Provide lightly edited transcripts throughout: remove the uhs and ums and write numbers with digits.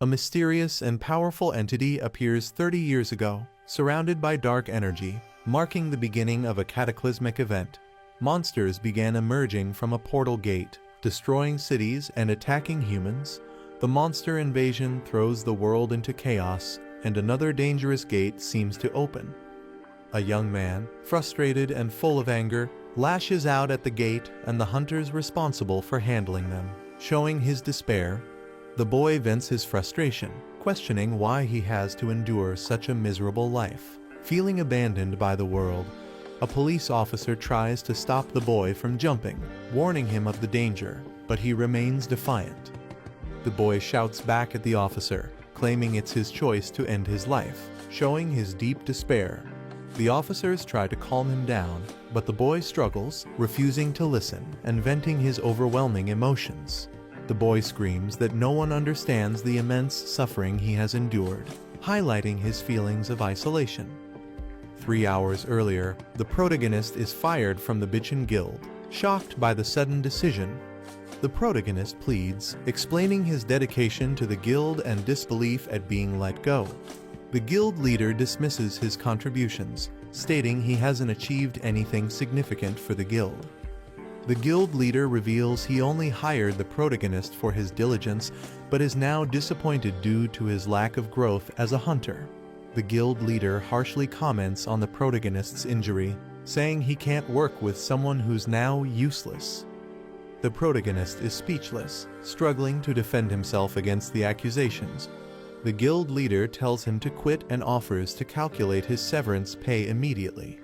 A mysterious and powerful entity appears 30 years ago, surrounded by dark energy, marking the beginning of a cataclysmic event. Monsters began emerging from a portal gate, destroying cities and attacking humans. The monster invasion throws the world into chaos, and another dangerous gate seems to open. A young man, frustrated and full of anger, lashes out at the gate and the hunters responsible for handling them. Showing his despair, the boy vents his frustration, questioning why he has to endure such a miserable life. Feeling abandoned by the world, a police officer tries to stop the boy from jumping, warning him of the danger, but he remains defiant. The boy shouts back at the officer, claiming it's his choice to end his life, showing his deep despair. The officers try to calm him down, but the boy struggles, refusing to listen and venting his overwhelming emotions. The boy screams that no one understands the immense suffering he has endured, highlighting his feelings of isolation. 3 hours earlier, the protagonist is fired from the Bitchin Guild. Shocked by the sudden decision, the protagonist pleads, explaining his dedication to the guild and disbelief at being let go. The guild leader dismisses his contributions, stating he hasn't achieved anything significant for the guild. The guild leader reveals he only hired the protagonist for his diligence, but is now disappointed due to his lack of growth as a hunter. The guild leader harshly comments on the protagonist's injury, saying he can't work with someone who's now useless. The protagonist is speechless, struggling to defend himself against the accusations. The guild leader tells him to quit and offers to calculate his severance pay immediately.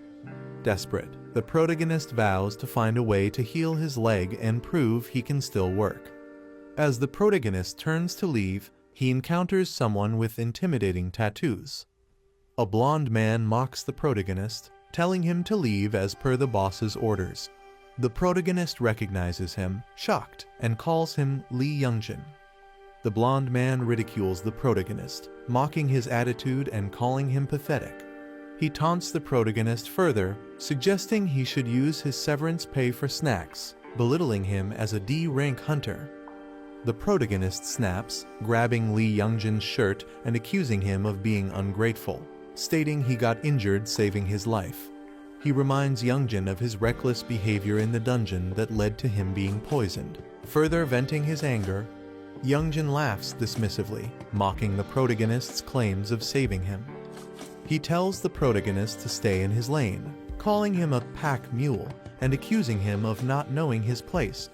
Desperate, the protagonist vows to find a way to heal his leg and prove he can still work. As the protagonist turns to leave, he encounters someone with intimidating tattoos. A blonde man mocks the protagonist, telling him to leave as per the boss's orders. The protagonist recognizes him, shocked, and calls him Lee Youngjin. The blonde man ridicules the protagonist, mocking his attitude and calling him pathetic. He taunts the protagonist further, suggesting he should use his severance pay for snacks, belittling him as a D-rank hunter. The protagonist snaps, grabbing Lee Youngjin's shirt and accusing him of being ungrateful, stating he got injured saving his life. He reminds Youngjin of his reckless behavior in the dungeon that led to him being poisoned. Further venting his anger, Youngjin laughs dismissively, mocking the protagonist's claims of saving him. He tells the protagonist to stay in his lane, calling him a pack mule and accusing him of not knowing his place.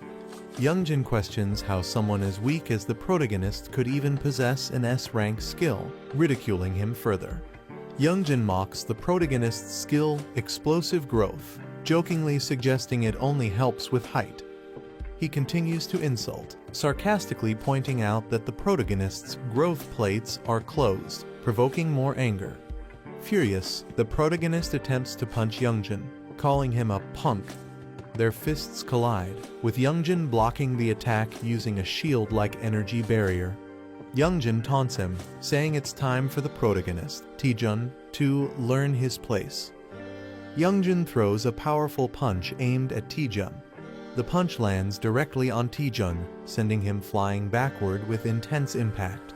Youngjin questions how someone as weak as the protagonist could even possess an S-rank skill, ridiculing him further. Youngjin mocks the protagonist's skill, explosive growth, jokingly suggesting it only helps with height. He continues to insult, sarcastically pointing out that the protagonist's growth plates are closed, provoking more anger. Furious, the protagonist attempts to punch Youngjin, calling him a punk. Their fists collide, with Youngjin blocking the attack using a shield-like energy barrier. Youngjin taunts him, saying it's time for the protagonist, Taejun, to learn his place. Youngjin throws a powerful punch aimed at Taejun. The punch lands directly on Taejun, sending him flying backward with intense impact.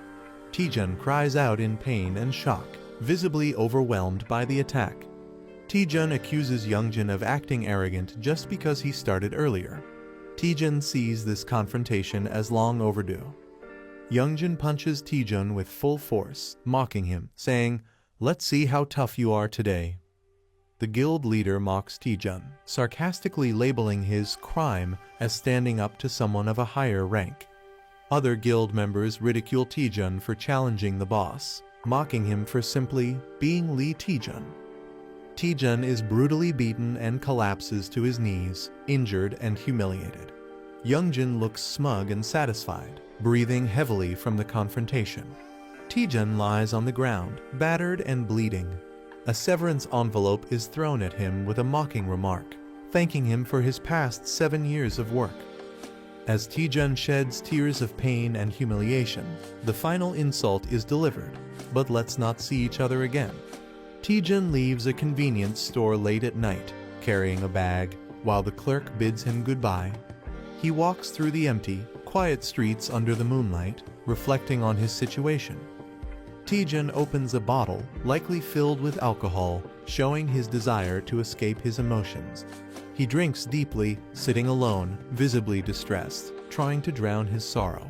Taejun cries out in pain and shock, visibly overwhelmed by the attack. Taejun accuses Youngjin of acting arrogant just because he started earlier. Taejun sees this confrontation as long overdue. Youngjin punches Taejun with full force, mocking him, saying, "Let's see how tough you are today." The guild leader mocks Taejun, sarcastically labeling his crime as standing up to someone of a higher rank. Other guild members ridicule Taejun for challenging the boss, mocking him for simply being Lee Taejun. Taejun is brutally beaten and collapses to his knees, injured and humiliated. Youngjin looks smug and satisfied, breathing heavily from the confrontation. Taejun lies on the ground, battered and bleeding. A severance envelope is thrown at him with a mocking remark, thanking him for his past 7 years of work. As Taejun sheds tears of pain and humiliation, the final insult is delivered, but let's not see each other again. Taejun leaves a convenience store late at night, carrying a bag, while the clerk bids him goodbye. He walks through the empty, quiet streets under the moonlight, reflecting on his situation. Taejun opens a bottle, likely filled with alcohol, showing his desire to escape his emotions. He drinks deeply, sitting alone, visibly distressed, trying to drown his sorrow.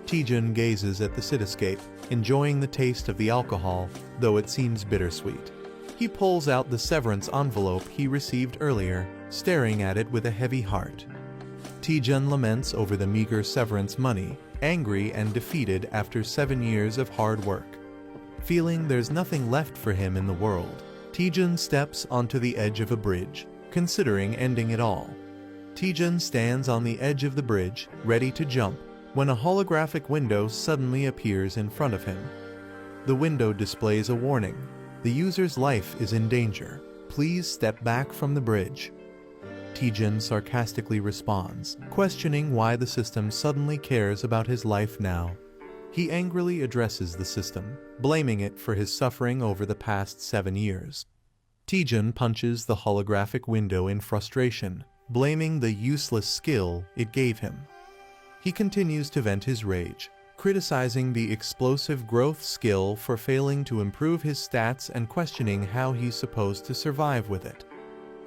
Taejun gazes at the cityscape, enjoying the taste of the alcohol, though it seems bittersweet. He pulls out the severance envelope he received earlier, staring at it with a heavy heart. Taejun laments over the meager severance money, angry and defeated after 7 years of hard work. Feeling there's nothing left for him in the world, Taejun steps onto the edge of a bridge, considering ending it all. Taejun stands on the edge of the bridge, ready to jump, when a holographic window suddenly appears in front of him. The window displays a warning. The user's life is in danger. Please step back from the bridge. Taejun sarcastically responds, questioning why the system suddenly cares about his life now. He angrily addresses the system, blaming it for his suffering over the past 7 years. Taejun punches the holographic window in frustration, blaming the useless skill it gave him. He continues to vent his rage, criticizing the explosive growth skill for failing to improve his stats and questioning how he's supposed to survive with it.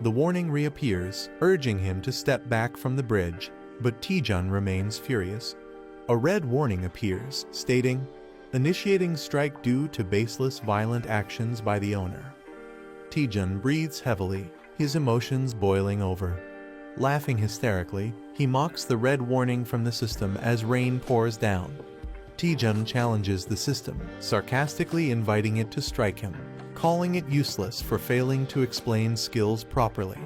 The warning reappears, urging him to step back from the bridge, but Taejun remains furious. A red warning appears, stating, "Initiating strike due to baseless violent actions by the owner." Taejun breathes heavily, his emotions boiling over. Laughing hysterically, he mocks the red warning from the system as rain pours down. Taejun challenges the system, sarcastically inviting it to strike him, calling it useless for failing to explain skills properly.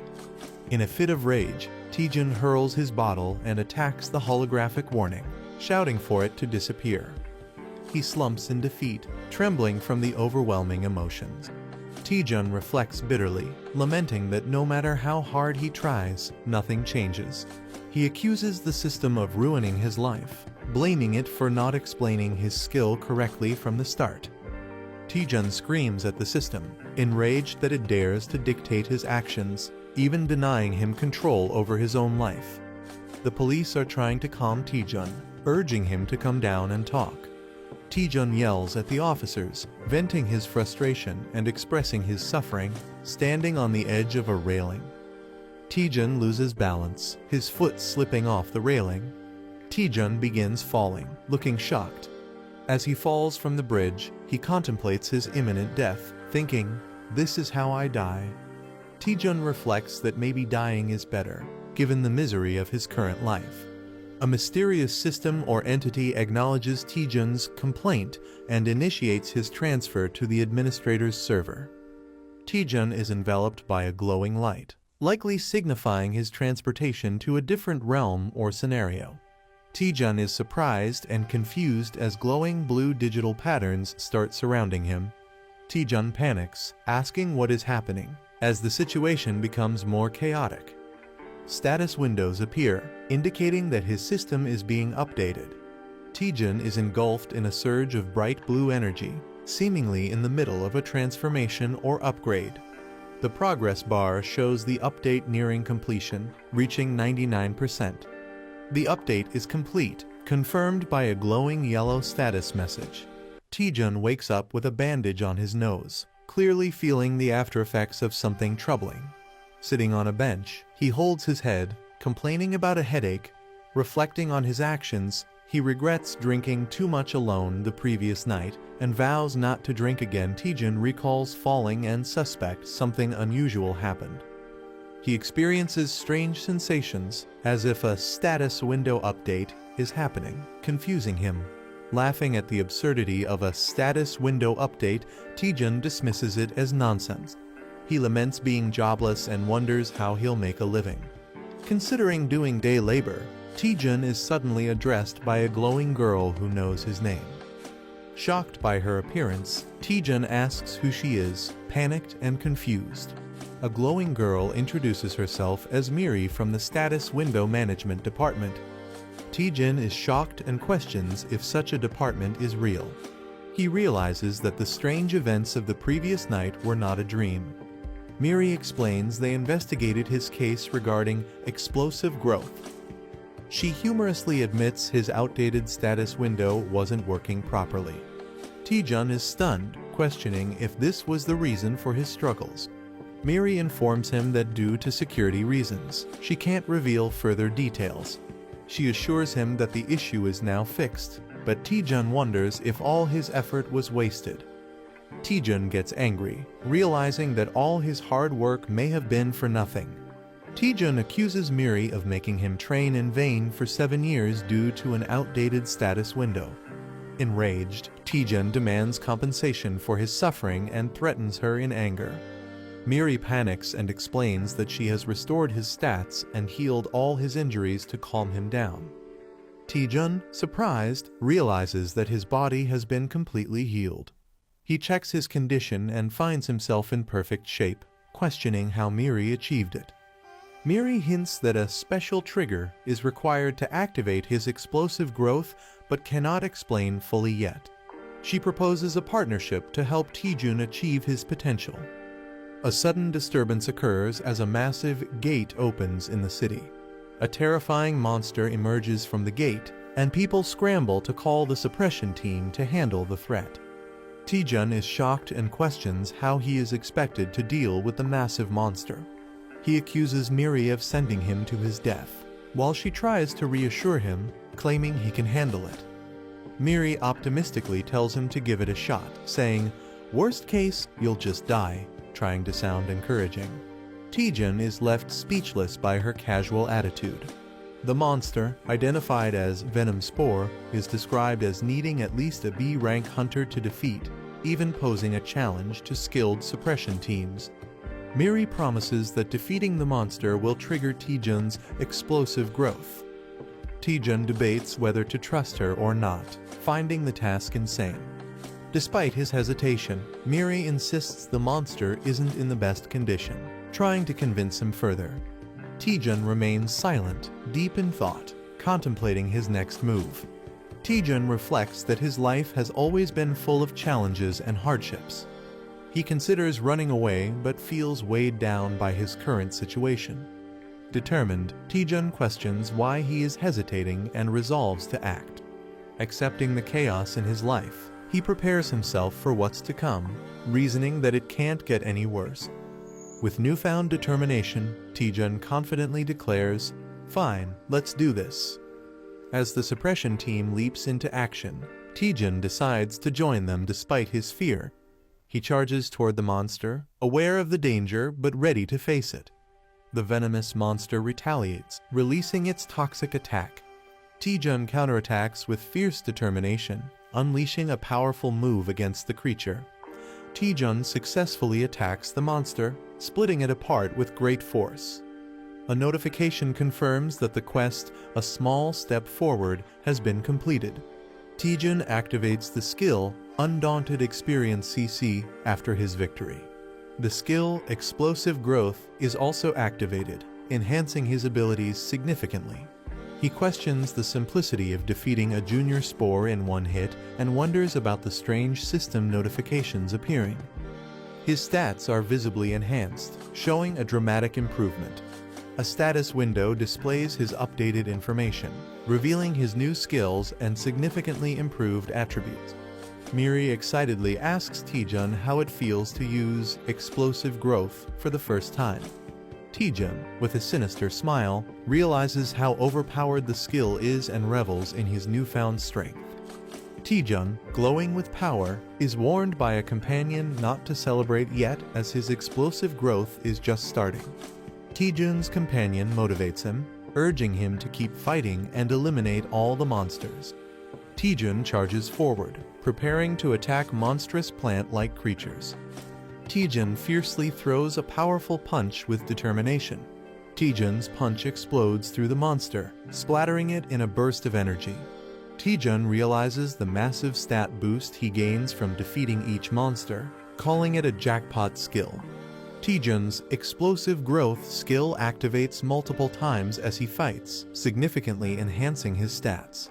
In a fit of rage, Taejun hurls his bottle and attacks the holographic warning, shouting for it to disappear. He slumps in defeat, trembling from the overwhelming emotions. Taejun reflects bitterly, lamenting that no matter how hard he tries, nothing changes. He accuses the system of ruining his life, blaming it for not explaining his skill correctly from the start. Taejun screams at the system, enraged that it dares to dictate his actions, even denying him control over his own life. The police are trying to calm Taejun, urging him to come down and talk. Taejun yells at the officers, venting his frustration and expressing his suffering, standing on the edge of a railing. Taejun loses balance, his foot slipping off the railing. Taejun begins falling, looking shocked. As he falls from the bridge, he contemplates his imminent death, thinking, "This is how I die." Taejun reflects that maybe dying is better, given the misery of his current life. A mysterious system or entity acknowledges Taejun's complaint and initiates his transfer to the administrator's server. Taejun is enveloped by a glowing light, likely signifying his transportation to a different realm or scenario. Taejun is surprised and confused as glowing blue digital patterns start surrounding him. Taejun panics, asking what is happening, as the situation becomes more chaotic. Status windows appear, indicating that his system is being updated. Taejun is engulfed in a surge of bright blue energy, seemingly in the middle of a transformation or upgrade. The progress bar shows the update nearing completion, reaching 99%. The update is complete, confirmed by a glowing yellow status message. Taejun wakes up with a bandage on his nose, clearly feeling the aftereffects of something troubling. Sitting on a bench, he holds his head, complaining about a headache. Reflecting on his actions, he regrets drinking too much alone the previous night and vows not to drink again. Taejun recalls falling and suspects something unusual happened. He experiences strange sensations, as if a status window update is happening, confusing him. Laughing at the absurdity of a status window update, Taejun dismisses it as nonsense. He laments being jobless and wonders how he'll make a living. Considering doing day labor, Taejun is suddenly addressed by a glowing girl who knows his name. Shocked by her appearance, Taejun asks who she is, panicked and confused. A glowing girl introduces herself as Miri from the Status Window Management Department. Taejun is shocked and questions if such a department is real. He realizes that the strange events of the previous night were not a dream. Miri explains they investigated his case regarding explosive growth. She humorously admits his outdated status window wasn't working properly. Taejun is stunned, questioning if this was the reason for his struggles. Miri informs him that due to security reasons, she can't reveal further details. She assures him that the issue is now fixed, but Taejun wonders if all his effort was wasted. Taejun gets angry, realizing that all his hard work may have been for nothing. Taejun accuses Miri of making him train in vain for 7 years due to an outdated status window. Enraged, Taejun demands compensation for his suffering and threatens her in anger. Miri panics and explains that she has restored his stats and healed all his injuries to calm him down. Taejun, surprised, realizes that his body has been completely healed. He checks his condition and finds himself in perfect shape, questioning how Miri achieved it. Miri hints that a special trigger is required to activate his explosive growth but cannot explain fully yet. She proposes a partnership to help Taejun achieve his potential. A sudden disturbance occurs as a massive gate opens in the city. A terrifying monster emerges from the gate, and people scramble to call the suppression team to handle the threat. Taejun is shocked and questions how he is expected to deal with the massive monster. He accuses Miri of sending him to his death, while she tries to reassure him, claiming he can handle it. Miri optimistically tells him to give it a shot, saying, "Worst case, you'll just die," trying to sound encouraging. Taejun is left speechless by her casual attitude. The monster, identified as Venom Spore, is described as needing at least a B-rank hunter to defeat, even posing a challenge to skilled suppression teams. Miri promises that defeating the monster will trigger Taejun's explosive growth. Taejun debates whether to trust her or not, finding the task insane. Despite his hesitation, Miri insists the monster isn't in the best condition, trying to convince him further. Taejun remains silent, deep in thought, contemplating his next move. Taejun reflects that his life has always been full of challenges and hardships. He considers running away but feels weighed down by his current situation. Determined, Taejun questions why he is hesitating and resolves to act. Accepting the chaos in his life, he prepares himself for what's to come, reasoning that it can't get any worse. With newfound determination, Taejun confidently declares, "Fine, let's do this." As the suppression team leaps into action, Taejun decides to join them despite his fear. He charges toward the monster, aware of the danger but ready to face it. The venomous monster retaliates, releasing its toxic attack. Taejun counterattacks with fierce determination, unleashing a powerful move against the creature. Taejun successfully attacks the monster, splitting it apart with great force. A notification confirms that the quest, A Small Step Forward, has been completed. Taejun activates the skill, Undaunted Experience CC, after his victory. The skill, Explosive Growth, is also activated, enhancing his abilities significantly. He questions the simplicity of defeating a junior spore in one hit and wonders about the strange system notifications appearing. His stats are visibly enhanced, showing a dramatic improvement. A status window displays his updated information, revealing his new skills and significantly improved attributes. Miri excitedly asks Taejun how it feels to use Explosive Growth for the first time. Taejun, with a sinister smile, realizes how overpowered the skill is and revels in his newfound strength. Taejun, glowing with power, is warned by a companion not to celebrate yet as his explosive growth is just starting. Taejun's companion motivates him, urging him to keep fighting and eliminate all the monsters. Taejun charges forward, preparing to attack monstrous plant-like creatures. Taejun fiercely throws a powerful punch with determination. Taejun's punch explodes through the monster, splattering it in a burst of energy. Taejun realizes the massive stat boost he gains from defeating each monster, calling it a jackpot skill. Taejun's Explosive Growth skill activates multiple times as he fights, significantly enhancing his stats.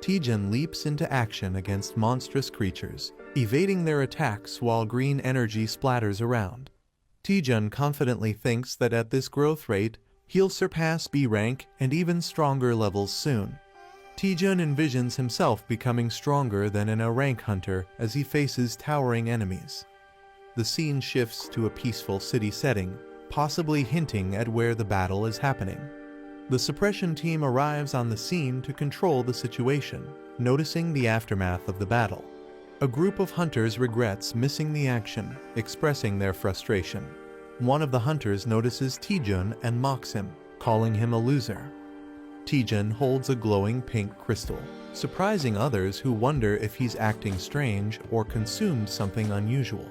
Taejun leaps into action against monstrous creatures, evading their attacks while green energy splatters around. Taejun confidently thinks that at this growth rate, He'll surpass B rank and even stronger levels soon. Taejun envisions himself becoming stronger than an A rank hunter as he faces towering enemies. The scene shifts to a peaceful city setting, possibly hinting at where the battle is happening. The suppression team arrives on the scene to control the situation, noticing the aftermath of the battle. A group of hunters regrets missing the action, expressing their frustration. One of the hunters notices Taejun and mocks him, calling him a loser. Taejun holds a glowing pink crystal, surprising others who wonder if he's acting strange or consumed something unusual.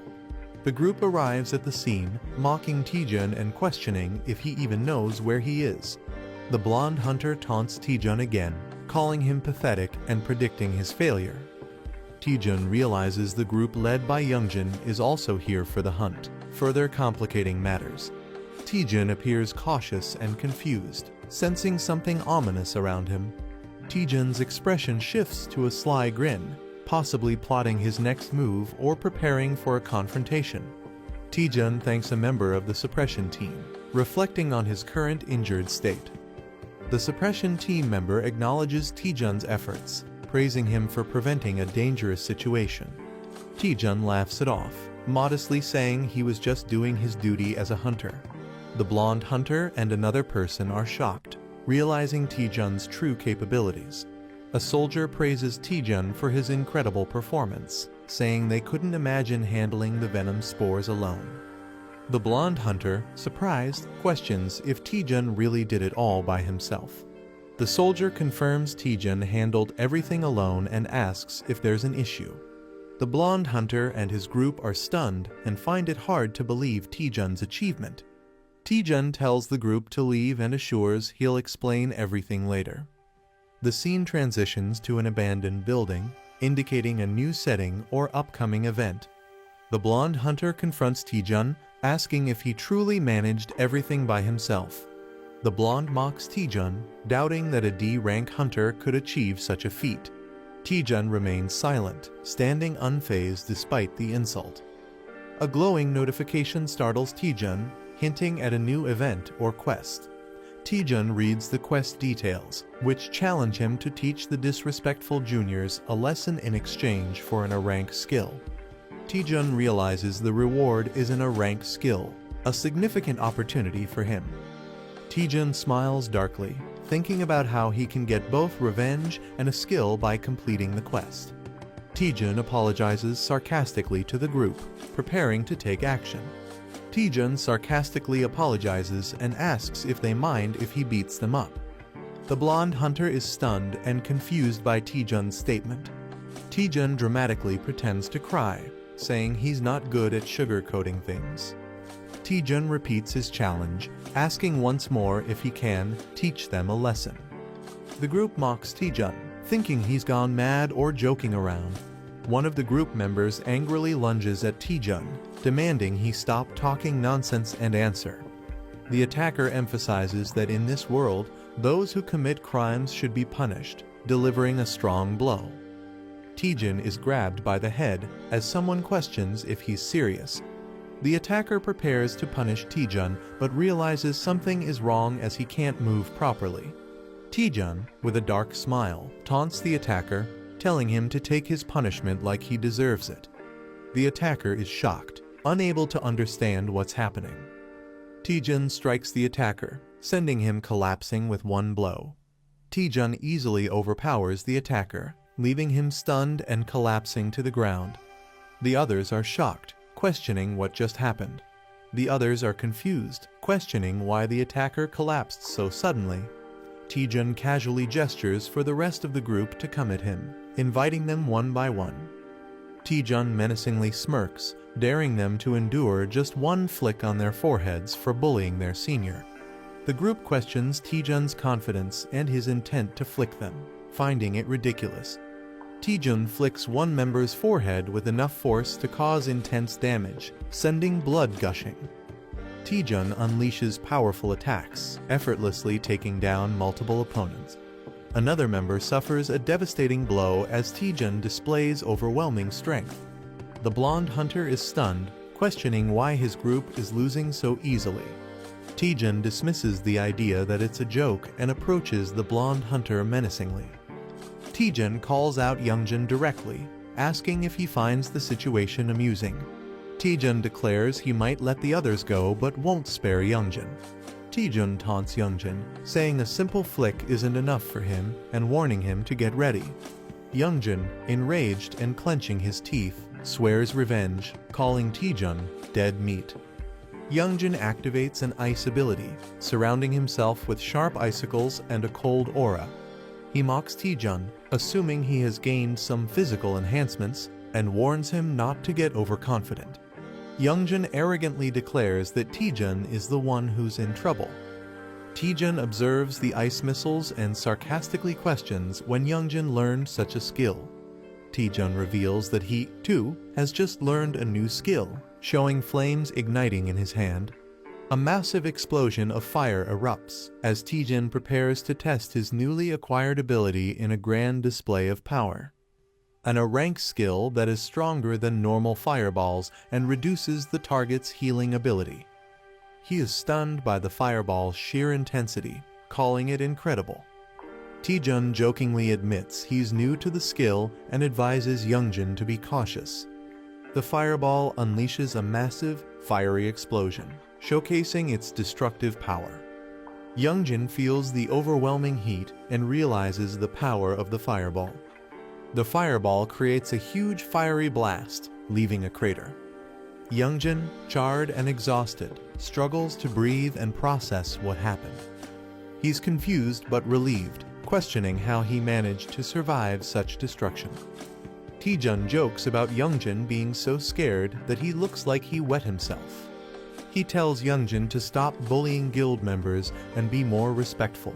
The group arrives at the scene, mocking Taejun and questioning if he even knows where he is. The blonde hunter taunts Taejun again, calling him pathetic and predicting his failure. Taejun realizes the group led by Youngjin is also here for the hunt, further complicating matters. Taejun appears cautious and confused, sensing something ominous around him. Taejun's expression shifts to a sly grin, possibly plotting his next move or preparing for a confrontation. Taejun thanks a member of the suppression team, reflecting on his current injured state. The suppression team member acknowledges Taejun's efforts, praising him for preventing a dangerous situation. Taejun laughs it off, modestly saying he was just doing his duty as a hunter. The blonde hunter and another person are shocked, realizing Taejun's true capabilities. A soldier praises Taejun for his incredible performance, saying they couldn't imagine handling the venom spores alone. The blonde hunter, surprised, questions if Taejun really did it all by himself. The soldier confirms Taejun handled everything alone and asks if there's an issue. The blonde hunter and his group are stunned and find it hard to believe Taejun's achievement. Taejun tells the group to leave and assures he'll explain everything later. The scene transitions to an abandoned building, indicating a new setting or upcoming event. The blonde hunter confronts Taejun, asking if he truly managed everything by himself. The blonde mocks Taejun, doubting that a D-rank hunter could achieve such a feat. Taejun remains silent, standing unfazed despite the insult. A glowing notification startles Taejun, hinting at a new event or quest. Taejun reads the quest details, which challenge him to teach the disrespectful juniors a lesson in exchange for an A-rank skill. Taejun realizes the reward is an A-rank skill, a significant opportunity for him. Taejun smiles darkly, thinking about how he can get both revenge and a skill by completing the quest. Taejun apologizes sarcastically to the group, preparing to take action. Taejun sarcastically apologizes and asks if they mind if he beats them up. The blonde hunter is stunned and confused by Taejun's statement. Taejun dramatically pretends to cry, saying he's not good at sugarcoating things. Taejun repeats his challenge, asking once more if he can teach them a lesson. The group mocks Taejun, thinking he's gone mad or joking around. One of the group members angrily lunges at Taejun, demanding he stop talking nonsense and answer. The attacker emphasizes that in this world, those who commit crimes should be punished, delivering a strong blow. Taejun is grabbed by the head as someone questions if he's serious. The attacker prepares to punish Taejun but realizes something is wrong as he can't move properly. Taejun, with a dark smile, taunts the attacker, telling him to take his punishment like he deserves it. The attacker is shocked, unable to understand what's happening. Taejun strikes the attacker, sending him collapsing with one blow. Taejun easily overpowers the attacker, leaving him stunned and collapsing to the ground. The others are shocked, questioning what just happened. The others are confused, questioning why the attacker collapsed so suddenly. Taejun casually gestures for the rest of the group to come at him, inviting them one by one. Taejun menacingly smirks, daring them to endure just one flick on their foreheads for bullying their senior. The group questions Taejun's confidence and his intent to flick them, finding it ridiculous. Taejun flicks one member's forehead with enough force to cause intense damage, sending blood gushing. Taejun unleashes powerful attacks, effortlessly taking down multiple opponents. Another member suffers a devastating blow as Taejun displays overwhelming strength. The blonde hunter is stunned, questioning why his group is losing so easily. Taejun dismisses the idea that it's a joke and approaches the blonde hunter menacingly. Taejun calls out Youngjin directly, asking if he finds the situation amusing. Taejun declares he might let the others go but won't spare Youngjin. Taejun taunts Youngjin, saying a simple flick isn't enough for him and warning him to get ready. Youngjin, enraged and clenching his teeth, swears revenge, calling Taejun dead meat. Youngjin activates an ice ability, surrounding himself with sharp icicles and a cold aura. He mocks Taejun, assuming he has gained some physical enhancements, and warns him not to get overconfident. Youngjin arrogantly declares that Taejun is the one who's in trouble. Taejun observes the ice missiles and sarcastically questions when Youngjin learned such a skill. Taejun reveals that he, too, has just learned a new skill, showing flames igniting in his hand. A massive explosion of fire erupts as Taejun prepares to test his newly acquired ability in a grand display of power. A rank skill that is stronger than normal fireballs and reduces the target's healing ability. He is stunned by the fireball's sheer intensity, calling it incredible. Taejun jokingly admits he's new to the skill and advises Youngjin to be cautious. The fireball unleashes a massive, fiery explosion, showcasing its destructive power. Youngjin feels the overwhelming heat and realizes the power of the fireball. The fireball creates a huge fiery blast, leaving a crater. Youngjin, charred and exhausted, struggles to breathe and process what happened. He's confused but relieved, questioning how he managed to survive such destruction. Taejun jokes about Youngjin being so scared that he looks like he wet himself. He tells Youngjin to stop bullying guild members and be more respectful.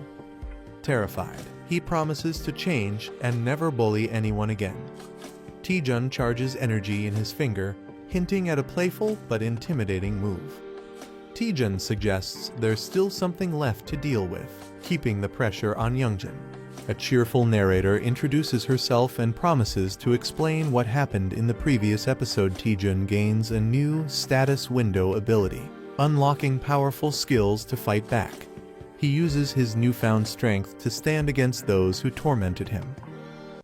Terrified, he promises to change and never bully anyone again. Taejun charges energy in his finger, hinting at a playful but intimidating move. Taejun suggests there's still something left to deal with, keeping the pressure on Youngjin. A cheerful narrator introduces herself and promises to explain what happened in the previous episode. Taejun gains a new status window ability, unlocking powerful skills to fight back. He uses his newfound strength to stand against those who tormented him.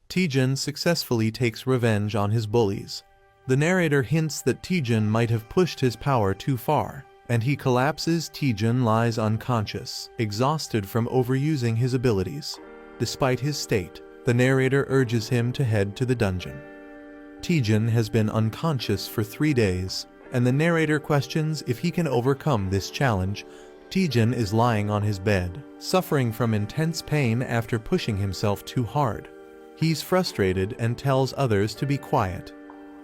Taejun successfully takes revenge on his bullies. The narrator hints that Taejun might have pushed his power too far, and he collapses. Taejun lies unconscious, exhausted from overusing his abilities. Despite his state, the narrator urges him to head to the dungeon. Taejun has been unconscious for 3 days, and the narrator questions if he can overcome this challenge. Taejun is lying on his bed, suffering from intense pain after pushing himself too hard. He's frustrated and tells others to be quiet.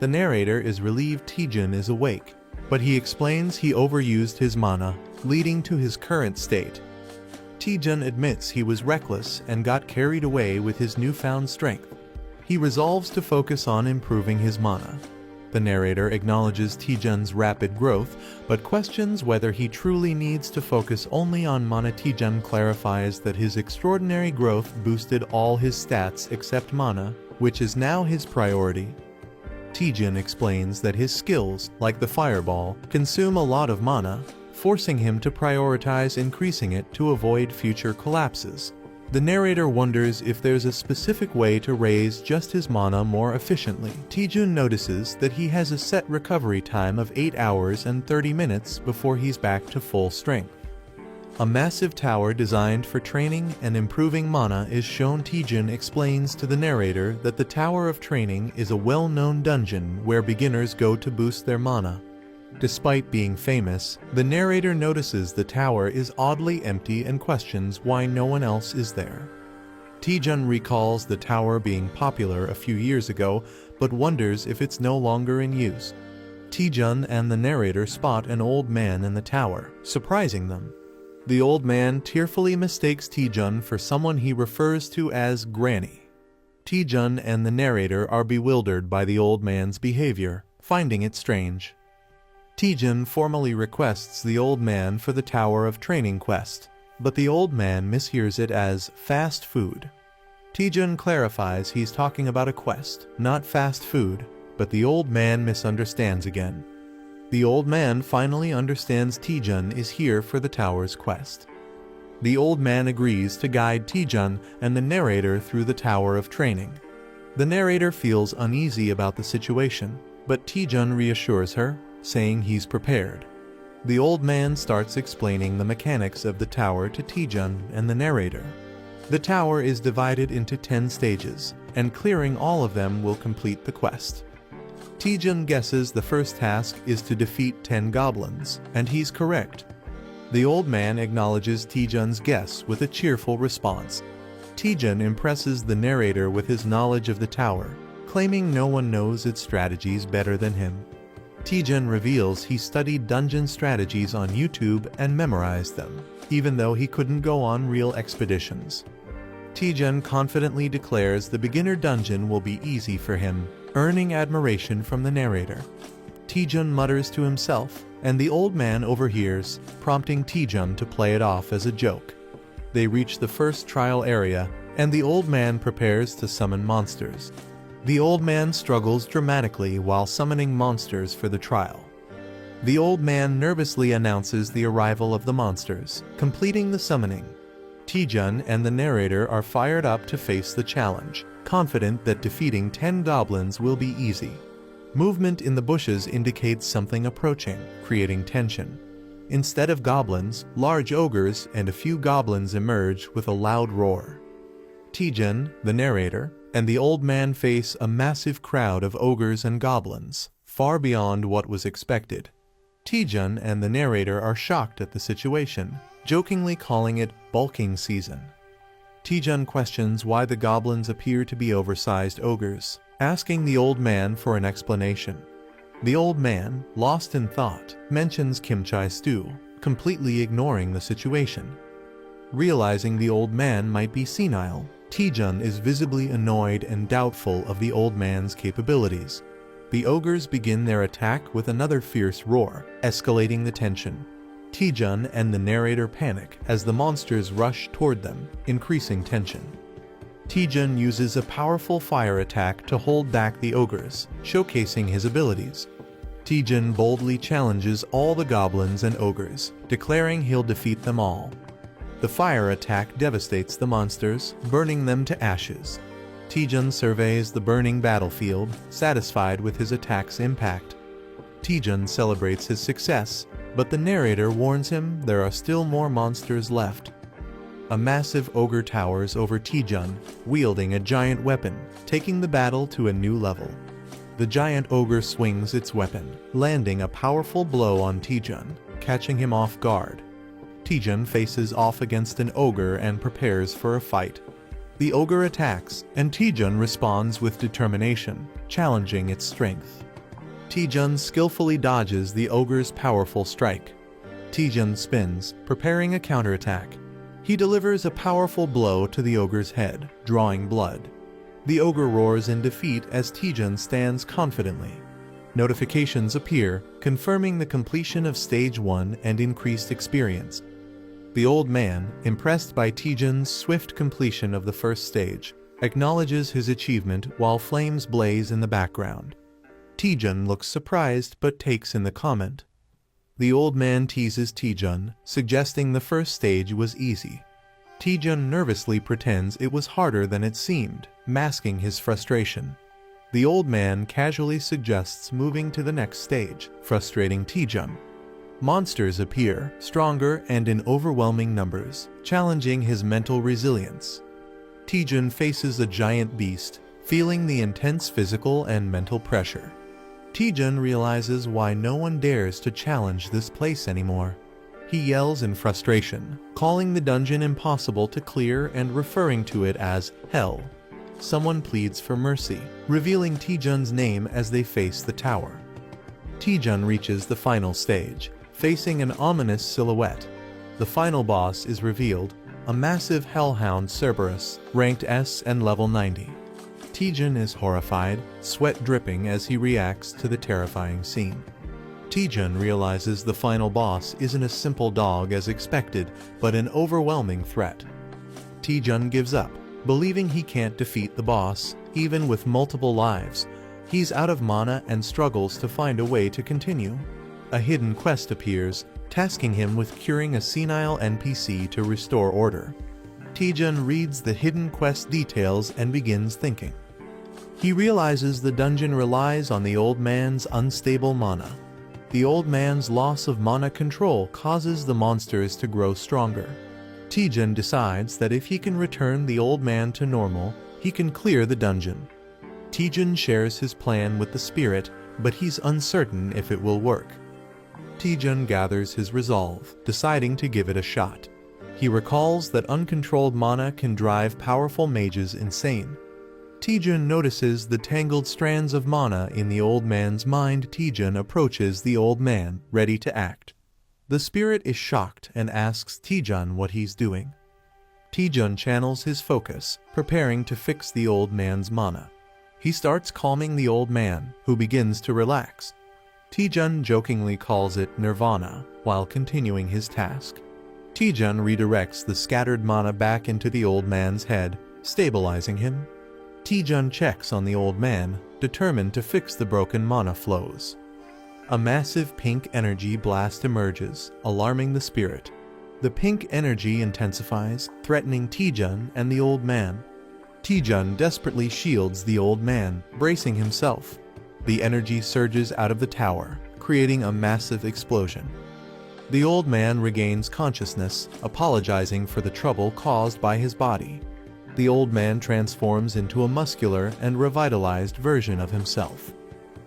The narrator is relieved Taejun is awake, but he explains he overused his mana, leading to his current state. Taejun admits he was reckless and got carried away with his newfound strength. He resolves to focus on improving his mana. The narrator acknowledges Taejun's rapid growth, but questions whether he truly needs to focus only on mana. Taejun clarifies that his extraordinary growth boosted all his stats except mana, which is now his priority. Taejun explains that his skills, like the fireball, consume a lot of mana, forcing him to prioritize increasing it to avoid future collapses. The narrator wonders if there's a specific way to raise just his mana more efficiently. Taejun notices that he has a set recovery time of 8 hours and 30 minutes before he's back to full strength. A massive tower designed for training and improving mana is shown. Taejun explains to the narrator that the Tower of Training is a well-known dungeon where beginners go to boost their mana. Despite being famous, the narrator notices the tower is oddly empty and questions why no one else is there. Taejun recalls the tower being popular a few years ago, but wonders if it's no longer in use. Taejun and the narrator spot an old man in the tower, surprising them. The old man tearfully mistakes Taejun for someone he refers to as Granny. Taejun and the narrator are bewildered by the old man's behavior, finding it strange. Taejun formally requests the old man for the Tower of Training quest, but the old man mishears it as fast food. Taejun clarifies he's talking about a quest, not fast food, but the old man misunderstands again. The old man finally understands Taejun is here for the tower's quest. The old man agrees to guide Taejun and the narrator through the tower of training. The narrator feels uneasy about the situation, but Taejun reassures her, saying he's prepared. The old man starts explaining the mechanics of the tower to Taejun and the narrator. The tower is divided into 10 stages, and clearing all of them will complete the quest. Taejun guesses the first task is to defeat 10 goblins, and he's correct. The old man acknowledges Taejun's guess with a cheerful response. Taejun impresses the narrator with his knowledge of the tower, claiming no one knows its strategies better than him. Taejun reveals he studied dungeon strategies on YouTube and memorized them, even though he couldn't go on real expeditions. Taejun confidently declares the beginner dungeon will be easy for him, earning admiration from the narrator. Taejun mutters to himself, and the old man overhears, prompting Taejun to play it off as a joke. They reach the first trial area, and the old man prepares to summon monsters. The old man struggles dramatically while summoning monsters for the trial. The old man nervously announces the arrival of the monsters, completing the summoning. Taejun and the narrator are fired up to face the challenge, confident that defeating 10 goblins will be easy. Movement in the bushes indicates something approaching, creating tension. Instead of goblins, large ogres and a few goblins emerge with a loud roar. Taejun, the narrator, and the old man face a massive crowd of ogres and goblins, far beyond what was expected. Taejun and the narrator are shocked at the situation, jokingly calling it bulking season. Taejun questions why the goblins appear to be oversized ogres, asking the old man for an explanation. The old man, lost in thought, mentions kimchi stew, completely ignoring the situation. Realizing the old man might be senile, Taejun is visibly annoyed and doubtful of the old man's capabilities. The ogres begin their attack with another fierce roar, escalating the tension. Taejun and the narrator panic as the monsters rush toward them, increasing tension. Taejun uses a powerful fire attack to hold back the ogres, showcasing his abilities. Taejun boldly challenges all the goblins and ogres, declaring he'll defeat them all. The fire attack devastates the monsters, burning them to ashes. Taejun surveys the burning battlefield, satisfied with his attack's impact. Taejun celebrates his success, but the narrator warns him there are still more monsters left. A massive ogre towers over Taejun, wielding a giant weapon, taking the battle to a new level. The giant ogre swings its weapon, landing a powerful blow on Taejun, catching him off guard. Taejun faces off against an ogre and prepares for a fight. The ogre attacks, and Taejun responds with determination, challenging its strength. Taejun skillfully dodges the ogre's powerful strike. Taejun spins, preparing a counterattack. He delivers a powerful blow to the ogre's head, drawing blood. The ogre roars in defeat as Taejun stands confidently. Notifications appear, confirming the completion of Stage 1 and increased experience. The old man, impressed by Taejun's swift completion of the first stage, acknowledges his achievement while flames blaze in the background. Taejun looks surprised but takes in the comment. The old man teases Taejun, suggesting the first stage was easy. Taejun nervously pretends it was harder than it seemed, masking his frustration. The old man casually suggests moving to the next stage, frustrating Taejun. Monsters appear, stronger and in overwhelming numbers, challenging his mental resilience. Taejun faces a giant beast, feeling the intense physical and mental pressure. Taejun realizes why no one dares to challenge this place anymore. He yells in frustration, calling the dungeon impossible to clear and referring to it as hell. Someone pleads for mercy, revealing Taejun's name as they face the tower. Taejun reaches the final stage, facing an ominous silhouette. The final boss is revealed, a massive hellhound Cerberus, ranked S and level 90. Taejun is horrified, sweat dripping as he reacts to the terrifying scene. Taejun realizes the final boss isn't a simple dog as expected, but an overwhelming threat. Taejun gives up, believing he can't defeat the boss, even with multiple lives. He's out of mana and struggles to find a way to continue. a hidden quest appears, tasking him with curing a senile NPC to restore order. Taejun reads the hidden quest details and begins thinking. He realizes the dungeon relies on the old man's unstable mana. The old man's loss of mana control causes the monsters to grow stronger. Taejun decides that if he can return the old man to normal, he can clear the dungeon. Taejun shares his plan with the spirit, but he's uncertain if it will work. Taejun gathers his resolve, deciding to give it a shot. He recalls that uncontrolled mana can drive powerful mages insane. Taejun notices the tangled strands of mana in the old man's mind. Taejun approaches the old man, ready to act. The spirit is shocked and asks Taejun what he's doing. Taejun channels his focus, preparing to fix the old man's mana. He starts calming the old man, who begins to relax. Taejun jokingly calls it nirvana, while continuing his task. Taejun redirects the scattered mana back into the old man's head, stabilizing him. Taejun checks on the old man, determined to fix the broken mana flows. A massive pink energy blast emerges, alarming the spirit. The pink energy intensifies, threatening Taejun and the old man. Taejun desperately shields the old man, bracing himself. The energy surges out of the tower, creating a massive explosion. The old man regains consciousness, apologizing for the trouble caused by his body. The old man transforms into a muscular and revitalized version of himself.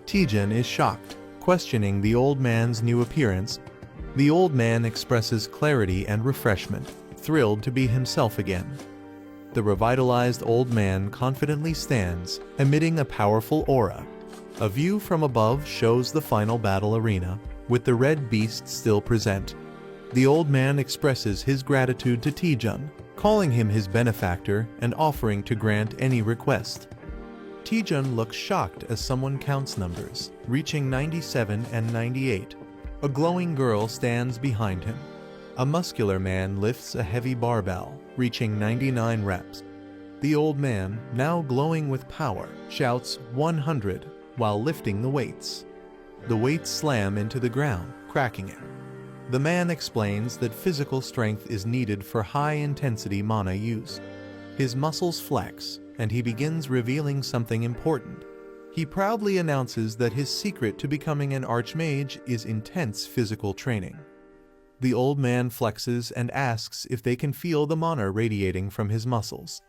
Taejun is shocked, questioning the old man's new appearance. The old man expresses clarity and refreshment, thrilled to be himself again. The revitalized old man confidently stands, emitting a powerful aura. A view from above shows the final battle arena, with the red beast still present. The old man expresses his gratitude to Taejun, calling him his benefactor and offering to grant any request. Taejun looks shocked as someone counts numbers, reaching 97 and 98. A glowing girl stands behind him. A muscular man lifts a heavy barbell, reaching 99 reps. The old man, now glowing with power, shouts 100 while lifting the weights. The weights slam into the ground, cracking it. The man explains that physical strength is needed for high-intensity mana use. His muscles flex, and he begins revealing something important. He proudly announces that his secret to becoming an archmage is intense physical training. The old man flexes and asks if they can feel the mana radiating from his muscles.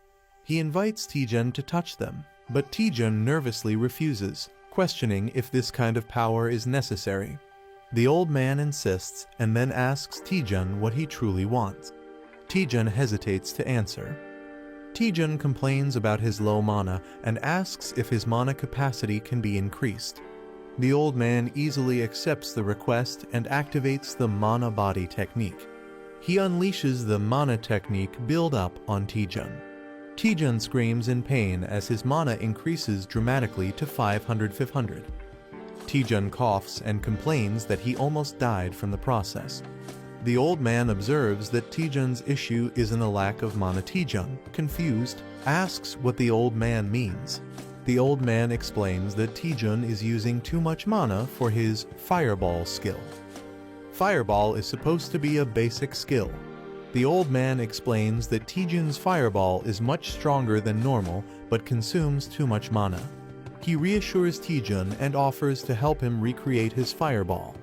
He invites Taejun to touch them, but Taejun nervously refuses, questioning if this kind of power is necessary. The old man insists and then asks Taejun what he truly wants. Taejun hesitates to answer. Taejun complains about his low mana and asks if his mana capacity can be increased. The old man easily accepts the request and activates the mana body technique. He unleashes the mana technique build-up on Taejun. Taejun screams in pain as his mana increases dramatically to 500. Taejun coughs and complains that he almost died from the process. The old man observes that Taejun's issue isn't a lack of mana. Taejun, confused, asks what the old man means. The old man explains that Taejun is using too much mana for his Fireball skill. Fireball is supposed to be a basic skill. The old man explains that Taejun's Fireball is much stronger than normal but consumes too much mana. He reassures Taejun and offers to help him recreate his Fireball.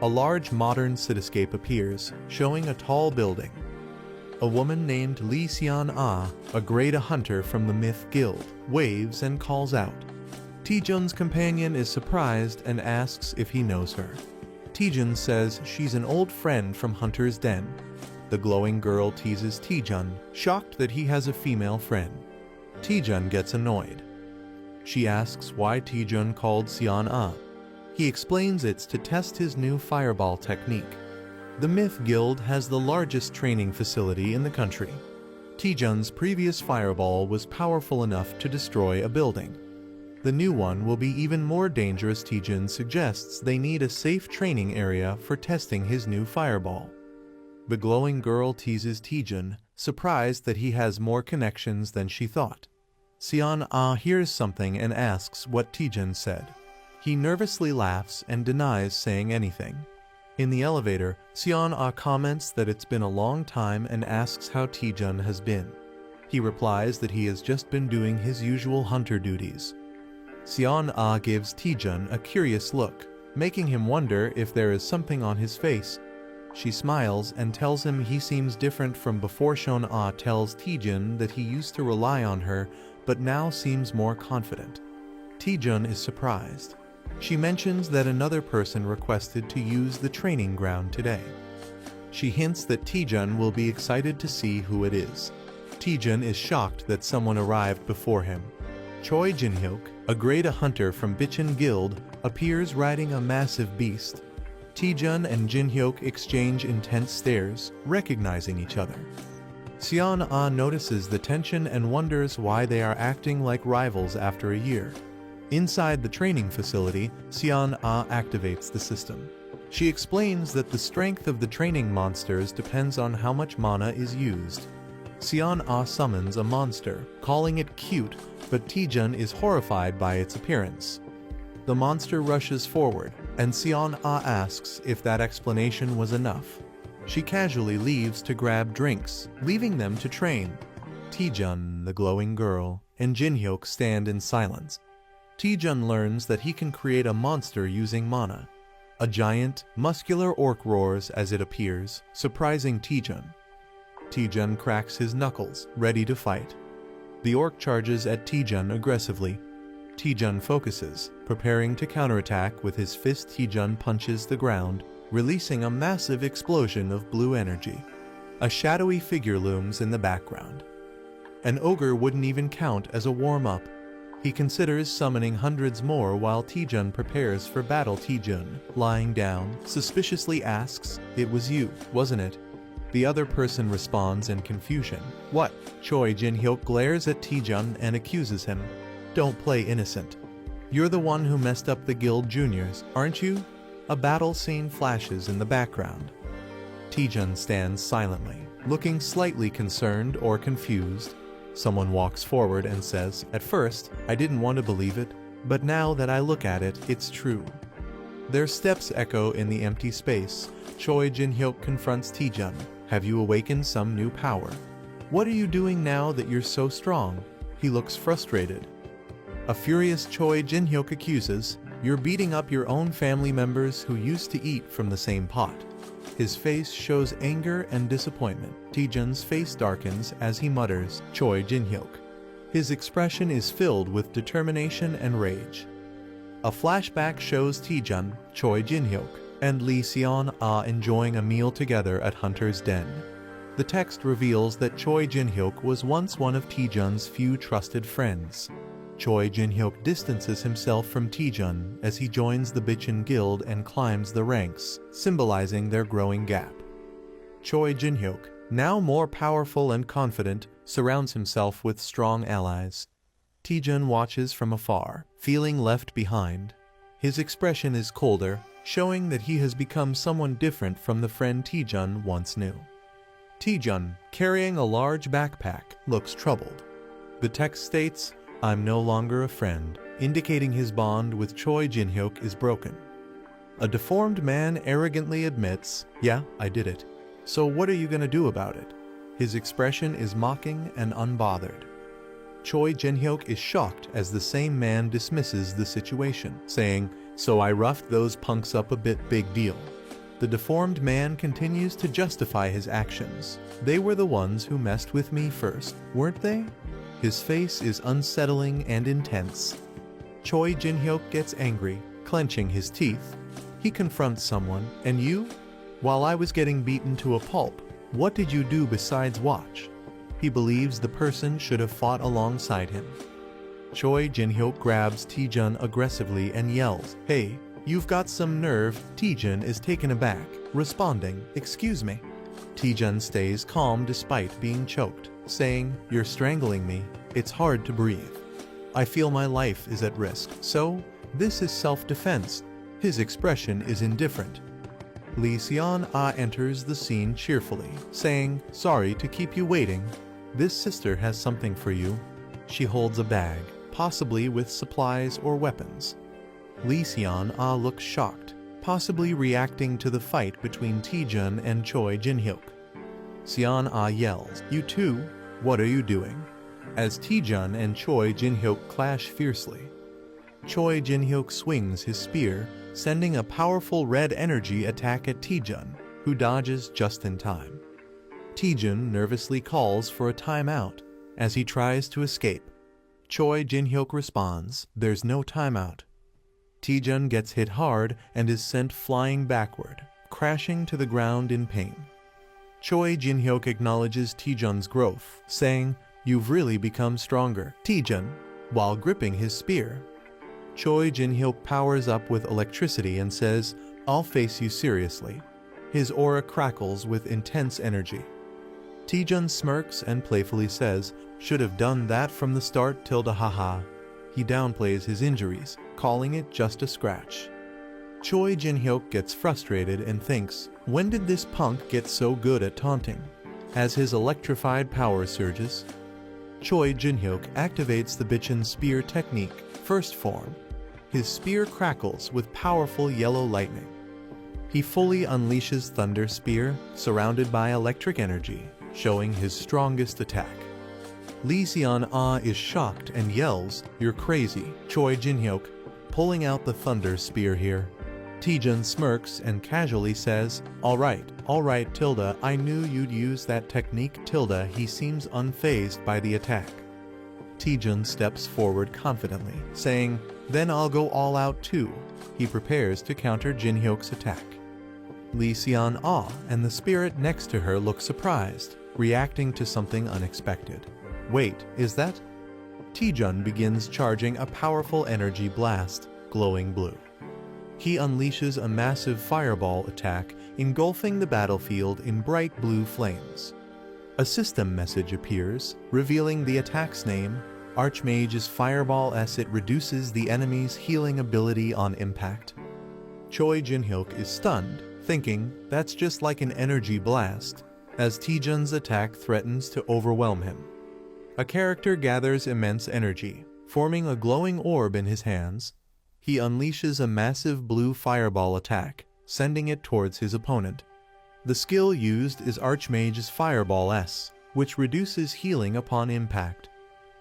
A large modern cityscape appears, showing a tall building. A woman named Lee Seon-ah, a grade A hunter from the Myth Guild, waves and calls out. Taejun's companion is surprised and asks if he knows her. Taejun says she's an old friend from Hunter's Den. The glowing girl teases Taejun, shocked that he has a female friend. Taejun gets annoyed. She asks why Taejun called Seon-ah. He explains it's to test his new Fireball technique. The Myth Guild has the largest training facility in the country. Taejun's previous Fireball was powerful enough to destroy a building. The new one will be even more dangerous. Taejun suggests they need a safe training area for testing his new Fireball. The glowing girl teases Taejun, surprised that he has more connections than she thought. Seon-ah hears something and asks what Taejun said. He nervously laughs and denies saying anything. In the elevator, Seon-ah comments that it's been a long time and asks how Taejun has been. He replies that he has just been doing his usual hunter duties. Seon-ah gives Taejun a curious look, making him wonder if there is something on his face. She smiles and tells him he seems different from before. Seon-ah tells Taejun that he used to rely on her, but now seems more confident. Taejun is surprised. She mentions that another person requested to use the training ground today. She hints that Taejun will be excited to see who it is. Taejun is shocked that someone arrived before him. Choi Jin-hyuk, a grade A hunter from Bichon Guild, appears riding a massive beast. Taejun and Jin-hyuk exchange intense stares, recognizing each other. Seon-ah notices the tension and wonders why they are acting like rivals after a year. Inside the training facility, Seon-ah activates the system. She explains that the strength of the training monsters depends on how much mana is used. Seon-ah summons a monster, calling it cute, but Taejun is horrified by its appearance. The monster rushes forward, and Seon-ah asks if that explanation was enough. She casually leaves to grab drinks, leaving them to train. Taejun, the glowing girl, and Jin-hyuk stand in silence. Taejun learns that he can create a monster using mana. A giant, muscular orc roars as it appears, surprising Taejun. Taejun cracks his knuckles, ready to fight. The orc charges at Taejun aggressively. Taejun focuses, preparing to counterattack with his fist. Taejun punches the ground, releasing a massive explosion of blue energy. A shadowy figure looms in the background. An ogre wouldn't even count as a warm-up. He considers summoning hundreds more while Taejun prepares for battle. Taejun, lying down, suspiciously asks, "It was you, wasn't it?" The other person responds in confusion. "What?" Choi Jin-hyuk glares at Taejun and accuses him. "Don't play innocent. You're the one who messed up the guild juniors, aren't you?" A battle scene flashes in the background. Taejun stands silently, looking slightly concerned or confused. Someone walks forward and says, "At first, I didn't want to believe it, but now that I look at it, it's true." Their steps echo in the empty space. Choi Jin-hyuk confronts Taejun. "Have you awakened some new power? What are you doing now that you're so strong?" He looks frustrated. A furious Choi Jin-hyuk accuses, "You're beating up your own family members who used to eat from the same pot." His face shows anger and disappointment. Taejun's face darkens as he mutters, "Choi Jin-hyuk." His expression is filled with determination and rage. A flashback shows Taejun, Choi Jin-hyuk, and Lee Seon-ah enjoying a meal together at Hunter's Den. The text reveals that Choi Jin-hyuk was once one of Taejun's few trusted friends. Choi Jin-hyuk distances himself from Taejun as he joins the Bichon Guild and climbs the ranks, symbolizing their growing gap. Choi Jin-hyuk, now more powerful and confident, surrounds himself with strong allies. Taejun watches from afar, feeling left behind. His expression is colder, showing that he has become someone different from the friend Taejun once knew. Taejun, carrying a large backpack, looks troubled. The text states, "I'm no longer a friend," indicating his bond with Choi Jin-hyuk is broken. A deformed man arrogantly admits, "Yeah, I did it. So what are you gonna do about it?" His expression is mocking and unbothered. Choi Jin-hyuk is shocked as the same man dismisses the situation, saying, "So I roughed those punks up a bit, big deal." The deformed man continues to justify his actions. "They were the ones who messed with me first, weren't they?" His face is unsettling and intense. Choi Jin-hyuk gets angry, clenching his teeth. He confronts someone, "And you? While I was getting beaten to a pulp, what did you do besides watch?" He believes the person should have fought alongside him. Choi Jin-hyuk grabs Taejun aggressively and yells, "Hey, you've got some nerve." Taejun is taken aback, responding, "Excuse me." Taejun stays calm despite being choked, saying, "You're strangling me. It's hard to breathe. I feel my life is at risk, so this is self-defense." His expression is indifferent. Lee Seon-ah enters the scene cheerfully, saying, "Sorry to keep you waiting. This sister has something for you." She holds a bag, possibly with supplies or weapons. Lee Seon-ah looks shocked, possibly reacting to the fight between Taejun and Choi Jin-hyuk. Seon-ah yells, "You too? What are you doing?" as Taejun and Choi Jin-hyuk clash fiercely. Choi Jin-hyuk swings his spear, sending a powerful red energy attack at Taejun, who dodges just in time. Taejun nervously calls for a timeout as he tries to escape. Choi Jin-hyuk responds, "There's no timeout." Taejun gets hit hard and is sent flying backward, crashing to the ground in pain. Choi Jin-hyuk acknowledges Taejun's growth, saying, "You've really become stronger, Taejun," while gripping his spear. Choi Jin-hyuk powers up with electricity and says, "I'll face you seriously." His aura crackles with intense energy. Taejun smirks and playfully says, "Should have done that from the start, tilde haha." He downplays his injuries, calling it just a scratch. Choi Jin-hyuk gets frustrated and thinks, when did this punk get so good at taunting? As his electrified power surges, Choi Jin-hyuk activates the Bitchin spear technique, first form. His spear crackles with powerful yellow lightning. He fully unleashes Thunder Spear, surrounded by electric energy, showing his strongest attack. Lee Seon-ah is shocked and yells, "You're crazy, Choi Jin-hyuk, pulling out the Thunder Spear here." Taejun smirks and casually says, all right, tilde, I knew you'd use that technique, tilde." He seems unfazed by the attack. Taejun steps forward confidently, saying, "Then I'll go all out too." He prepares to counter Jin-hyuk's attack. Lee Seon-ah and the spirit next to her look surprised, reacting to something unexpected. Wait, is that? Taejun begins charging a powerful energy blast, glowing blue. He unleashes a massive fireball attack, engulfing the battlefield in bright blue flames. A system message appears, revealing the attack's name, Archmage's Fireball S. It reduces the enemy's healing ability on impact. Choi Jin-hyuk is stunned, thinking, that's just like an energy blast, as Taejun's attack threatens to overwhelm him. A character gathers immense energy, forming a glowing orb in his hands. He unleashes a massive blue fireball attack, sending it towards his opponent. The skill used is Archmage's Fireball S, which reduces healing upon impact.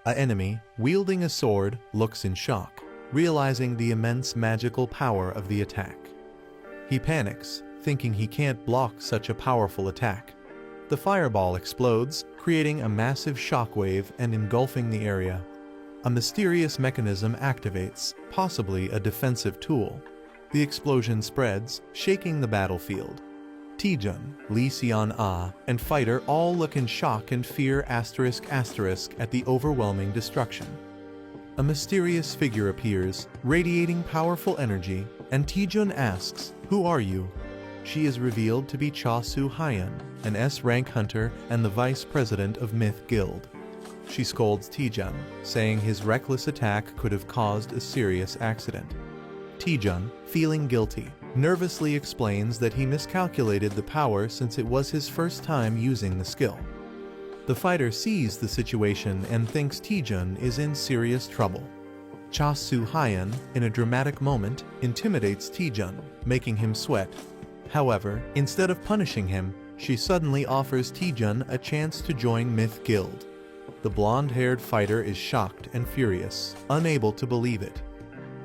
An enemy, wielding a sword, looks in shock, realizing the immense magical power of the attack. He panics, thinking he can't block such a powerful attack. The fireball explodes, creating a massive shockwave and engulfing the area. A mysterious mechanism activates, possibly a defensive tool. The explosion spreads, shaking the battlefield. Taejun, Lee Seon-ah, and Fighter all look in shock and fear *** at the overwhelming destruction. A mysterious figure appears, radiating powerful energy, and Taejun asks, "Who are you?" She is revealed to be Cha Soo-hyun, an S-rank hunter and the vice president of Myth Guild. She scolds Taejun, saying his reckless attack could have caused a serious accident. Taejun, feeling guilty, nervously explains that he miscalculated the power since it was his first time using the skill. The fighter sees the situation and thinks Taejun is in serious trouble. Cha Soo-hyun, in a dramatic moment, intimidates Taejun, making him sweat. However, instead of punishing him, she suddenly offers Taejun a chance to join Myth Guild. The blonde-haired fighter is shocked and furious, unable to believe it.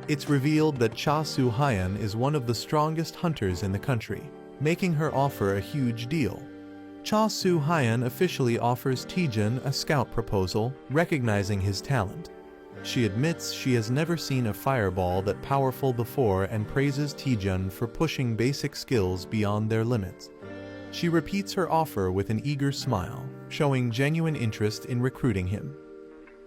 It's revealed that Cha Soo-hyun is one of the strongest hunters in the country, making her offer a huge deal. Cha Soo-hyun officially offers Taejun a scout proposal, recognizing his talent. She admits she has never seen a fireball that powerful before and praises Taejun for pushing basic skills beyond their limits. She repeats her offer with an eager smile, showing genuine interest in recruiting him.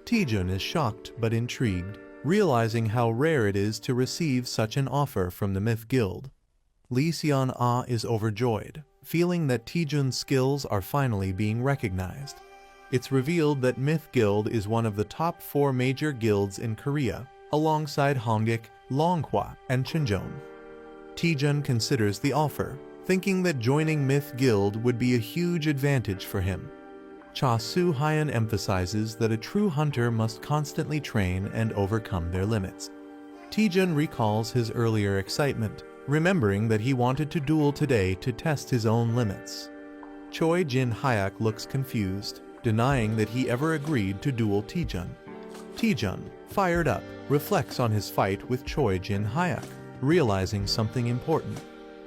Taejun is shocked but intrigued, realizing how rare it is to receive such an offer from the Myth Guild. Lee Seon-ah is overjoyed, feeling that Taejun's skills are finally being recognized. It's revealed that Myth Guild is one of the top 4 major guilds in Korea, alongside Hongik, Longhwa, and Chunjeon. Taejun considers the offer, thinking that joining Myth Guild would be a huge advantage for him. Cha Soo-hyun emphasizes that a true hunter must constantly train and overcome their limits. Taejun recalls his earlier excitement, remembering that he wanted to duel today to test his own limits. Choi Jin-hyuk looks confused, denying that he ever agreed to duel Taejun. Taejun, fired up, reflects on his fight with Choi Jin-hyuk, realizing something important.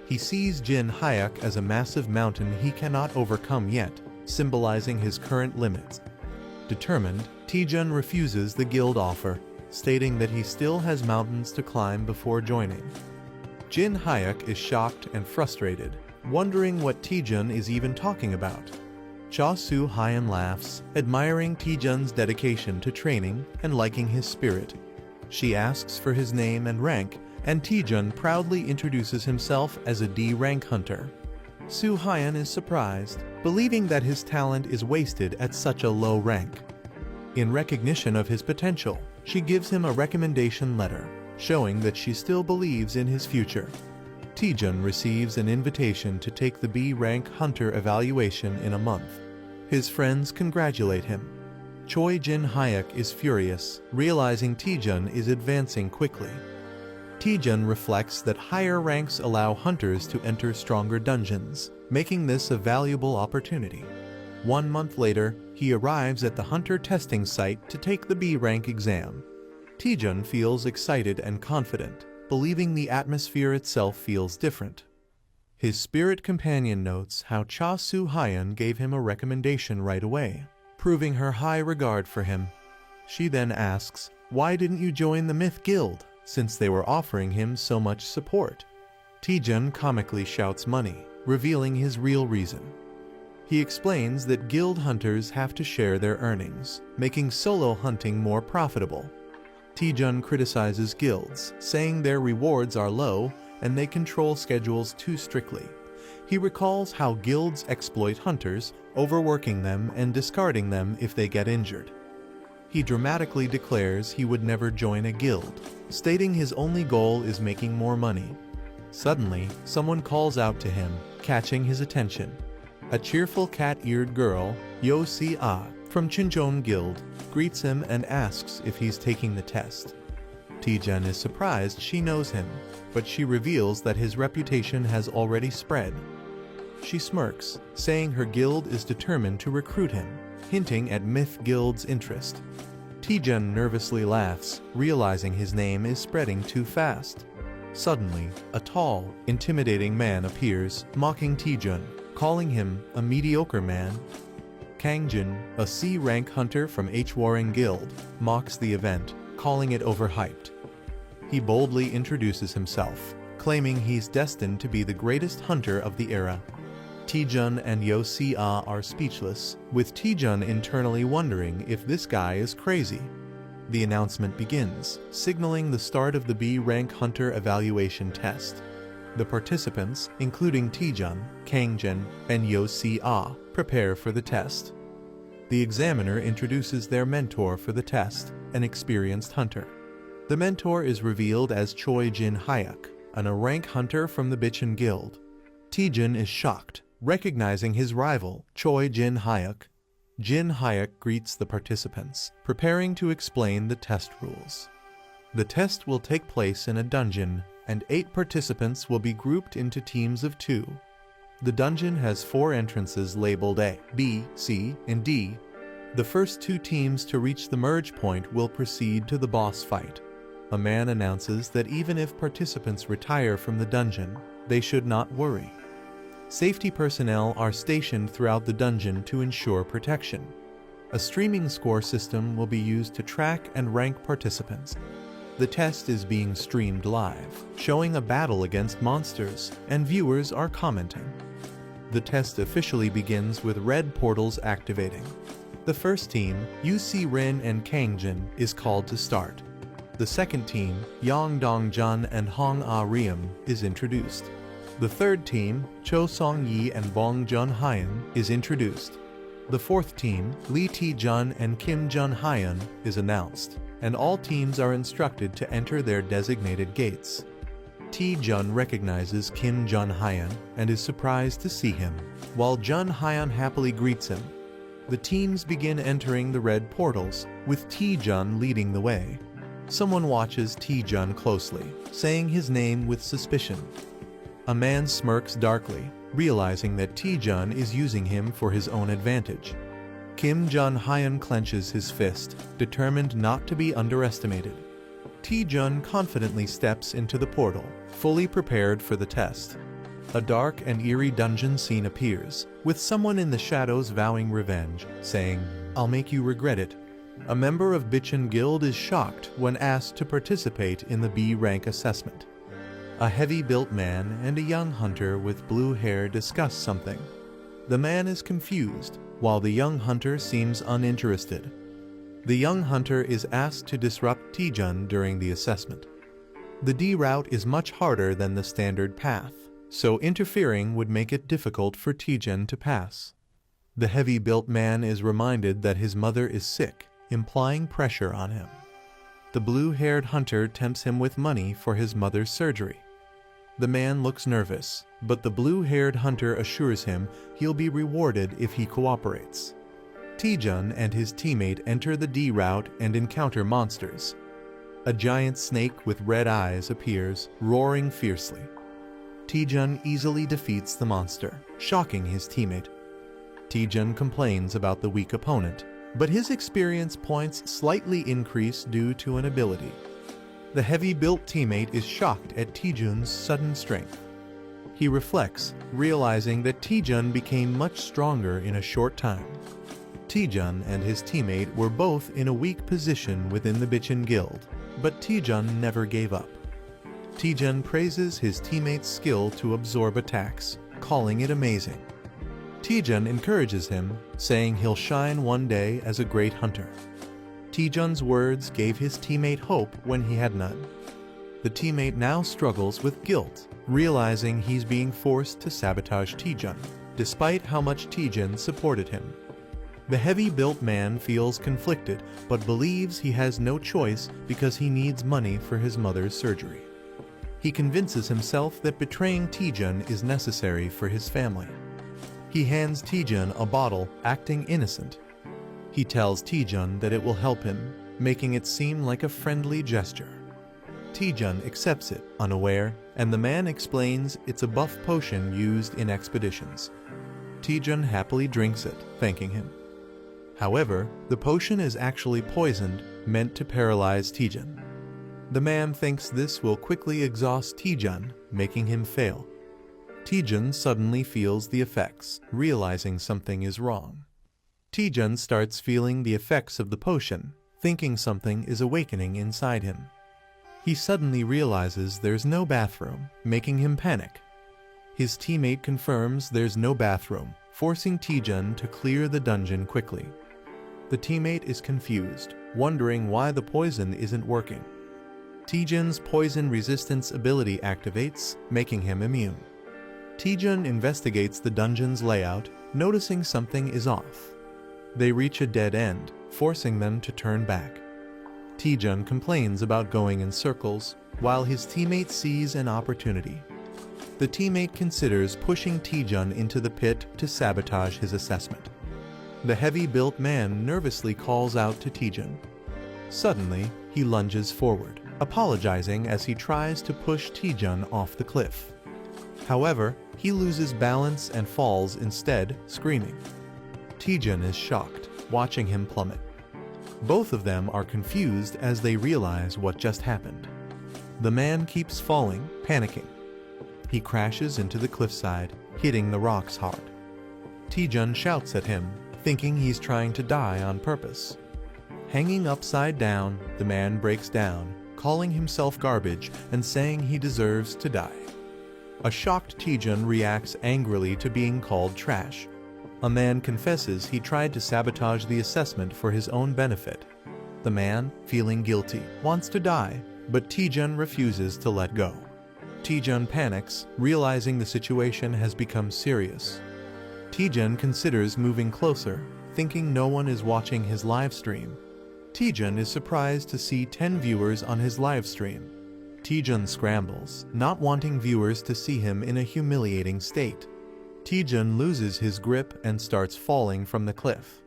He sees Jin-hyuk as a massive mountain he cannot overcome yet, symbolizing his current limits. Determined, Taejun refuses the guild offer, stating that he still has mountains to climb before joining. Jin-hyuk is shocked and frustrated, wondering what Taejun is even talking about. Cha Soo-hyun laughs, admiring Taejun's dedication to training and liking his spirit. She asks for his name and rank, and Taejun proudly introduces himself as a D-rank hunter. Soo-hyun is surprised, believing that his talent is wasted at such a low rank. In recognition of his potential, she gives him a recommendation letter, showing that she still believes in his future. Taejun receives an invitation to take the B-rank hunter evaluation in a month. His friends congratulate him. Choi Jin-hyuk is furious, realizing Taejun is advancing quickly. Taejun reflects that higher ranks allow hunters to enter stronger dungeons, making this a valuable opportunity. 1 month later, he arrives at the hunter testing site to take the B-rank exam. Taejun feels excited and confident, believing the atmosphere itself feels different. His spirit companion notes how Cha Soo-hyun gave him a recommendation right away, proving her high regard for him. She then asks, "Why didn't you join the Myth Guild, since they were offering him so much support?" Taejun comically shouts money, revealing his real reason. He explains that guild hunters have to share their earnings, making solo hunting more profitable. Taejun criticizes guilds, saying their rewards are low and they control schedules too strictly. He recalls how guilds exploit hunters, overworking them and discarding them if they get injured. He dramatically declares he would never join a guild, stating his only goal is making more money. Suddenly, someone calls out to him, catching his attention. A cheerful cat-eared girl, Yo Si-ah, from Chincheon Guild, greets him and asks if he's taking the test. Taejun is surprised she knows him, but she reveals that his reputation has already spread. She smirks, saying her guild is determined to recruit him, hinting at Myth Guild's interest. Taejun nervously laughs, realizing his name is spreading too fast. Suddenly, a tall, intimidating man appears, mocking Taejun, calling him a mediocre man. Kangjin, a C-rank hunter from Hwarring Guild, mocks the event, calling it overhyped. He boldly introduces himself, claiming he's destined to be the greatest hunter of the era. Taejun and Yo Si-ah are speechless, with Taejun internally wondering if this guy is crazy. The announcement begins, signaling the start of the B-rank hunter evaluation test. The participants, including Taejun, Kangjin, and Yo Si-ah, prepare for the test. The examiner introduces their mentor for the test, an experienced hunter. The mentor is revealed as Choi Jin-hyuk, an A-rank hunter from the Bichon Guild. Taejun is shocked, recognizing his rival, Choi Jin-hyuk. Jin-hyuk greets the participants, preparing to explain the test rules. The test will take place in a dungeon, and 8 participants will be grouped into teams of 2. The dungeon has 4 entrances labeled A, B, C, and D. The first 2 teams to reach the merge point will proceed to the boss fight. A man announces that even if participants retire from the dungeon, they should not worry. Safety personnel are stationed throughout the dungeon to ensure protection. A streaming score system will be used to track and rank participants. The test is being streamed live, showing a battle against monsters, and viewers are commenting. The test officially begins with red portals activating. The first team, UC Rin and Kangjin, is called to start. The second team, Yang Dong-jun and Hong Ah-ryum, is introduced. The third team, Cho Song-yi and Bong Jun-hyun, is introduced. The fourth team, Lee Tae-jun and Kim Jun-hyun, is announced, and all teams are instructed to enter their designated gates. Tae-jun recognizes Kim Jun-hyun and is surprised to see him, while Jun-hyun happily greets him. The teams begin entering the red portals, with Tae-jun leading the way. Someone watches Taejun closely, saying his name with suspicion. A man smirks darkly, realizing that Taejun is using him for his own advantage. Kim Jun-hyun clenches his fist, determined not to be underestimated. Taejun confidently steps into the portal, fully prepared for the test. A dark and eerie dungeon scene appears, with someone in the shadows vowing revenge, saying, "I'll make you regret it." A member of Bichon Guild is shocked when asked to participate in the B rank assessment. A heavy-built man and a young hunter with blue hair discuss something. The man is confused, while the young hunter seems uninterested. The young hunter is asked to disrupt Taejun during the assessment. The D route is much harder than the standard path, so interfering would make it difficult for Taejun to pass. The heavy-built man is reminded that his mother is sick, implying pressure on him. The blue-haired hunter tempts him with money for his mother's surgery. The man looks nervous, but the blue-haired hunter assures him he'll be rewarded if he cooperates. Taejun and his teammate enter the D route and encounter monsters. A giant snake with red eyes appears, roaring fiercely. Taejun easily defeats the monster, shocking his teammate. Taejun complains about the weak opponent, but his experience points slightly increase due to an ability. The heavy-built teammate is shocked at Taejun's sudden strength. He reflects, realizing that Taejun became much stronger in a short time. Taejun and his teammate were both in a weak position within the Bichon Guild, but Taejun never gave up. Taejun praises his teammate's skill to absorb attacks, calling it amazing. Taejun encourages him, saying he'll shine one day as a great hunter. Taejun's words gave his teammate hope when he had none. The teammate now struggles with guilt, realizing he's being forced to sabotage Taejun, despite how much Taejun supported him. The heavy-built man feels conflicted, but believes he has no choice because he needs money for his mother's surgery. He convinces himself that betraying Taejun is necessary for his family. He hands Taejun a bottle, acting innocent. He tells Taejun that it will help him, making it seem like a friendly gesture. Taejun accepts it, unaware, and the man explains it's a buff potion used in expeditions. Taejun happily drinks it, thanking him. However, the potion is actually poisoned, meant to paralyze Taejun. The man thinks this will quickly exhaust Taejun, making him fail. Taejun suddenly feels the effects, realizing something is wrong. Taejun starts feeling the effects of the potion, thinking something is awakening inside him. He suddenly realizes there's no bathroom, making him panic. His teammate confirms there's no bathroom, forcing Taejun to clear the dungeon quickly. The teammate is confused, wondering why the poison isn't working. Taejun's poison resistance ability activates, making him immune. Taejun investigates the dungeon's layout, noticing something is off. They reach a dead end, forcing them to turn back. Taejun complains about going in circles, while his teammate sees an opportunity. The teammate considers pushing Taejun into the pit to sabotage his assessment. The heavy-built man nervously calls out to Taejun. Suddenly, he lunges forward, apologizing as he tries to push Taejun off the cliff. However, he loses balance and falls instead, screaming. Taejun is shocked, watching him plummet. Both of them are confused as they realize what just happened. The man keeps falling, panicking. He crashes into the cliffside, hitting the rocks hard. Taejun shouts at him, thinking he's trying to die on purpose. Hanging upside down, the man breaks down, calling himself garbage and saying he deserves to die. A shocked Taejun reacts angrily to being called trash. A man confesses he tried to sabotage the assessment for his own benefit. The man, feeling guilty, wants to die, but Taejun refuses to let go. Taejun panics, realizing the situation has become serious. Taejun considers moving closer, thinking no one is watching his live stream. Taejun is surprised to see 10 viewers on his live stream. Taejun scrambles, not wanting viewers to see him in a humiliating state. Taejun loses his grip and starts falling from the cliff.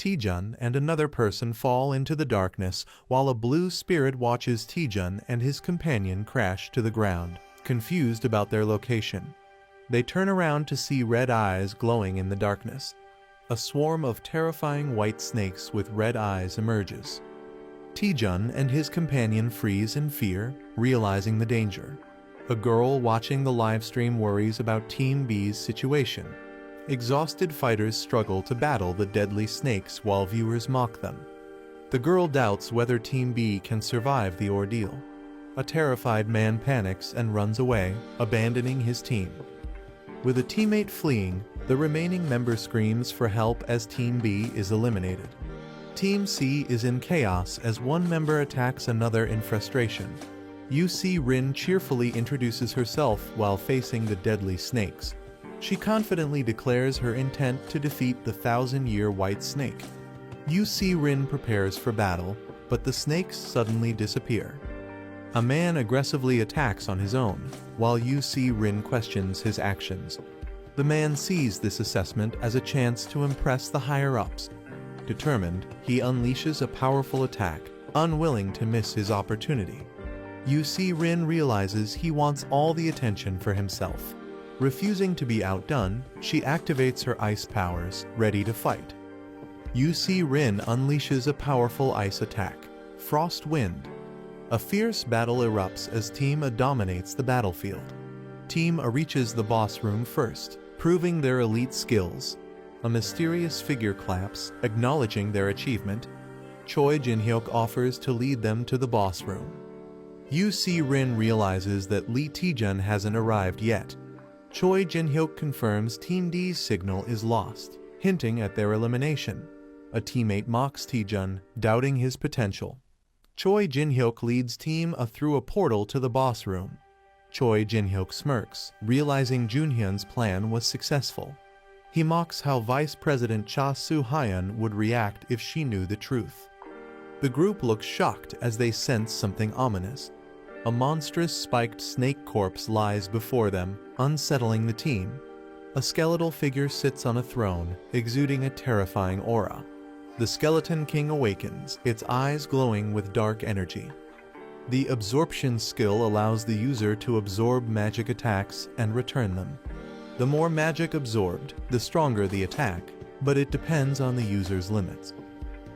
Taejun and another person fall into the darkness while a blue spirit watches Taejun and his companion crash to the ground, confused about their location. They turn around to see red eyes glowing in the darkness. A swarm of terrifying white snakes with red eyes emerges. Taejun and his companion freeze in fear, realizing the danger. A girl watching the livestream worries about Team B's situation. Exhausted fighters struggle to battle the deadly snakes while viewers mock them. The girl doubts whether Team B can survive the ordeal. A terrified man panics and runs away, abandoning his team. With a teammate fleeing, the remaining member screams for help as Team B is eliminated. Team C is in chaos as one member attacks another in frustration. UC Rin cheerfully introduces herself while facing the deadly snakes. She confidently declares her intent to defeat the 1,000-year white snake. UC Rin prepares for battle, but the snakes suddenly disappear. A man aggressively attacks on his own, while UC Rin questions his actions. The man sees this assessment as a chance to impress the higher-ups. Determined, he unleashes a powerful attack, unwilling to miss his opportunity. UC Rin realizes he wants all the attention for himself. Refusing to be outdone, she activates her ice powers, ready to fight. UC Rin unleashes a powerful ice attack, Frost Wind. A fierce battle erupts as Team A dominates the battlefield. Team A reaches the boss room first, proving their elite skills. A mysterious figure claps, acknowledging their achievement. Choi Jin-hyuk offers to lead them to the boss room. UC Rin realizes that Lee Taejun hasn't arrived yet. Choi Jin-hyuk confirms Team D's signal is lost, hinting at their elimination. A teammate mocks Taejun, doubting his potential. Choi Jin-hyuk leads Team A through a portal to the boss room. Choi Jin-hyuk smirks, realizing Junhyun's plan was successful. He mocks how Vice President Cha Soo-hyun would react if she knew the truth. The group looks shocked as they sense something ominous. A monstrous spiked snake corpse lies before them, unsettling the team. A skeletal figure sits on a throne, exuding a terrifying aura. The Skeleton King awakens, its eyes glowing with dark energy. The absorption skill allows the user to absorb magic attacks and return them. The more magic absorbed, the stronger the attack, but it depends on the user's limits.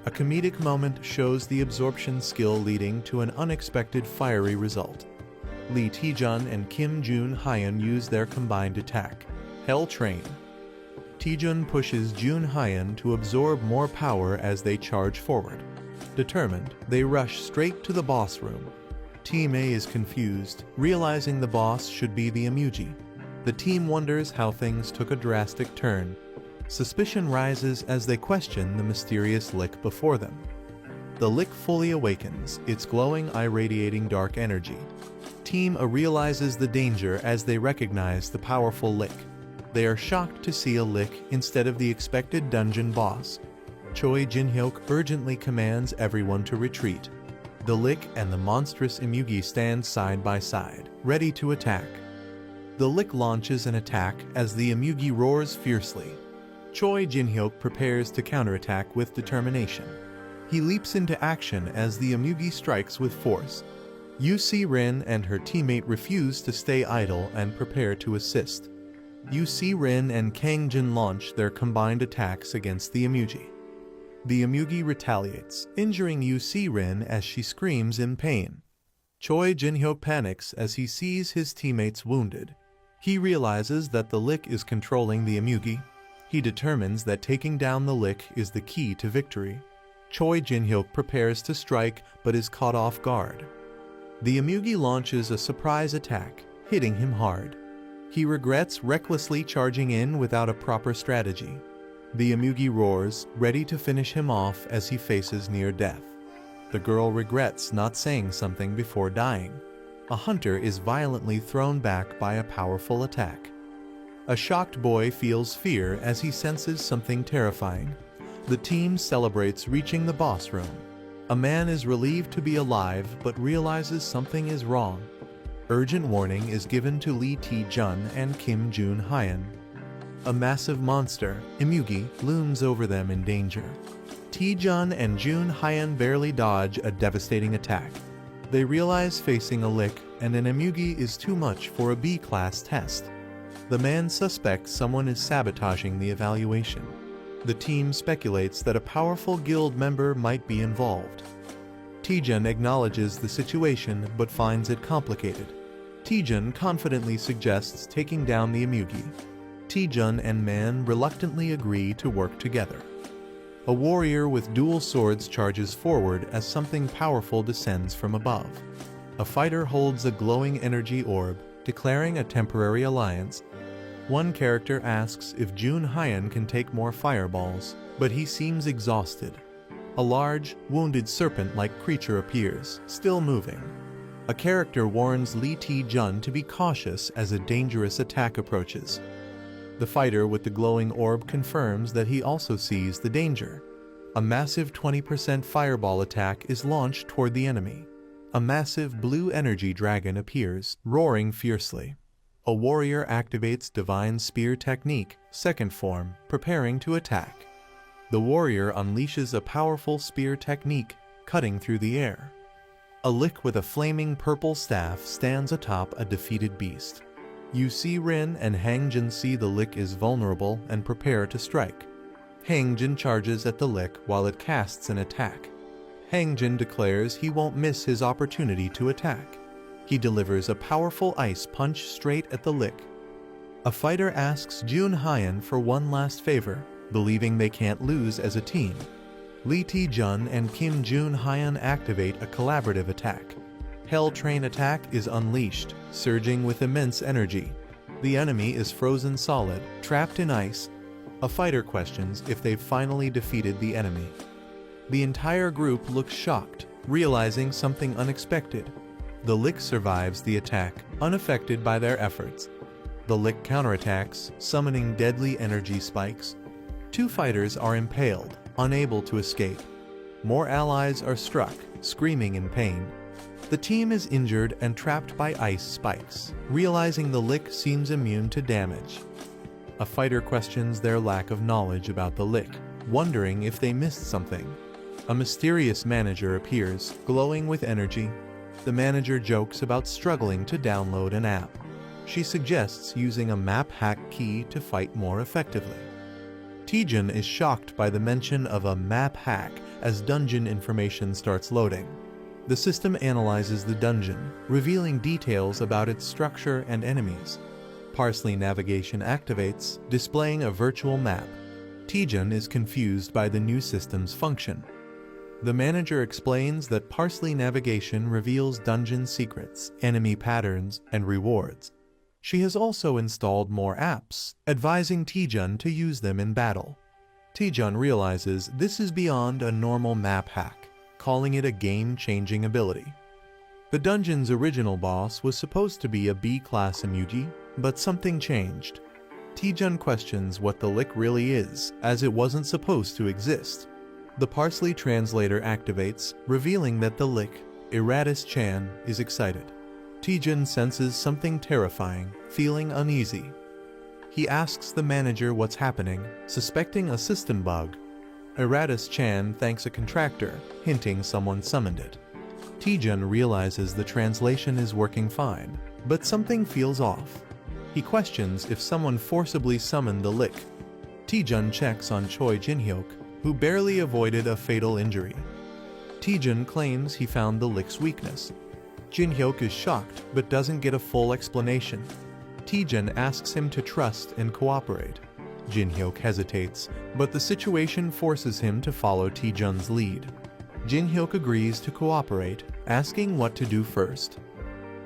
A comedic moment shows the absorption skill leading to an unexpected fiery result. Lee Taejun and Kim Jun-hyun use their combined attack, Hell Train. Taejun pushes Jun-hyun to absorb more power as they charge forward. Determined, they rush straight to the boss room. Team A is confused, realizing the boss should be the Amugi. The team wonders how things took a drastic turn. Suspicion rises as they question the mysterious lick before them. The lick fully awakens, its glowing eye radiating dark energy. Team A realizes the danger as they recognize the powerful lick. They are shocked to see a lick instead of the expected dungeon boss. Choi Jin-hyuk urgently commands everyone to retreat. The lick and the monstrous Amugi stand side by side, ready to attack. The lick launches an attack as the Amugi roars fiercely. Choi Jin-hyuk prepares to counterattack with determination. He leaps into action as the Amugi strikes with force. UC Rin and her teammate refuse to stay idle and prepare to assist. UC Rin and Kang Jin launch their combined attacks against the Amugi. The Amugi retaliates, injuring UC Rin as she screams in pain. Choi Jin-hyuk panics as he sees his teammates wounded. He realizes that the lick is controlling the Amugi. He determines that taking down the lick is the key to victory. Choi Jin-hyuk prepares to strike but is caught off guard. The Amugi launches a surprise attack, hitting him hard. He regrets recklessly charging in without a proper strategy. The Amugi roars, ready to finish him off as he faces near death. The girl regrets not saying something before dying. A hunter is violently thrown back by a powerful attack. A shocked boy feels fear as he senses something terrifying. The team celebrates reaching the boss room. A man is relieved to be alive but realizes something is wrong. Urgent warning is given to Lee Taejun and Kim Jun-hyun. A massive monster, Imugi, looms over them in danger. Taejun and Jun Hyun barely dodge a devastating attack. They realize facing a lick and an Imugi is too much for a B-class test. The man suspects someone is sabotaging the evaluation. The team speculates that a powerful guild member might be involved. Taejun acknowledges the situation but finds it complicated. Taejun confidently suggests taking down the Imugi. Taejun and Man reluctantly agree to work together. A warrior with dual swords charges forward as something powerful descends from above. A fighter holds a glowing energy orb, declaring a temporary alliance. One character asks if Jun Hyun can take more fireballs, but he seems exhausted. A large, wounded serpent-like creature appears, still moving. A character warns Lee Taejun to be cautious as a dangerous attack approaches. The fighter with the glowing orb confirms that he also sees the danger. A massive 20% fireball attack is launched toward the enemy. A massive blue energy dragon appears, roaring fiercely. A warrior activates Divine Spear Technique, second form, preparing to attack. The warrior unleashes a powerful spear technique, cutting through the air. A lick with a flaming purple staff stands atop a defeated beast. Yu Si-rin and Hangjin see the lick is vulnerable and prepare to strike. Hangjin charges at the lick while it casts an attack. Hangjin declares he won't miss his opportunity to attack. He delivers a powerful ice punch straight at the lick. A fighter asks Jun Hyun for one last favor, believing they can't lose as a team. Lee Taejun and Kim Jun Hyun activate a collaborative attack. Hell Train attack is unleashed, surging with immense energy. The enemy is frozen solid, trapped in ice. A fighter questions if they've finally defeated the enemy. The entire group looks shocked, realizing something unexpected. The lick survives the attack, unaffected by their efforts. The lick counterattacks, summoning deadly energy spikes. Two fighters are impaled, unable to escape. More allies are struck, screaming in pain. The team is injured and trapped by ice spikes, realizing the lick seems immune to damage. A fighter questions their lack of knowledge about the lick, wondering if they missed something. A mysterious manager appears, glowing with energy. The manager jokes about struggling to download an app. She suggests using a map hack key to fight more effectively. Taejun is shocked by the mention of a map hack as dungeon information starts loading. The system analyzes the dungeon, revealing details about its structure and enemies. Parsley navigation activates, displaying a virtual map. Taejun is confused by the new system's function. The manager explains that Parsley navigation reveals dungeon secrets, enemy patterns, and rewards. She has also installed more apps, advising Taejun to use them in battle. Taejun realizes this is beyond a normal map hack, calling it a game-changing ability. The dungeon's original boss was supposed to be a B-class Imugi, but something changed. Taejun questions what the lick really is, as it wasn't supposed to exist. The Parsley translator activates, revealing that the lick, Iratus-chan, is excited. Taejun senses something terrifying, feeling uneasy. He asks the manager what's happening, suspecting a system bug. Iratus-chan thanks a contractor, hinting someone summoned it. Taejun realizes the translation is working fine, but something feels off. He questions if someone forcibly summoned the lick. Taejun checks on Choi Jin-hyuk, who barely avoided a fatal injury. Taejun claims he found the lick's weakness. Jin-hyuk is shocked but doesn't get a full explanation. Taejun asks him to trust and cooperate. Jin-hyuk hesitates, but the situation forces him to follow Taejun's lead. Jin-hyuk agrees to cooperate, asking what to do first.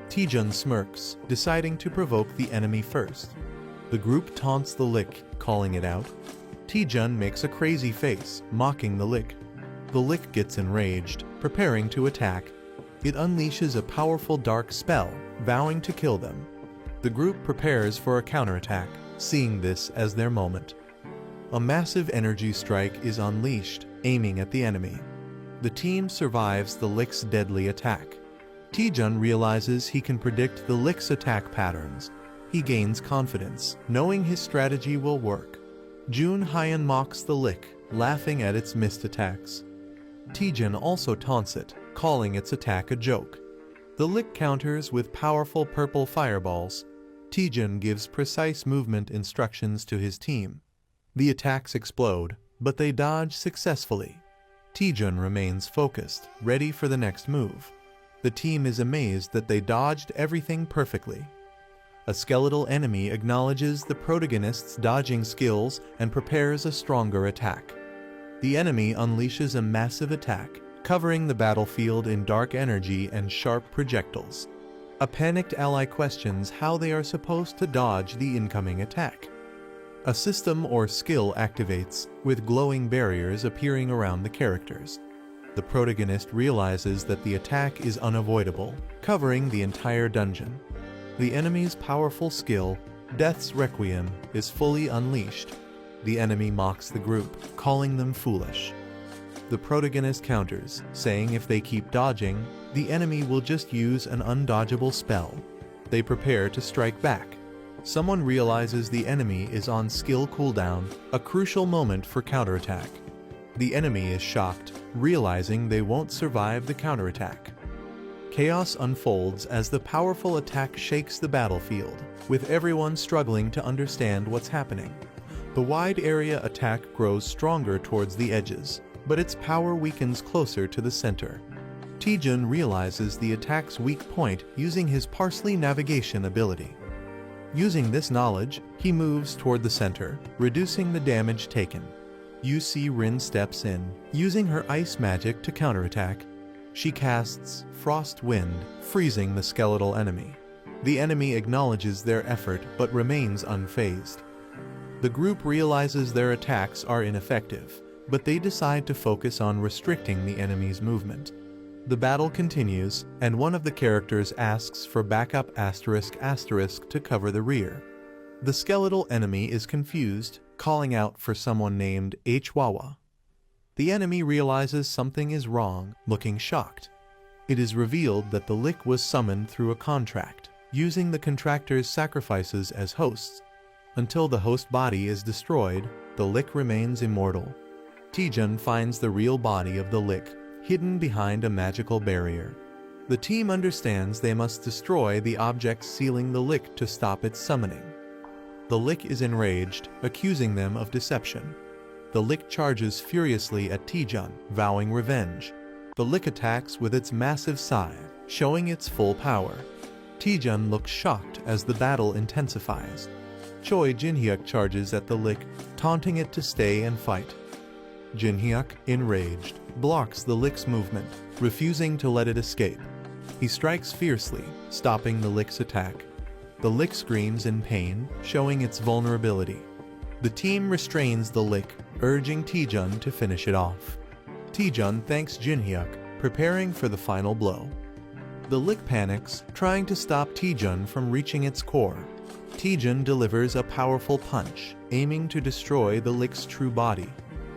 Taejun smirks, deciding to provoke the enemy first. The group taunts the lick, calling it out. Taejun makes a crazy face, mocking the lick. The lick gets enraged, preparing to attack. It unleashes a powerful dark spell, vowing to kill them. The group prepares for a counterattack, seeing this as their moment. A massive energy strike is unleashed, aiming at the enemy. The team survives the lick's deadly attack. Taejun realizes he can predict the lick's attack patterns. He gains confidence, knowing his strategy will work. Jun Hyun mocks the lick, laughing at its missed attacks. Taejun also taunts it, calling its attack a joke. The lick counters with powerful purple fireballs. Taejun gives precise movement instructions to his team. The attacks explode, but they dodge successfully. Taejun remains focused, ready for the next move. The team is amazed that they dodged everything perfectly. A skeletal enemy acknowledges the protagonist's dodging skills and prepares a stronger attack. The enemy unleashes a massive attack, covering the battlefield in dark energy and sharp projectiles. A panicked ally questions how they are supposed to dodge the incoming attack. A system or skill activates, with glowing barriers appearing around the characters. The protagonist realizes that the attack is unavoidable, covering the entire dungeon. The enemy's powerful skill, Death's Requiem, is fully unleashed. The enemy mocks the group, calling them foolish. The protagonist counters, saying if they keep dodging, the enemy will just use an undodgeable spell. They prepare to strike back. Someone realizes the enemy is on skill cooldown, a crucial moment for counterattack. The enemy is shocked, realizing they won't survive the counterattack. Chaos unfolds as the powerful attack shakes the battlefield, with everyone struggling to understand what's happening. The wide area attack grows stronger towards the edges, but its power weakens closer to the center. Taejun realizes the attack's weak point using his parsley navigation ability. Using this knowledge, he moves toward the center, reducing the damage taken. UC Rin steps in, using her ice magic to counterattack. She casts Frost Wind, freezing the skeletal enemy. The enemy acknowledges their effort but remains unfazed. The group realizes their attacks are ineffective, but they decide to focus on restricting the enemy's movement. The battle continues, and one of the characters asks for backup *** to cover the rear. The skeletal enemy is confused, calling out for someone named Hwawa. The enemy realizes something is wrong, looking shocked. It is revealed that the lick was summoned through a contract, using the contractor's sacrifices as hosts. Until the host body is destroyed, the lick remains immortal. Taejun finds the real body of the lick, hidden behind a magical barrier. The team understands they must destroy the object sealing the lick to stop its summoning. The lick is enraged, accusing them of deception. The lick charges furiously at Taejun, vowing revenge. The lick attacks with its massive scythe, showing its full power. Taejun looks shocked as the battle intensifies. Choi Jinhyuk charges at the lick, taunting it to stay and fight. Jinhyuk, enraged, blocks the lick's movement, refusing to let it escape. He strikes fiercely, stopping the lick's attack. The lick screams in pain, showing its vulnerability. The team restrains the lick, urging Taejun to finish it off. Taejun thanks Jinhyuk, preparing for the final blow. The lick panics, trying to stop Taejun from reaching its core. Taejun delivers a powerful punch, aiming to destroy the lick's true body.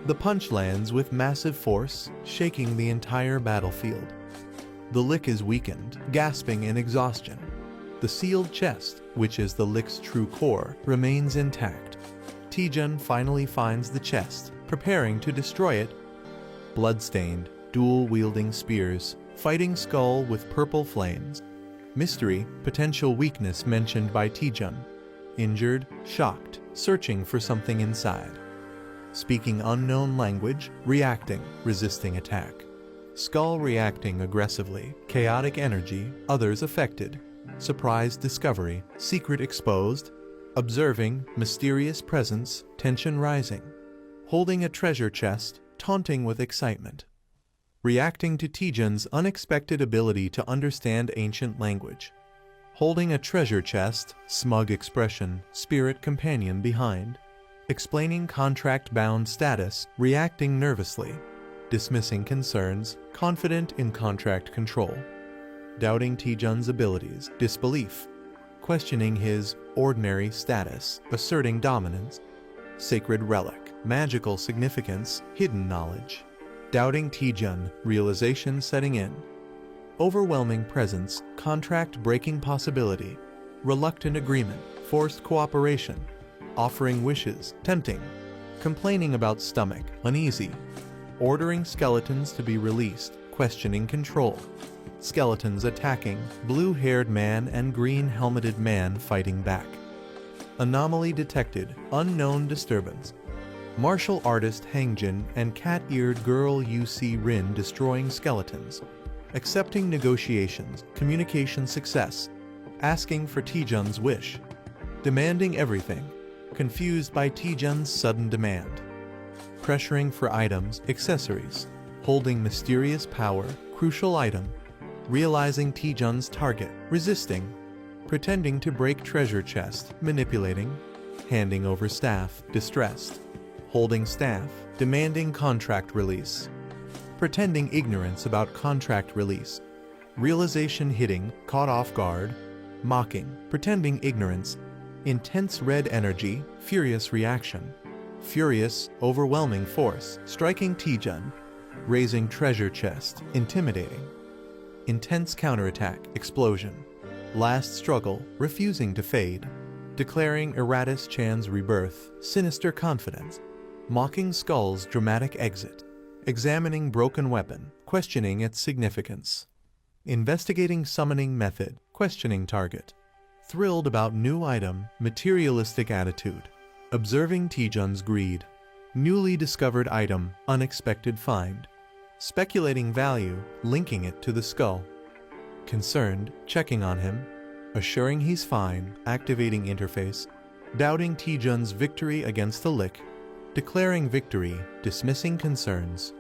The punch lands with massive force, shaking the entire battlefield. The lick is weakened, gasping in exhaustion. The sealed chest, which is the lick's true core, remains intact. Taejun finally finds the chest, preparing to destroy it. Bloodstained, dual-wielding spears, fighting skull with purple flames. Mystery, potential weakness mentioned by Taejun. Injured, shocked, searching for something inside. Speaking unknown language, reacting, resisting attack. Skull reacting aggressively, chaotic energy, others affected. Surprise discovery, secret exposed. Observing, mysterious presence, tension rising. Holding a treasure chest, taunting with excitement. Reacting to Taejun's unexpected ability to understand ancient language. Holding a treasure chest, smug expression, spirit companion behind. Explaining contract-bound status, reacting nervously. Dismissing concerns, confident in contract control. Doubting Taejun's abilities, disbelief. Questioning his ordinary status, asserting dominance. Sacred relic, magical significance, hidden knowledge. Doubting Taejun, realization setting in. Overwhelming presence, contract breaking possibility. reluctant agreement, forced cooperation, offering wishes, tempting, complaining about stomach, uneasy, ordering skeletons to be released, questioning control, skeletons attacking, blue-haired man and green-helmeted man fighting back. Anomaly detected, unknown disturbance. Martial artist Hangjin and cat-eared girl UC Rin destroying skeletons. Accepting negotiations, communication success. Asking for Taejun's wish. Demanding everything. Confused by Taejun's sudden demand. Pressuring for items, accessories. Holding mysterious power, crucial item. Realizing Taejun's target, resisting. Pretending to break treasure chest, manipulating. Handing over staff, distressed. Holding staff, demanding contract release. Pretending ignorance about contract release. Realization hitting, caught off guard. Mocking, pretending ignorance. Intense red energy, furious reaction. Furious, overwhelming force, striking Taejun. Raising treasure chest, intimidating. Intense counterattack, explosion. Last struggle, refusing to fade. Declaring Eratus Chan's rebirth, sinister confidence. Mocking skull's dramatic exit. Examining broken weapon, questioning its significance. Investigating summoning method, questioning target. Thrilled about new item, materialistic attitude. Observing Taejun's greed. Newly discovered item, unexpected find. Speculating value, linking it to the skull. Concerned, checking on him. Assuring he's fine, activating interface. Doubting Taejun's victory against the lick. Declaring victory, dismissing concerns.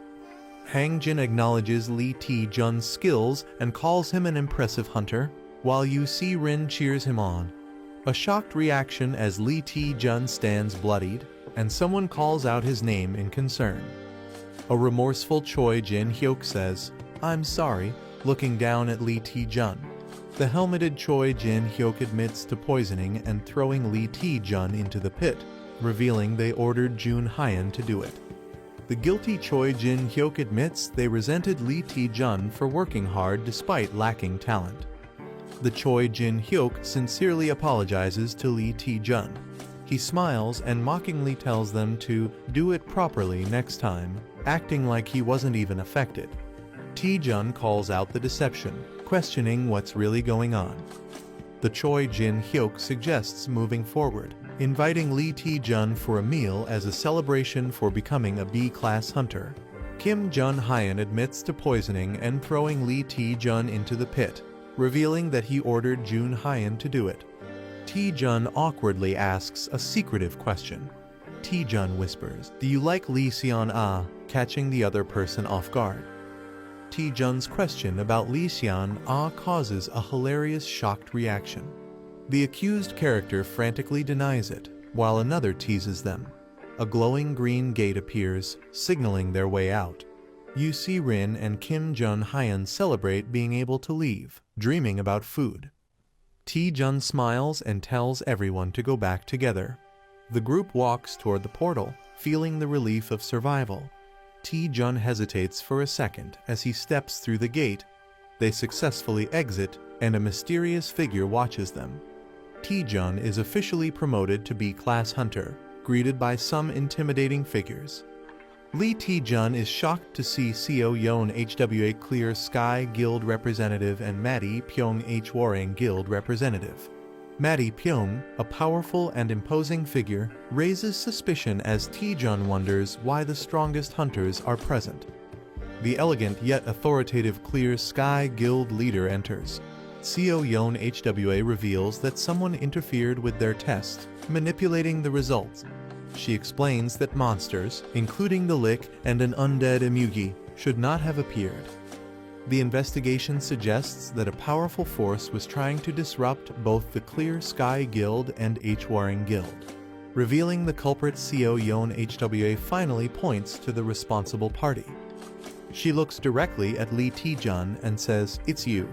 Hangjin acknowledges Lee Taejun's skills and calls him an impressive hunter, while UC Rin cheers him on. A shocked reaction as Lee Taejun stands bloodied, and someone calls out his name in concern. A remorseful Choi Jin-hyuk says, "I'm sorry," looking down at Lee Taejun. The helmeted Choi Jin-hyuk admits to poisoning and throwing Lee Taejun into the pit, revealing they ordered Jun Hyun to do it. The guilty Choi Jin-hyuk admits they resented Lee Taejun for working hard despite lacking talent. The Choi Jin-hyuk sincerely apologizes to Lee Taejun. He smiles and mockingly tells them to do it properly next time, acting like he wasn't even affected. Taejun calls out the deception, questioning what's really going on. The Choi Jin-hyuk suggests moving forward, inviting Lee Taejun for a meal as a celebration for becoming a B-class hunter. Kim Jun Hyun admits to poisoning and throwing Lee Taejun into the pit, revealing that he ordered Jun Hyun to do it. Taejun awkwardly asks a secretive question. Taejun whispers, "Do you like Lee Seon-ah?" catching the other person off guard. Taejun's question about Lee Seon-ah causes a hilarious shocked reaction. The accused character frantically denies it, while another teases them. A glowing green gate appears, signaling their way out. UC Rin and Kim Jun Hyun celebrate being able to leave, dreaming about food. Taejun smiles and tells everyone to go back together. The group walks toward the portal, feeling the relief of survival. Taejun hesitates for a second as he steps through the gate. They successfully exit, and a mysterious figure watches them. Taejun is officially promoted to B-class hunter, greeted by some intimidating figures. Lee Taejun is shocked to see Seo Yeon HWA Clear Sky Guild representative and Maddie Pyong Hwarang Guild representative. Maddie Pyong, a powerful and imposing figure, raises suspicion as Taejun wonders why the strongest hunters are present. The elegant yet authoritative Clear Sky Guild leader enters. Seo Yeon HWA reveals that someone interfered with their test, manipulating the results. She explains that monsters, including the Lick and an undead Emugi, should not have appeared. The investigation suggests that a powerful force was trying to disrupt both the Clear Sky Guild and Hwarang Guild. Revealing the culprit, Seo Yeon HWA finally points to the responsible party. She looks directly at Lee Taejun and says, "It's you."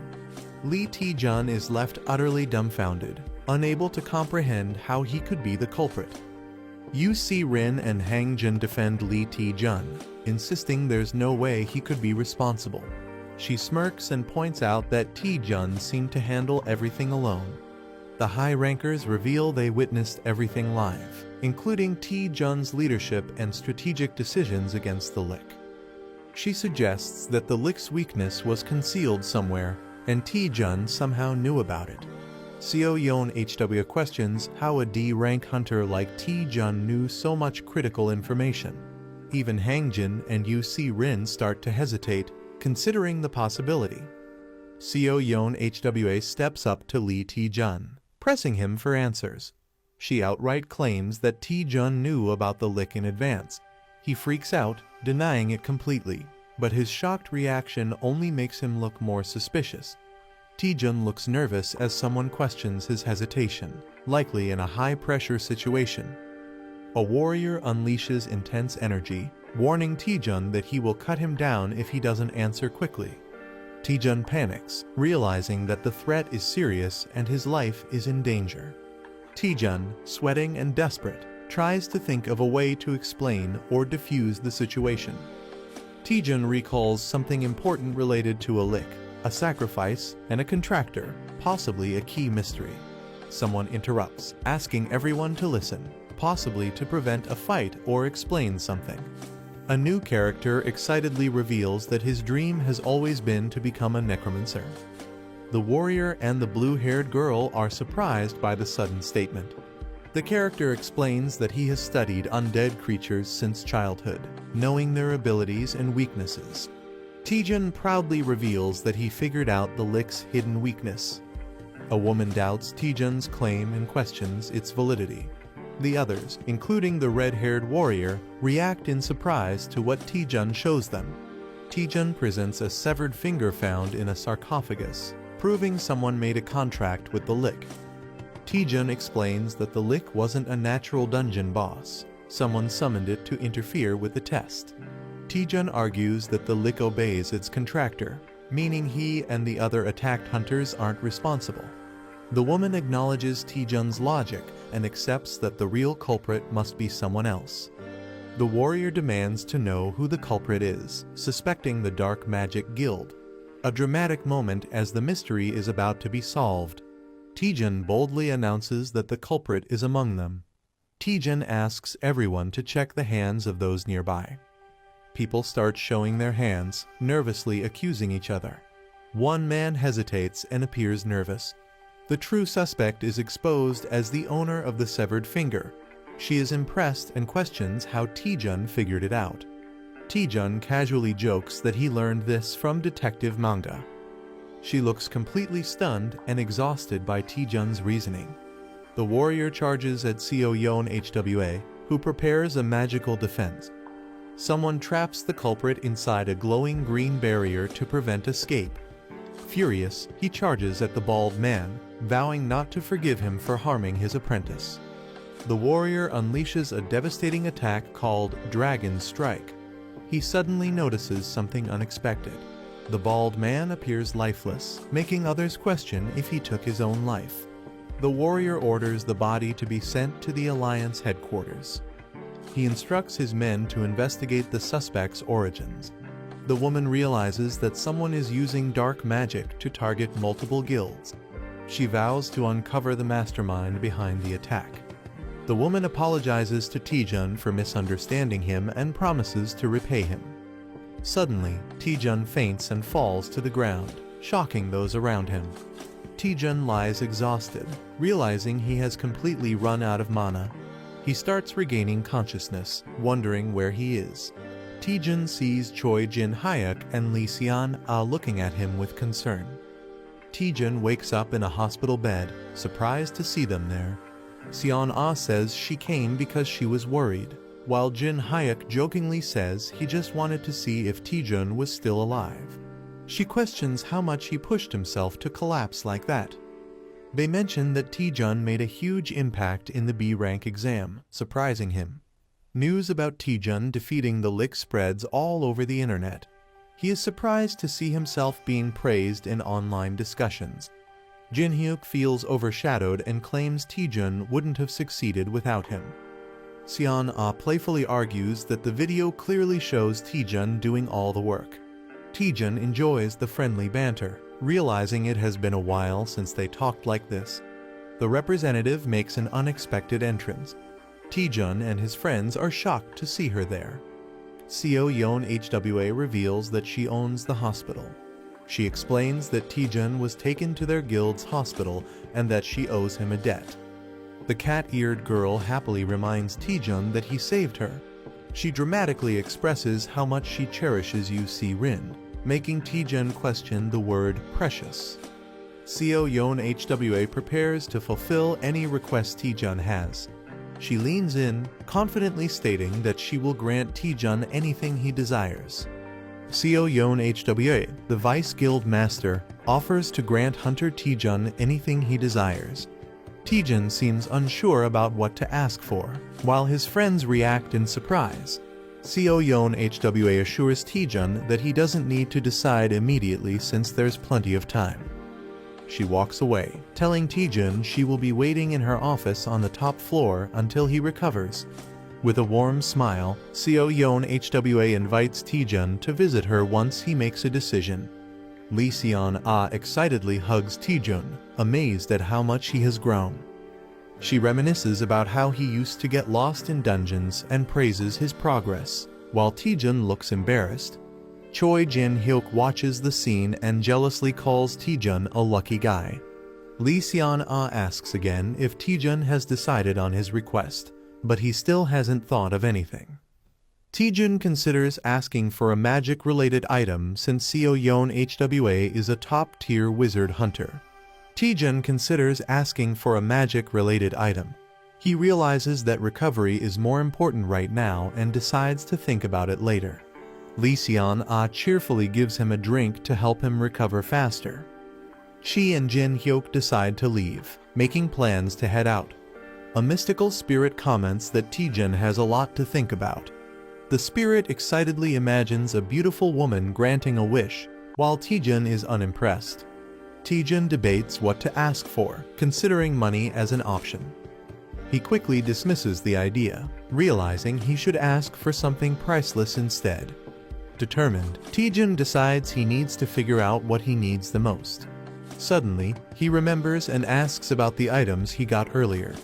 Lee Taejun is left utterly dumbfounded, unable to comprehend how he could be the culprit. UC Rin and Hangjin defend Lee Taejun, insisting there's no way he could be responsible. She smirks and points out that Taejun seemed to handle everything alone. The high rankers reveal they witnessed everything live, including Taejun's leadership and strategic decisions against the Lick. She suggests that the Lick's weakness was concealed somewhere, and Taejun somehow knew about it. Seo Yeon HW questions how a D-rank hunter like Taejun knew so much critical information. Even Hangjin and UC Rin start to hesitate, considering the possibility. Seo Yeon HWA steps up to Lee Taejun, pressing him for answers. She outright claims that Taejun knew about the Lick in advance. He freaks out, denying it completely, but his shocked reaction only makes him look more suspicious. Taejun looks nervous as someone questions his hesitation, likely in a high-pressure situation. A warrior unleashes intense energy, warning Taejun that he will cut him down if he doesn't answer quickly. Taejun panics, realizing that the threat is serious and his life is in danger. Taejun, sweating and desperate, tries to think of a way to explain or defuse the situation. Taejun recalls something important related to a Lick, a sacrifice, and a contractor, possibly a key mystery. Someone interrupts, asking everyone to listen, possibly to prevent a fight or explain something. A new character excitedly reveals that his dream has always been to become a necromancer. The warrior and the blue-haired girl are surprised by the sudden statement. The character explains that he has studied undead creatures since childhood, knowing their abilities and weaknesses. Taejun proudly reveals that he figured out the Lick's hidden weakness. A woman doubts Taejun's claim and questions its validity. The others, including the red-haired warrior, react in surprise to what Taejun shows them. Taejun presents a severed finger found in a sarcophagus, proving someone made a contract with the Lick. Taejun explains that the Lick wasn't a natural dungeon boss. Someone summoned it to interfere with the test. Taejun argues that the Lick obeys its contractor, meaning he and the other attacked hunters aren't responsible. The woman acknowledges Taejun's logic and accepts that the real culprit must be someone else. The warrior demands to know who the culprit is, suspecting the Dark Magic Guild. A dramatic moment as the mystery is about to be solved. Taejun boldly announces that the culprit is among them. Taejun asks everyone to check the hands of those nearby. People start showing their hands, nervously accusing each other. One man hesitates and appears nervous. The true suspect is exposed as the owner of the severed finger. She is impressed and questions how Taejun figured it out. Taejun casually jokes that he learned this from detective manga. She looks completely stunned and exhausted by Taejun's reasoning. The warrior charges at Seo Yeon HWA, who prepares a magical defense. Someone traps the culprit inside a glowing green barrier to prevent escape. Furious, he charges at the bald man, vowing not to forgive him for harming his apprentice. The warrior unleashes a devastating attack called Dragon Strike. He suddenly notices something unexpected. The bald man appears lifeless, making others question if he took his own life. The warrior orders the body to be sent to the Alliance headquarters. He instructs his men to investigate the suspect's origins. The woman realizes that someone is using dark magic to target multiple guilds. She vows to uncover the mastermind behind the attack. The woman apologizes to Taejun for misunderstanding him and promises to repay him. Suddenly, Taejun faints and falls to the ground, shocking those around him. Taejun lies exhausted, realizing he has completely run out of mana. He starts regaining consciousness, wondering where he is. Taejun sees Choi Jin-hyuk and Lee Seon-ah looking at him with concern. Taejun wakes up in a hospital bed, surprised to see them there. Seon-ah says she came because she was worried, while Jin-hyuk jokingly says he just wanted to see if Taejun was still alive. She questions how much he pushed himself to collapse like that. They mention that Taejun made a huge impact in the B-rank exam, surprising him. News about Taejun defeating the Lick spreads all over the internet. He is surprised to see himself being praised in online discussions. Jin-hyuk feels overshadowed and claims Taejun wouldn't have succeeded without him. Seon-ah playfully argues that the video clearly shows Taejun doing all the work. Taejun enjoys the friendly banter, realizing it has been a while since they talked like this. The representative makes an unexpected entrance. Taejun and his friends are shocked to see her there. Seo Yeon Hwa reveals that she owns the hospital. She explains that Taejun was taken to their guild's hospital and that she owes him a debt. The cat-eared girl happily reminds Taejun that he saved her. She dramatically expresses how much she cherishes Yu Si-rin, making Taejun question the word precious. Seo Yeon Hwa prepares to fulfill any request Taejun has. She leans in, confidently stating that she will grant Taejun anything he desires. Seo Yeon Hwa, the Vice Guild Master, offers to grant Hunter Taejun anything he desires. Taejun seems unsure about what to ask for, while his friends react in surprise. Seo Yeon Hwa assures Taejun that he doesn't need to decide immediately since there's plenty of time. She walks away, telling Taejun she will be waiting in her office on the top floor until he recovers. With a warm smile, Seo Yeon Hwa invites Taejun to visit her once he makes a decision. Lee Seon-ah excitedly hugs Taejun, amazed at how much he has grown. She reminisces about how he used to get lost in dungeons and praises his progress, while Taejun looks embarrassed. Choi Jin-hyuk watches the scene and jealously calls Taejun a lucky guy. Lee Seon-ah asks again if Taejun has decided on his request, but he still hasn't thought of anything. Taejun considers asking for a magic-related item since Seo Yeon Hwa is a top-tier wizard hunter. Taejun considers asking for a magic-related item. He realizes that recovery is more important right now and decides to think about it later. Lee Seon-ah cheerfully gives him a drink to help him recover faster. She and Jin-hyuk decide to leave, making plans to head out. A mystical spirit comments that Taejun has a lot to think about. The spirit excitedly imagines a beautiful woman granting a wish, while Taejun is unimpressed. Taejun debates what to ask for, considering money as an option. He quickly dismisses the idea, realizing he should ask for something priceless instead. Determined, Taejun decides he needs to figure out what he needs the most. Suddenly, he remembers and asks about the items he got earlier.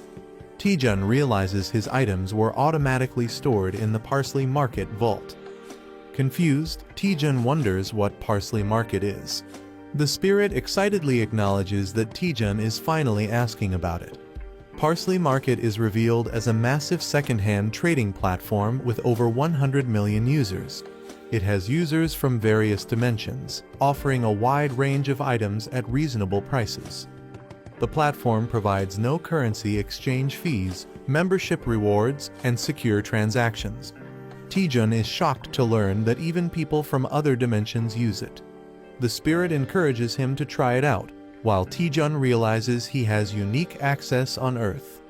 Taejun realizes his items were automatically stored in the Parsley Market vault. Confused, Taejun wonders what Parsley Market is. The spirit excitedly acknowledges that Taejun is finally asking about it. Parsley Market is revealed as a massive second-hand trading platform with over 100 million users. It has users from various dimensions, offering a wide range of items at reasonable prices. The platform provides no currency exchange fees, membership rewards, and secure transactions. Taejun is shocked to learn that even people from other dimensions use it. The spirit encourages him to try it out, while Taejun realizes he has unique access on Earth.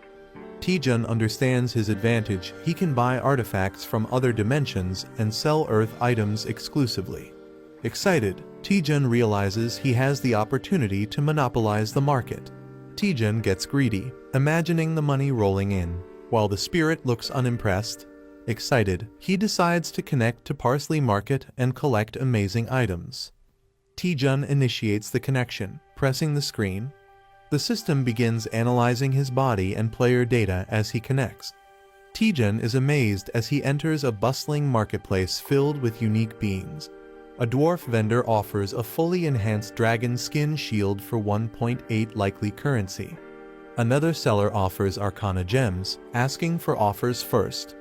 Taejun understands his advantage. He can buy artifacts from other dimensions and sell Earth items exclusively. Excited, Taejun realizes he has the opportunity to monopolize the market. Taejun gets greedy, imagining the money rolling in, while the spirit looks unimpressed. Excited, he decides to connect to Parsley Market and collect amazing items. Taejun initiates the connection, pressing the screen. The system begins analyzing his body and player data as he connects. Taejun is amazed as he enters a bustling marketplace filled with unique beings. A dwarf vendor offers a fully enhanced dragon skin shield for 1.8 likely currency. Another seller offers arcana gems, asking for offers first.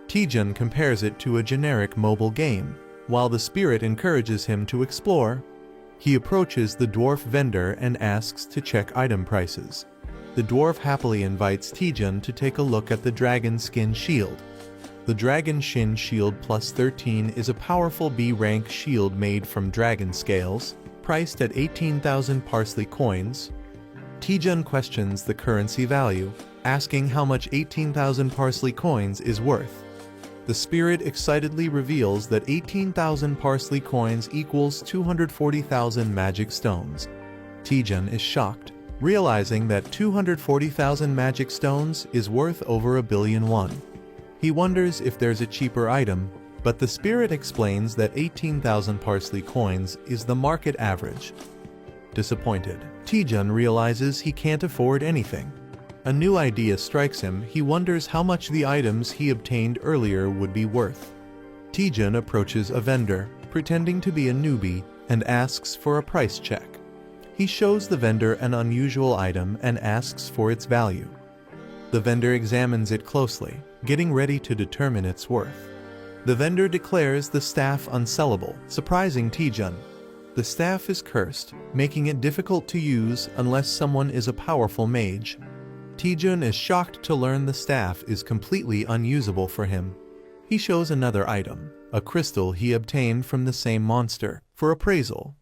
Taejun compares it to a generic mobile game, while the spirit encourages him to explore. He approaches the dwarf vendor and asks to check item prices. The dwarf happily invites Taejun to take a look at the dragon skin shield. The Dragon Shin Shield Plus 13 is a powerful B-rank shield made from dragon scales, priced at 18,000 parsley coins. Taejun questions the currency value, asking how much 18,000 parsley coins is worth. The spirit excitedly reveals that 18,000 parsley coins equals 240,000 magic stones. Taejun is shocked, realizing that 240,000 magic stones is worth over 1 billion won. He wonders if there's a cheaper item, but the spirit explains that 18,000 parsley coins is the market average. Disappointed, Taejun realizes he can't afford anything. A new idea strikes him. He wonders how much the items he obtained earlier would be worth. Taejun approaches a vendor, pretending to be a newbie, and asks for a price check. He shows the vendor an unusual item and asks for its value. The vendor examines it closely, getting ready to determine its worth. The vendor declares the staff unsellable, surprising Taejun. The staff is cursed, making it difficult to use unless someone is a powerful mage. Taejun is shocked to learn the staff is completely unusable for him. He shows another item, a crystal he obtained from the same monster, for appraisal.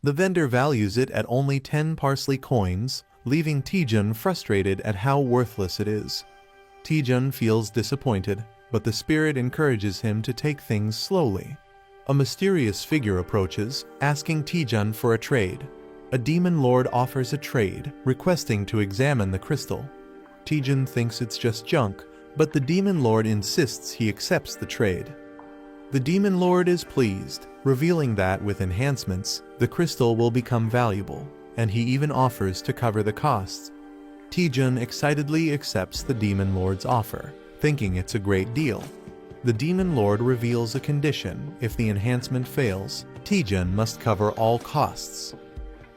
The vendor values it at only 10 parsley coins, leaving Taejun frustrated at how worthless it is. Taejun feels disappointed, but the spirit encourages him to take things slowly. A mysterious figure approaches, asking Taejun for a trade. A demon lord offers a trade, requesting to examine the crystal. Taejun thinks it's just junk, but the demon lord insists he accepts the trade. The demon lord is pleased, revealing that with enhancements, the crystal will become valuable, and he even offers to cover the costs. Taejun excitedly accepts the demon lord's offer, thinking it's a great deal. The demon lord reveals a condition: if the enhancement fails, Taejun must cover all costs.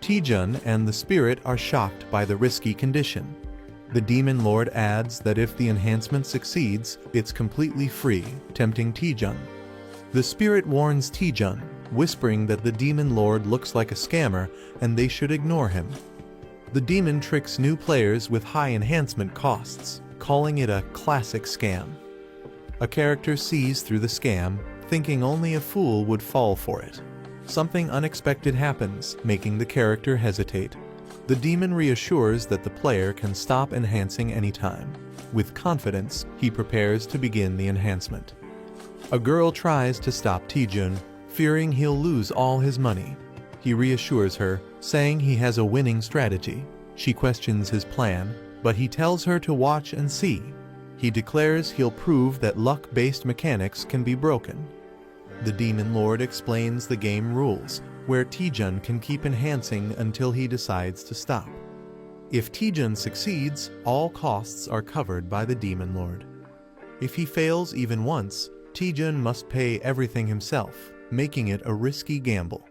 Taejun and the spirit are shocked by the risky condition. The demon lord adds that if the enhancement succeeds, it's completely free, tempting Taejun. The spirit warns Taejun, whispering that the demon lord looks like a scammer and they should ignore him. The demon tricks new players with high enhancement costs, calling it a classic scam. A character sees through the scam, thinking only a fool would fall for it. Something unexpected happens, making the character hesitate. The demon reassures that the player can stop enhancing anytime. With confidence, he prepares to begin the enhancement. A girl tries to stop Taejun, fearing he'll lose all his money. He reassures her, saying he has a winning strategy. She questions his plan, but he tells her to watch and see. He declares he'll prove that luck-based mechanics can be broken. The demon lord explains the game rules, where Taejun can keep enhancing until he decides to stop. If Taejun succeeds, all costs are covered by the demon lord. If he fails even once, Taejun must pay everything himself, making it a risky gamble.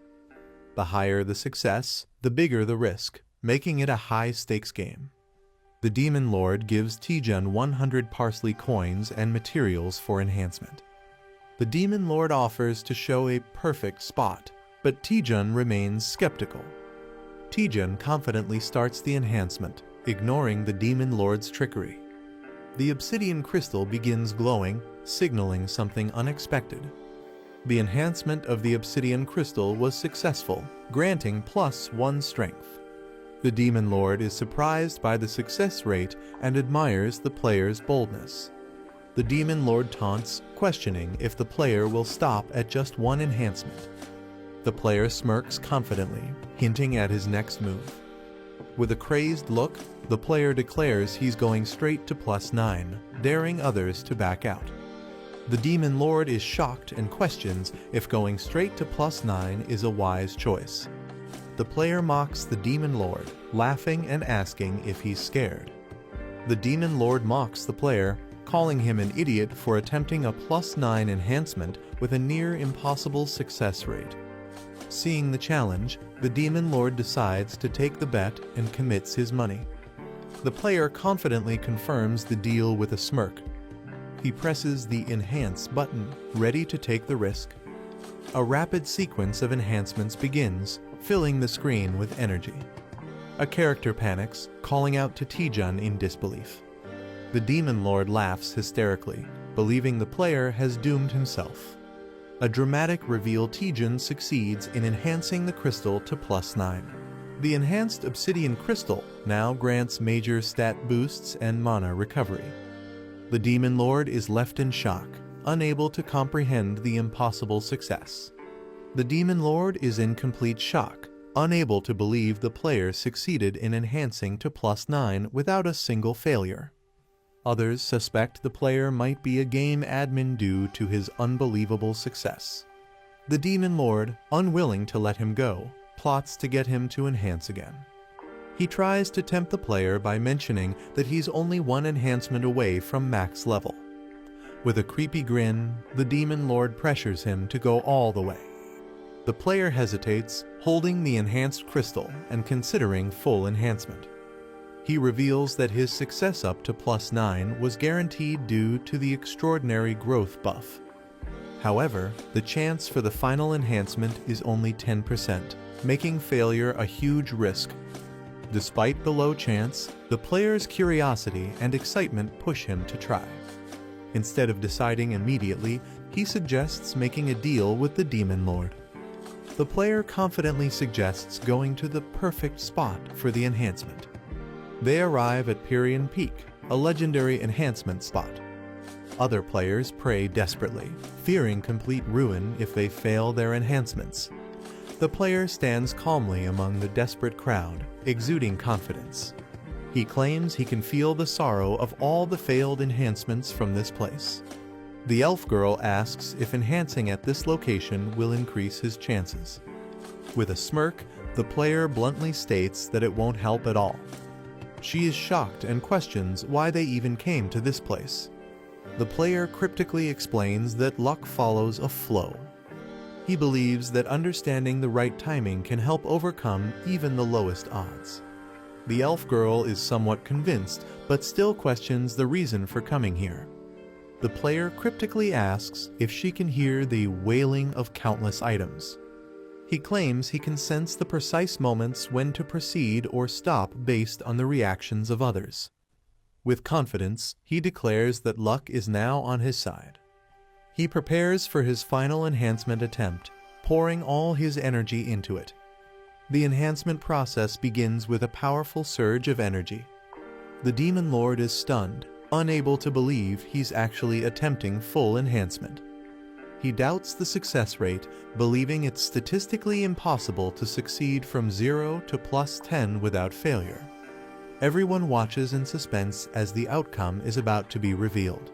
The higher the success, the bigger the risk, making it a high-stakes game. The demon lord gives Taejun 100 parsley coins and materials for enhancement. The demon lord offers to show a perfect spot, but Taejun remains skeptical. Taejun confidently starts the enhancement, ignoring the demon lord's trickery. The obsidian crystal begins glowing, signaling something unexpected. The enhancement of the obsidian crystal was successful, granting +1 strength. The demon lord is surprised by the success rate and admires the player's boldness. The demon lord taunts, questioning if the player will stop at just one enhancement. The player smirks confidently, hinting at his next move. With a crazed look, the player declares he's going straight to +9, daring others to back out. The demon lord is shocked and questions if going straight to +9 is a wise choice. The player mocks the demon lord, laughing and asking if he's scared. The demon lord mocks the player, calling him an idiot for attempting a +9 enhancement with a near impossible success rate. Seeing the challenge, the demon lord decides to take the bet and commits his money. The player confidently confirms the deal with a smirk. He presses the Enhance button, ready to take the risk. A rapid sequence of enhancements begins, filling the screen with energy. A character panics, calling out to Taejun in disbelief. The demon lord laughs hysterically, believing the player has doomed himself. A dramatic reveal: Taejun succeeds in enhancing the crystal to +9. The enhanced obsidian crystal now grants major stat boosts and mana recovery. The demon lord is left in shock, unable to comprehend the impossible success. The demon lord is in complete shock, unable to believe the player succeeded in enhancing to +9 without a single failure. Others suspect the player might be a game admin due to his unbelievable success. The demon lord, unwilling to let him go, plots to get him to enhance again. He tries to tempt the player by mentioning that he's only one enhancement away from max level. With a creepy grin, the Demon Lord pressures him to go all the way. The player hesitates, holding the enhanced crystal and considering full enhancement. He reveals that his success up to +9 was guaranteed due to the extraordinary growth buff. However, the chance for the final enhancement is only 10%, making failure a huge risk. Despite the low chance, the player's curiosity and excitement push him to try. Instead of deciding immediately, he suggests making a deal with the Demon Lord. The player confidently suggests going to the perfect spot for the enhancement. They arrive at Pierian Peak, a legendary enhancement spot. Other players pray desperately, fearing complete ruin if they fail their enhancements. The player stands calmly among the desperate crowd, exuding confidence. He claims he can feel the sorrow of all the failed enhancements from this place. The elf girl asks if enhancing at this location will increase his chances. With a smirk, the player bluntly states that it won't help at all. She is shocked and questions why they even came to this place. The player cryptically explains that luck follows a flow. He believes that understanding the right timing can help overcome even the lowest odds. The elf girl is somewhat convinced, but still questions the reason for coming here. The player cryptically asks if she can hear the wailing of countless items. He claims he can sense the precise moments when to proceed or stop based on the reactions of others. With confidence, he declares that luck is now on his side. He prepares for his final enhancement attempt, pouring all his energy into it. The enhancement process begins with a powerful surge of energy. The Demon Lord is stunned, unable to believe he's actually attempting full enhancement. He doubts the success rate, believing it's statistically impossible to succeed from 0 to +10 without failure. Everyone watches in suspense as the outcome is about to be revealed.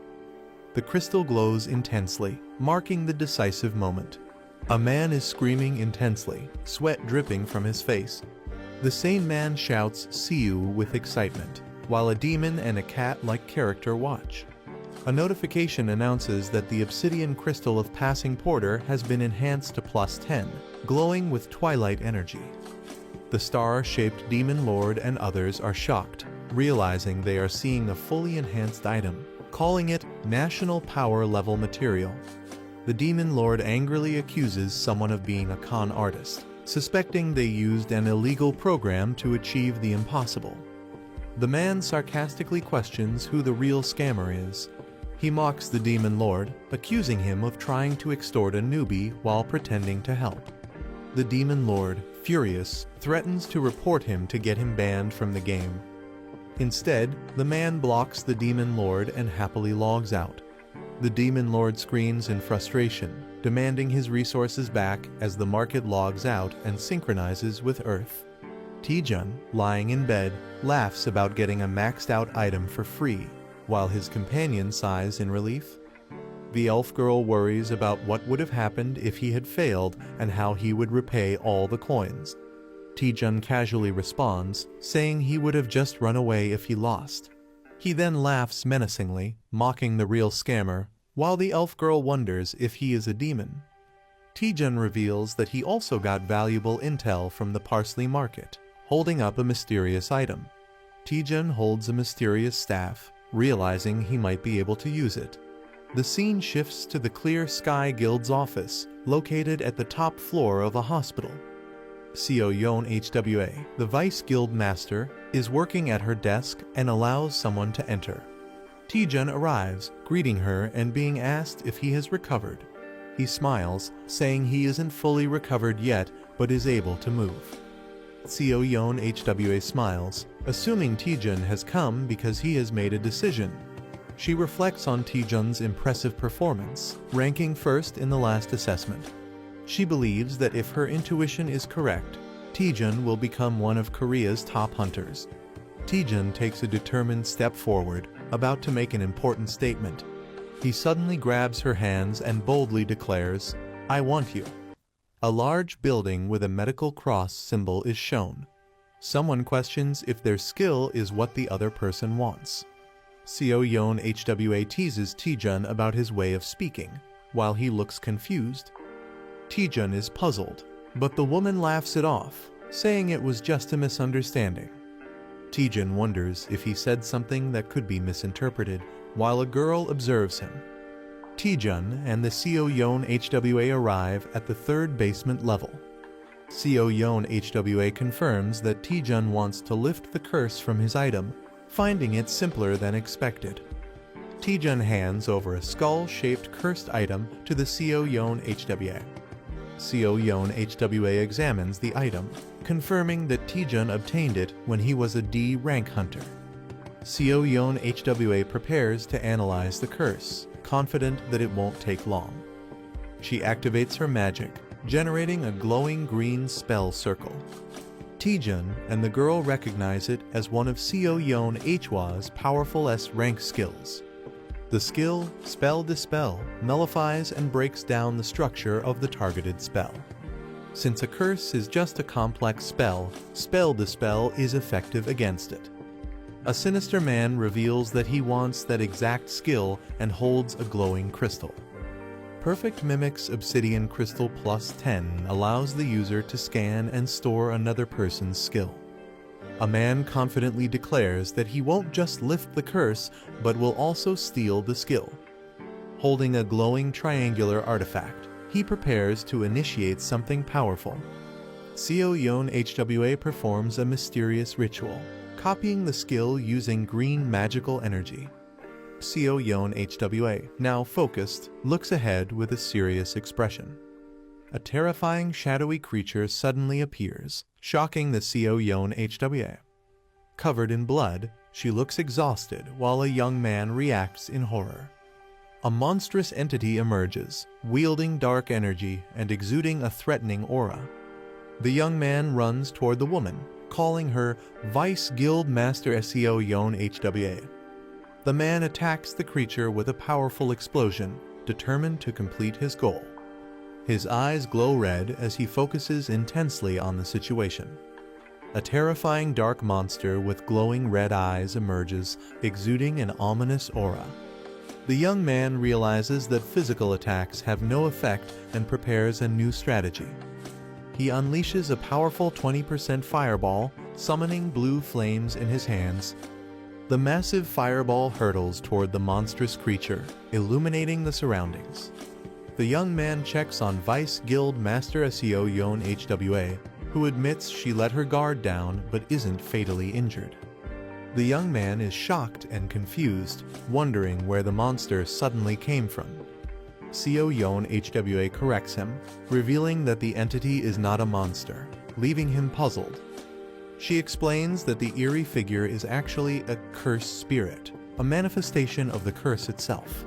The crystal glows intensely, marking the decisive moment. A man is screaming intensely, sweat dripping from his face. The same man shouts "See you" with excitement, while a demon and a cat-like character watch. A notification announces that the obsidian crystal of Passing Porter has been enhanced to +10, glowing with twilight energy. The star-shaped Demon Lord and others are shocked, realizing they are seeing a fully enhanced item, calling it National Power Level material. The Demon Lord angrily accuses someone of being a con artist, suspecting they used an illegal program to achieve the impossible. The man sarcastically questions who the real scammer is. He mocks the Demon Lord, accusing him of trying to extort a newbie while pretending to help. The Demon Lord, furious, threatens to report him to get him banned from the game. Instead, the man blocks the Demon Lord and happily logs out. The Demon Lord screams in frustration, demanding his resources back as the market logs out and synchronizes with Earth. Taejun, lying in bed, laughs about getting a maxed-out item for free, while his companion sighs in relief. The elf girl worries about what would have happened if he had failed and how he would repay all the coins. Taejun casually responds, saying he would have just run away if he lost. He then laughs menacingly, mocking the real scammer, while the elf girl wonders if he is a demon. Taejun reveals that he also got valuable intel from the Parsley Market, holding up a mysterious item. Taejun holds a mysterious staff, realizing he might be able to use it. The scene shifts to the Clear Sky Guild's office, located at the top floor of a hospital. Seo Yeon HWA, the Vice Guild Master, is working at her desk and allows someone to enter. Taejun arrives, greeting her and being asked if he has recovered. He smiles, saying he isn't fully recovered yet, but is able to move. Seo Yeon HWA smiles, assuming Taejun has come because he has made a decision. She reflects on Taejun's impressive performance, ranking first in the last assessment. She believes that if her intuition is correct, Taejun will become one of Korea's top hunters. Taejun takes a determined step forward, about to make an important statement. He suddenly grabs her hands and boldly declares, "I want you." A large building with a medical cross symbol is shown. Someone questions if their skill is what the other person wants. Seo Yeon HWA teases Taejun about his way of speaking, while he looks confused. Taejun is puzzled, but the woman laughs it off, saying it was just a misunderstanding. Taejun wonders if he said something that could be misinterpreted, while a girl observes him. Taejun and the Seo Yeon HWA arrive at the third basement level. Seo Yeon HWA confirms that Taejun wants to lift the curse from his item, finding it simpler than expected. Taejun hands over a skull-shaped cursed item to the Seo Yeon HWA. Seo Yeon HWA examines the item, confirming that Taejun obtained it when he was a D rank hunter. Seo Yeon HWA prepares to analyze the curse, confident that it won't take long. She activates her magic, generating a glowing green spell circle. Taejun and the girl recognize it as one of Seo Yeon HWA's powerful S-rank skills. The skill, Spell Dispel, nullifies and breaks down the structure of the targeted spell. Since a curse is just a complex spell, Spell Dispel is effective against it. A sinister man reveals that he wants that exact skill and holds a glowing crystal. Perfect Mimic's Obsidian Crystal Plus 10 allows the user to scan and store another person's skill. A man confidently declares that he won't just lift the curse, but will also steal the skill. Holding a glowing triangular artifact, he prepares to initiate something powerful. Seo Yeon HWA performs a mysterious ritual, copying the skill using green magical energy. Seo Yeon HWA, now focused, looks ahead with a serious expression. A terrifying shadowy creature suddenly appears, shocking the Seo Yeon HWA. Covered in blood, she looks exhausted while a young man reacts in horror. A monstrous entity emerges, wielding dark energy and exuding a threatening aura. The young man runs toward the woman, calling her Vice Guild Master Seo Yeon HWA. The man attacks the creature with a powerful explosion, determined to complete his goal. His eyes glow red as he focuses intensely on the situation. A terrifying dark monster with glowing red eyes emerges, exuding an ominous aura. The young man realizes that physical attacks have no effect and prepares a new strategy. He unleashes a powerful 20% fireball, summoning blue flames in his hands. The massive fireball hurtles toward the monstrous creature, illuminating the surroundings. The young man checks on Vice Guild Master Seo Yeon HWA, who admits she let her guard down but isn't fatally injured. The young man is shocked and confused, wondering where the monster suddenly came from. Seo Yeon HWA corrects him, revealing that the entity is not a monster, leaving him puzzled. She explains that the eerie figure is actually a cursed spirit, a manifestation of the curse itself.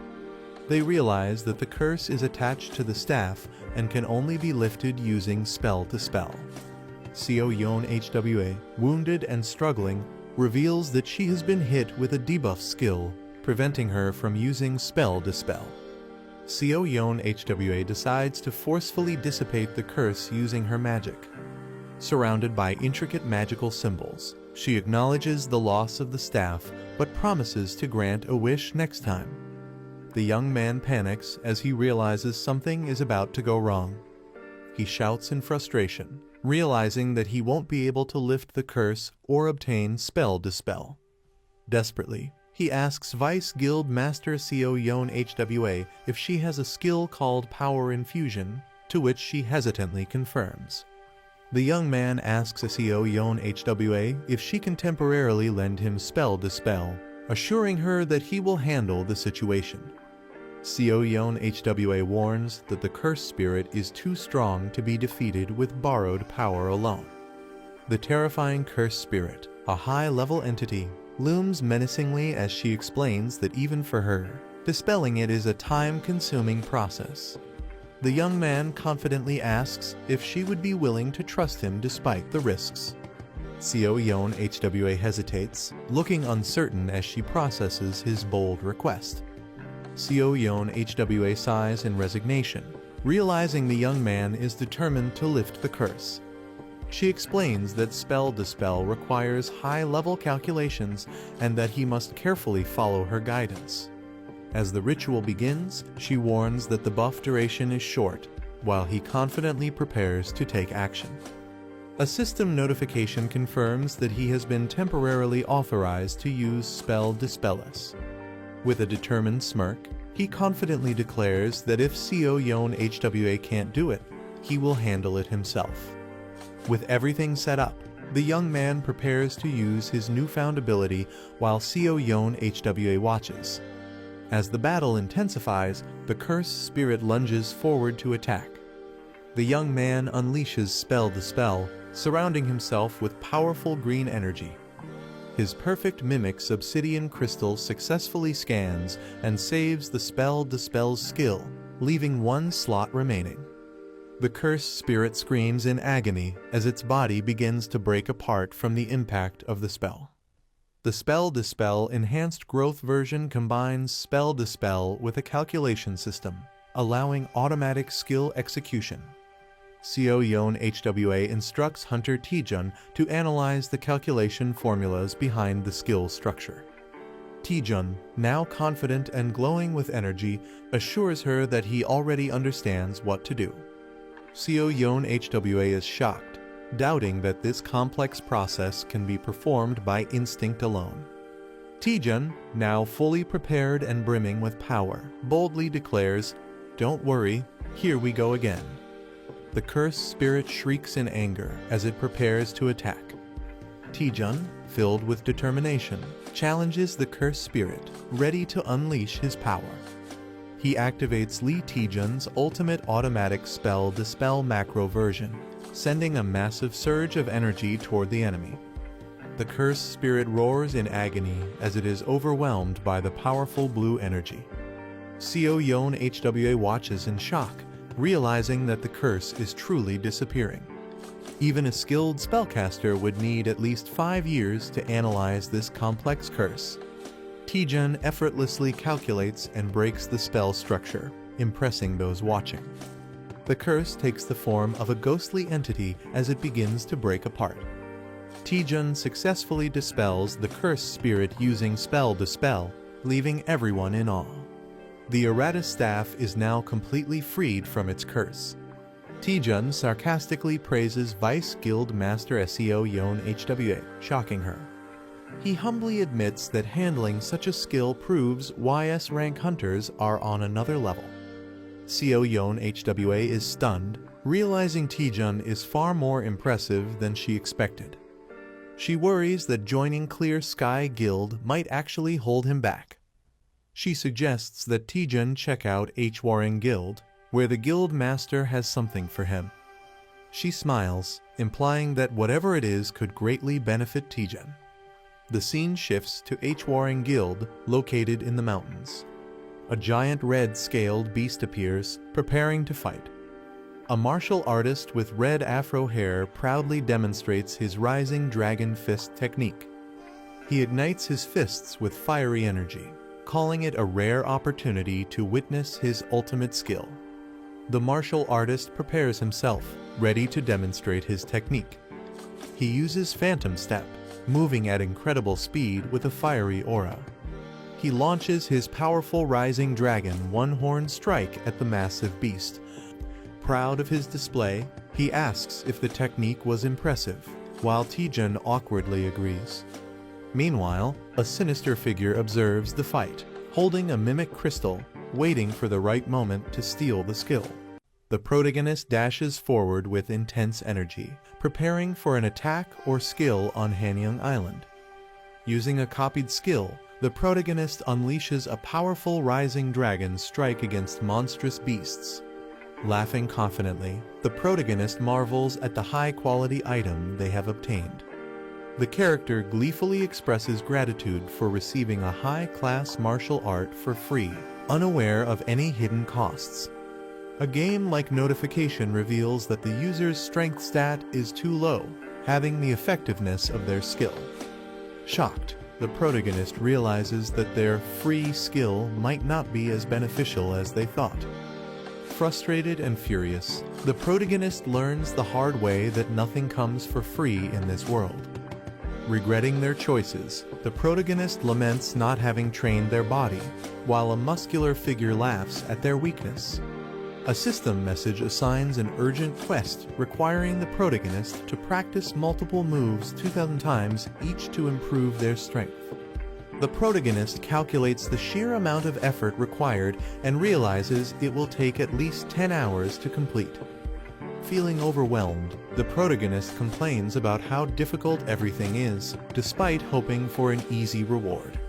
They realize that the curse is attached to the staff and can only be lifted using spell to spell. Seo Yeon HWA, wounded and struggling, reveals that she has been hit with a debuff skill, preventing her from using spell dispel. Seo Yeon HWA decides to forcefully dissipate the curse using her magic. Surrounded by intricate magical symbols, she acknowledges the loss of the staff but promises to grant a wish next time. The young man panics as he realizes something is about to go wrong. He shouts in frustration, realizing that he won't be able to lift the curse or obtain spell dispel. Desperately, he asks Vice Guild Master Seo Yeon HWA if she has a skill called Power Infusion, to which she hesitantly confirms. The young man asks Seo Yeon HWA if she can temporarily lend him spell dispel, assuring her that he will handle the situation. Seo Yeon HWA warns that the cursed spirit is too strong to be defeated with borrowed power alone. The terrifying cursed spirit, a high-level entity, looms menacingly as she explains that even for her, dispelling it is a time-consuming process. The young man confidently asks if she would be willing to trust him despite the risks. Seo Yeon HWA hesitates, looking uncertain as she processes his bold request. Seo Yeon HWA sighs in resignation, realizing the young man is determined to lift the curse. She explains that spell dispel requires high-level calculations and that he must carefully follow her guidance. As the ritual begins, she warns that the buff duration is short, while he confidently prepares to take action. A system notification confirms that he has been temporarily authorized to use spell dispellus. With a determined smirk, he confidently declares that if Seo Yeon HWA can't do it, he will handle it himself. With everything set up, the young man prepares to use his newfound ability while Seo Yeon HWA watches. As the battle intensifies, the cursed spirit lunges forward to attack. The young man unleashes spell dispel, surrounding himself with powerful green energy. His perfect mimic obsidian crystal successfully scans and saves the spell dispel's skill, leaving one slot remaining. The cursed spirit screams in agony as its body begins to break apart from the impact of the spell. The Spell Dispel Enhanced Growth version combines Spell Dispel with a calculation system, allowing automatic skill execution. Seo Yeon HWA instructs Hunter Taejun to analyze the calculation formulas behind the skill structure. Taejun, now confident and glowing with energy, assures her that he already understands what to do. Seo Yeon HWA is shocked, doubting that this complex process can be performed by instinct alone. Taejun, now fully prepared and brimming with power, boldly declares, "Don't worry, here we go again." The cursed spirit shrieks in anger as it prepares to attack. Taejun, filled with determination, challenges the cursed spirit, ready to unleash his power. He activates Lee Taejun's ultimate automatic spell dispel macro version, sending a massive surge of energy toward the enemy. The cursed spirit roars in agony as it is overwhelmed by the powerful blue energy. Seo Yeon HWA watches in shock, realizing that the curse is truly disappearing. Even a skilled spellcaster would need at least 5 years to analyze this complex curse. Taejun effortlessly calculates and breaks the spell structure, impressing those watching. The curse takes the form of a ghostly entity as it begins to break apart. Taejun successfully dispels the cursed spirit using Spell Dispel, leaving everyone in awe. The Errata staff is now completely freed from its curse. Taejun sarcastically praises Vice Guild Master Seo Yeon HWA, shocking her. He humbly admits that handling such a skill proves YS rank hunters are on another level. Seo Yeon HWA is stunned, realizing Taejun is far more impressive than she expected. She worries that joining Clear Sky Guild might actually hold him back. She suggests that Taejun check out Hwaring Guild, where the guild master has something for him. She smiles, implying that whatever it is could greatly benefit Taejun. The scene shifts to Hwaring Guild, located in the mountains. A giant red-scaled beast appears, preparing to fight. A martial artist with red afro hair proudly demonstrates his rising dragon fist technique. He ignites his fists with fiery energy, calling it a rare opportunity to witness his ultimate skill. The martial artist prepares himself, ready to demonstrate his technique. He uses Phantom Step, moving at incredible speed with a fiery aura. He launches his powerful Rising Dragon one-horn strike at the massive beast. Proud of his display, he asks if the technique was impressive, while Taejun awkwardly agrees. Meanwhile, a sinister figure observes the fight, holding a mimic crystal, waiting for the right moment to steal the skill. The protagonist dashes forward with intense energy, preparing for an attack or skill on Hanyang Island. Using a copied skill, the protagonist unleashes a powerful rising dragon strike against monstrous beasts. Laughing confidently, the protagonist marvels at the high-quality item they have obtained. The character gleefully expresses gratitude for receiving a high-class martial art for free, unaware of any hidden costs. A game-like notification reveals that the user's strength stat is too low, having the effectiveness of their skill. Shocked, the protagonist realizes that their free skill might not be as beneficial as they thought. Frustrated and furious, the protagonist learns the hard way that nothing comes for free in this world. Regretting their choices, the protagonist laments not having trained their body, while a muscular figure laughs at their weakness. A system message assigns an urgent quest requiring the protagonist to practice multiple moves 2,000 times each to improve their strength. The protagonist calculates the sheer amount of effort required and realizes it will take at least 10 hours to complete. Feeling overwhelmed, the protagonist complains about how difficult everything is, despite hoping for an easy reward.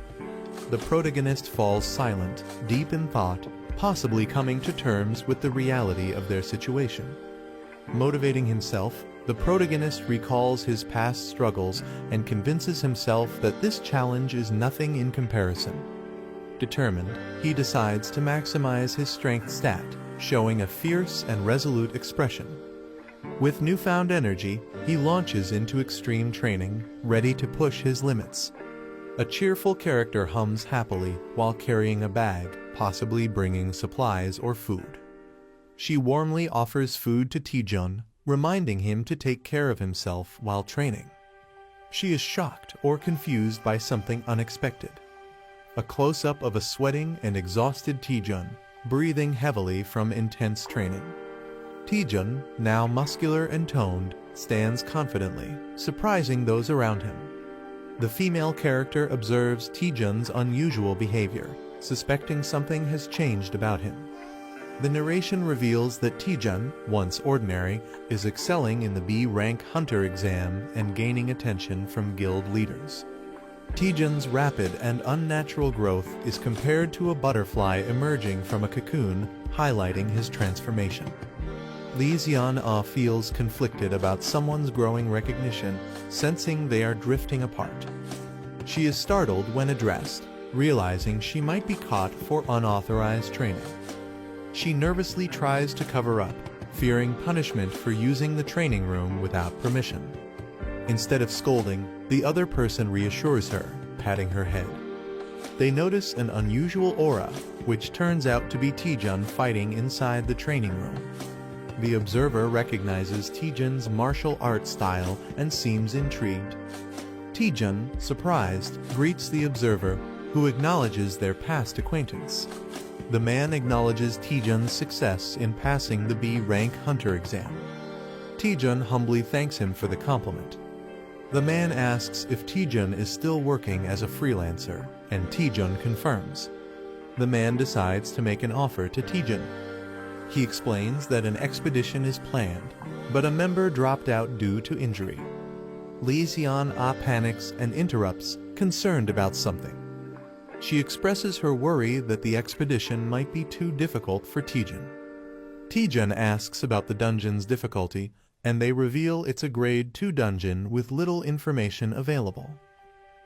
The protagonist falls silent, deep in thought, possibly coming to terms with the reality of their situation. Motivating himself, the protagonist recalls his past struggles and convinces himself that this challenge is nothing in comparison. Determined, he decides to maximize his strength stat, showing a fierce and resolute expression. With newfound energy, he launches into extreme training, ready to push his limits. A cheerful character hums happily while carrying a bag, possibly bringing supplies or food. She warmly offers food to Taejun, reminding him to take care of himself while training. She is shocked or confused by something unexpected. A close-up of a sweating and exhausted Taejun, breathing heavily from intense training. Taejun, now muscular and toned, stands confidently, surprising those around him. The female character observes Taejun's unusual behavior, suspecting something has changed about him. The narration reveals that Taejun, once ordinary, is excelling in the B-rank hunter exam and gaining attention from guild leaders. Taejun's rapid and unnatural growth is compared to a butterfly emerging from a cocoon, highlighting his transformation. Lee Xian-ah feels conflicted about someone's growing recognition, sensing they are drifting apart. She is startled when addressed, realizing she might be caught for unauthorized training. She nervously tries to cover up, fearing punishment for using the training room without permission. Instead of scolding, the other person reassures her, patting her head. They notice an unusual aura, which turns out to be Taejun fighting inside the training room. The observer recognizes Taejun's martial arts style and seems intrigued. Taejun, surprised, greets the observer, who acknowledges their past acquaintance. The man acknowledges Taejun's success in passing the B-rank hunter exam. Taejun humbly thanks him for the compliment. The man asks if Taejun is still working as a freelancer, and Taejun confirms. The man decides to make an offer to Taejun. He explains that an expedition is planned, but a member dropped out due to injury. Lee Xian-ah panics and interrupts, concerned about something. She expresses her worry that the expedition might be too difficult for Taejun. Taejun asks about the dungeon's difficulty, and they reveal it's a grade 2 dungeon with little information available.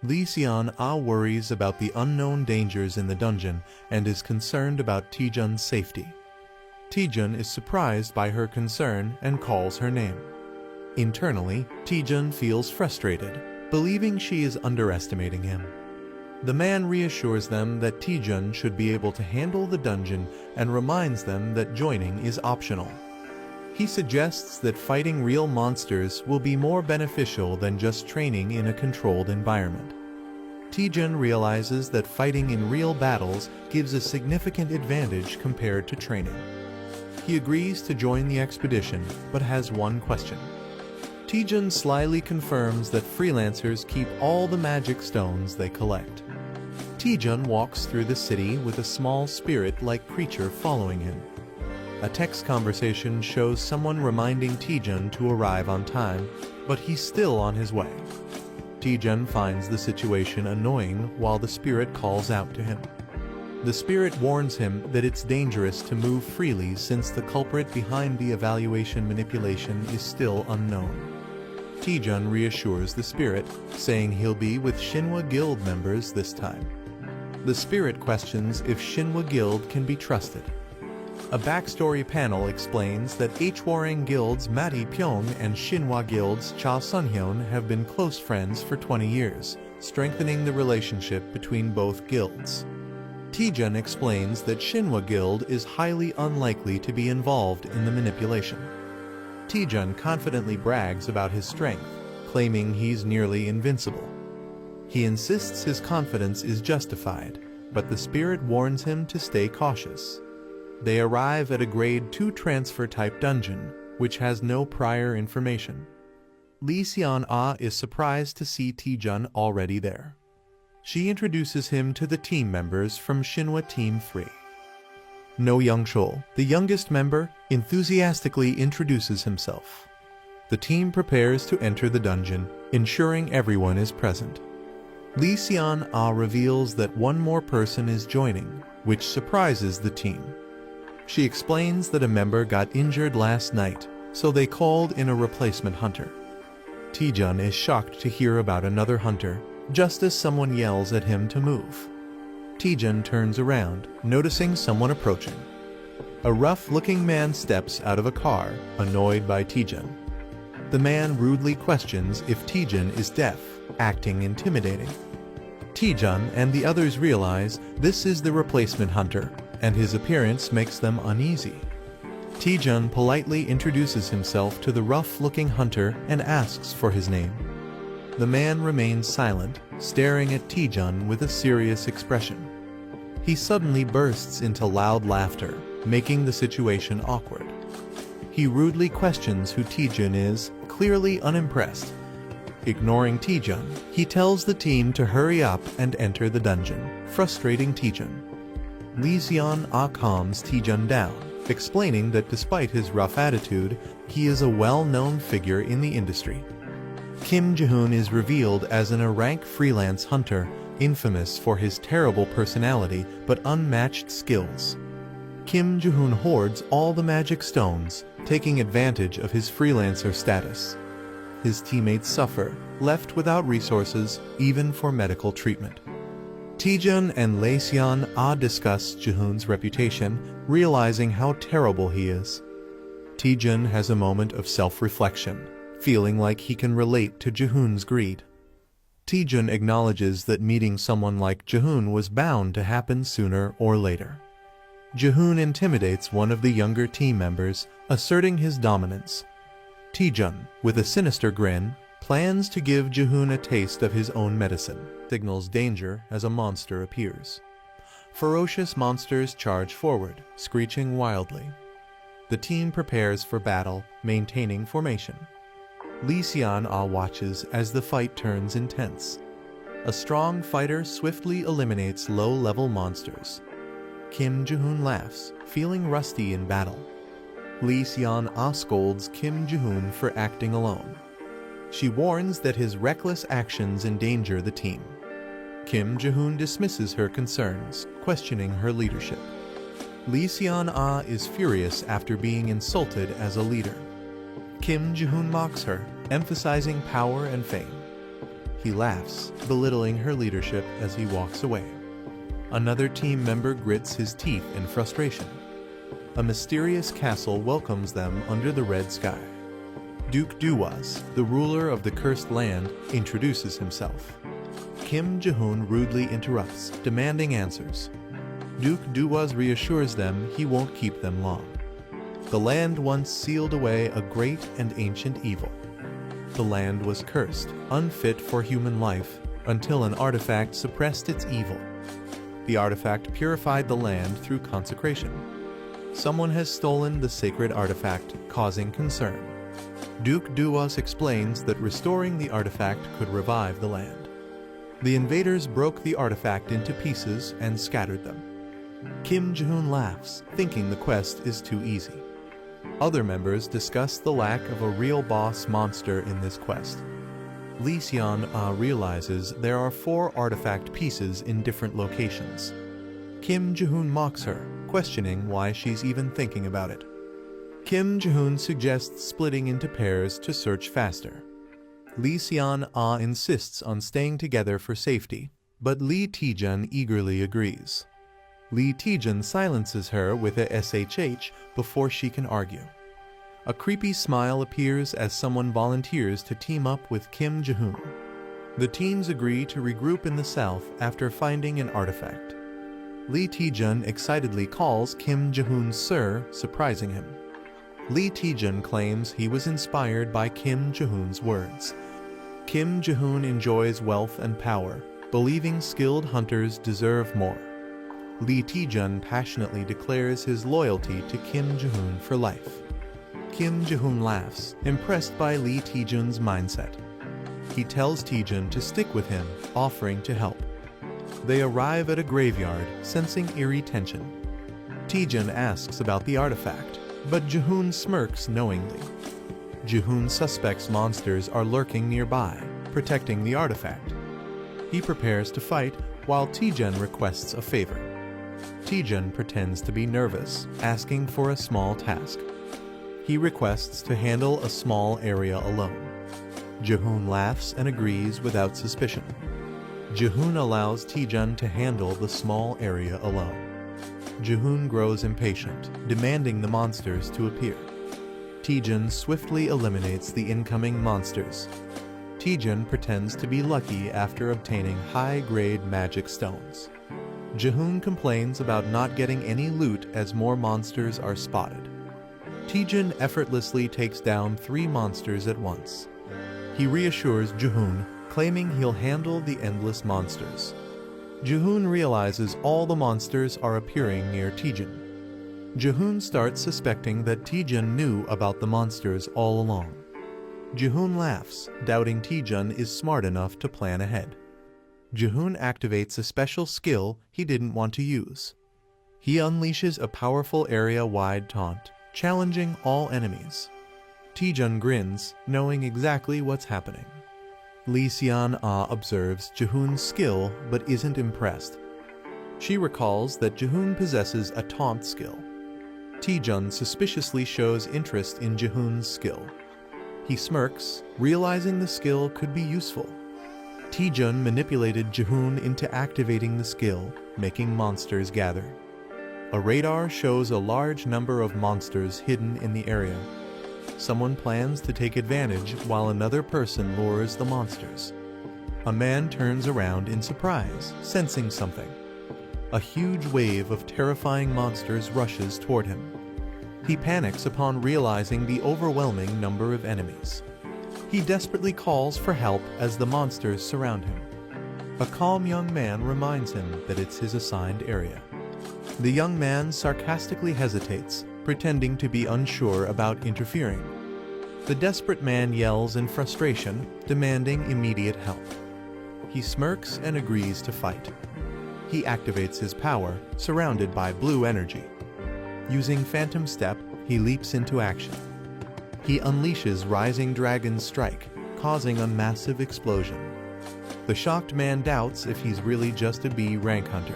Lee Xian-ah worries about the unknown dangers in the dungeon and is concerned about Taejun's safety. Taejun is surprised by her concern and calls her name. Internally, Taejun feels frustrated, believing she is underestimating him. The man reassures them that Taejun should be able to handle the dungeon and reminds them that joining is optional. He suggests that fighting real monsters will be more beneficial than just training in a controlled environment. Taejun realizes that fighting in real battles gives a significant advantage compared to training. He agrees to join the expedition, but has one question. Taejun slyly confirms that freelancers keep all the magic stones they collect. Taejun walks through the city with a small spirit-like creature following him. A text conversation shows someone reminding Taejun to arrive on time, but he's still on his way. Taejun finds the situation annoying while the spirit calls out to him. The spirit warns him that it's dangerous to move freely since the culprit behind the evaluation manipulation is still unknown. Taejun reassures the spirit, saying he'll be with Shinhwa Guild members this time. The spirit questions if Shinhwa Guild can be trusted. A backstory panel explains that Hwarang Guild's Ma Tae-pyong and Shinhwa Guild's Cha Sun-hyun have been close friends for 20 years, strengthening the relationship between both guilds. Taejun explains that Shinhwa Guild is highly unlikely to be involved in the manipulation. Taejun confidently brags about his strength, claiming he's nearly invincible. He insists his confidence is justified, but the spirit warns him to stay cautious. They arrive at a Grade 2 transfer-type dungeon, which has no prior information. Lee Seon-ah is surprised to see Taejun already there. She introduces him to the team members from Shinhwa Team 3. No Young-chul, the youngest member, enthusiastically introduces himself. The team prepares to enter the dungeon, ensuring everyone is present. Lee Seon-ah reveals that one more person is joining, which surprises the team. She explains that a member got injured last night, so they called in a replacement hunter. Taejun is shocked to hear about another hunter, just as someone yells at him to move. Taejun turns around, noticing someone approaching. A rough-looking man steps out of a car, annoyed by Taejun. The man rudely questions if Taejun is deaf, acting intimidating. Taejun and the others realize this is the replacement hunter, and his appearance makes them uneasy. Taejun politely introduces himself to the rough-looking hunter and asks for his name. The man remains silent, staring at Taejun with a serious expression. He suddenly bursts into loud laughter, making the situation awkward. He rudely questions who Taejun is, clearly unimpressed. Ignoring Taejun, he tells the team to hurry up and enter the dungeon, frustrating Taejun. Lee Seon-ah calms Taejun down, explaining that despite his rough attitude, he is a well-known figure in the industry. Kim Ji-hoon is revealed as an A-rank freelance hunter, infamous for his terrible personality but unmatched skills. Kim Ji-hoon hoards all the magic stones, taking advantage of his freelancer status. His teammates suffer, left without resources, even for medical treatment. Taejun and Lee Seon-ah discuss Ji-hoon's reputation, realizing how terrible he is. Taejun has a moment of self-reflection, feeling like he can relate to Ji-hoon's greed. Taejun acknowledges that meeting someone like Ji-hoon was bound to happen sooner or later. Ji-hoon intimidates one of the younger team members, asserting his dominance. Taejun, with a sinister grin, plans to give Ji-hoon a taste of his own medicine, signals danger as a monster appears. Ferocious monsters charge forward, screeching wildly. The team prepares for battle, maintaining formation. Lee Seon-ah watches as the fight turns intense. A strong fighter swiftly eliminates low-level monsters. Kim Ji-hoon laughs, feeling rusty in battle. Lee Seon-ah scolds Kim Ji-hoon for acting alone. She warns that his reckless actions endanger the team. Kim Ji-hoon dismisses her concerns, questioning her leadership. Lee Seon-ah is furious after being insulted as a leader. Kim Ji-hoon mocks her, emphasizing power and fame. He laughs, belittling her leadership as he walks away. Another team member grits his teeth in frustration. A mysterious castle welcomes them under the red sky. Duke Duwas, the ruler of the cursed land, introduces himself. Kim Ji-hoon rudely interrupts, demanding answers. Duke Duwas reassures them he won't keep them long. The land once sealed away a great and ancient evil. The land was cursed, unfit for human life, until an artifact suppressed its evil. The artifact purified the land through consecration. Someone has stolen the sacred artifact, causing concern. Duke Duwas explains that restoring the artifact could revive the land. The invaders broke the artifact into pieces and scattered them. Kim Ji-hoon laughs, thinking the quest is too easy. Other members discuss the lack of a real boss monster in this quest. Lee Seon-ah realizes there are 4 artifact pieces in different locations. Kim Ji-hoon mocks her, questioning why she's even thinking about it. Kim Ji-hoon suggests splitting into pairs to search faster. Lee Seon-ah insists on staying together for safety, but Lee Taejun eagerly agrees. Lee Taejun silences her with a SHH before she can argue. A creepy smile appears as someone volunteers to team up with Kim Ji-hoon. The teams agree to regroup in the south after finding an artifact. Lee Taejun excitedly calls Kim Ji-hoon Sir, surprising him. Lee Taejun claims he was inspired by Kim Ji-hoon's words. Kim Ji-hoon enjoys wealth and power, believing skilled hunters deserve more. Lee Taejun passionately declares his loyalty to Kim Ji-hoon for life. Kim Ji-hoon laughs, impressed by Lee Taejun's mindset. He tells Taejun to stick with him, offering to help. They arrive at a graveyard, sensing eerie tension. Taejun asks about the artifact, but Ji-hoon smirks knowingly. Ji-hoon suspects monsters are lurking nearby, protecting the artifact. He prepares to fight, while Taejun requests a favor. Taejun pretends to be nervous, asking for a small task. He requests to handle a small area alone. Ji-hoon laughs and agrees without suspicion. Ji-hoon allows Taejun to handle the small area alone. Ji-hoon grows impatient, demanding the monsters to appear. Taejun swiftly eliminates the incoming monsters. Taejun pretends to be lucky after obtaining high-grade magic stones. Ji-hoon complains about not getting any loot as more monsters are spotted. Taejun effortlessly takes down 3 monsters at once. He reassures Ji-hoon, claiming he'll handle the endless monsters. Ji-hoon realizes all the monsters are appearing near Taejun. Ji-hoon starts suspecting that Taejun knew about the monsters all along. Ji-hoon laughs, doubting Taejun is smart enough to plan ahead. Ji-hoon activates a special skill he didn't want to use. He unleashes a powerful area-wide taunt, challenging all enemies. Taejun grins, knowing exactly what's happening. Lee Seon-ah observes Ji-hoon's skill but isn't impressed. She recalls that Ji-hoon possesses a taunt skill. Taejun suspiciously shows interest in Ji-hoon's skill. He smirks, realizing the skill could be useful. Taejun manipulated Ji-hoon into activating the skill, making monsters gather. A radar shows a large number of monsters hidden in the area. Someone plans to take advantage while another person lures the monsters. A man turns around in surprise, sensing something. A huge wave of terrifying monsters rushes toward him. He panics upon realizing the overwhelming number of enemies. He desperately calls for help as the monsters surround him. A calm young man reminds him that it's his assigned area. The young man sarcastically hesitates, pretending to be unsure about interfering. The desperate man yells in frustration, demanding immediate help. He smirks and agrees to fight. He activates his power, surrounded by blue energy. Using Phantom Step, he leaps into action. He unleashes Rising Dragon's Strike, causing a massive explosion. The shocked man doubts if he's really just a B rank hunter.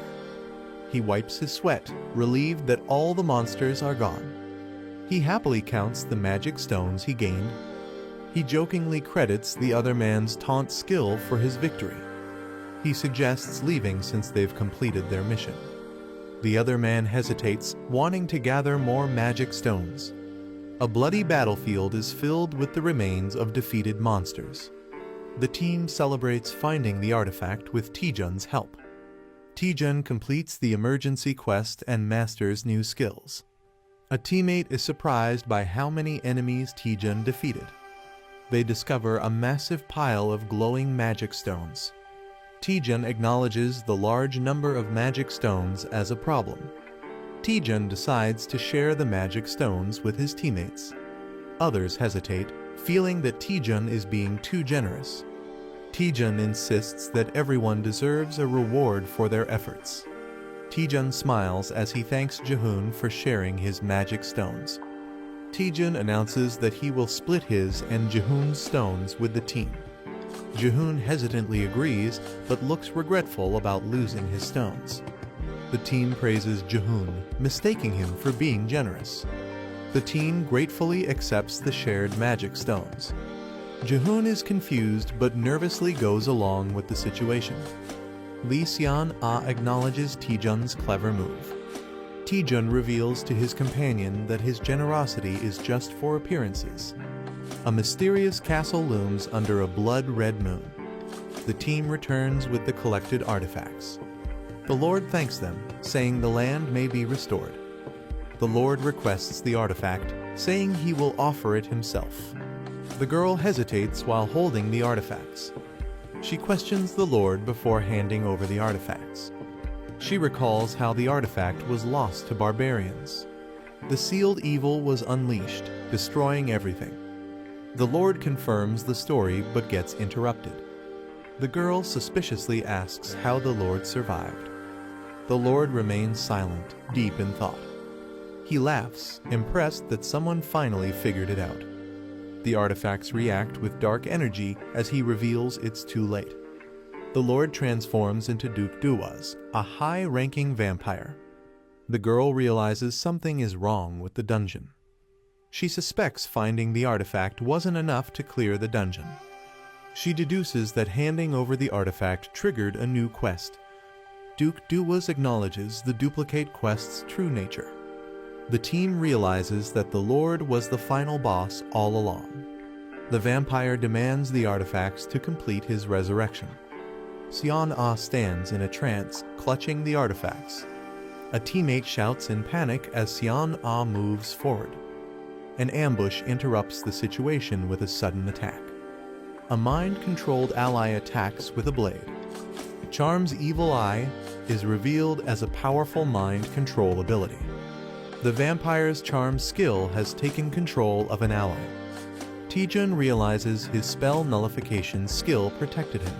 He wipes his sweat, relieved that all the monsters are gone. He happily counts the magic stones he gained. He jokingly credits the other man's taunt skill for his victory. He suggests leaving since they've completed their mission. The other man hesitates, wanting to gather more magic stones. A bloody battlefield is filled with the remains of defeated monsters. The team celebrates finding the artifact with Taejun's help. Taejun completes the emergency quest and masters new skills. A teammate is surprised by how many enemies Taejun defeated. They discover a massive pile of glowing magic stones. Taejun acknowledges the large number of magic stones as a problem. Taejun decides to share the magic stones with his teammates. Others hesitate, feeling that Taejun is being too generous. Taejun insists that everyone deserves a reward for their efforts. Taejun smiles as he thanks Ji-hoon for sharing his magic stones. Taejun announces that he will split his and Ji-hoon's stones with the team. Ji-hoon hesitantly agrees, but looks regretful about losing his stones. The team praises Ji-hoon, mistaking him for being generous. The team gratefully accepts the shared magic stones. Ji-hoon is confused but nervously goes along with the situation. Lee Seon-ah acknowledges Taejun's clever move. Taejun reveals to his companion that his generosity is just for appearances. A mysterious castle looms under a blood-red moon. The team returns with the collected artifacts. The Lord thanks them, saying the land may be restored. The Lord requests the artifact, saying he will offer it himself. The girl hesitates while holding the artifacts. She questions the Lord before handing over the artifacts. She recalls how the artifact was lost to barbarians. The sealed evil was unleashed, destroying everything. The Lord confirms the story but gets interrupted. The girl suspiciously asks how the Lord survived. The Lord remains silent, deep in thought. He laughs, impressed that someone finally figured it out. The artifacts react with dark energy as he reveals it's too late. The Lord transforms into Duke Duwas, a high-ranking vampire. The girl realizes something is wrong with the dungeon. She suspects finding the artifact wasn't enough to clear the dungeon. She deduces that handing over the artifact triggered a new quest. Duke Duwas acknowledges the duplicate quest's true nature. The team realizes that the Lord was the final boss all along. The vampire demands the artifacts to complete his resurrection. Xian-Ah stands in a trance, clutching the artifacts. A teammate shouts in panic as Xian-Ah moves forward. An ambush interrupts the situation with a sudden attack. A mind-controlled ally attacks with a blade. Charm's evil eye is revealed as a powerful mind control ability. The vampire's charm skill has taken control of an ally. Taejun realizes his spell nullification skill protected him.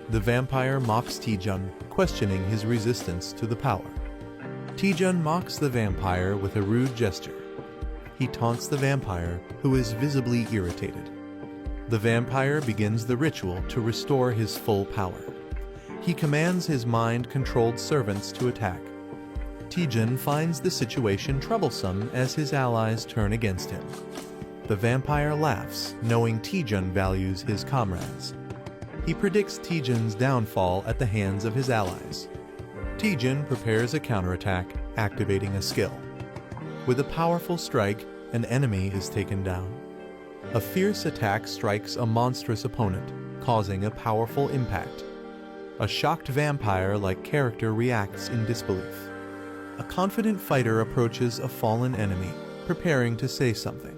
The vampire mocks Taejun, questioning his resistance to the power. Taejun mocks the vampire with a rude gesture. He taunts the vampire, who is visibly irritated. The vampire begins the ritual to restore his full power. He commands his mind-controlled servants to attack. Taejun finds the situation troublesome as his allies turn against him. The vampire laughs, knowing Taejun values his comrades. He predicts Taejun's downfall at the hands of his allies. Taejun prepares a counterattack, activating a skill. With a powerful strike, an enemy is taken down. A fierce attack strikes a monstrous opponent, causing a powerful impact. A shocked vampire-like character reacts in disbelief. A confident fighter approaches a fallen enemy, preparing to say something.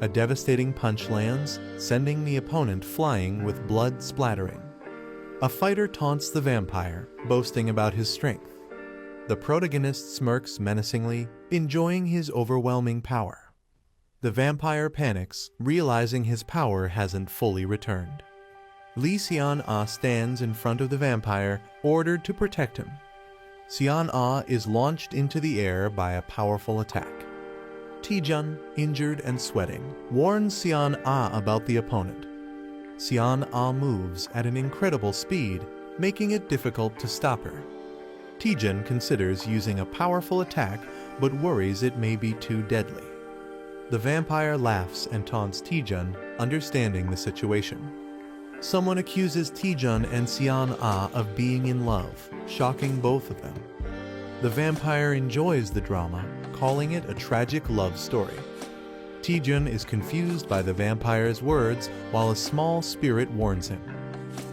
A devastating punch lands, sending the opponent flying with blood splattering. A fighter taunts the vampire, boasting about his strength. The protagonist smirks menacingly, enjoying his overwhelming power. The vampire panics, realizing his power hasn't fully returned. Lee Xian-Ah stands in front of the vampire, ordered to protect him. Xian-Ah is launched into the air by a powerful attack. Taejun, injured and sweating, warns Xian-Ah about the opponent. Xian-Ah moves at an incredible speed, making it difficult to stop her. Taejun considers using a powerful attack, but worries it may be too deadly. The vampire laughs and taunts Taejun, understanding the situation. Someone accuses Taejun and Xian-Ah of being in love, shocking both of them. The vampire enjoys the drama, calling it a tragic love story. Taejun is confused by the vampire's words while a small spirit warns him.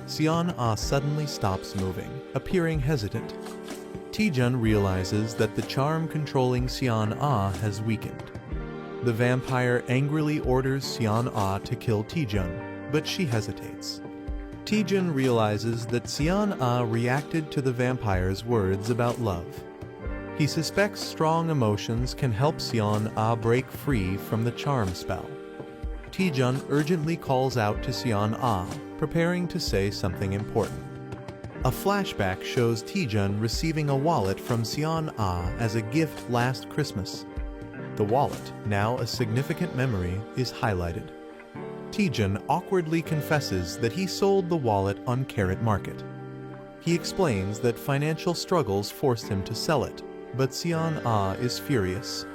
Xian-Ah suddenly stops moving, appearing hesitant. Taejun realizes that the charm controlling Xian-Ah has weakened. The vampire angrily orders Xian-Ah to kill Taejun, but she hesitates. Taejun realizes that Xian-Ah reacted to the vampire's words about love. He suspects strong emotions can help Xian-Ah break free from the charm spell. Taejun urgently calls out to Xian-Ah, preparing to say something important. A flashback shows Taejun receiving a wallet from Xian-Ah as a gift last Christmas. The wallet, now a significant memory, is highlighted. Taejun awkwardly confesses that he sold the wallet on Carrot Market. He explains that financial struggles forced him to sell it, but Xian-Ah is furious.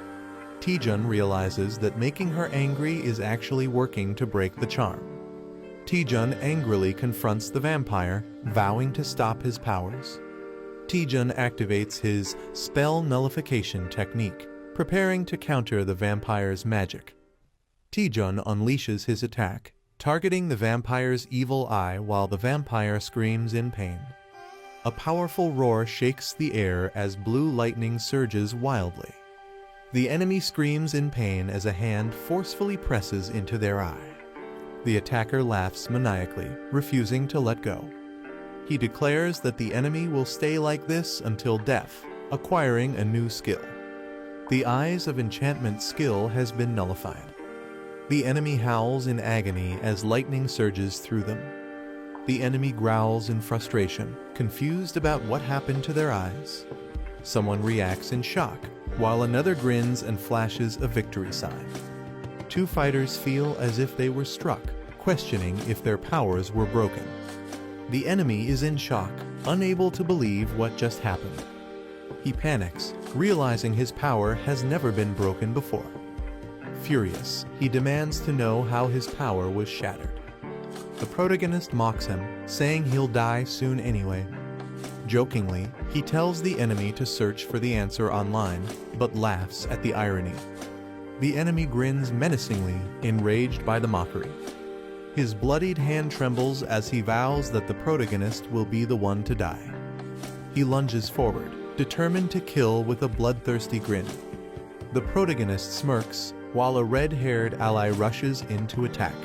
Taejun realizes that making her angry is actually working to break the charm. Taejun angrily confronts the vampire, vowing to stop his powers. Taejun activates his spell nullification technique, preparing to counter the vampire's magic. Taejun unleashes his attack, targeting the vampire's evil eye while the vampire screams in pain. A powerful roar shakes the air as blue lightning surges wildly. The enemy screams in pain as a hand forcefully presses into their eye. The attacker laughs maniacally, refusing to let go. He declares that the enemy will stay like this until death, acquiring a new skill. The Eyes of Enchantment skill has been nullified. The enemy howls in agony as lightning surges through them. The enemy growls in frustration, confused about what happened to their eyes. Someone reacts in shock, while another grins and flashes a victory sign. Two fighters feel as if they were struck, questioning if their powers were broken. The enemy is in shock, unable to believe what just happened. He panics, realizing his power has never been broken before. Furious, he demands to know how his power was shattered. The protagonist mocks him, saying he'll die soon anyway. Jokingly, he tells the enemy to search for the answer online, but laughs at the irony. The enemy grins menacingly, enraged by the mockery. His bloodied hand trembles as he vows that the protagonist will be the one to die. He lunges forward, determined to kill with a bloodthirsty grin. The protagonist smirks, while a red-haired ally rushes in to attack.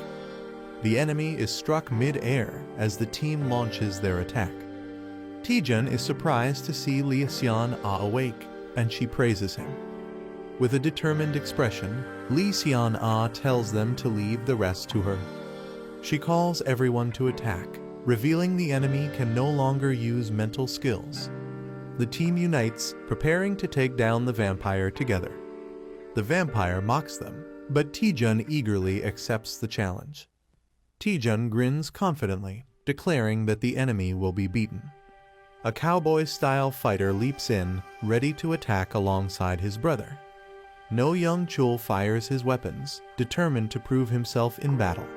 The enemy is struck mid-air as the team launches their attack. Taejun is surprised to see Lee Seon-ah awake, and she praises him. With a determined expression, Lee Seon-ah tells them to leave the rest to her. She calls everyone to attack, revealing the enemy can no longer use mental skills. The team unites, preparing to take down the vampire together. The vampire mocks them, but Taejun eagerly accepts the challenge. Taejun grins confidently, declaring that the enemy will be beaten. A cowboy-style fighter leaps in, ready to attack alongside his brother. No Young Chul fires his weapons, determined to prove himself in battle.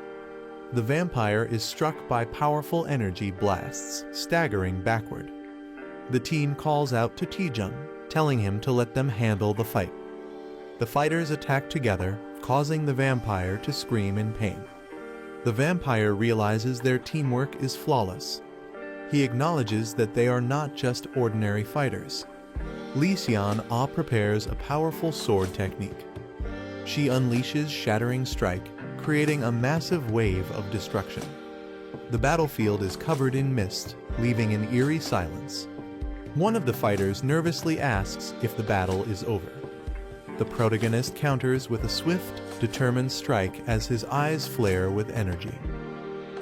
The vampire is struck by powerful energy blasts, staggering backward. The team calls out to Taejun, telling him to let them handle the fight. The fighters attack together, causing the vampire to scream in pain. The vampire realizes their teamwork is flawless. He acknowledges that they are not just ordinary fighters. Lee Seon-ah prepares a powerful sword technique. She unleashes Shattering Strike, creating a massive wave of destruction. The battlefield is covered in mist, leaving an eerie silence. One of the fighters nervously asks if the battle is over. The protagonist counters with a swift, determined strike as his eyes flare with energy.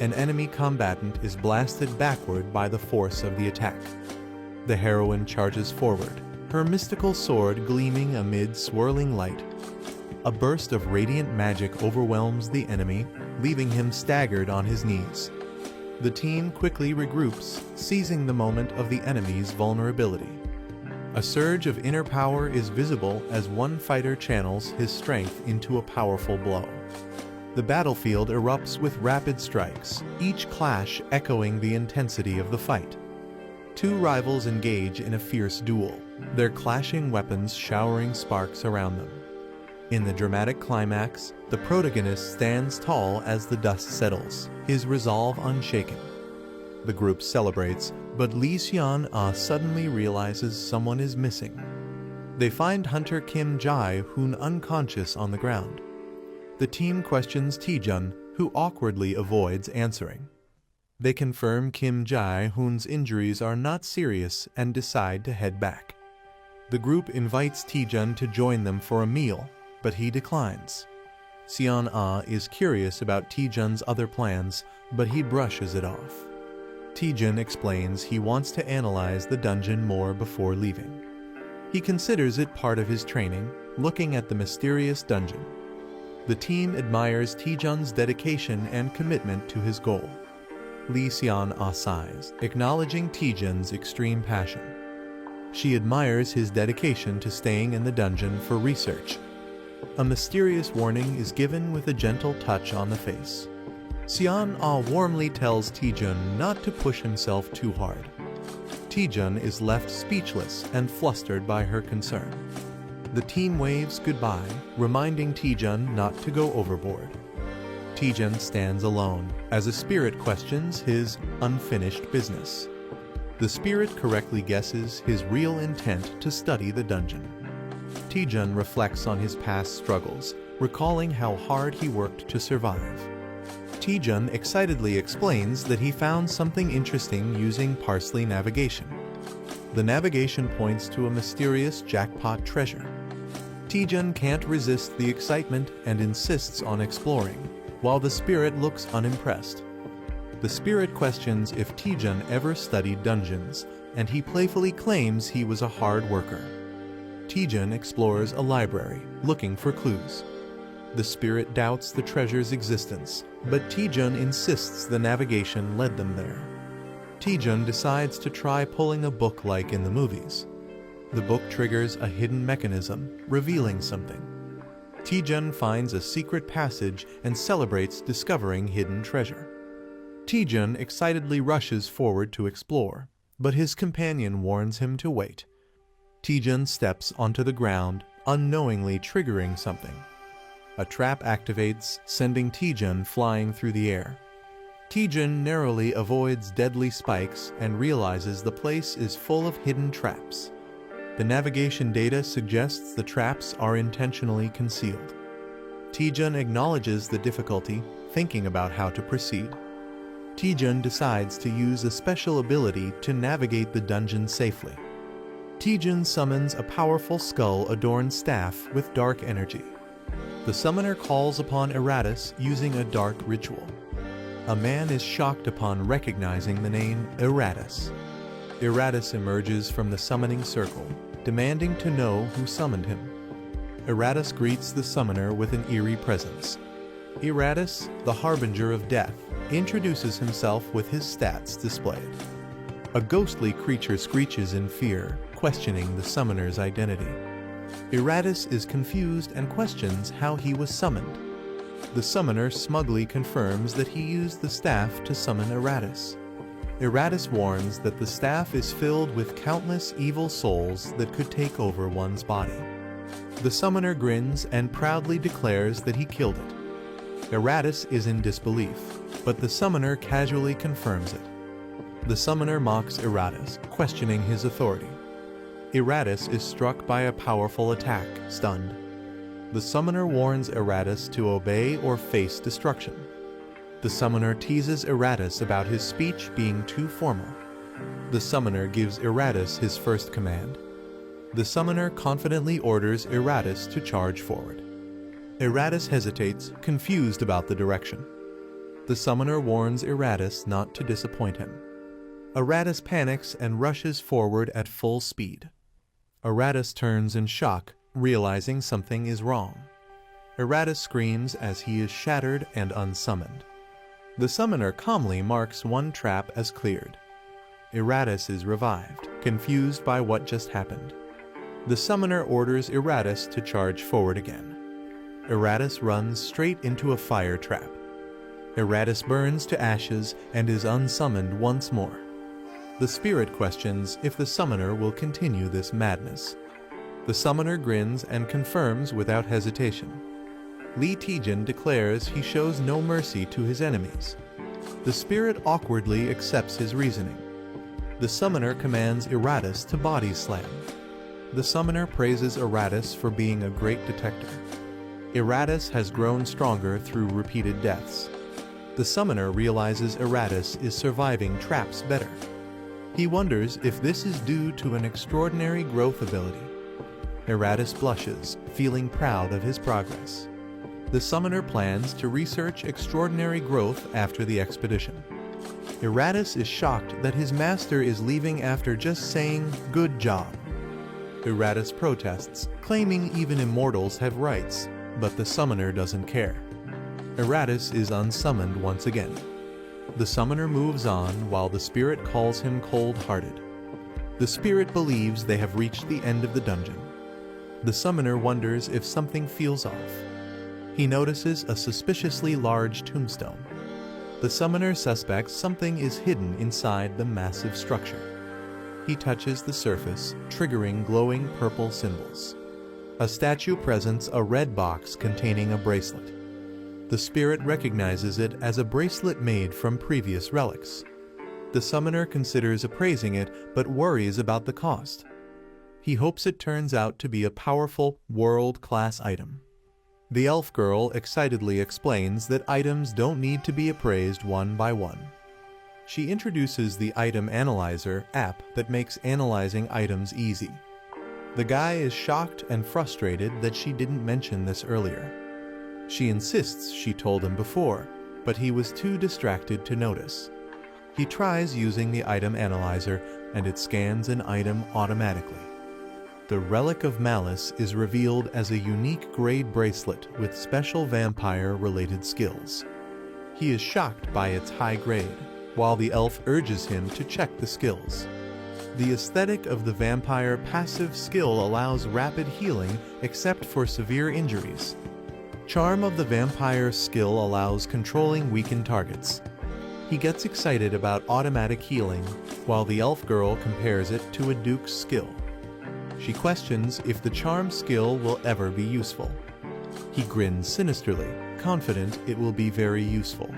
An enemy combatant is blasted backward by the force of the attack. The heroine charges forward, her mystical sword gleaming amid swirling light. A burst of radiant magic overwhelms the enemy, leaving him staggered on his knees. The team quickly regroups, seizing the moment of the enemy's vulnerability. A surge of inner power is visible as one fighter channels his strength into a powerful blow. The battlefield erupts with rapid strikes, each clash echoing the intensity of the fight. Two rivals engage in a fierce duel, their clashing weapons showering sparks around them. In the dramatic climax, the protagonist stands tall as the dust settles, his resolve unshaken. The group celebrates, but Lee Seon-ah suddenly realizes someone is missing. They find Hunter Kim Jae-hoon unconscious on the ground. The team questions Taejun, who awkwardly avoids answering. They confirm Kim Jae-hoon's injuries are not serious and decide to head back. The group invites Taejun to join them for a meal, but he declines. Seon-ah is curious about Taejun's other plans, but he brushes it off. Taejun explains he wants to analyze the dungeon more before leaving. He considers it part of his training, looking at the mysterious dungeon. The team admires Taejun's dedication and commitment to his goal. Lee Seon-ah sighs, acknowledging Taejun's extreme passion. She admires his dedication to staying in the dungeon for research. A mysterious warning is given with a gentle touch on the face. Seon-ah warmly tells Taejun not to push himself too hard. Taejun is left speechless and flustered by her concern. The team waves goodbye, reminding Taejun not to go overboard. Taejun stands alone as a spirit questions his unfinished business. The spirit correctly guesses his real intent to study the dungeon. Taejun reflects on his past struggles, recalling how hard he worked to survive. Taejun excitedly explains that he found something interesting using parsley navigation. The navigation points to a mysterious jackpot treasure. Taejun can't resist the excitement and insists on exploring, while the spirit looks unimpressed. The spirit questions if Taejun ever studied dungeons, and he playfully claims he was a hard worker. Taejun explores a library, looking for clues. The spirit doubts the treasure's existence, but Taejun insists the navigation led them there. Taejun decides to try pulling a book like in the movies. The book triggers a hidden mechanism, revealing something. Taejun finds a secret passage and celebrates discovering hidden treasure. Taejun excitedly rushes forward to explore, but his companion warns him to wait. Taejun steps onto the ground, unknowingly triggering something. A trap activates, sending Taejun flying through the air. Taejun narrowly avoids deadly spikes and realizes the place is full of hidden traps. The navigation data suggests the traps are intentionally concealed. Taejun acknowledges the difficulty, thinking about how to proceed. Taejun decides to use a special ability to navigate the dungeon safely. Taejun summons a powerful skull-adorned staff with dark energy. The summoner calls upon Eratus using a dark ritual. A man is shocked upon recognizing the name Eratus. Eratus emerges from the summoning circle, demanding to know who summoned him. Eratus greets the summoner with an eerie presence. Eratus, the harbinger of death, introduces himself with his stats displayed. A ghostly creature screeches in fear, questioning the summoner's identity. Eratus is confused and questions how he was summoned. The summoner smugly confirms that he used the staff to summon Eratus. Eratus warns that the staff is filled with countless evil souls that could take over one's body. The summoner grins and proudly declares that he killed it. Eratus is in disbelief, but the summoner casually confirms it. The summoner mocks Eratus, questioning his authority. Eratus is struck by a powerful attack, stunned. The summoner warns Eratus to obey or face destruction. The summoner teases Eratus about his speech being too formal. The summoner gives Eratus his first command. The summoner confidently orders Eratus to charge forward. Eratus hesitates, confused about the direction. The summoner warns Eratus not to disappoint him. Eratus panics and rushes forward at full speed. Eratus turns in shock, realizing something is wrong. Eratus screams as he is shattered and unsummoned. The summoner calmly marks one trap as cleared. Eratus is revived, confused by what just happened. The summoner orders Eratus to charge forward again. Eratus runs straight into a fire trap. Eratus burns to ashes and is unsummoned once more. The spirit questions if the summoner will continue this madness. The summoner grins and confirms without hesitation. Lee Taejun declares he shows no mercy to his enemies. The spirit awkwardly accepts his reasoning. The summoner commands Eratus to body slam. The summoner praises Eratus for being a great detector. Eratus has grown stronger through repeated deaths. The summoner realizes Eratus is surviving traps better. He wonders if this is due to an extraordinary growth ability. Eratus blushes, feeling proud of his progress. The summoner plans to research extraordinary growth after the expedition. Eratus is shocked that his master is leaving after just saying, "Good job." Eratus protests, claiming even immortals have rights, but the summoner doesn't care. Eratus is unsummoned once again. The summoner moves on while the spirit calls him cold-hearted. The spirit believes they have reached the end of the dungeon. The summoner wonders if something feels off. He notices a suspiciously large tombstone. The summoner suspects something is hidden inside the massive structure. He touches the surface, triggering glowing purple symbols. A statue presents a red box containing a bracelet. The spirit recognizes it as a bracelet made from previous relics. The summoner considers appraising it but worries about the cost. He hopes it turns out to be a powerful, world-class item. The elf girl excitedly explains that items don't need to be appraised one by one. She introduces the Item Analyzer app that makes analyzing items easy. The guy is shocked and frustrated that she didn't mention this earlier. She insists she told him before, but he was too distracted to notice. He tries using the Item Analyzer and it scans an item automatically. The Relic of Malice is revealed as a unique grade bracelet with special vampire-related skills. He is shocked by its high grade, while the elf urges him to check the skills. The aesthetic of the vampire passive skill allows rapid healing except for severe injuries. Charm of the vampire skill allows controlling weakened targets. He gets excited about automatic healing, while the elf girl compares it to a duke's skill. She questions if the charm skill will ever be useful. He grins sinisterly, confident it will be very useful.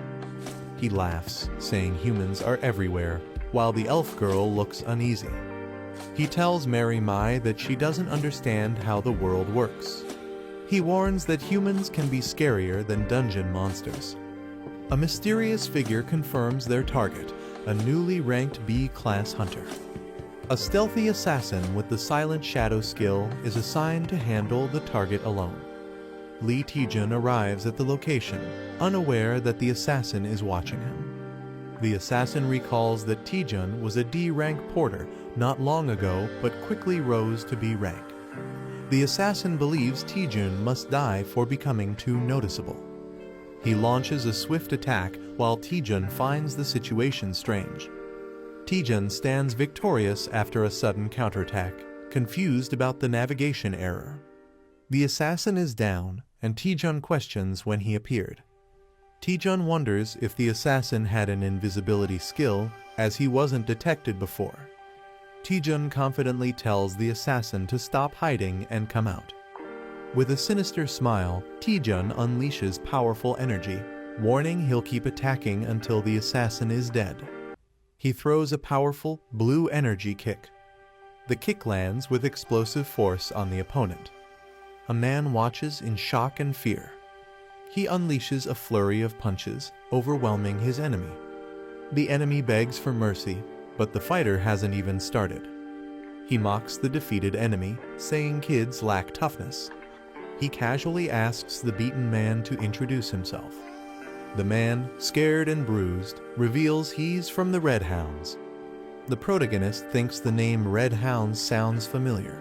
He laughs, saying humans are everywhere, while the elf girl looks uneasy. He tells Mary Mai that she doesn't understand how the world works. He warns that humans can be scarier than dungeon monsters. A mysterious figure confirms their target, a newly ranked B-class hunter. A stealthy assassin with the Silent Shadow skill is assigned to handle the target alone. Lee Taejun arrives at the location, unaware that the assassin is watching him. The assassin recalls that Taejun was a D-rank porter not long ago but quickly rose to B rank. The assassin believes Taejun must die for becoming too noticeable. He launches a swift attack while Taejun finds the situation strange. Taejun stands victorious after a sudden counterattack, confused about the navigation error. The assassin is down, and Taejun questions when he appeared. Taejun wonders if the assassin had an invisibility skill, as he wasn't detected before. Taejun confidently tells the assassin to stop hiding and come out. With a sinister smile, Taejun unleashes powerful energy, warning he'll keep attacking until the assassin is dead. He throws a powerful, blue energy kick. The kick lands with explosive force on the opponent. A man watches in shock and fear. He unleashes a flurry of punches, overwhelming his enemy. The enemy begs for mercy, but the fighter hasn't even started. He mocks the defeated enemy, saying kids lack toughness. He casually asks the beaten man to introduce himself. The man, scared and bruised, reveals he's from the Red Hounds. The protagonist thinks the name Red Hounds sounds familiar.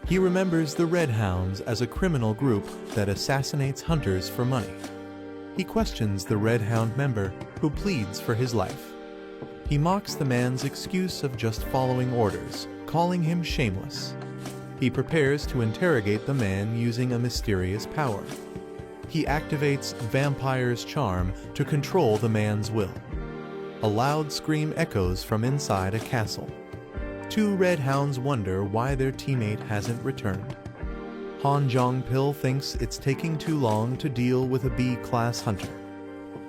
He remembers the Red Hounds as a criminal group that assassinates hunters for money. He questions the Red Hound member, who pleads for his life. He mocks the man's excuse of just following orders, calling him shameless. He prepares to interrogate the man using a mysterious power. He activates Vampire's charm to control the man's will. A loud scream echoes from inside a castle. Two Red Hounds wonder why their teammate hasn't returned. Han Jong-pil thinks it's taking too long to deal with a B-class hunter.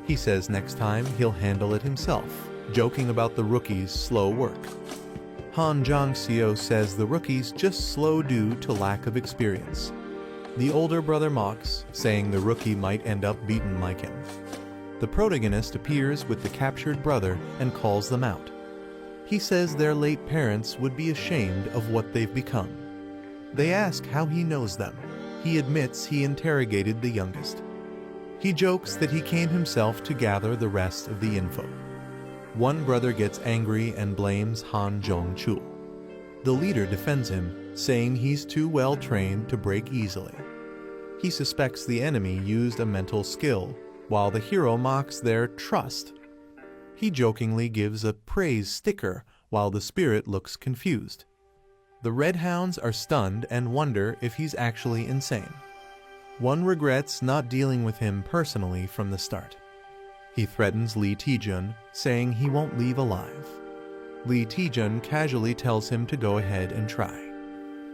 He says next time he'll handle it himself, joking about the rookie's slow work. Han Jong-seo says the rookie's just slow due to lack of experience. The older brother mocks, saying the rookie might end up beaten like him. The protagonist appears with the captured brother and calls them out. He says their late parents would be ashamed of what they've become. They ask how he knows them. He admits he interrogated the youngest. He jokes that he came himself to gather the rest of the info. One brother gets angry and blames Han Jong-chul. The leader defends him, saying he's too well trained to break easily. He suspects the enemy used a mental skill, while the hero mocks their trust. He jokingly gives a praise sticker, while the spirit looks confused. The Red Hounds are stunned and wonder if he's actually insane. One regrets not dealing with him personally from the start. He threatens Lee Taejun, saying he won't leave alive. Lee Taejun casually tells him to go ahead and try.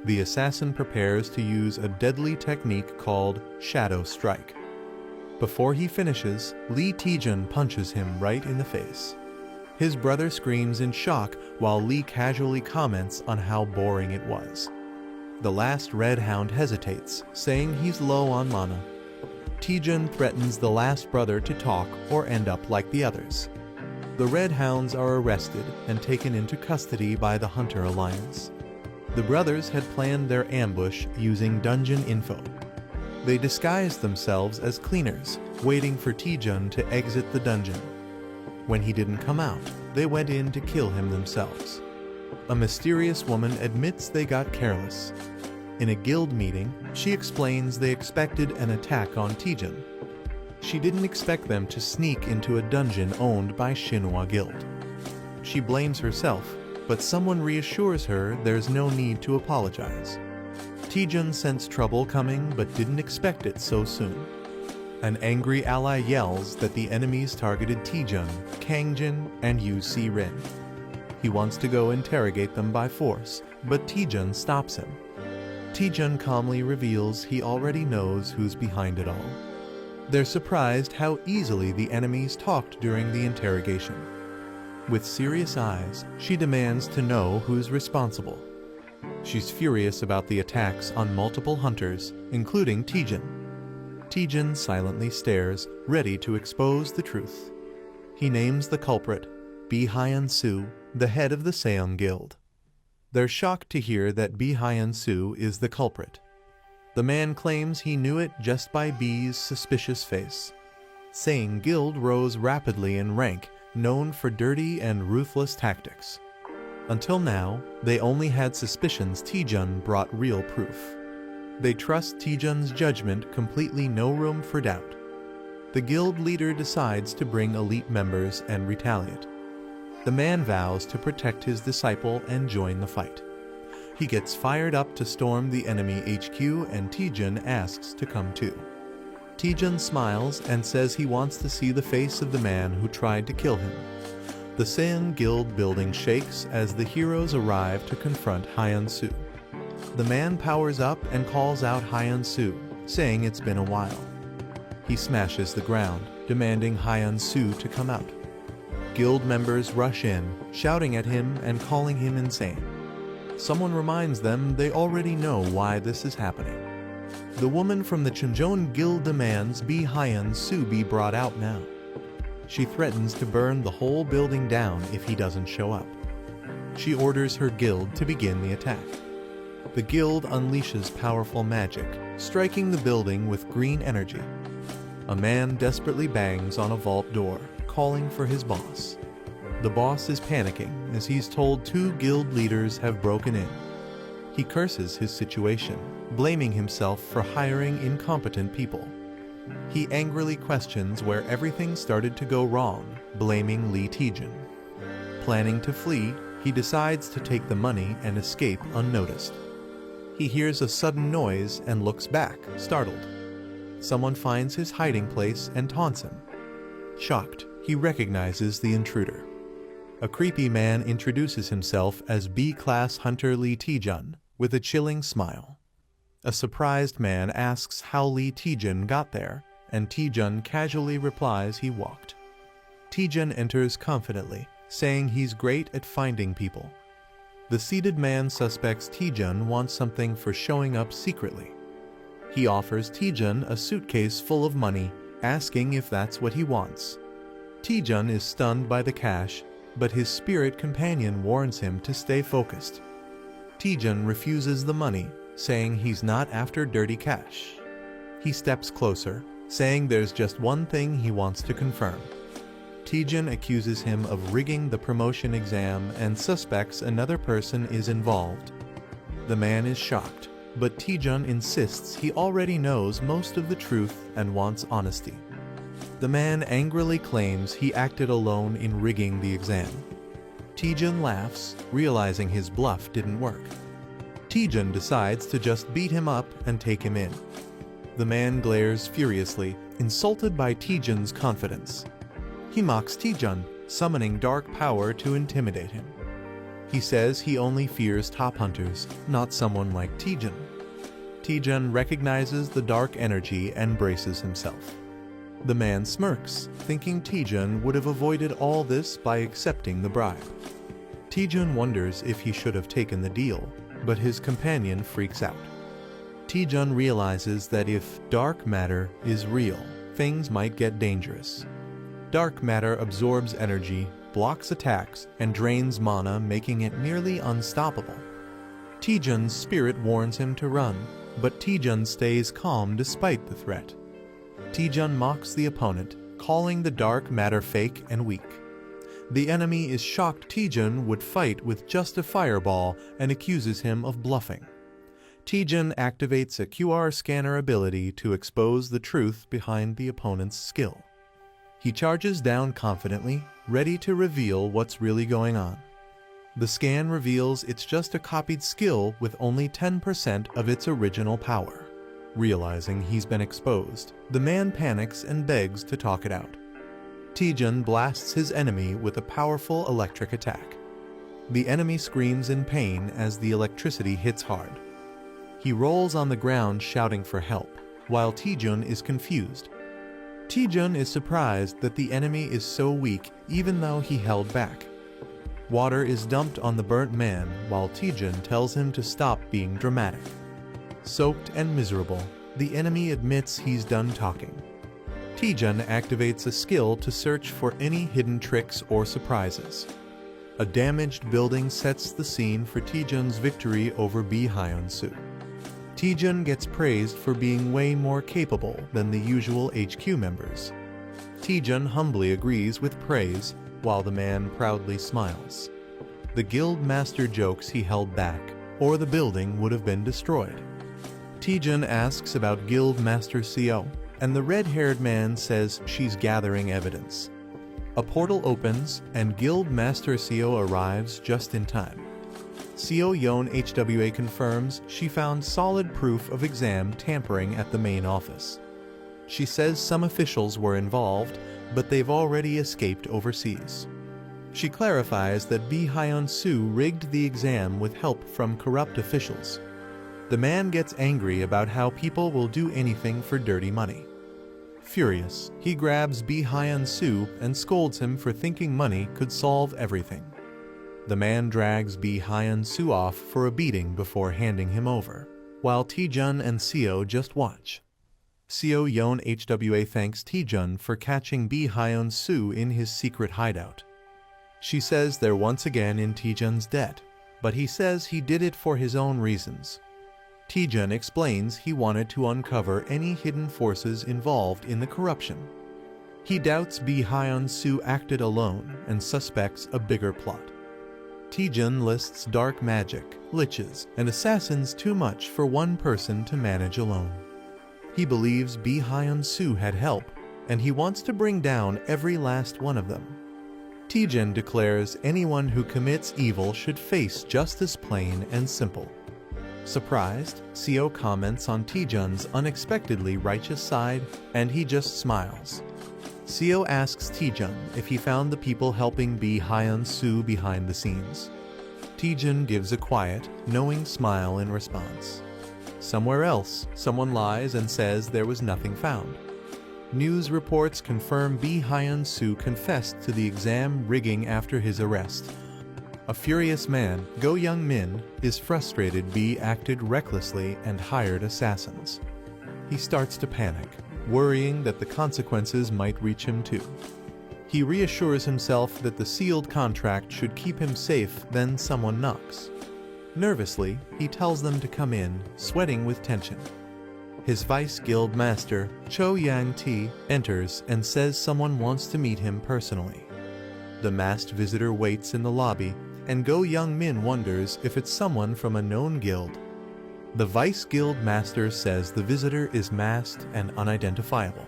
The assassin prepares to use a deadly technique called Shadow Strike. Before he finishes, Lee Taejun punches him right in the face. His brother screams in shock while Lee casually comments on how boring it was. The last red hound hesitates, saying he's low on mana. Taejun threatens the last brother to talk or end up like the others. The red hounds are arrested and taken into custody by the Hunter Alliance. The brothers had planned their ambush using dungeon info. They disguised themselves as cleaners, waiting for Taejun to exit the dungeon. When he didn't come out, they went in to kill him themselves. A mysterious woman admits they got careless. In a guild meeting, she explains they expected an attack on Taejun. She didn't expect them to sneak into a dungeon owned by Shinhwa Guild. She blames herself, but someone reassures her there's no need to apologize. Taejun sensed trouble coming but didn't expect it so soon. An angry ally yells that the enemies targeted Taejun, Kangjin, and Yu Si-rin. He wants to go interrogate them by force, but Taejun stops him. Taejun calmly reveals he already knows who's behind it all. They're surprised how easily the enemies talked during the interrogation. With serious eyes, she demands to know who's responsible. She's furious about the attacks on multiple hunters, including Taejun. Taejun silently stares, ready to expose the truth. He names the culprit, Bi Hyun-soo, the head of the Seong Guild. They're shocked to hear that Bi Hyun-soo is the culprit. The man claims he knew it just by Bi's suspicious face. Seong Guild rose rapidly in rank, known for dirty and ruthless tactics. Until now, they only had suspicions Taejun brought real proof. They trust Taejun's judgment, completely no room for doubt. The guild leader decides to bring elite members and retaliate. The man vows to protect his disciple and join the fight. He gets fired up to storm the enemy HQ and Taejun asks to come too. Taejun smiles and says he wants to see the face of the man who tried to kill him. The Seong Guild building shakes as the heroes arrive to confront Hyun-soo. The man powers up and calls out Hyun-soo, saying it's been a while. He smashes the ground, demanding Hyun-soo to come out. Guild members rush in, shouting at him and calling him insane. Someone reminds them they already know why this is happening. The woman from the Chunjeon Guild demands Bi Hyun-soo be brought out now. She threatens to burn the whole building down if he doesn't show up. She orders her guild to begin the attack. The guild unleashes powerful magic, striking the building with green energy. A man desperately bangs on a vault door, calling for his boss. The boss is panicking as he's told 2 guild leaders have broken in. He curses his situation, blaming himself for hiring incompetent people. He angrily questions where everything started to go wrong, blaming Lee Taejun. Planning to flee, he decides to take the money and escape unnoticed. He hears a sudden noise and looks back, startled. Someone finds his hiding place and taunts him. Shocked, he recognizes the intruder. A creepy man introduces himself as B-class hunter Lee Taejun with a chilling smile. A surprised man asks how Lee Taejun got there, and Taejun casually replies he walked. Taejun enters confidently, saying he's great at finding people. The seated man suspects Taejun wants something for showing up secretly. He offers Taejun a suitcase full of money, asking if that's what he wants. Taejun is stunned by the cash, but his spirit companion warns him to stay focused. Taejun refuses the money, saying he's not after dirty cash. He steps closer, saying there's just one thing he wants to confirm. Taejun accuses him of rigging the promotion exam and suspects another person is involved. The man is shocked, but Taejun insists he already knows most of the truth and wants honesty. The man angrily claims he acted alone in rigging the exam. Taejun laughs, realizing his bluff didn't work. Taejun decides to just beat him up and take him in. The man glares furiously, insulted by Taejun's confidence. He mocks Taejun, summoning dark power to intimidate him. He says he only fears top hunters, not someone like Taejun. Taejun recognizes the dark energy and braces himself. The man smirks, thinking Taejun would have avoided all this by accepting the bribe. Taejun wonders if he should have taken the deal, but his companion freaks out. Taejun realizes that if dark matter is real, things might get dangerous. Dark matter absorbs energy, blocks attacks, and drains mana, making it nearly unstoppable. Taejun's spirit warns him to run, but Taejun stays calm despite the threat. Taejun mocks the opponent, calling the dark matter fake and weak. The enemy is shocked Taejun would fight with just a fireball and accuses him of bluffing. Taejun activates a QR scanner ability to expose the truth behind the opponent's skill. He charges down confidently, ready to reveal what's really going on. The scan reveals it's just a copied skill with only 10% of its original power. Realizing he's been exposed, the man panics and begs to talk it out. Taejun blasts his enemy with a powerful electric attack. The enemy screams in pain as the electricity hits hard. He rolls on the ground shouting for help, while Taejun is confused. Taejun is surprised that the enemy is so weak even though he held back. Water is dumped on the burnt man while Taejun tells him to stop being dramatic. Soaked and miserable, the enemy admits he's done talking. Taejun activates a skill to search for any hidden tricks or surprises. A damaged building sets the scene for Taejun's victory over Bi Hyun-soo. Taejun gets praised for being way more capable than the usual HQ members. Taejun humbly agrees with praise, while the man proudly smiles. The guild master jokes he held back, or the building would have been destroyed. Taejun asks about guild master Seo, and the red-haired man says she's gathering evidence. A portal opens, and guild master Seo arrives just in time. Seo Yeon HWA confirms she found solid proof of exam tampering at the main office. She says some officials were involved, but they've already escaped overseas. She clarifies that Bi Hyun-soo rigged the exam with help from corrupt officials. The man gets angry about how people will do anything for dirty money. Furious, he grabs Bi Hyun-soo and scolds him for thinking money could solve everything. The man drags Bi Hyun-soo off for a beating before handing him over, while Taejun and Seo just watch. Seo Yeon HWA thanks Taejun for catching Bi Hyun-soo in his secret hideout. She says they're once again in Taejun's debt, but he says he did it for his own reasons. Taejun explains he wanted to uncover any hidden forces involved in the corruption. He doubts Bi Hyun-soo acted alone and suspects a bigger plot. Taejun lists dark magic, liches, and assassins too much for one person to manage alone. He believes Bi Hyun-soo had help, and he wants to bring down every last one of them. Taejun declares anyone who commits evil should face justice plain and simple. Surprised, Seo comments on Taejun's unexpectedly righteous side, and he just smiles. Seo asks Taejun if he found the people helping Bi Hyun-soo behind the scenes. Taejun gives a quiet, knowing smile in response. Somewhere else, someone lies and says there was nothing found. News reports confirm Bi Hyun-soo confessed to the exam rigging after his arrest. A furious man, Go Young-min, is frustrated Bi acted recklessly and hired assassins. He starts to panic, worrying that the consequences might reach him too. He reassures himself that the sealed contract should keep him safe, then someone knocks. Nervously, he tells them to come in, sweating with tension. His vice guild master, Cho Yang-ti, enters and says someone wants to meet him personally. The masked visitor waits in the lobby, and Go Young-min wonders if it's someone from a known guild. The Vice Guild Master says the visitor is masked and unidentifiable.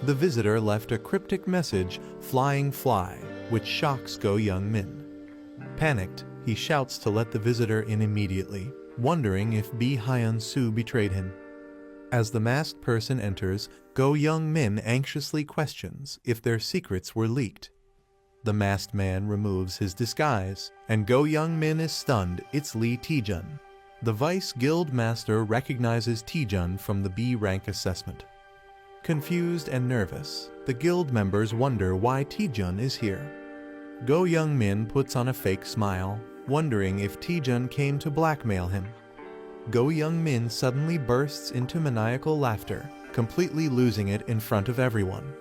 The visitor left a cryptic message, "Flying Fly," which shocks Go Young-min. Panicked, he shouts to let the visitor in immediately, wondering if Bi Hyun-soo betrayed him. As the masked person enters, Go Young-min anxiously questions if their secrets were leaked. The masked man removes his disguise, and Go Young-min is stunned it's Lee Taejun. The Vice Guild Master recognizes Taejun from the B rank assessment. Confused and nervous, the guild members wonder why Taejun is here. Go Young-min puts on a fake smile, wondering if Taejun came to blackmail him. Go Young-min suddenly bursts into maniacal laughter, completely losing it in front of everyone.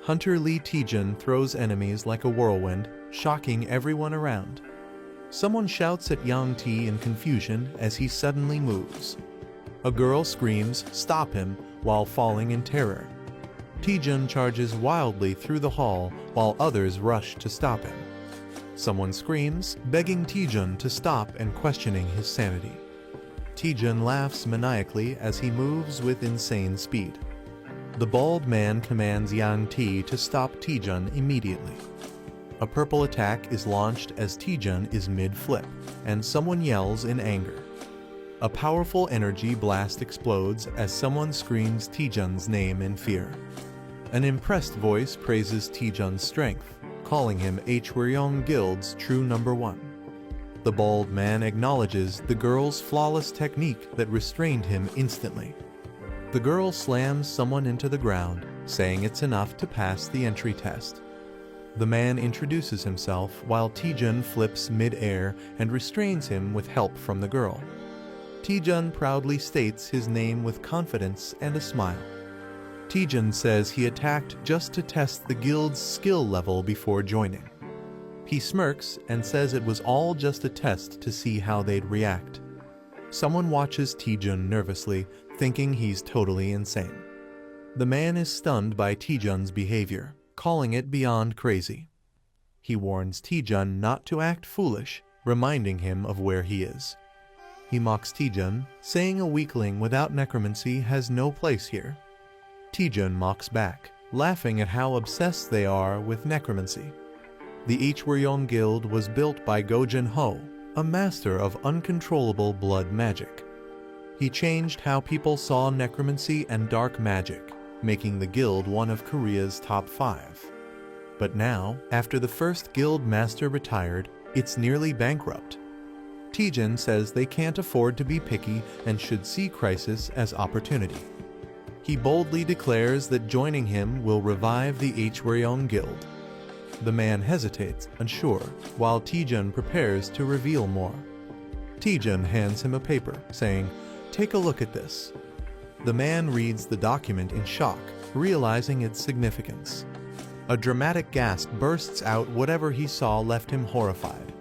Hunter Lee Taejun throws enemies like a whirlwind, shocking everyone around. Someone shouts at Yang T in confusion as he suddenly moves. A girl screams, "Stop him," while falling in terror. Taejun charges wildly through the hall while others rush to stop him. Someone screams, begging Taejun to stop and questioning his sanity. Taejun laughs maniacally as he moves with insane speed. The bald man commands Yang T to stop Taejun immediately. A purple attack is launched as Taejun is mid-flip, and someone yells in anger. A powerful energy blast explodes as someone screams Taejun's name in fear. An impressed voice praises Taejun's strength, calling him Hwaryeong Guild's true number one. The bald man acknowledges the girl's flawless technique that restrained him instantly. The girl slams someone into the ground, saying it's enough to pass the entry test. The man introduces himself while Taejun flips mid-air and restrains him with help from the girl. Taejun proudly states his name with confidence and a smile. Taejun says he attacked just to test the guild's skill level before joining. He smirks and says it was all just a test to see how they'd react. Someone watches Taejun nervously, thinking he's totally insane. The man is stunned by Taejun's behavior, calling it beyond crazy. He warns Taejun not to act foolish, reminding him of where he is. He mocks Taejun, saying a weakling without necromancy has no place here. Taejun mocks back, laughing at how obsessed they are with necromancy. The Hwaryeong Guild was built by Go Jin-ho, a master of uncontrollable blood magic. He changed how people saw necromancy and dark magic, making the guild one of Korea's top 5. But now, after the first guild master retired, it's nearly bankrupt. Taejun says they can't afford to be picky and should see crisis as opportunity. He boldly declares that joining him will revive the Hwaryeong Guild. The man hesitates, unsure, while Taejun prepares to reveal more. Taejun hands him a paper, saying, "Take a look at this." The man reads the document in shock, realizing its significance. A dramatic gasp bursts out. Whatever he saw left him horrified.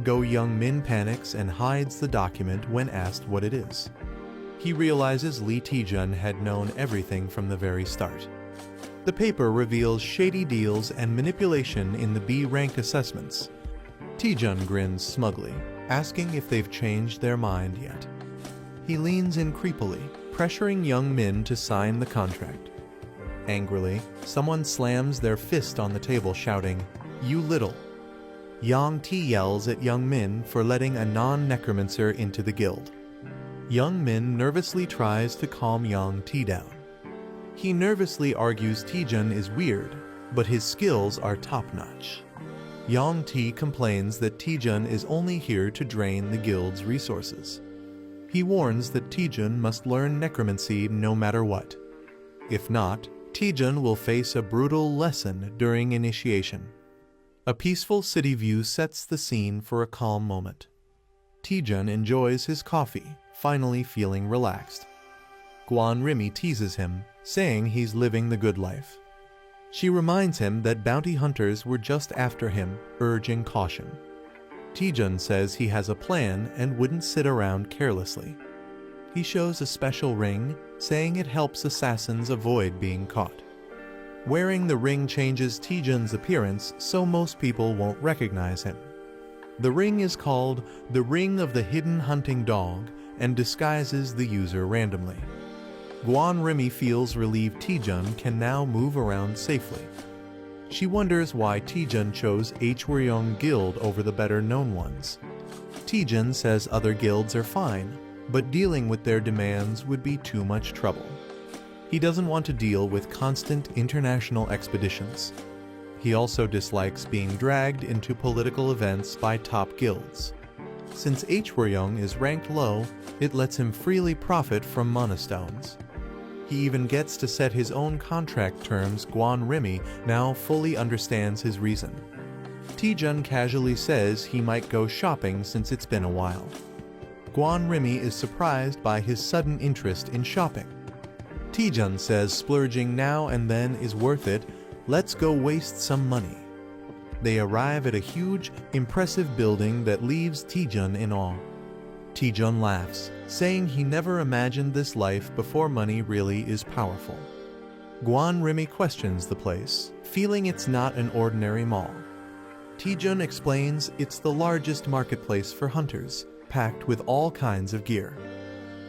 Go Young-min panics and hides the document when asked what it is. He realizes Lee Taejun had known everything from the very start. The paper reveals shady deals and manipulation in the B-rank assessments. Taejun grins smugly, asking if they've changed their mind yet. He leans in creepily, pressuring Young-min to sign the contract. Angrily, someone slams their fist on the table, shouting, "You little!" Yang T yells at Young-min for letting a non-necromancer into the guild. Young-min nervously tries to calm Yang T down. He nervously argues Taejun is weird, but his skills are top-notch. Yang T complains that Taejun is only here to drain the guild's resources. He warns that Taejun must learn necromancy no matter what. If not, Taejun will face a brutal lesson during initiation. A peaceful city view sets the scene for a calm moment. Taejun enjoys his coffee, finally feeling relaxed. Guan Rimi teases him, saying he's living the good life. She reminds him that bounty hunters were just after him, urging caution. Taejun says he has a plan and wouldn't sit around carelessly. He shows a special ring, saying it helps assassins avoid being caught. Wearing the ring changes Taejun's appearance so most people won't recognize him. The ring is called the Ring of the Hidden Hunting Dog and disguises the user randomly. Guan Rimi feels relieved Taejun can now move around safely. She wonders why Taejun chose Hwaryeong Guild over the better-known ones. Taejun says other guilds are fine, but dealing with their demands would be too much trouble. He doesn't want to deal with constant international expeditions. He also dislikes being dragged into political events by top guilds. Since Hwaryeong is ranked low, it lets him freely profit from monastones. He even gets to set his own contract terms. Guan Rimi now fully understands his reason. Taejun casually says he might go shopping since it's been a while. Guan Rimi is surprised by his sudden interest in shopping. Taejun says splurging now and then is worth it. Let's go waste some money. They arrive at a huge, impressive building that leaves Taejun in awe. Taejun laughs, saying he never imagined this life before money really is powerful. Guan Rimi questions the place, feeling it's not an ordinary mall. Taejun explains it's the largest marketplace for hunters, packed with all kinds of gear.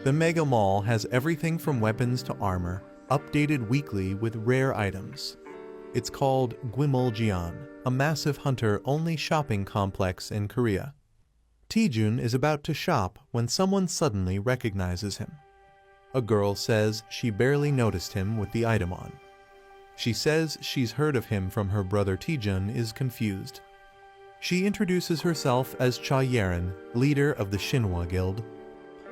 The mega mall has everything from weapons to armor, updated weekly with rare items. It's called Gwimuljeon, a massive hunter-only shopping complex in Korea. Taejun is about to shop when someone suddenly recognizes him. A girl says she barely noticed him with the item on. She says she's heard of him from her brother. Taejun is confused. She introduces herself as Cha Yeren, leader of the Shinhwa Guild.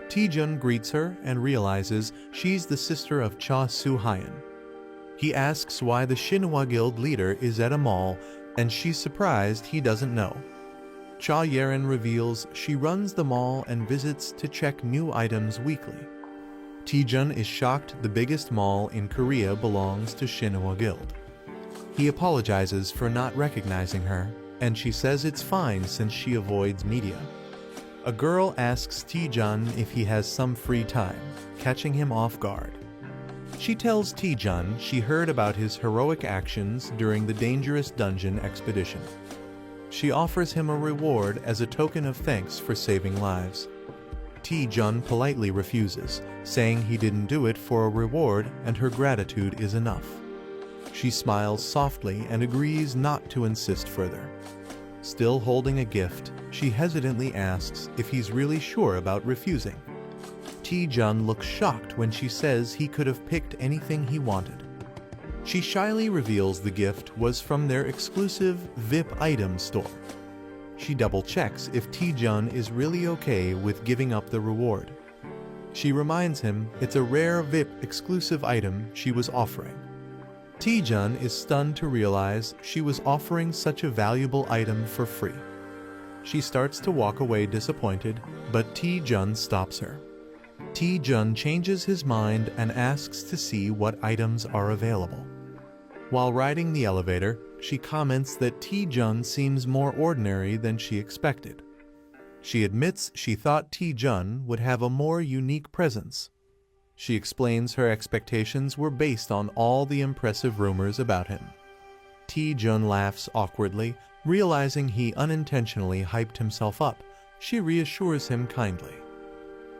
Taejun greets her and realizes she's the sister of Cha Soo-hyun. He asks why the Shinhwa Guild leader is at a mall, and she's surprised he doesn't know. Cha Yeren reveals she runs the mall and visits to check new items weekly. Taejun is shocked the biggest mall in Korea belongs to Shinhwa Guild. He apologizes for not recognizing her, and she says it's fine since she avoids media. A girl asks Taejun if he has some free time, catching him off guard. She tells Taejun she heard about his heroic actions during the dangerous dungeon expedition. She offers him a reward as a token of thanks for saving lives. Taejun politely refuses, saying he didn't do it for a reward and her gratitude is enough. She smiles softly and agrees not to insist further. Still holding a gift, she hesitantly asks if he's really sure about refusing. Taejun looks shocked when she says he could have picked anything he wanted. She shyly reveals the gift was from their exclusive VIP item store. She double-checks if Taejun is really okay with giving up the reward. She reminds him it's a rare VIP exclusive item she was offering. Taejun is stunned to realize she was offering such a valuable item for free. She starts to walk away disappointed, but Taejun stops her. Taejun changes his mind and asks to see what items are available. While riding the elevator, she comments that Taejun seems more ordinary than she expected. She admits she thought Taejun would have a more unique presence. She explains her expectations were based on all the impressive rumors about him. Taejun laughs awkwardly, realizing he unintentionally hyped himself up. She reassures him kindly.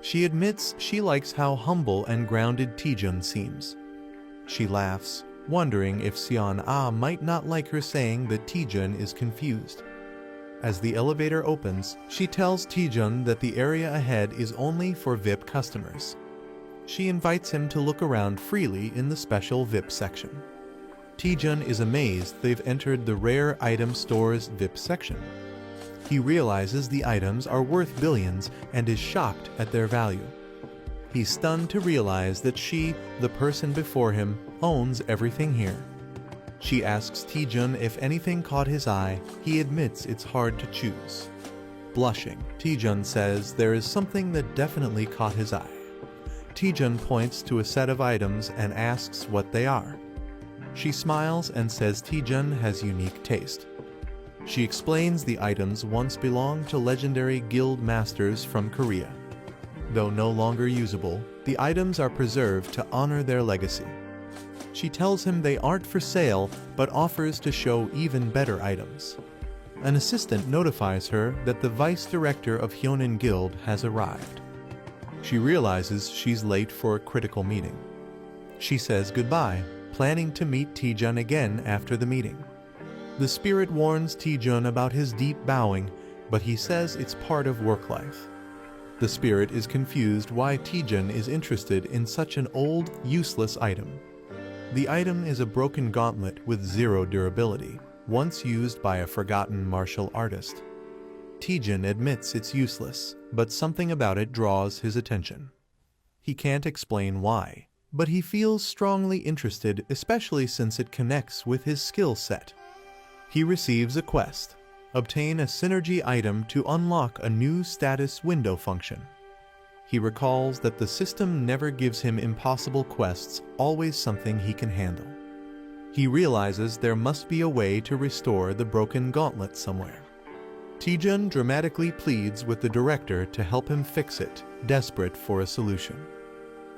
She admits she likes how humble and grounded Taejun seems. She laughs, wondering if Seon-ah might not like her saying that Taejun is confused. As the elevator opens, she tells Taejun that the area ahead is only for VIP customers. She invites him to look around freely in the special VIP section. Taejun is amazed they've entered the rare item store's VIP section. He realizes the items are worth billions and is shocked at their value. He's stunned to realize that she, the person before him, owns everything here. She asks Taejun if anything caught his eye. He admits it's hard to choose. Blushing, Taejun says there is something that definitely caught his eye. Taejun points to a set of items and asks what they are. She smiles and says Taejun has unique taste. She explains the items once belonged to legendary guild masters from Korea. Though no longer usable, the items are preserved to honor their legacy. She tells him they aren't for sale, but offers to show even better items. An assistant notifies her that the vice director of Hyonin Guild has arrived. She realizes she's late for a critical meeting. She says goodbye, planning to meet Taejun again after the meeting. The spirit warns Taejun about his deep bowing, but he says it's part of work life. The spirit is confused why Taejun is interested in such an old, useless item. The item is a broken gauntlet with zero durability, once used by a forgotten martial artist. Taejun admits it's useless, but something about it draws his attention. He can't explain why, but he feels strongly interested, especially since it connects with his skill set. He receives a quest: obtain a synergy item to unlock a new status window function. He recalls that the system never gives him impossible quests, always something he can handle. He realizes there must be a way to restore the broken gauntlet somewhere. Taejun dramatically pleads with the director to help him fix it, desperate for a solution.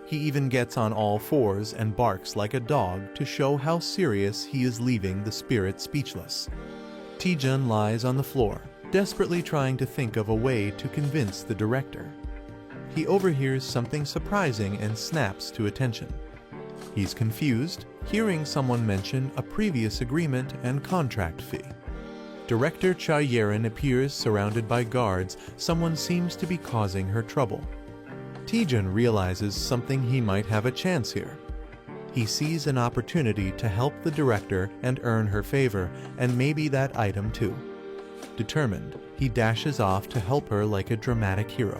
He even gets on all fours and barks like a dog to show how serious he is, leaving the spirit speechless. Taejun lies on the floor, desperately trying to think of a way to convince the director. He overhears something surprising and snaps to attention. He's confused, hearing someone mention a previous agreement and contract fee. Director Cha Yerin appears surrounded by guards. Someone seems to be causing her trouble. Taejun realizes something: he might have a chance here. He sees an opportunity to help the director and earn her favor, and maybe that item too. Determined, he dashes off to help her like a dramatic hero.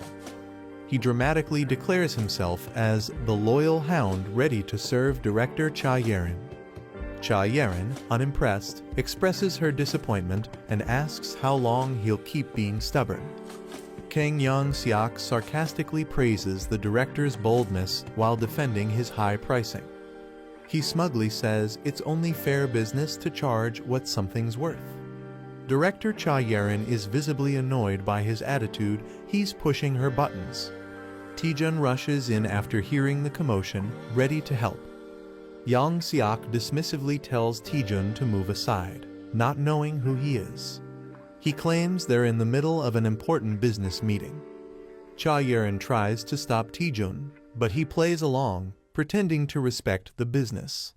He dramatically declares himself as the loyal hound, ready to serve Director Cha Yerin. Cha Yerin, unimpressed, expresses her disappointment and asks how long he'll keep being stubborn. Kang Yang-seok sarcastically praises the director's boldness while defending his high pricing. He smugly says it's only fair business to charge what something's worth. Director Cha Yerin is visibly annoyed by his attitude. He's pushing her buttons. Taejun rushes in after hearing the commotion, ready to help. Yang-seok dismissively tells Taejun to move aside, not knowing who he is. He claims they're in the middle of an important business meeting. Cha Yerin tries to stop Taejun, but he plays along, pretending to respect the business.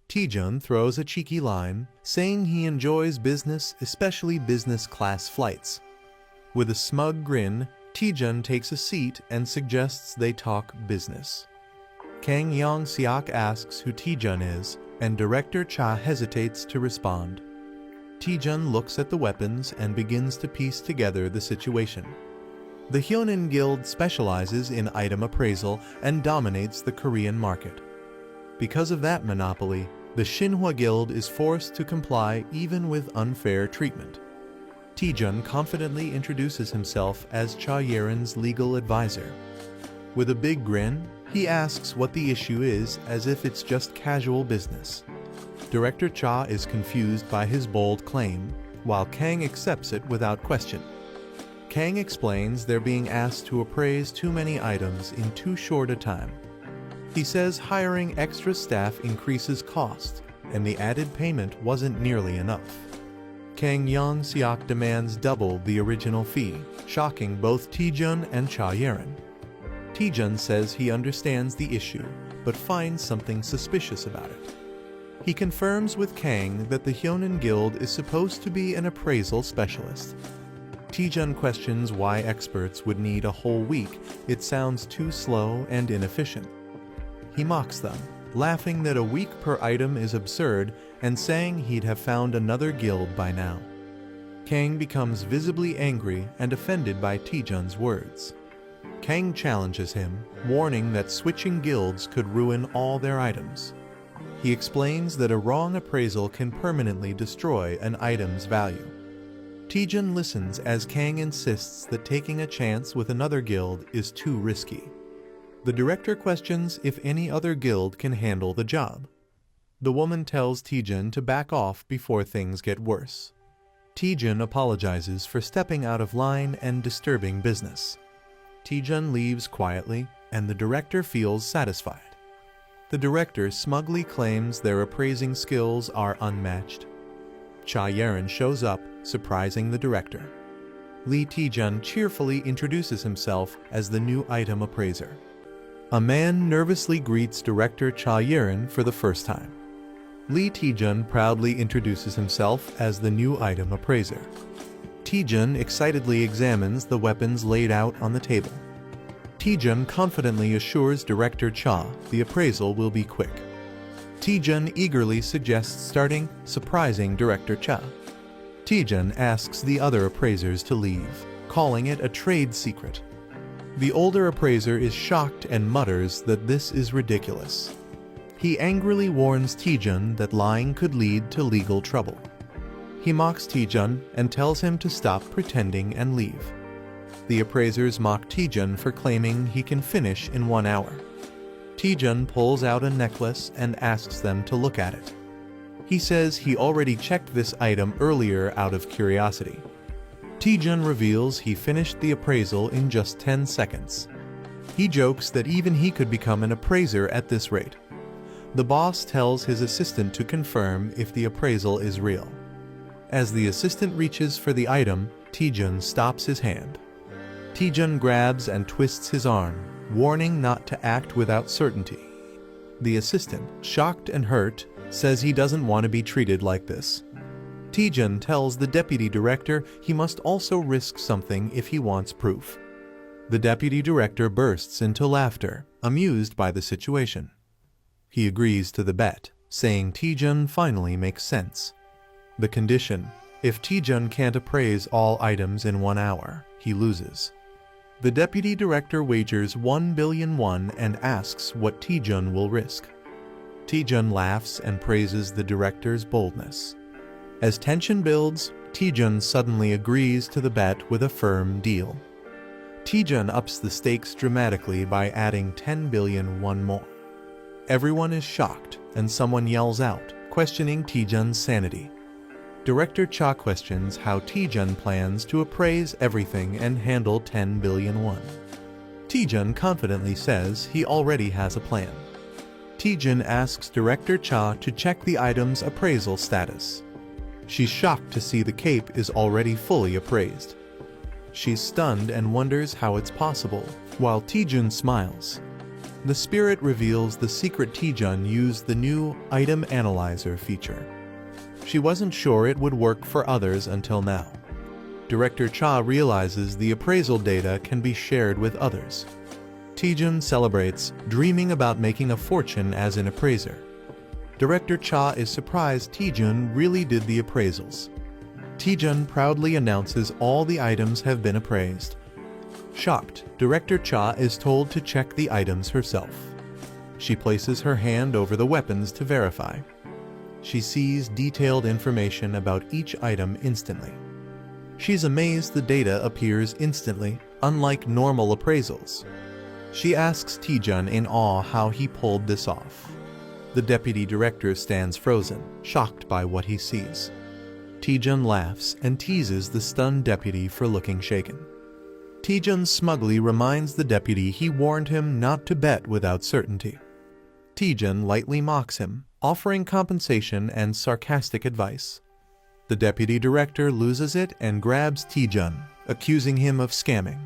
Taejun throws a cheeky line, saying he enjoys business, especially business class flights. With a smug grin, Taejun takes a seat and suggests they talk business. Kang Yang-seok asks who Taejun is, and Director Cha hesitates to respond. Taejun looks at the weapons and begins to piece together the situation. The Hyonin Guild specializes in item appraisal and dominates the Korean market. Because of that monopoly, the Shinhwa Guild is forced to comply even with unfair treatment. Taejun confidently introduces himself as Cha Yerin's legal advisor. With a big grin, he asks what the issue is, as if it's just casual business. Director Cha is confused by his bold claim, while Kang accepts it without question. Kang explains they're being asked to appraise too many items in too short a time. He says hiring extra staff increases cost, and the added payment wasn't nearly enough. Kang Yang-seok demands double the original fee, shocking both Taejun and Cha Yerin. Taejun says he understands the issue, but finds something suspicious about it. He confirms with Kang that the Hyonin Guild is supposed to be an appraisal specialist. Taejun questions why experts would need a whole week. It sounds too slow and inefficient. He mocks them, laughing that a week per item is absurd and saying he'd have found another guild by now. Kang becomes visibly angry and offended by Taejun's words. Kang challenges him, warning that switching guilds could ruin all their items. He explains that a wrong appraisal can permanently destroy an item's value. Taejun listens as Kang insists that taking a chance with another guild is too risky. The director questions if any other guild can handle the job. The woman tells Taejun to back off before things get worse. Taejun apologizes for stepping out of line and disturbing business. Taejun leaves quietly, and the director feels satisfied. The director smugly claims their appraising skills are unmatched. Cha Yerin shows up, surprising the director. Lee Taejun cheerfully introduces himself as the new item appraiser. A man nervously greets Director Cha Yerin for the first time. Lee Taejun proudly introduces himself as the new item appraiser. Taejun excitedly examines the weapons laid out on the table. Taejun confidently assures Director Cha the appraisal will be quick. Taejun eagerly suggests starting, surprising Director Cha. Taejun asks the other appraisers to leave, calling it a trade secret. The older appraiser is shocked and mutters that this is ridiculous. He angrily warns Taejun that lying could lead to legal trouble. He mocks Taejun and tells him to stop pretending and leave. The appraisers mock Taejun for claiming he can finish in 1 hour. Taejun pulls out a necklace and asks them to look at it. He says he already checked this item earlier out of curiosity. Taejun reveals he finished the appraisal in just 10 seconds. He jokes that even he could become an appraiser at this rate. The boss tells his assistant to confirm if the appraisal is real. As the assistant reaches for the item, Taejun stops his hand. Taejun grabs and twists his arm, warning not to act without certainty. The assistant, shocked and hurt, says he doesn't want to be treated like this. Taejun tells the deputy director he must also risk something if he wants proof. The deputy director bursts into laughter, amused by the situation. He agrees to the bet, saying Taejun finally makes sense. The condition: if Taejun can't appraise all items in 1 hour, he loses. The deputy director wagers 1 billion won and asks what Taejun will risk. Taejun laughs and praises the director's boldness. As tension builds, Taejun suddenly agrees to the bet with a firm deal. Taejun ups the stakes dramatically by adding 10 billion won more. Everyone is shocked, and someone yells out, questioning Taejun's sanity. Director Cha questions how Taejun plans to appraise everything and handle 10 billion won. Taejun confidently says he already has a plan. Taejun asks Director Cha to check the item's appraisal status. She's shocked to see the cape is already fully appraised. She's stunned and wonders how it's possible, while Taejun smiles. The spirit reveals the secret Taejun used the new Item Analyzer feature. She wasn't sure it would work for others until now. Director Cha realizes the appraisal data can be shared with others. Taejun celebrates, dreaming about making a fortune as an appraiser. Director Cha is surprised Taejun really did the appraisals. Taejun proudly announces all the items have been appraised. Shocked, Director Cha is told to check the items herself. She places her hand over the weapons to verify. She sees detailed information about each item instantly. She's amazed the data appears instantly, unlike normal appraisals. She asks Taejun in awe how he pulled this off. The deputy director stands frozen, shocked by what he sees. Taejun laughs and teases the stunned deputy for looking shaken. Taejun smugly reminds the deputy he warned him not to bet without certainty. Taejun lightly mocks him, offering compensation and sarcastic advice. The deputy director loses it and grabs Taejun, accusing him of scamming.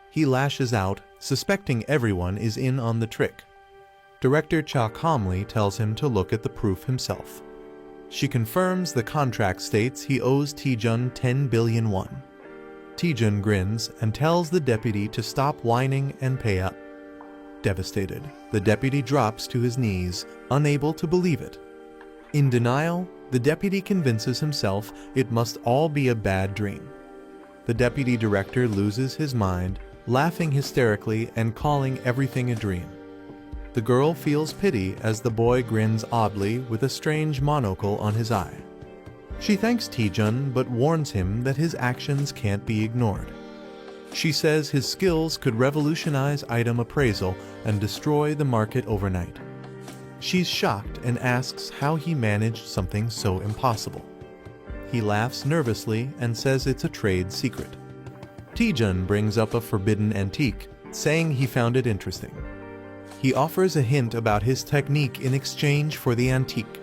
He lashes out, suspecting everyone is in on the trick. Director Cha calmly tells him to look at the proof himself. She confirms the contract states he owes Taejun 10 billion won. Taejun grins and tells the deputy to stop whining and pay up. Devastated, the deputy drops to his knees, unable to believe it. In denial, the deputy convinces himself it must all be a bad dream. The deputy director loses his mind, laughing hysterically and calling everything a dream. The girl feels pity as the boy grins oddly with a strange monocle on his eye. She thanks Taejun but warns him that his actions can't be ignored. She says his skills could revolutionize item appraisal and destroy the market overnight. She's shocked and asks how he managed something so impossible. He laughs nervously and says it's a trade secret. Taejun brings up a forbidden antique, saying he found it interesting. He offers a hint about his technique in exchange for the antique.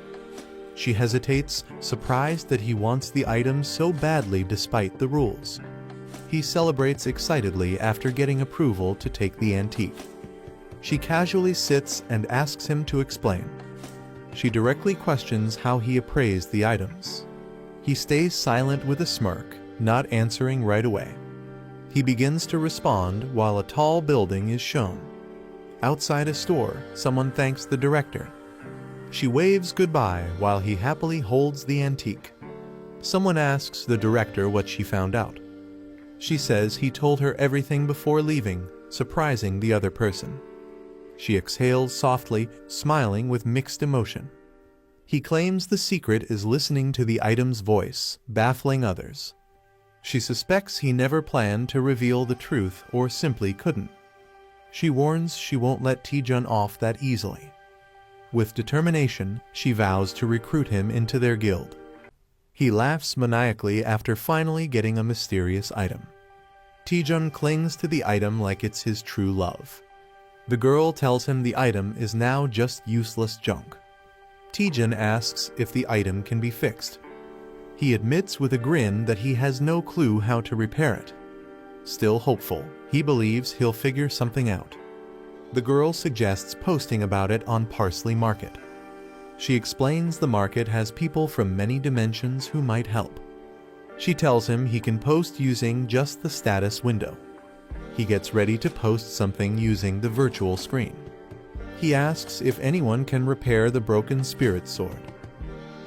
She hesitates, surprised that he wants the item so badly despite the rules. He celebrates excitedly after getting approval to take the antique. She casually sits and asks him to explain. She directly questions how he appraised the items. He stays silent with a smirk, not answering right away. He begins to respond while a tall building is shown. Outside a store, someone thanks the director. She waves goodbye while he happily holds the antique. Someone asks the director what she found out. She says he told her everything before leaving, surprising the other person. She exhales softly, smiling with mixed emotion. He claims the secret is listening to the item's voice, baffling others. She suspects he never planned to reveal the truth or simply couldn't. She warns she won't let Taejun off that easily. With determination, she vows to recruit him into their guild. He laughs maniacally after finally getting a mysterious item. Taejun clings to the item like it's his true love. The girl tells him the item is now just useless junk. Taejun asks if the item can be fixed. He admits with a grin that he has no clue how to repair it. Still hopeful, he believes he'll figure something out. The girl suggests posting about it on Parsley Market. She explains the market has people from many dimensions who might help. She tells him he can post using just the status window. He gets ready to post something using the virtual screen. He asks if anyone can repair the broken spirit sword.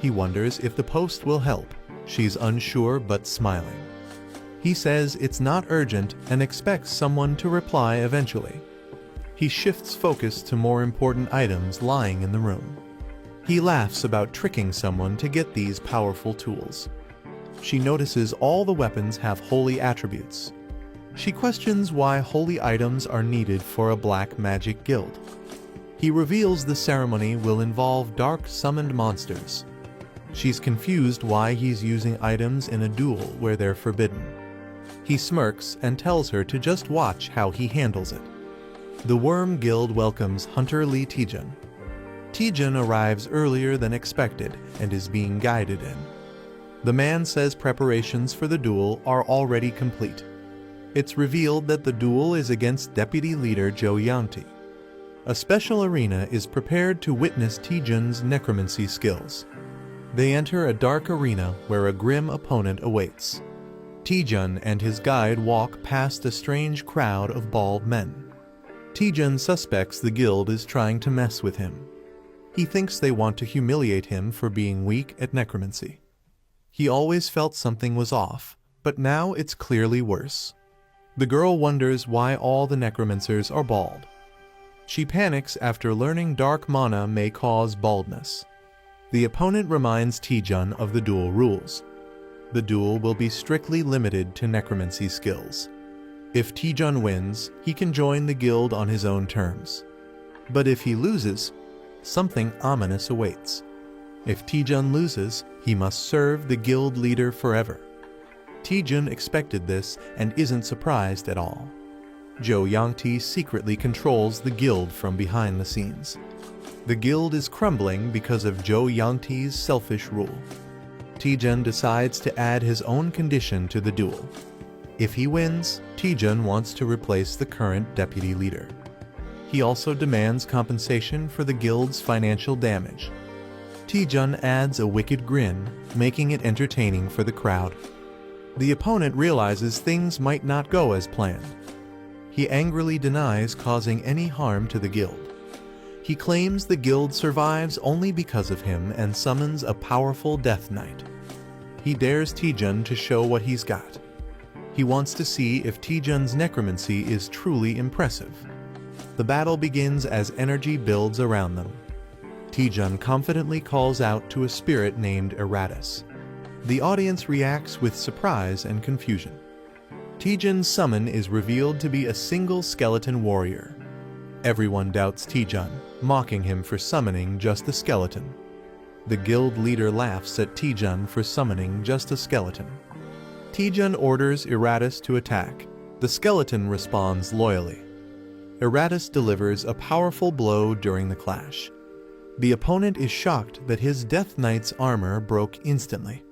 He wonders if the post will help. She's unsure but smiling. He says it's not urgent and expects someone to reply eventually. He shifts focus to more important items lying in the room. He laughs about tricking someone to get these powerful tools. She notices all the weapons have holy attributes. She questions why holy items are needed for a black magic guild. He reveals the ceremony will involve dark summoned monsters. She's confused why he's using items in a duel where they're forbidden. He smirks and tells her to just watch how he handles it. The Worm Guild welcomes Hunter Lee Taejun. Taejun arrives earlier than expected and is being guided in. The man says preparations for the duel are already complete. It's revealed that the duel is against Deputy Leader Jo Yanti. A special arena is prepared to witness Taejun's necromancy skills. They enter a dark arena where a grim opponent awaits. Taejun and his guide walk past a strange crowd of bald men. Taejun suspects the guild is trying to mess with him. He thinks they want to humiliate him for being weak at necromancy. He always felt something was off, but now it's clearly worse. The girl wonders why all the necromancers are bald. She panics after learning dark mana may cause baldness. The opponent reminds Taejun of the duel rules. The duel will be strictly limited to necromancy skills. If Taejun wins, he can join the guild on his own terms. But if he loses, something ominous awaits. If Taejun loses, he must serve the guild leader forever. Taejun expected this and isn't surprised at all. Jo Yanti secretly controls the guild from behind the scenes. The guild is crumbling because of Jo Yanti's selfish rule. Taejun decides to add his own condition to the duel. If he wins, Taejun wants to replace the current deputy leader. He also demands compensation for the guild's financial damage. Taejun adds a wicked grin, making it entertaining for the crowd. The opponent realizes things might not go as planned. He angrily denies causing any harm to the guild. He claims the guild survives only because of him and summons a powerful Death Knight. He dares Taejun to show what he's got. He wants to see if Taejun's necromancy is truly impressive. The battle begins as energy builds around them. Taejun confidently calls out to a spirit named Eratus. The audience reacts with surprise and confusion. Taejun's summon is revealed to be a single skeleton warrior. Everyone doubts Taejun, mocking him for summoning just a skeleton. The guild leader laughs at Taejun for summoning just a skeleton. Taejun orders Eratus to attack. The skeleton responds loyally. Eratus delivers a powerful blow during the clash. The opponent is shocked that his Death Knight's armor broke instantly.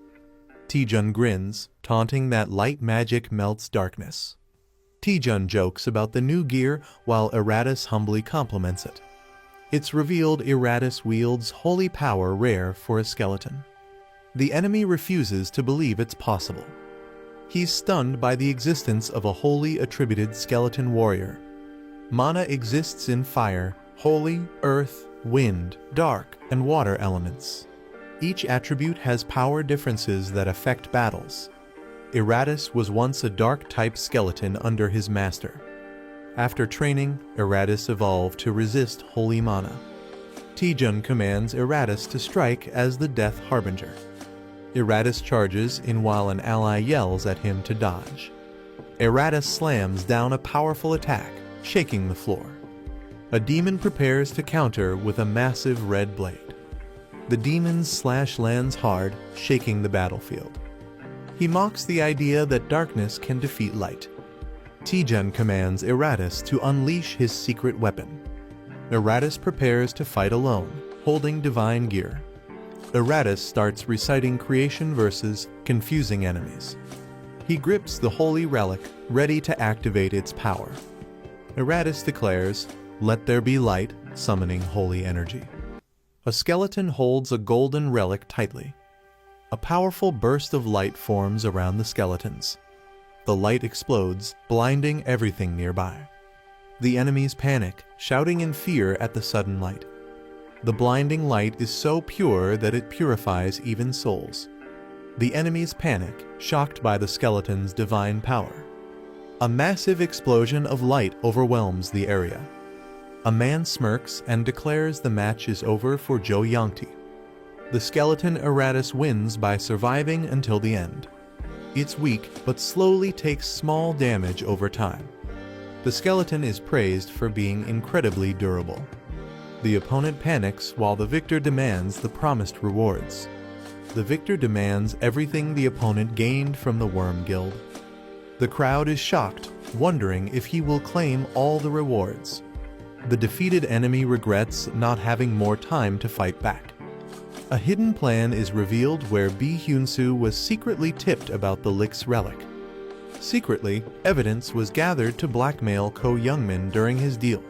Taejun grins, taunting that light magic melts darkness. Taejun jokes about the new gear while Eratus humbly compliments it. It's revealed Eratus wields holy power rare for a skeleton. The enemy refuses to believe it's possible. He's stunned by the existence of a holy attributed skeleton warrior. Mana exists in fire, holy, earth, wind, dark, and water elements. Each attribute has power differences that affect battles. Eratus was once a dark-type skeleton under his master. After training, Eratus evolved to resist holy mana. Taejun commands Eratus to strike as the Death Harbinger. Eratus charges in while an ally yells at him to dodge. Eratus slams down a powerful attack, shaking the floor. A demon prepares to counter with a massive red blade. The demon's slash lands hard, shaking the battlefield. He mocks the idea that darkness can defeat light. Taejun commands Eratus to unleash his secret weapon. Eratus prepares to fight alone, holding divine gear. Eratus starts reciting creation verses, confusing enemies. He grips the holy relic, ready to activate its power. Eratus declares, "Let there be light," summoning holy energy. A skeleton holds a golden relic tightly. A powerful burst of light forms around the skeletons. The light explodes, blinding everything nearby. The enemies panic, shouting in fear at the sudden light. The blinding light is so pure that it purifies even souls. The enemies panic, shocked by the skeleton's divine power. A massive explosion of light overwhelms the area. A man smirks and declares the match is over for Jo Yangti. The skeleton Eratus wins by surviving until the end. It's weak, but slowly takes small damage over time. The skeleton is praised for being incredibly durable. The opponent panics while the victor demands the promised rewards. The victor demands everything the opponent gained from the Worm Guild. The crowd is shocked, wondering if he will claim all the rewards. The defeated enemy regrets not having more time to fight back. A hidden plan is revealed where Bi Hyun-soo was secretly tipped about the Lick's relic. Secretly, evidence was gathered to blackmail Ko Youngmin during his deal.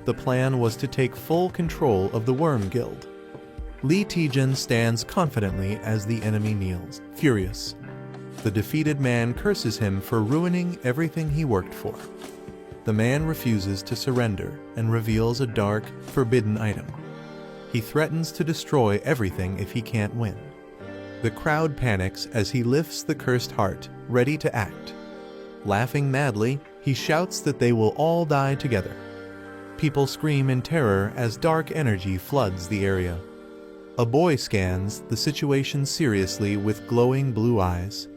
The plan was to take full control of the Worm Guild. Lee Taejun stands confidently as the enemy kneels, furious. The defeated man curses him for ruining everything he worked for. The man refuses to surrender and reveals a dark, forbidden item. He threatens to destroy everything if he can't win. The crowd panics as he lifts the cursed heart, ready to act. Laughing madly, he shouts that they will all die together. People scream in terror as dark energy floods the area. A boy scans the situation seriously with glowing blue eyes.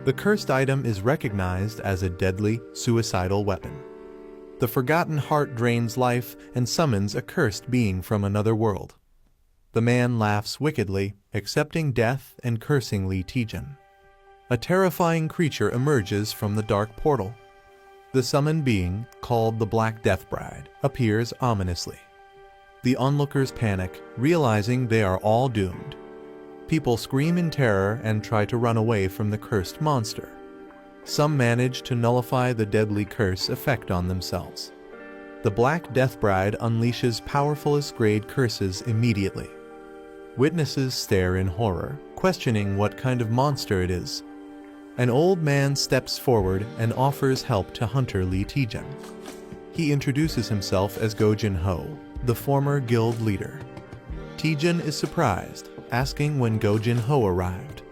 The cursed item is recognized as a deadly, suicidal weapon. The forgotten heart drains life and summons a cursed being from another world. The man laughs wickedly, accepting death and cursing Lee Taejun. A terrifying creature emerges from the dark portal. The summoned being, called the Black Death Bride, appears ominously. The onlookers panic, realizing they are all doomed. People scream in terror and try to run away from the cursed monster. Some manage to nullify the deadly curse effect on themselves. The Black Death Bride unleashes powerfulest grade curses immediately. Witnesses stare in horror, questioning what kind of monster it is. An old man steps forward and offers help to Hunter Lee Taejun. He introduces himself as Go Jin-ho, the former guild leader. Taejun is surprised, asking when Go Jin-ho arrived.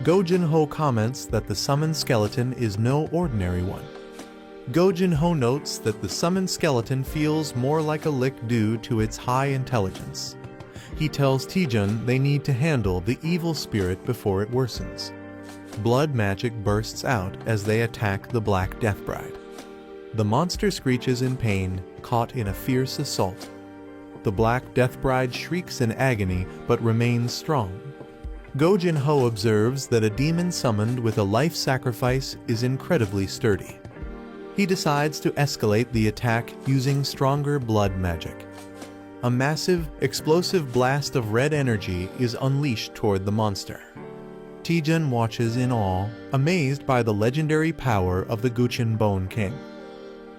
Go Jin-ho comments that the summoned skeleton is no ordinary one. Go Jin-ho notes that the summoned skeleton feels more like a lick due to its high intelligence. He tells Taejun they need to handle the evil spirit before it worsens. Blood magic bursts out as they attack the Black Death Bride. The monster screeches in pain, caught in a fierce assault. The Black Death Bride shrieks in agony but remains strong. Go Jin-ho observes that a demon summoned with a life sacrifice is incredibly sturdy. He decides to escalate the attack using stronger blood magic. A massive, explosive blast of red energy is unleashed toward the monster. Taejun watches in awe, amazed by the legendary power of the Guchin Bone King.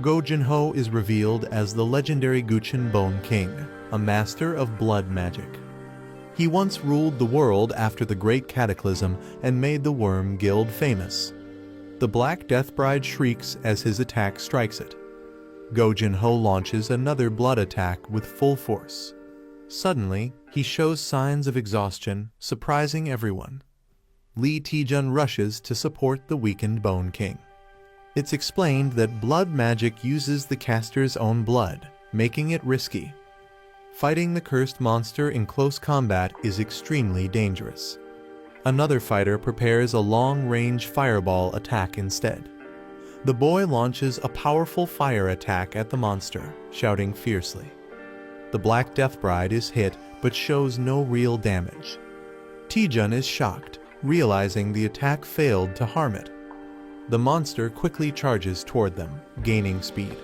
Go Jin-ho is revealed as the legendary Guchin Bone King, a master of blood magic. He once ruled the world after the Great Cataclysm and made the Worm Guild famous. The Black Death Bride shrieks as his attack strikes it. Go Jin-ho launches another blood attack with full force. Suddenly, he shows signs of exhaustion, surprising everyone. Lee Taejun rushes to support the weakened Bone King. It's explained that blood magic uses the caster's own blood, making it risky. Fighting the cursed monster in close combat is extremely dangerous. Another fighter prepares a long-range fireball attack instead. The boy launches a powerful fire attack at the monster, shouting fiercely. The Black Death Bride is hit but shows no real damage. Taejun is shocked, realizing the attack failed to harm it. The monster quickly charges toward them, gaining speed.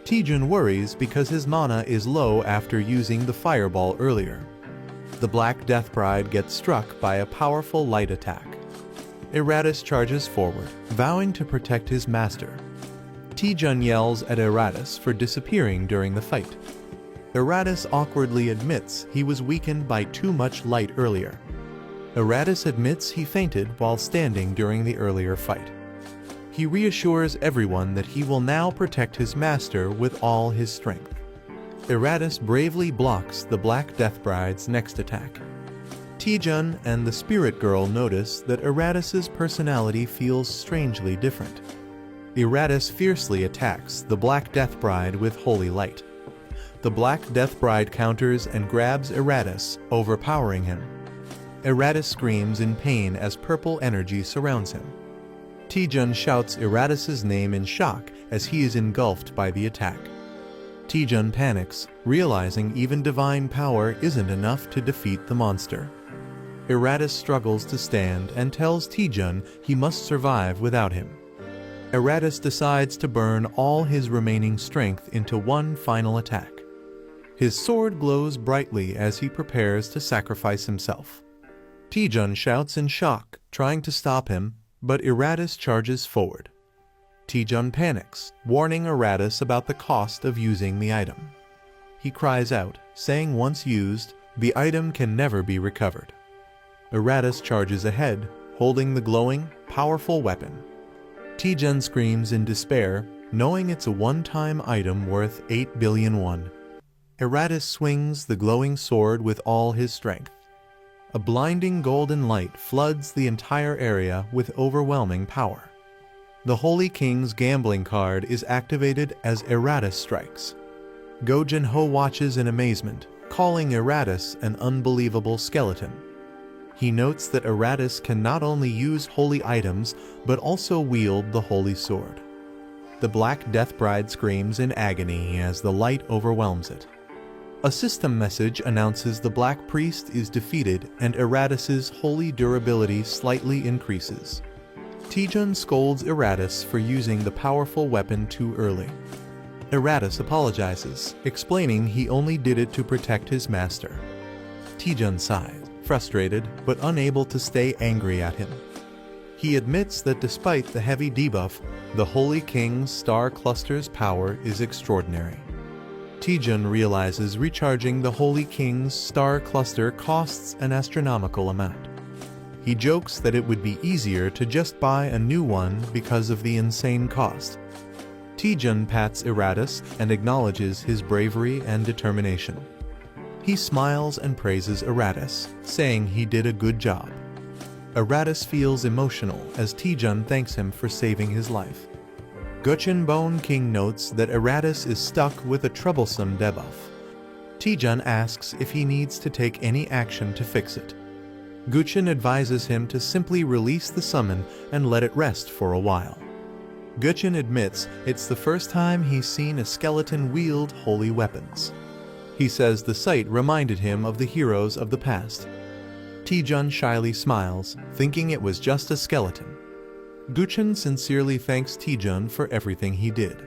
Taejun worries because his mana is low after using the fireball earlier. The Black Death Bride gets struck by a powerful light attack. Eratus charges forward, vowing to protect his master. Taejun yells at Eratus for disappearing during the fight. Eratus awkwardly admits he was weakened by too much light earlier. Eratus admits he fainted while standing during the earlier fight. He reassures everyone that he will now protect his master with all his strength. Eratus bravely blocks the Black Death Bride's next attack. Taejun and the Spirit Girl notice that Eratus's personality feels strangely different. Eratus fiercely attacks the Black Death Bride with holy light. The Black Death Bride counters and grabs Eratus, overpowering him. Eratus screams in pain as purple energy surrounds him. Taejun shouts Eratus's name in shock as he is engulfed by the attack. Taejun panics, realizing even divine power isn't enough to defeat the monster. Eratus struggles to stand and tells Taejun he must survive without him. Eratus decides to burn all his remaining strength into one final attack. His sword glows brightly as he prepares to sacrifice himself. Taejun shouts in shock, trying to stop him, but Eratus charges forward. Taejun panics, warning Eratus about the cost of using the item. He cries out, saying once used, the item can never be recovered. Eratus charges ahead, holding the glowing, powerful weapon. Taejun screams in despair, knowing it's a one-time item worth 8 billion won. Eratus swings the glowing sword with all his strength. A blinding golden light floods the entire area with overwhelming power. The Holy King's gambling card is activated as Eratus strikes. Go Jin-ho watches in amazement, calling Eratus an unbelievable skeleton. He notes that Eratus can not only use holy items, but also wield the holy sword. The Black Death Bride screams in agony as the light overwhelms it. A system message announces the Black Priest is defeated and Eratus's holy durability slightly increases. Taejun scolds Eratus for using the powerful weapon too early. Eratus apologizes, explaining he only did it to protect his master. Taejun sighs, frustrated but unable to stay angry at him. He admits that despite the heavy debuff, the Holy King's star cluster's power is extraordinary. Taejun realizes recharging the Holy King's star cluster costs an astronomical amount. He jokes that it would be easier to just buy a new one because of the insane cost. Taejun pats Eratus and acknowledges his bravery and determination. He smiles and praises Eratus, saying he did a good job. Eratus feels emotional as Taejun thanks him for saving his life. Guchin Bone King notes that Eratus is stuck with a troublesome debuff. Taejun asks if he needs to take any action to fix it. Guchin advises him to simply release the summon and let it rest for a while. Guchin admits it's the first time he's seen a skeleton wield holy weapons. He says the sight reminded him of the heroes of the past. Taejun shyly smiles, thinking it was just a skeleton. Guchin sincerely thanks Taejun for everything he did.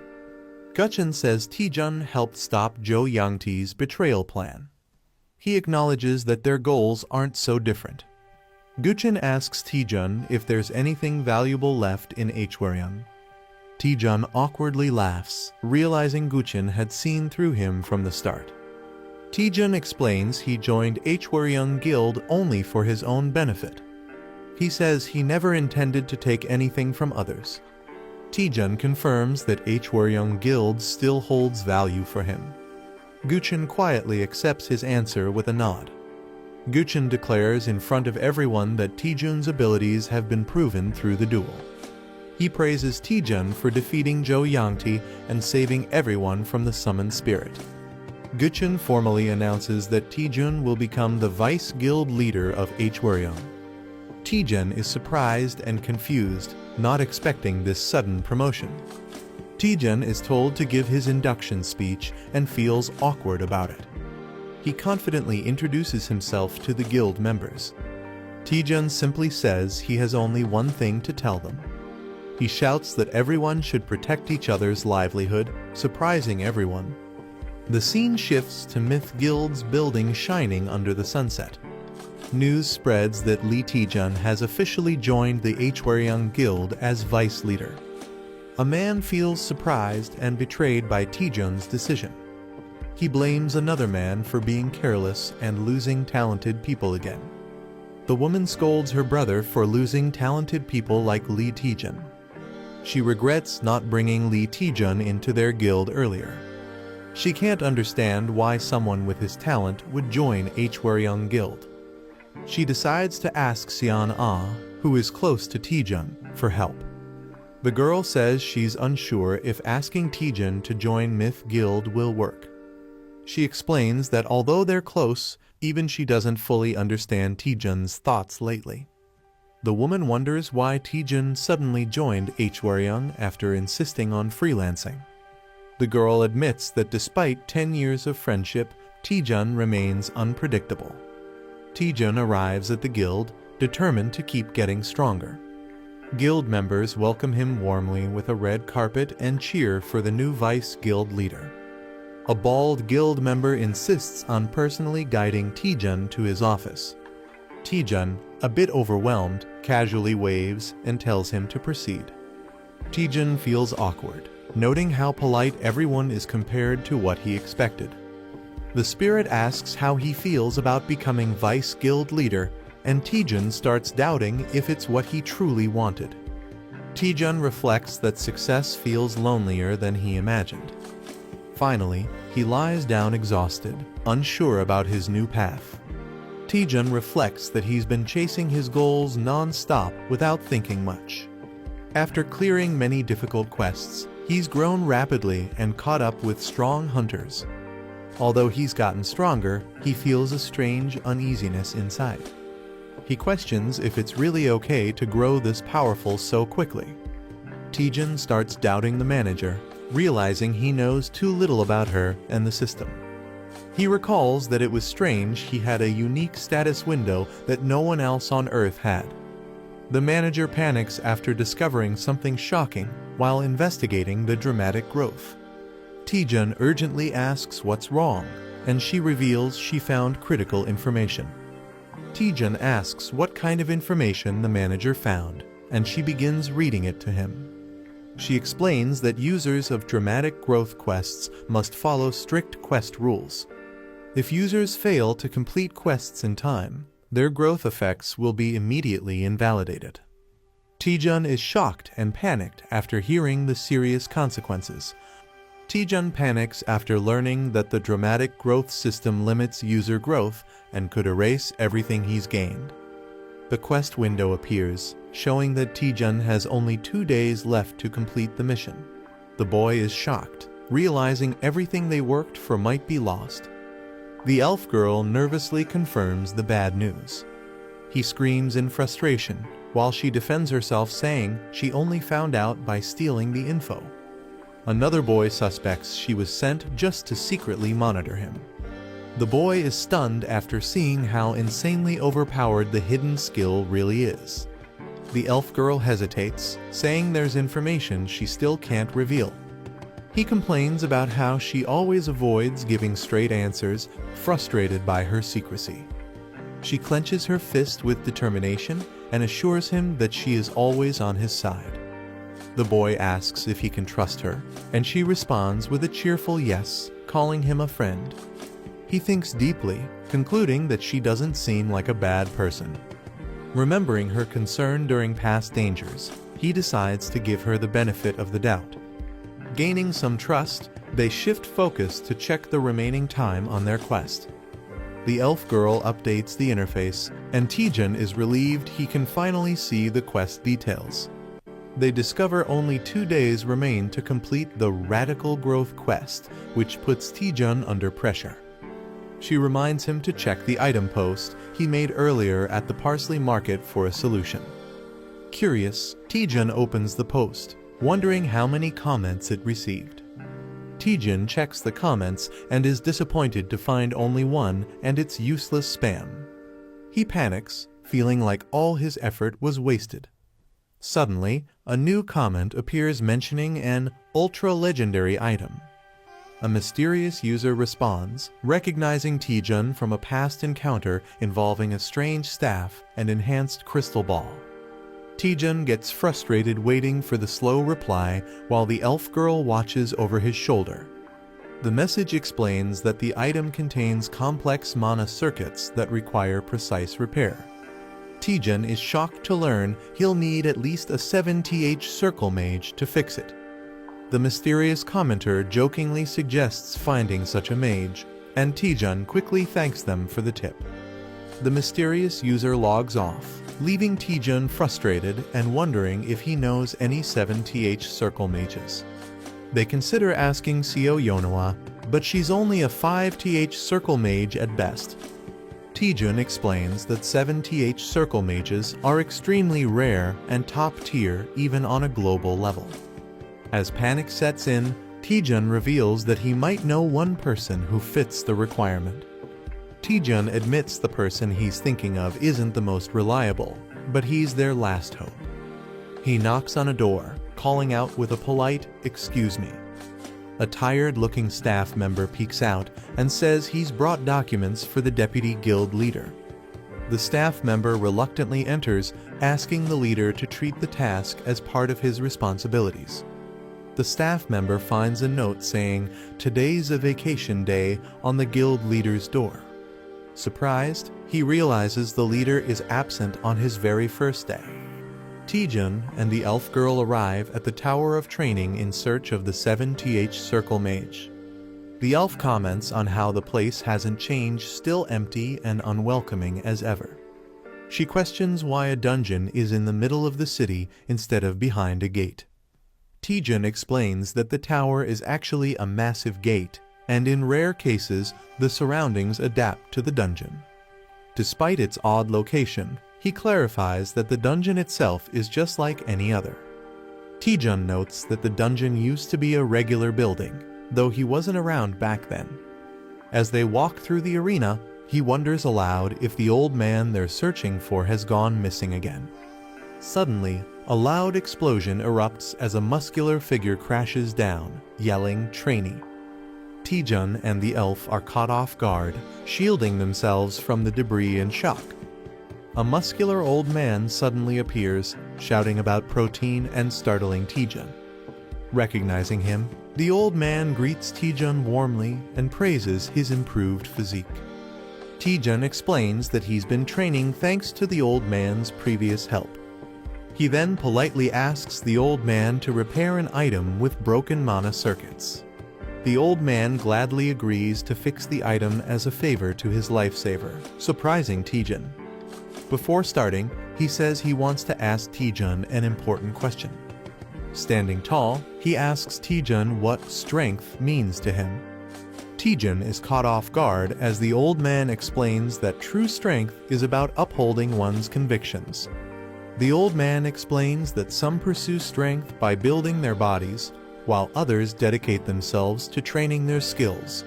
Guchin says Taejun helped stop Zhou Yangti's betrayal plan. He acknowledges that their goals aren't so different. Guchin asks Taejun if there's anything valuable left in Hwaryeong. Taejun awkwardly laughs, realizing Guchin had seen through him from the start. Taejun explains he joined Hwaryeong Guild only for his own benefit. He says he never intended to take anything from others. Taejun confirms that Hwaryeong Guild still holds value for him. Guchin quietly accepts his answer with a nod. Guchin declares in front of everyone that Taejun's abilities have been proven through the duel. He praises Taejun for defeating Jo Yangti and saving everyone from the summoned spirit. Guchun formally announces that Taejun will become the vice guild leader of Hwaryeong. Taejun is surprised and confused, not expecting this sudden promotion. Taejun is told to give his induction speech and feels awkward about it. He confidently introduces himself to the guild members. Taejun simply says he has only one thing to tell them. He shouts that everyone should protect each other's livelihood, surprising everyone. The scene shifts to Myth Guild's building shining under the sunset. News spreads that Lee Taejun has officially joined the Hwaryeong Guild as vice leader. A man feels surprised and betrayed by Taejun's decision. He blames another man for being careless and losing talented people again. The woman scolds her brother for losing talented people like Lee Taejun. She regrets not bringing Lee Taejun into their guild earlier. She can't understand why someone with his talent would join Hwaryeong Guild. She decides to ask Seon Ah, who is close to Taejun, for help. The girl says she's unsure if asking Taejun to join Myth Guild will work. She explains that although they're close, even she doesn't fully understand Taejun's thoughts lately. The woman wonders why Taejun suddenly joined Hwaryeong after insisting on freelancing. The girl admits that despite 10 years of friendship, Taejun remains unpredictable. Taejun arrives at the guild, determined to keep getting stronger. Guild members welcome him warmly with a red carpet and cheer for the new vice guild leader. A bald guild member insists on personally guiding Taejun to his office. Taejun, a bit overwhelmed, casually waves and tells him to proceed. Taejun feels awkward, noting how polite everyone is compared to what he expected. The spirit asks how he feels about becoming vice guild leader, and Taejun starts doubting if it's what he truly wanted. Taejun reflects that success feels lonelier than he imagined. Finally, he lies down exhausted, unsure about his new path. Taejun reflects that he's been chasing his goals non-stop without thinking much. After clearing many difficult quests, he's grown rapidly and caught up with strong hunters. Although he's gotten stronger, he feels a strange uneasiness inside. He questions if it's really okay to grow this powerful so quickly. Taejun starts doubting the manager, realizing he knows too little about her and the system. He recalls that it was strange he had a unique status window that no one else on Earth had. The manager panics after discovering something shocking while investigating the dramatic growth. Taejun urgently asks what's wrong, and she reveals she found critical information. Taejun asks what kind of information the manager found, and she begins reading it to him. She explains that users of dramatic growth quests must follow strict quest rules. If users fail to complete quests in time, their growth effects will be immediately invalidated. Taejun is shocked and panicked after hearing the serious consequences. Taejun panics after learning that the dramatic growth system limits user growth and could erase everything he's gained. The quest window appears, showing that Taejun has only 2 days left to complete the mission. The boy is shocked, realizing everything they worked for might be lost. The elf girl nervously confirms the bad news. He screams in frustration, while she defends herself saying she only found out by stealing the info. Another boy suspects she was sent just to secretly monitor him. The boy is stunned after seeing how insanely overpowered the hidden skill really is. The elf girl hesitates, saying there's information she still can't reveal. He complains about how she always avoids giving straight answers, frustrated by her secrecy. She clenches her fist with determination and assures him that she is always on his side. The boy asks if he can trust her, and she responds with a cheerful yes, calling him a friend. He thinks deeply, concluding that she doesn't seem like a bad person. Remembering her concern during past dangers, he decides to give her the benefit of the doubt. Gaining some trust, they shift focus to check the remaining time on their quest. The elf girl updates the interface, and Taejun is relieved he can finally see the quest details. They discover only 2 days remain to complete the Radical Growth quest, which puts Taejun under pressure. She reminds him to check the item post he made earlier at the Parsley Market for a solution. Curious, Taejun opens the post, wondering how many comments it received. Taejun checks the comments and is disappointed to find only one, and it's useless spam. He panics, feeling like all his effort was wasted. Suddenly, a new comment appears mentioning an ultra-legendary item. A mysterious user responds, recognizing Taejun from a past encounter involving a strange staff and enhanced crystal ball. Taejun gets frustrated waiting for the slow reply while the elf girl watches over his shoulder. The message explains that the item contains complex mana circuits that require precise repair. Taejun is shocked to learn he'll need at least a 7th circle mage to fix it. The mysterious commenter jokingly suggests finding such a mage, and Taejun quickly thanks them for the tip. The mysterious user logs off, leaving Taejun frustrated and wondering if he knows any 7th circle mages. They consider asking Seo Yonhwa, but she's only a 5th circle mage at best. Taejun explains that 7th circle mages are extremely rare and top tier even on a global level. As panic sets in, Taejun reveals that he might know one person who fits the requirement. Taejun admits the person he's thinking of isn't the most reliable, but he's their last hope. He knocks on a door, calling out with a polite, "Excuse me." A tired-looking staff member peeks out and says he's brought documents for the deputy guild leader. The staff member reluctantly enters, asking the leader to treat the task as part of his responsibilities. The staff member finds a note saying, "Today's a vacation day," on the guild leader's door. Surprised, he realizes the leader is absent on his very first day. Taejun and the elf girl arrive at the Tower of Training in search of the 7th circle mage. The elf comments on how the place hasn't changed, still empty and unwelcoming as ever. She questions why a dungeon is in the middle of the city instead of behind a gate. Taejun explains that the tower is actually a massive gate, and in rare cases, the surroundings adapt to the dungeon. Despite its odd location, he clarifies that the dungeon itself is just like any other. Taejun notes that the dungeon used to be a regular building, though he wasn't around back then. As they walk through the arena, he wonders aloud if the old man they're searching for has gone missing again. Suddenly, a loud explosion erupts as a muscular figure crashes down, yelling, "Trainee." Taejun and the elf are caught off guard, shielding themselves from the debris in shock. A muscular old man suddenly appears, shouting about protein and startling Taejun. Recognizing him, the old man greets Taejun warmly and praises his improved physique. Taejun explains that he's been training thanks to the old man's previous help. He then politely asks the old man to repair an item with broken mana circuits. The old man gladly agrees to fix the item as a favor to his lifesaver, surprising Taejun. Before starting, he says he wants to ask Taejun an important question. Standing tall, he asks Taejun what strength means to him. Taejun is caught off guard as the old man explains that true strength is about upholding one's convictions. The old man explains that some pursue strength by building their bodies, while others dedicate themselves to training their skills.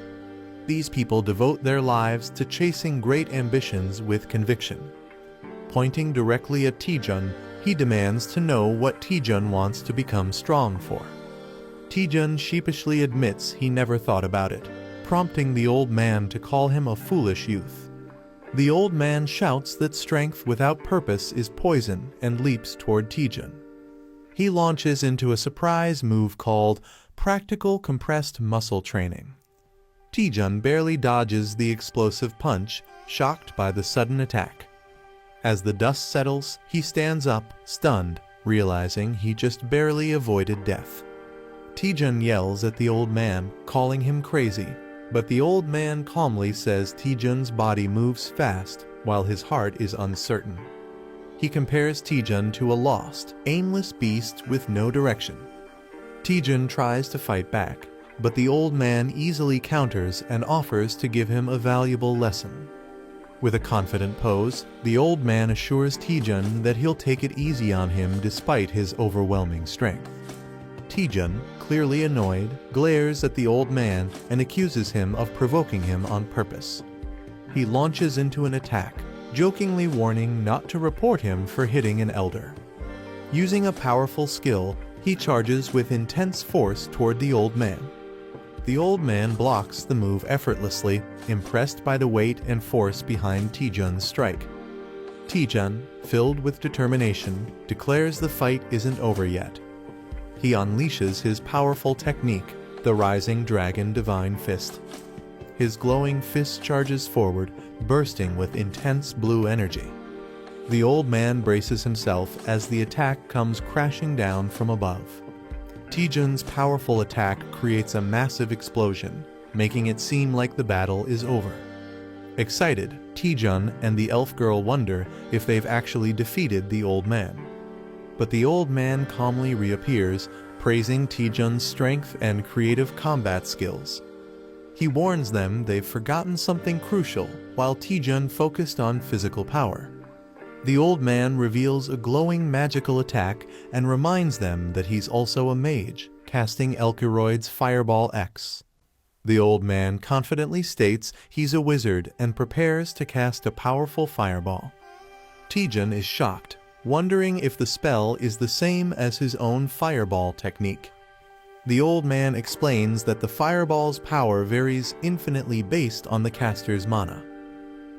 These people devote their lives to chasing great ambitions with conviction. Pointing directly at Taejun, he demands to know what Taejun wants to become strong for. Taejun sheepishly admits he never thought about it, prompting the old man to call him a foolish youth. The old man shouts that strength without purpose is poison and leaps toward Taejun. He launches into a surprise move called Practical Compressed Muscle Training. Taejun barely dodges the explosive punch, shocked by the sudden attack. As the dust settles, he stands up, stunned, realizing he just barely avoided death. Taejun yells at the old man, calling him crazy, but the old man calmly says Taejun's body moves fast, while his heart is uncertain. He compares Taejun to a lost, aimless beast with no direction. Taejun tries to fight back, but the old man easily counters and offers to give him a valuable lesson. With a confident pose, the old man assures Taejun that he'll take it easy on him despite his overwhelming strength. Taejun, clearly annoyed, glares at the old man and accuses him of provoking him on purpose. He launches into an attack, jokingly warning not to report him for hitting an elder. Using a powerful skill, he charges with intense force toward the old man. The old man blocks the move effortlessly, impressed by the weight and force behind Taejun's strike. Taejun, filled with determination, declares the fight isn't over yet. He unleashes his powerful technique, the Rising Dragon Divine Fist. His glowing fist charges forward, bursting with intense blue energy. The old man braces himself as the attack comes crashing down from above. Taejun's powerful attack creates a massive explosion, making it seem like the battle is over. Excited, Taejun and the elf girl wonder if they've actually defeated the old man. But the old man calmly reappears, praising Taejun's strength and creative combat skills. He warns them they've forgotten something crucial while Taejun focused on physical power. The old man reveals a glowing magical attack and reminds them that he's also a mage, casting Elkeroid's Fireball X. The old man confidently states he's a wizard and prepares to cast a powerful fireball. Taejun is shocked, wondering if the spell is the same as his own fireball technique. The old man explains that the fireball's power varies infinitely based on the caster's mana.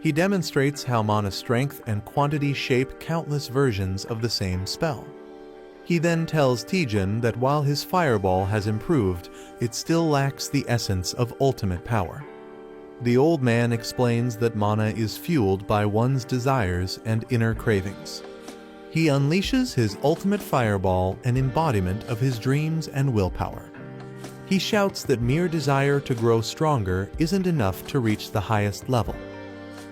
He demonstrates how mana strength and quantity shape countless versions of the same spell. He then tells Taejun that while his fireball has improved, it still lacks the essence of ultimate power. The old man explains that mana is fueled by one's desires and inner cravings. He unleashes his ultimate fireball, an embodiment of his dreams and willpower. He shouts that mere desire to grow stronger isn't enough to reach the highest level.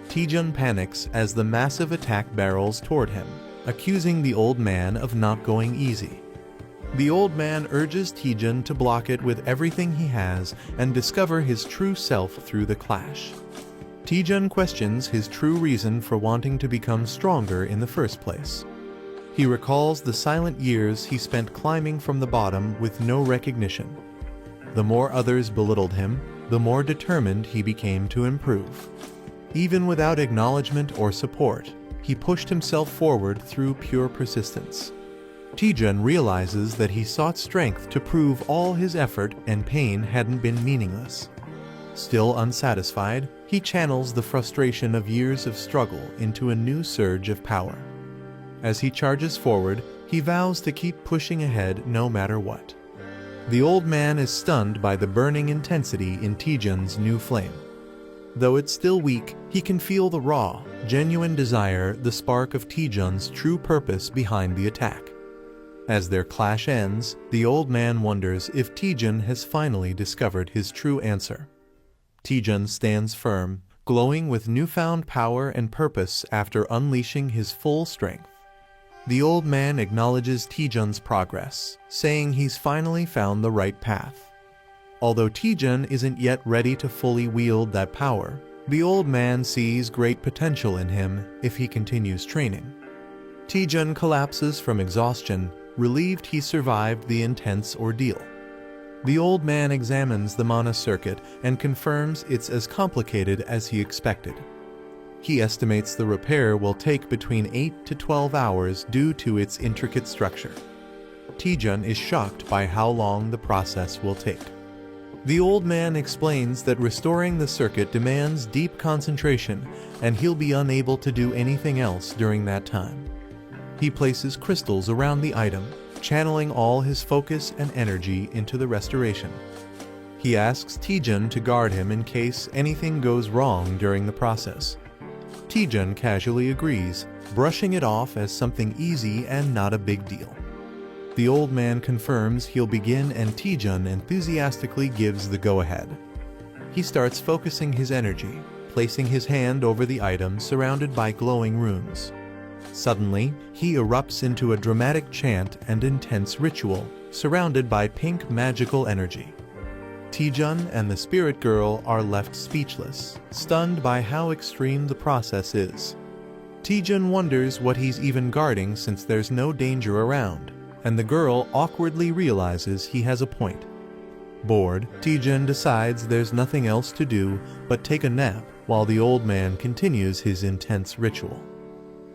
Taejun panics as the massive attack barrels toward him, accusing the old man of not going easy. The old man urges Taejun to block it with everything he has and discover his true self through the clash. Taejun questions his true reason for wanting to become stronger in the first place. He recalls the silent years he spent climbing from the bottom with no recognition. The more others belittled him, the more determined he became to improve. Even without acknowledgement or support, he pushed himself forward through pure persistence. Taejun realizes that he sought strength to prove all his effort and pain hadn't been meaningless. Still unsatisfied, he channels the frustration of years of struggle into a new surge of power. As he charges forward, he vows to keep pushing ahead no matter what. The old man is stunned by the burning intensity in Taejun's new flame. Though it's still weak, he can feel the raw, genuine desire, the spark of Taejun's true purpose behind the attack. As their clash ends, the old man wonders if Taejun has finally discovered his true answer. Taejun stands firm, glowing with newfound power and purpose after unleashing his full strength. The old man acknowledges Taejun's progress, saying he's finally found the right path. Although Taejun isn't yet ready to fully wield that power, the old man sees great potential in him if he continues training. Taejun collapses from exhaustion, relieved he survived the intense ordeal. The old man examines the mana circuit and confirms it's as complicated as he expected. He estimates the repair will take between 8 to 12 hours due to its intricate structure. Taejun is shocked by how long the process will take. The old man explains that restoring the circuit demands deep concentration and he'll be unable to do anything else during that time. He places crystals around the item, channeling all his focus and energy into the restoration. He asks Taejun to guard him in case anything goes wrong during the process. Taejun casually agrees, brushing it off as something easy and not a big deal. The old man confirms he'll begin and Taejun enthusiastically gives the go-ahead. He starts focusing his energy, placing his hand over the item surrounded by glowing runes. Suddenly, he erupts into a dramatic chant and intense ritual, surrounded by pink magical energy. Taejun and the spirit girl are left speechless, stunned by how extreme the process is. Taejun wonders what he's even guarding since there's no danger around, and the girl awkwardly realizes he has a point. Bored, Taejun decides there's nothing else to do but take a nap while the old man continues his intense ritual.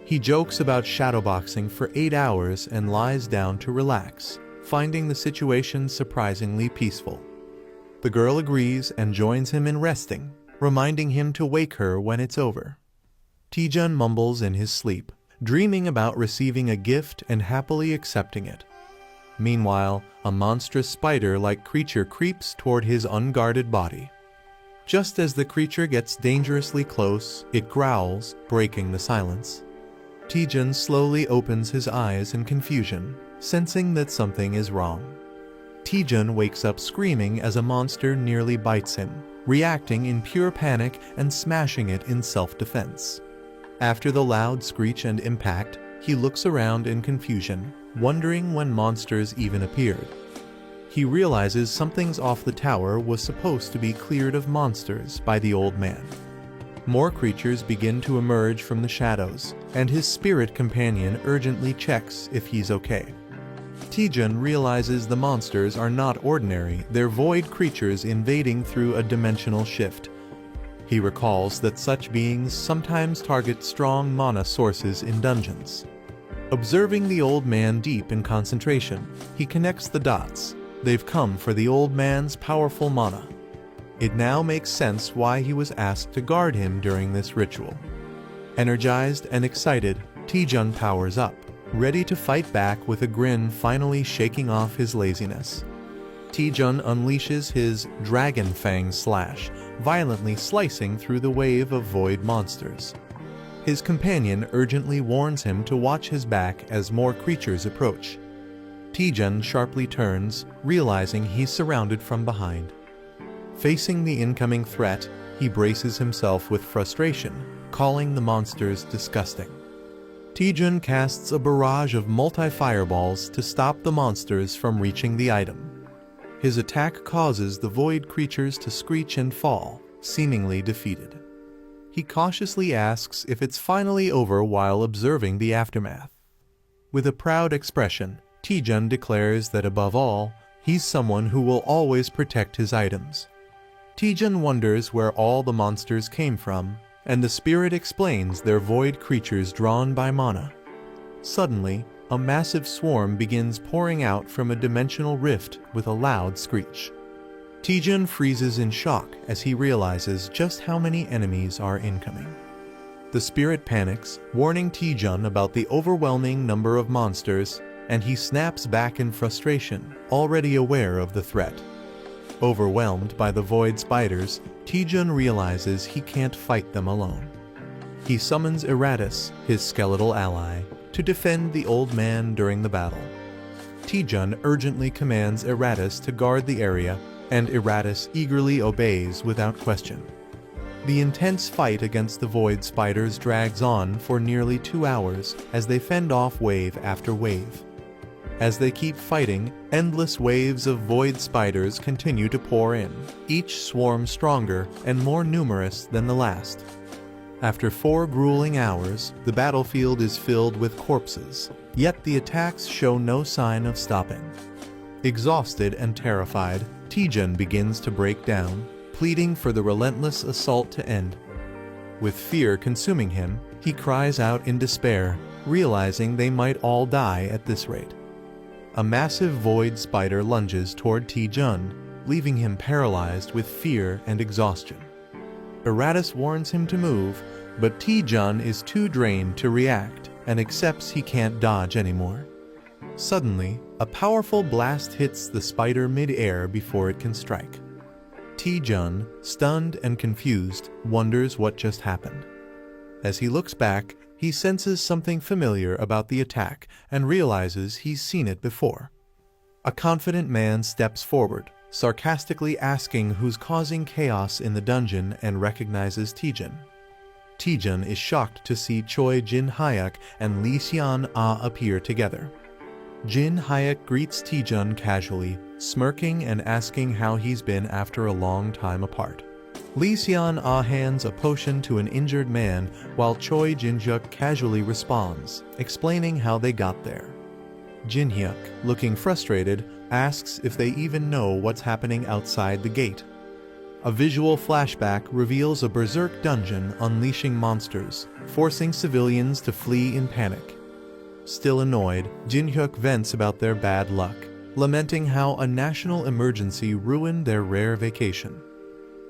He jokes about shadowboxing for 8 hours and lies down to relax, finding the situation surprisingly peaceful. The girl agrees and joins him in resting, reminding him to wake her when it's over. Taejun mumbles in his sleep, dreaming about receiving a gift and happily accepting it. Meanwhile, a monstrous spider-like creature creeps toward his unguarded body. Just as the creature gets dangerously close, it growls, breaking the silence. Taejun slowly opens his eyes in confusion, sensing that something is wrong. Taejun wakes up screaming as a monster nearly bites him, reacting in pure panic and smashing it in self-defense. After the loud screech and impact, he looks around in confusion, wondering when monsters even appeared. He realizes something's off the tower was supposed to be cleared of monsters by the old man. More creatures begin to emerge from the shadows, and his spirit companion urgently checks if he's okay. Taejun realizes the monsters are not ordinary, they're void creatures invading through a dimensional shift. He recalls that such beings sometimes target strong mana sources in dungeons. Observing the old man deep in concentration, he connects the dots. They've come for the old man's powerful mana. It now makes sense why he was asked to guard him during this ritual. Energized and excited, Taejun powers up, ready to fight back with a grin finally shaking off his laziness. Taejun unleashes his Dragon Fang Slash, violently slicing through the wave of void monsters. His companion urgently warns him to watch his back as more creatures approach. Taejun sharply turns, realizing he's surrounded from behind. Facing the incoming threat, he braces himself with frustration, calling the monsters disgusting. Taejun casts a barrage of multi-fireballs to stop the monsters from reaching the item. His attack causes the void creatures to screech and fall, seemingly defeated. He cautiously asks if it's finally over while observing the aftermath. With a proud expression, Taejun declares that above all, he's someone who will always protect his items. Taejun wonders where all the monsters came from, and the spirit explains they're void creatures drawn by mana. Suddenly, a massive swarm begins pouring out from a dimensional rift with a loud screech. Taejun freezes in shock as he realizes just how many enemies are incoming. The spirit panics, warning Taejun about the overwhelming number of monsters, and he snaps back in frustration, already aware of the threat. Overwhelmed by the void spiders, Taejun realizes he can't fight them alone. He summons Eratus, his skeletal ally, to defend the old man during the battle. Taejun urgently commands Eratus to guard the area, and Eratus eagerly obeys without question. The intense fight against the void spiders drags on for nearly 2 hours as they fend off wave after wave. As they keep fighting, endless waves of void spiders continue to pour in, each swarm stronger and more numerous than the last. After 4 grueling hours, the battlefield is filled with corpses, yet the attacks show no sign of stopping. Exhausted and terrified, Taejun begins to break down, pleading for the relentless assault to end. With fear consuming him, he cries out in despair, realizing they might all die at this rate. A massive void spider lunges toward Taejun, leaving him paralyzed with fear and exhaustion. Eratus warns him to move, but Taejun is too drained to react and accepts he can't dodge anymore. Suddenly, a powerful blast hits the spider mid-air before it can strike. Taejun, stunned and confused, wonders what just happened. As he looks back, he senses something familiar about the attack and realizes he's seen it before. A confident man steps forward, sarcastically asking who's causing chaos in the dungeon, and recognizes Taejun. Taejun is shocked to see Choi Jin-hyuk and Lee Seon-ah appear together. Jin-hyuk greets Taejun casually, smirking and asking how he's been after a long time apart. Lee Seon-ah hands a potion to an injured man while Choi Jin-hyuk casually responds, explaining how they got there. Jin-hyuk, looking frustrated, asks if they even know what's happening outside the gate. A visual flashback reveals a berserk dungeon unleashing monsters, forcing civilians to flee in panic. Still annoyed, Jin-hyuk vents about their bad luck, lamenting how a national emergency ruined their rare vacation.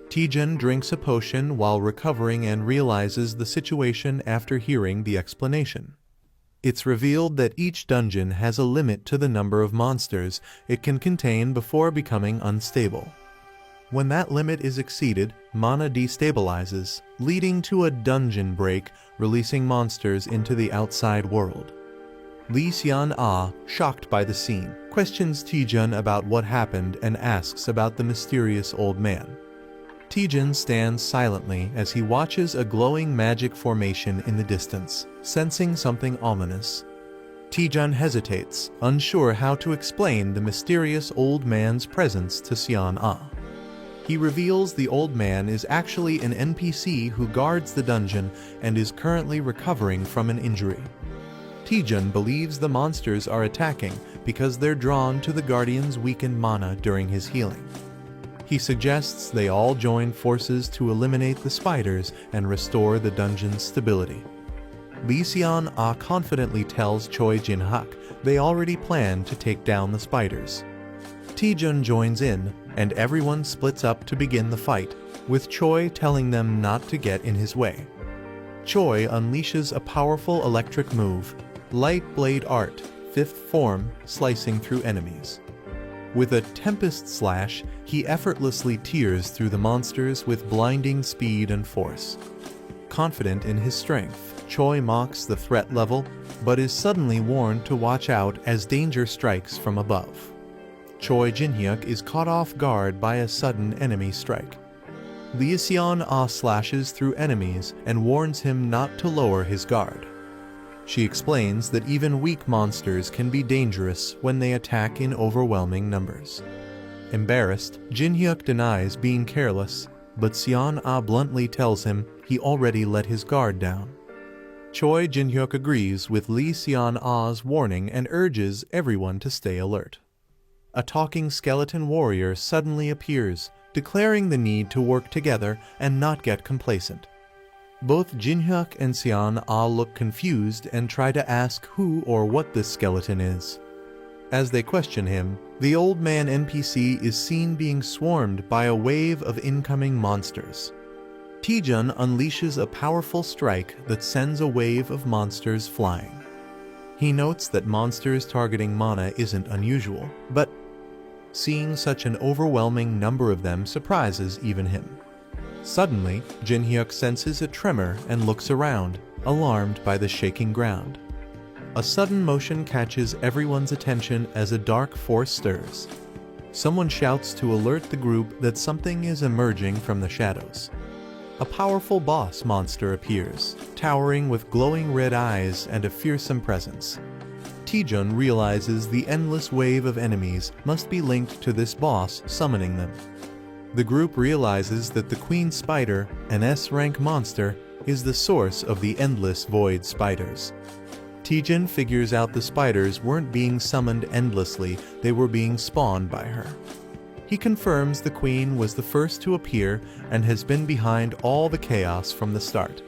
Taejun drinks a potion while recovering and realizes the situation after hearing the explanation. It's revealed that each dungeon has a limit to the number of monsters it can contain before becoming unstable. When that limit is exceeded, mana destabilizes, leading to a dungeon break, releasing monsters into the outside world. Lee Seon-ah, shocked by the scene, questions Taejun about what happened and asks about the mysterious old man. Taejun stands silently as he watches a glowing magic formation in the distance, sensing something ominous. Taejun hesitates, unsure how to explain the mysterious old man's presence to Seon-ah. He reveals the old man is actually an NPC who guards the dungeon and is currently recovering from an injury. Taejun believes the monsters are attacking because they're drawn to the guardian's weakened mana during his healing. He suggests they all join forces to eliminate the spiders and restore the dungeon's stability. Lee Seon-ah confidently tells Choi Jin-hyuk they already plan to take down the spiders. Taejun joins in, and everyone splits up to begin the fight, with Choi telling them not to get in his way. Choi unleashes a powerful electric move, Light Blade Art, 5th form, slicing through enemies. With a Tempest Slash, he effortlessly tears through the monsters with blinding speed and force. Confident in his strength, Choi mocks the threat level, but is suddenly warned to watch out as danger strikes from above. Choi Jin-hyuk is caught off guard by a sudden enemy strike. Lee Seon-ah slashes through enemies and warns him not to lower his guard. She explains that even weak monsters can be dangerous when they attack in overwhelming numbers. Embarrassed, Jin-hyuk denies being careless, but Seon-ah bluntly tells him he already let his guard down. Choi Jin-hyuk agrees with Lee Seon-ah's warning and urges everyone to stay alert. A talking skeleton warrior suddenly appears, declaring the need to work together and not get complacent. Both Jin-hyuk and Seon-ah look confused and try to ask who or what this skeleton is. As they question him, the old man NPC is seen being swarmed by a wave of incoming monsters. Taejun unleashes a powerful strike that sends a wave of monsters flying. He notes that monsters targeting mana isn't unusual, but seeing such an overwhelming number of them surprises even him. Suddenly, Jin-hyuk senses a tremor and looks around, alarmed by the shaking ground. A sudden motion catches everyone's attention as a dark force stirs. Someone shouts to alert the group that something is emerging from the shadows. A powerful boss monster appears, towering with glowing red eyes and a fearsome presence. Taejun realizes the endless wave of enemies must be linked to this boss summoning them. The group realizes that the Queen Spider, an S-rank monster, is the source of the endless void spiders. Taejun figures out the spiders weren't being summoned endlessly, they were being spawned by her. He confirms the Queen was the first to appear and has been behind all the chaos from the start.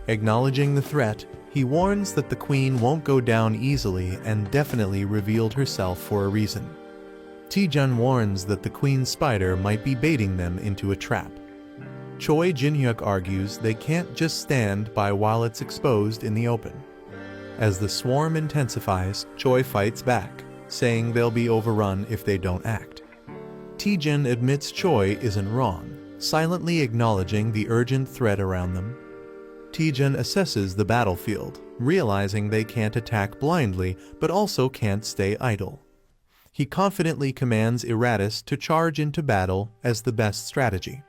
Acknowledging the threat, he warns that the Queen won't go down easily and definitely revealed herself for a reason. Taejun warns that the Queen Spider might be baiting them into a trap. Choi Jin-hyuk argues they can't just stand by while it's exposed in the open. As the swarm intensifies, Choi fights back, saying they'll be overrun if they don't act. Taejun admits Choi isn't wrong, silently acknowledging the urgent threat around them. Taejun assesses the battlefield, realizing they can't attack blindly, but also can't stay idle. He confidently commands Iratus to charge into battle as the best strategy.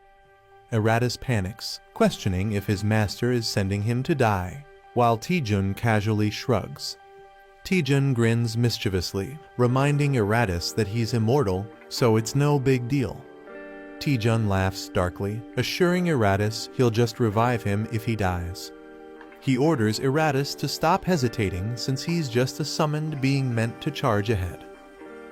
Eratus panics, questioning if his master is sending him to die, while Taejun casually shrugs. Taejun grins mischievously, reminding Eratus that he's immortal, so it's no big deal. Taejun laughs darkly, assuring Eratus he'll just revive him if he dies. He orders Eratus to stop hesitating since he's just a summoned being meant to charge ahead.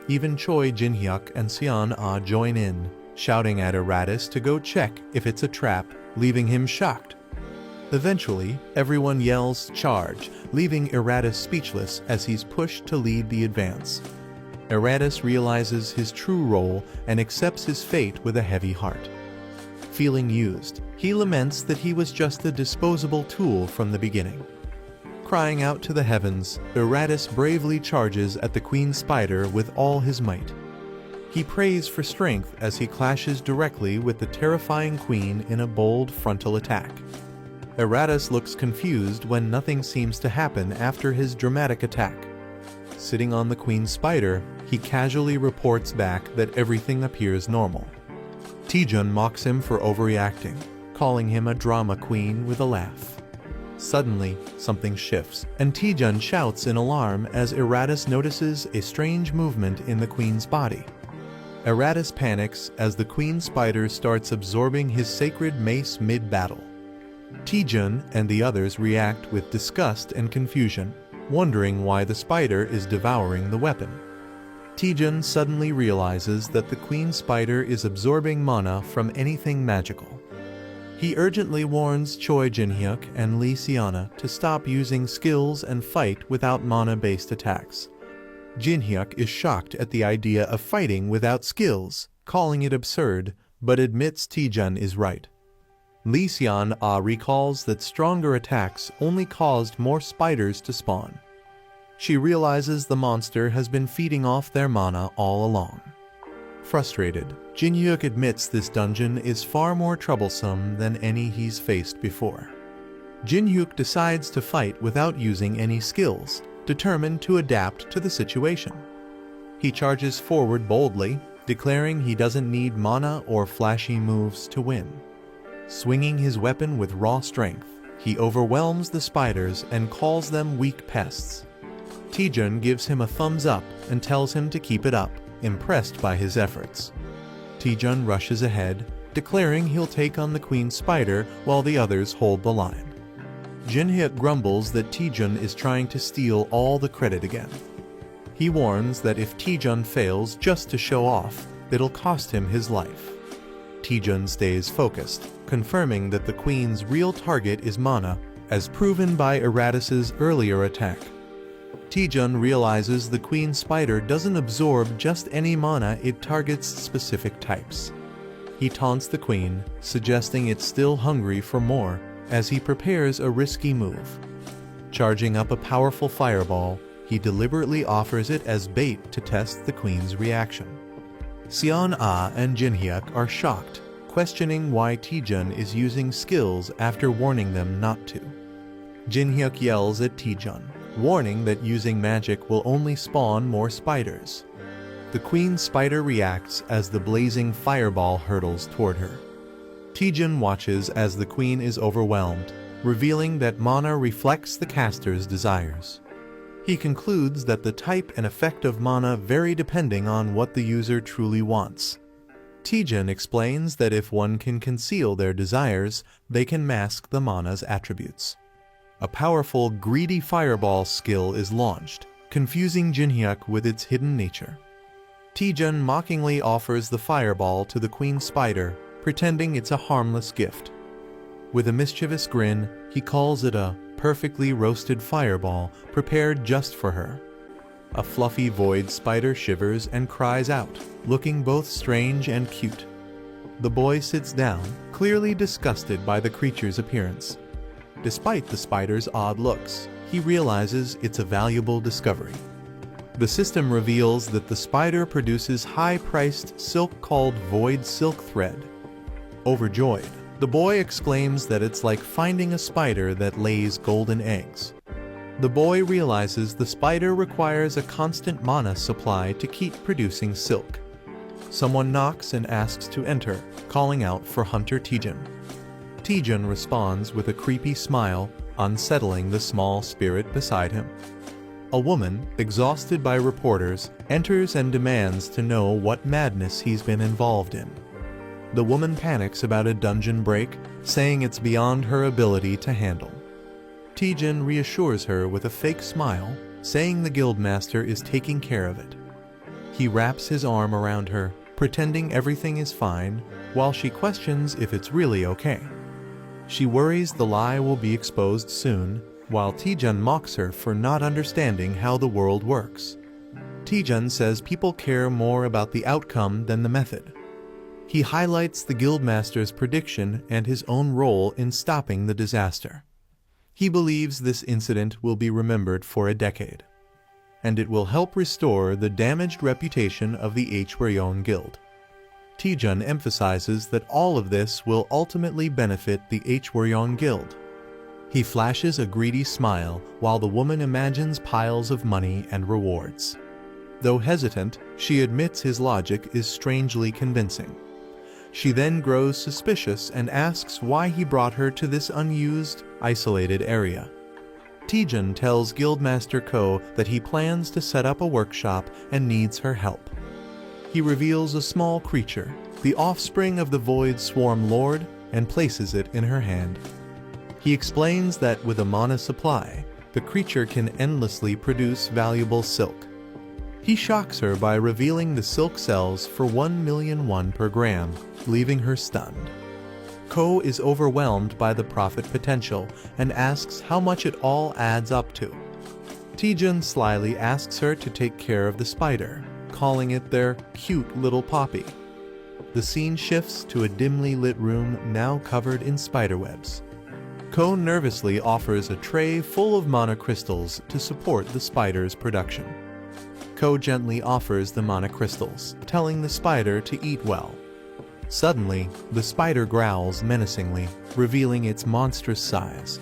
Even Choi Jin-hyuk and Seon-ah join in, shouting at Eratus to go check if it's a trap, leaving him shocked. Eventually, everyone yells "charge," leaving Eratus speechless as he's pushed to lead the advance. Eratus realizes his true role and accepts his fate with a heavy heart. Feeling used, he laments that he was just a disposable tool from the beginning. Crying out to the heavens, Eratus bravely charges at the Queen Spider with all his might. He prays for strength as he clashes directly with the terrifying queen in a bold frontal attack. Eratus looks confused when nothing seems to happen after his dramatic attack. Sitting on the Queen Spider, he casually reports back that everything appears normal. Taejun mocks him for overreacting, calling him a drama queen with a laugh. Suddenly, something shifts, and Taejun shouts in alarm as Eratus notices a strange movement in the Queen's body. Eratus panics as the Queen Spider starts absorbing his sacred mace mid-battle. Taejun and the others react with disgust and confusion, wondering why the spider is devouring the weapon. Taejun suddenly realizes that the Queen Spider is absorbing mana from anything magical. He urgently warns Choi Jin-hyuk and Lee Seon-ah to stop using skills and fight without mana-based attacks. Jin-hyuk is shocked at the idea of fighting without skills, calling it absurd, but admits Taejun is right. Lee Seon-ah recalls that stronger attacks only caused more spiders to spawn. She realizes the monster has been feeding off their mana all along. Frustrated, Jin-hyuk admits this dungeon is far more troublesome than any he's faced before. Jin-hyuk decides to fight without using any skills, determined to adapt to the situation. He charges forward boldly, declaring he doesn't need mana or flashy moves to win. Swinging his weapon with raw strength, he overwhelms the spiders and calls them weak pests. Taejun gives him a thumbs up and tells him to keep it up, impressed by his efforts. Taejun rushes ahead, declaring he'll take on the Queen Spider while the others hold the line. Jin-hyuk grumbles that Taejun is trying to steal all the credit again. He warns that if Taejun fails just to show off, it'll cost him his life. Taejun stays focused, confirming that the Queen's real target is mana, as proven by Eratus's earlier attack. Taejun realizes the Queen Spider doesn't absorb just any mana, it targets specific types. He taunts the Queen, suggesting it's still hungry for more, as he prepares a risky move. Charging up a powerful fireball, he deliberately offers it as bait to test the Queen's reaction. Seon-ah and Jin-hyuk are shocked, questioning why Taejun is using skills after warning them not to. Jin-hyuk yells at Taejun, warning that using magic will only spawn more spiders. The Queen Spider reacts as the blazing fireball hurtles toward her. Taejun watches as the Queen is overwhelmed, revealing that mana reflects the caster's desires. He concludes that the type and effect of mana vary depending on what the user truly wants. Taejun explains that if one can conceal their desires, they can mask the mana's attributes. A powerful greedy fireball skill is launched, confusing Jin-hyuk with its hidden nature. Taejun mockingly offers the fireball to the Queen Spider, pretending it's a harmless gift. With a mischievous grin, he calls it a perfectly roasted fireball prepared just for her. A fluffy void spider shivers and cries out, looking both strange and cute. The boy sits down, clearly disgusted by the creature's appearance. Despite the spider's odd looks, he realizes it's a valuable discovery. The system reveals that the spider produces high-priced silk called void silk thread. Overjoyed, the boy exclaims that it's like finding a spider that lays golden eggs. The boy realizes the spider requires a constant mana supply to keep producing silk. Someone knocks and asks to enter, calling out for Hunter Taejun. Taejun responds with a creepy smile, unsettling the small spirit beside him. A woman, exhausted by reporters, enters and demands to know what madness he's been involved in. The woman panics about a dungeon break, saying it's beyond her ability to handle. Taejun reassures her with a fake smile, saying the guildmaster is taking care of it. He wraps his arm around her, pretending everything is fine, while she questions if it's really okay. She worries the lie will be exposed soon, while Taejun mocks her for not understanding how the world works. Taejun says people care more about the outcome than the method. He highlights the guildmaster's prediction and his own role in stopping the disaster. He believes this incident will be remembered for a decade, and it will help restore the damaged reputation of the Hwaryeong Guild. Taejun emphasizes that all of this will ultimately benefit the Hwaryeong Guild. He flashes a greedy smile while the woman imagines piles of money and rewards. Though hesitant, she admits his logic is strangely convincing. She then grows suspicious and asks why he brought her to this unused, isolated area. Taejun tells Guildmaster Ko that he plans to set up a workshop and needs her help. He reveals a small creature, the offspring of the Void Swarm Lord, and places it in her hand. He explains that with a mana supply, the creature can endlessly produce valuable silk. He shocks her by revealing the silk sells for 1,000,000 won per gram, leaving her stunned. Ko is overwhelmed by the profit potential and asks how much it all adds up to. Taejun slyly asks her to take care of the spider, calling it their cute little poppy. The scene shifts to a dimly lit room now covered in spiderwebs. Ko nervously offers a tray full of mana crystals to support the spider's production. Ko gently offers the mana crystals, telling the spider to eat well. Suddenly, the spider growls menacingly, revealing its monstrous size.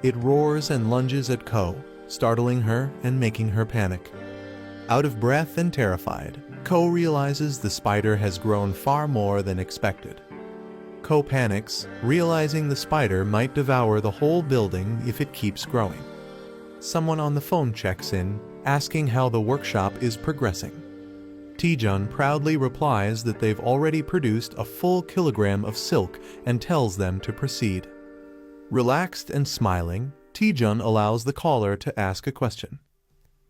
It roars and lunges at Ko, startling her and making her panic. Out of breath and terrified, Ko realizes the spider has grown far more than expected. Ko panics, realizing the spider might devour the whole building if it keeps growing. Someone on the phone checks in, asking how the workshop is progressing. Taejun proudly replies that they've already produced a full kilogram of silk and tells them to proceed. Relaxed and smiling, Taejun allows the caller to ask a question.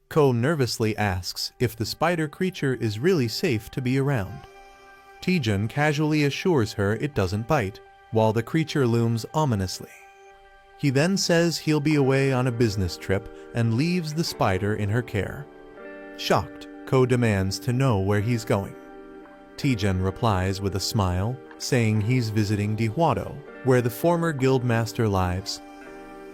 Ko nervously asks if the spider creature is really safe to be around. Taejun casually assures her it doesn't bite, while the creature looms ominously. He then says he'll be away on a business trip and leaves the spider in her care. Shocked, Ko demands to know where he's going. Taejun replies with a smile, saying he's visiting Dihwado, where the former guildmaster lives.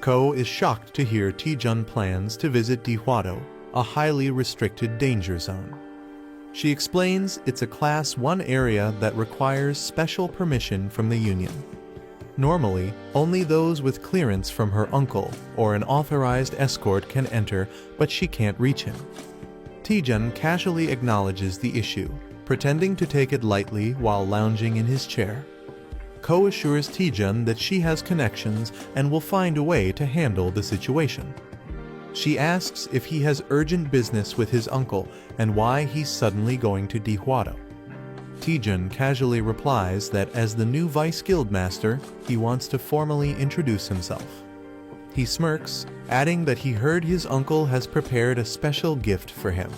Ko is shocked to hear Taejun plans to visit Dihwado, a highly restricted danger zone. She explains it's a Class 1 area that requires special permission from the Union. Normally, only those with clearance from her uncle or an authorized escort can enter, but she can't reach him. Taejun casually acknowledges the issue, pretending to take it lightly while lounging in his chair. Ko assures Taejun that she has connections and will find a way to handle the situation. She asks if he has urgent business with his uncle and why he's suddenly going to Dihwado. Taejun casually replies that as the new vice guildmaster, he wants to formally introduce himself. He smirks, adding that he heard his uncle has prepared a special gift for him.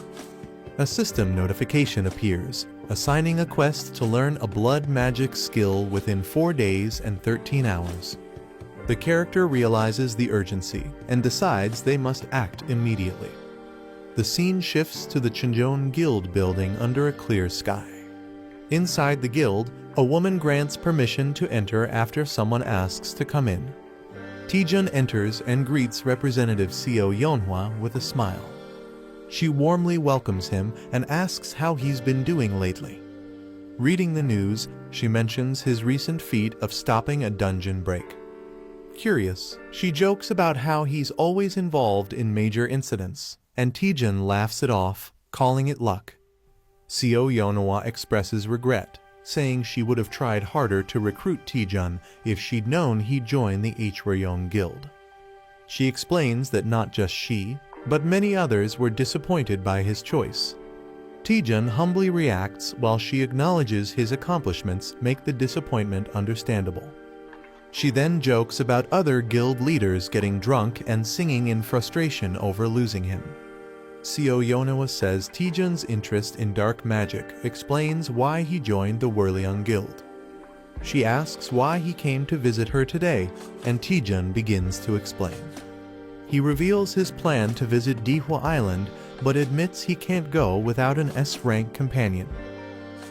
A system notification appears, assigning a quest to learn a blood magic skill within 4 days and 13 hours. The character realizes the urgency and decides they must act immediately. The scene shifts to the Chunjeon Guild building under a clear sky. Inside the guild, a woman grants permission to enter after someone asks to come in. Taejun enters and greets Representative Seo Yeonhwa with a smile. She warmly welcomes him and asks how he's been doing lately. Reading the news, she mentions his recent feat of stopping a dungeon break. Curious, she jokes about how he's always involved in major incidents, and Taejun laughs it off, calling it luck. Seo Yeonhwa expresses regret, saying she would have tried harder to recruit Taejun if she'd known he'd join the Hwaryong Guild. She explains that not just she, but many others were disappointed by his choice. Taejun humbly reacts while she acknowledges his accomplishments make the disappointment understandable. She then jokes about other guild leaders getting drunk and singing in frustration over losing him. Seo Yeonhwa says Taejun's interest in dark magic explains why he joined the Hwaryong Guild. She asks why he came to visit her today, and Taejun begins to explain. He reveals his plan to visit Dihwa Island, but admits he can't go without an S-rank companion.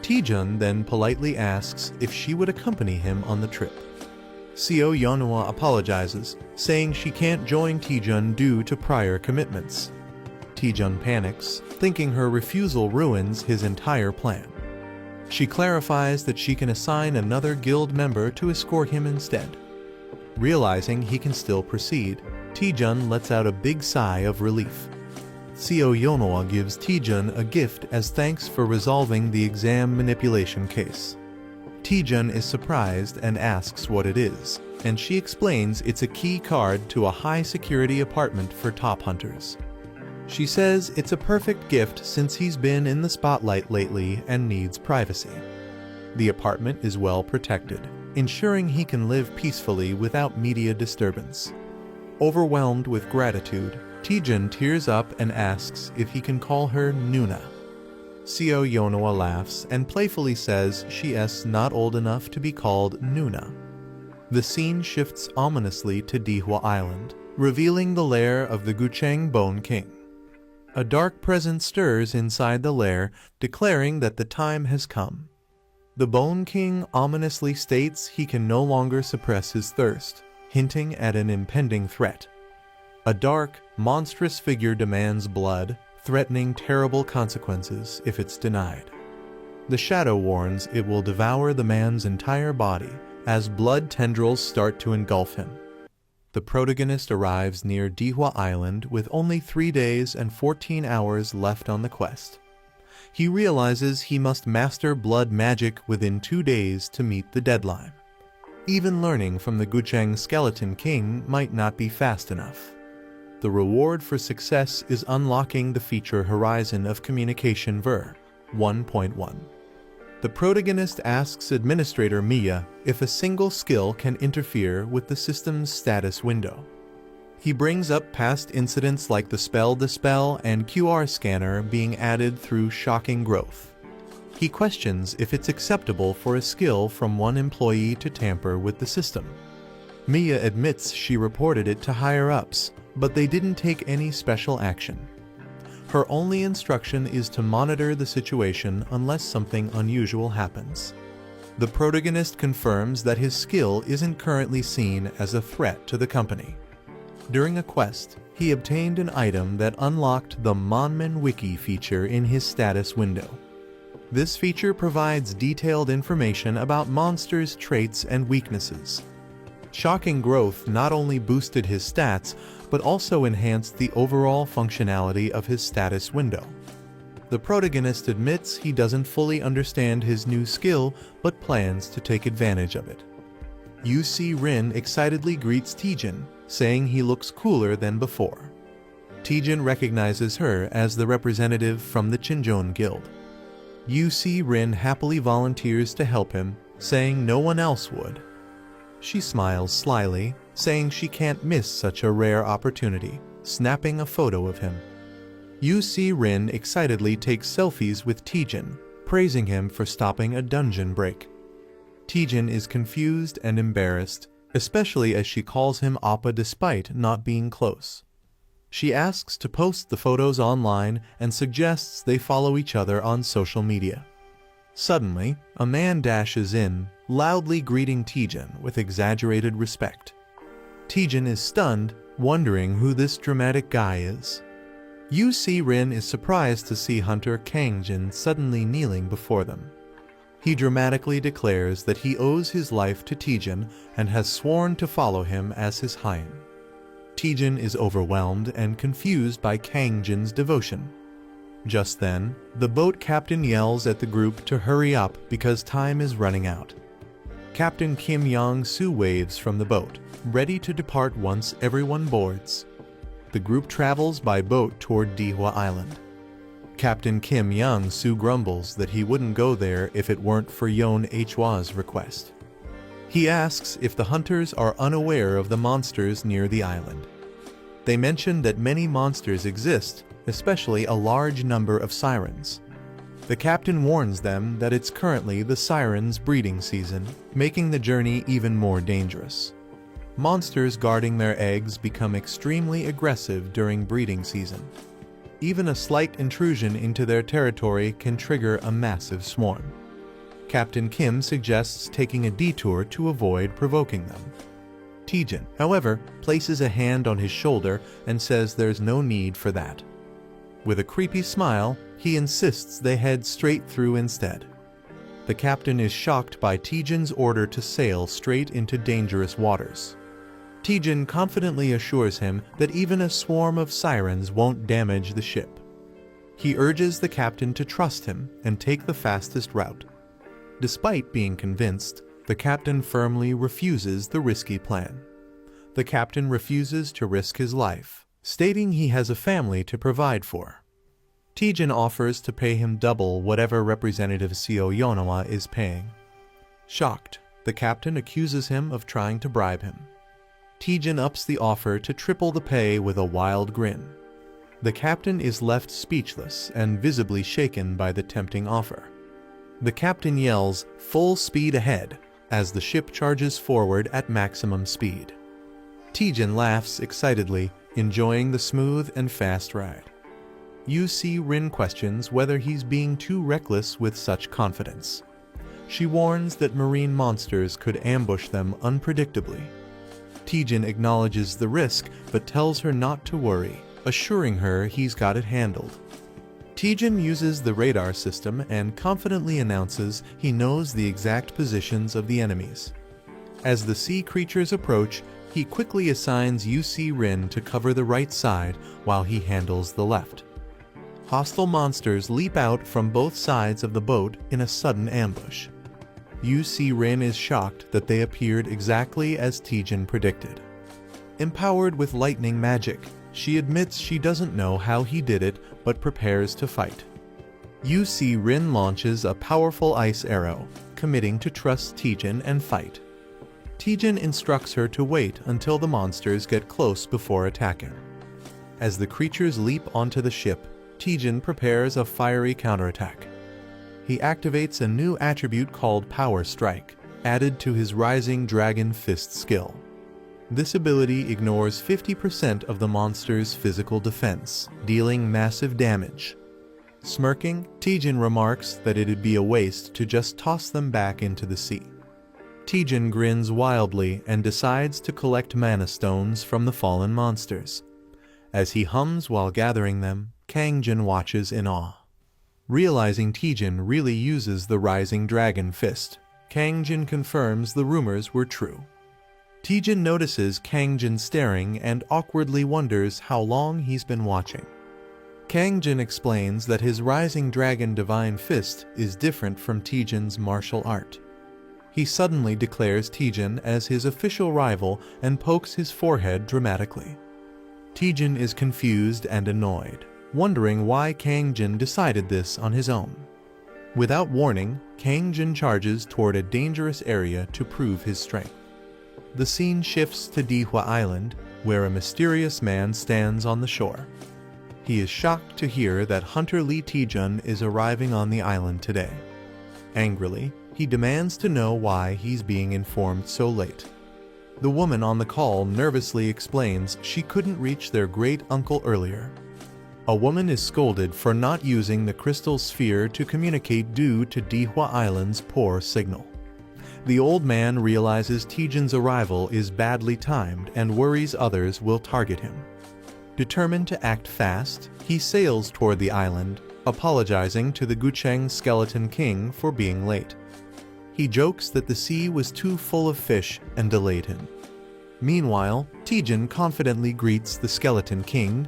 Taejun then politely asks if she would accompany him on the trip. Seo Yeonhwa apologizes, saying she can't join Taejun due to prior commitments. Taejun panics, thinking her refusal ruins his entire plan. She clarifies that she can assign another guild member to escort him instead. Realizing he can still proceed, Taejun lets out a big sigh of relief. Seo Yeonhwa gives Taejun a gift as thanks for resolving the exam manipulation case. Taejun is surprised and asks what it is, and she explains it's a key card to a high-security apartment for top hunters. She says it's a perfect gift since he's been in the spotlight lately and needs privacy. The apartment is well protected, ensuring he can live peacefully without media disturbance. Overwhelmed with gratitude, Taejun tears up and asks if he can call her Nuna. Seo Yeonhwa laughs and playfully says she's not old enough to be called Nuna. The scene shifts ominously to Dihwa Island, revealing the lair of the Gucheng Bone King. A dark presence stirs inside the lair, declaring that the time has come. The Bone King ominously states he can no longer suppress his thirst, hinting at an impending threat. A dark, monstrous figure demands blood, threatening terrible consequences if it's denied. The shadow warns it will devour the man's entire body as blood tendrils start to engulf him. The protagonist arrives near Dihwa Island with only 3 days and 14 hours left on the quest. He realizes he must master blood magic within 2 days to meet the deadline. Even learning from the Gucheng Skeleton King might not be fast enough. The reward for success is unlocking the feature horizon of Communication Ver 1.1. The protagonist asks Administrator Mia if a single skill can interfere with the system's status window. He brings up past incidents like the Spell Dispel and QR scanner being added through shocking growth. He questions if it's acceptable for a skill from one employee to tamper with the system. Mia admits she reported it to higher-ups, but they didn't take any special action. Her only instruction is to monitor the situation unless something unusual happens. The protagonist confirms that his skill isn't currently seen as a threat to the company. During a quest, he obtained an item that unlocked the Monman Wiki feature in his status window. This feature provides detailed information about monsters' traits and weaknesses. Shocking growth not only boosted his stats, but also enhanced the overall functionality of his status window. The protagonist admits he doesn't fully understand his new skill, but plans to take advantage of it. UC Rin excitedly greets Taejun, saying he looks cooler than before. Taejun recognizes her as the representative from the Chinjon Guild. UC Rin happily volunteers to help him, saying no one else would. She smiles slyly, saying she can't miss such a rare opportunity, snapping a photo of him. UC Rin excitedly takes selfies with Taejun, praising him for stopping a dungeon break. Taejun is confused and embarrassed, especially as she calls him Appa despite not being close. She asks to post the photos online and suggests they follow each other on social media. Suddenly, a man dashes in, loudly greeting Taejun with exaggerated respect. Taejun is stunned, wondering who this dramatic guy is. UC Rin is surprised to see Hunter Kangjin suddenly kneeling before them. He dramatically declares that he owes his life to Taejun and has sworn to follow him as his Hain. Taejun is overwhelmed and confused by Kangjin's devotion. Just then, the boat captain yells at the group to hurry up because time is running out. Captain Kim Yong-soo waves from the boat, ready to depart once everyone boards. The group travels by boat toward Dihwa Island. Captain Kim Yong-soo grumbles that he wouldn't go there if it weren't for Yeon Hwa's request. He asks if the hunters are unaware of the monsters near the island. They mention that many monsters exist, especially a large number of sirens. The captain warns them that it's currently the sirens' breeding season, making the journey even more dangerous. Monsters guarding their eggs become extremely aggressive during breeding season. Even a slight intrusion into their territory can trigger a massive swarm. Captain Kim suggests taking a detour to avoid provoking them. Taejun, however, places a hand on his shoulder and says there's no need for that. With a creepy smile, he insists they head straight through instead. The captain is shocked by Taejun's order to sail straight into dangerous waters. Taejun confidently assures him that even a swarm of sirens won't damage the ship. He urges the captain to trust him and take the fastest route. Despite being convinced, the captain firmly refuses the risky plan. The captain refuses to risk his life, stating he has a family to provide for. Taejun offers to pay him double whatever Representative Seo Yeonhwa is paying. Shocked, the captain accuses him of trying to bribe him. Taejun ups the offer to triple the pay with a wild grin. The captain is left speechless and visibly shaken by the tempting offer. The captain yells, "Full speed ahead," as the ship charges forward at maximum speed. Taejun laughs excitedly, enjoying the smooth and fast ride. Rin questions whether he's being too reckless with such confidence. She warns that marine monsters could ambush them unpredictably. Taejun acknowledges the risk but tells her not to worry, assuring her he's got it handled. Taejun uses the radar system and confidently announces he knows the exact positions of the enemies. As the sea creatures approach, he quickly assigns Rin to cover the right side while he handles the left. Hostile monsters leap out from both sides of the boat in a sudden ambush. Rin is shocked that they appeared exactly as Taejun predicted. Empowered with lightning magic, she admits she doesn't know how he did it but prepares to fight. Rin launches a powerful ice arrow, committing to trust Taejun and fight. Taejun instructs her to wait until the monsters get close before attacking. As the creatures leap onto the ship, Taejun prepares a fiery counterattack. He activates a new attribute called Power Strike, added to his Rising Dragon Fist skill. This ability ignores 50% of the monster's physical defense, dealing massive damage. Smirking, Taejun remarks that it'd be a waste to just toss them back into the sea. Taejun grins wildly and decides to collect mana stones from the fallen monsters. As he hums while gathering them, Kangjin watches in awe. Realizing Taejun really uses the Rising Dragon Fist, Kangjin confirms the rumors were true. Taejun notices Kangjin staring and awkwardly wonders how long he's been watching. Kangjin explains that his Rising Dragon Divine Fist is different from Taejun's martial art. He suddenly declares Taejun as his official rival and pokes his forehead dramatically. Taejun is confused and annoyed, wondering why Kangjin decided this on his own. Without warning, Kangjin charges toward a dangerous area to prove his strength. The scene shifts to Dihwa Island, where a mysterious man stands on the shore. He is shocked to hear that Hunter Lee Taejun is arriving on the island today. Angrily, he demands to know why he's being informed so late. The woman on the call nervously explains she couldn't reach their great-uncle earlier. A woman is scolded for not using the crystal sphere to communicate due to Dihwa Island's poor signal. The old man realizes Taejun's arrival is badly timed and worries others will target him. Determined to act fast, he sails toward the island, apologizing to the Gucheng Skeleton King for being late. He jokes that the sea was too full of fish and delayed him. Meanwhile, Taejun confidently greets the Skeleton King,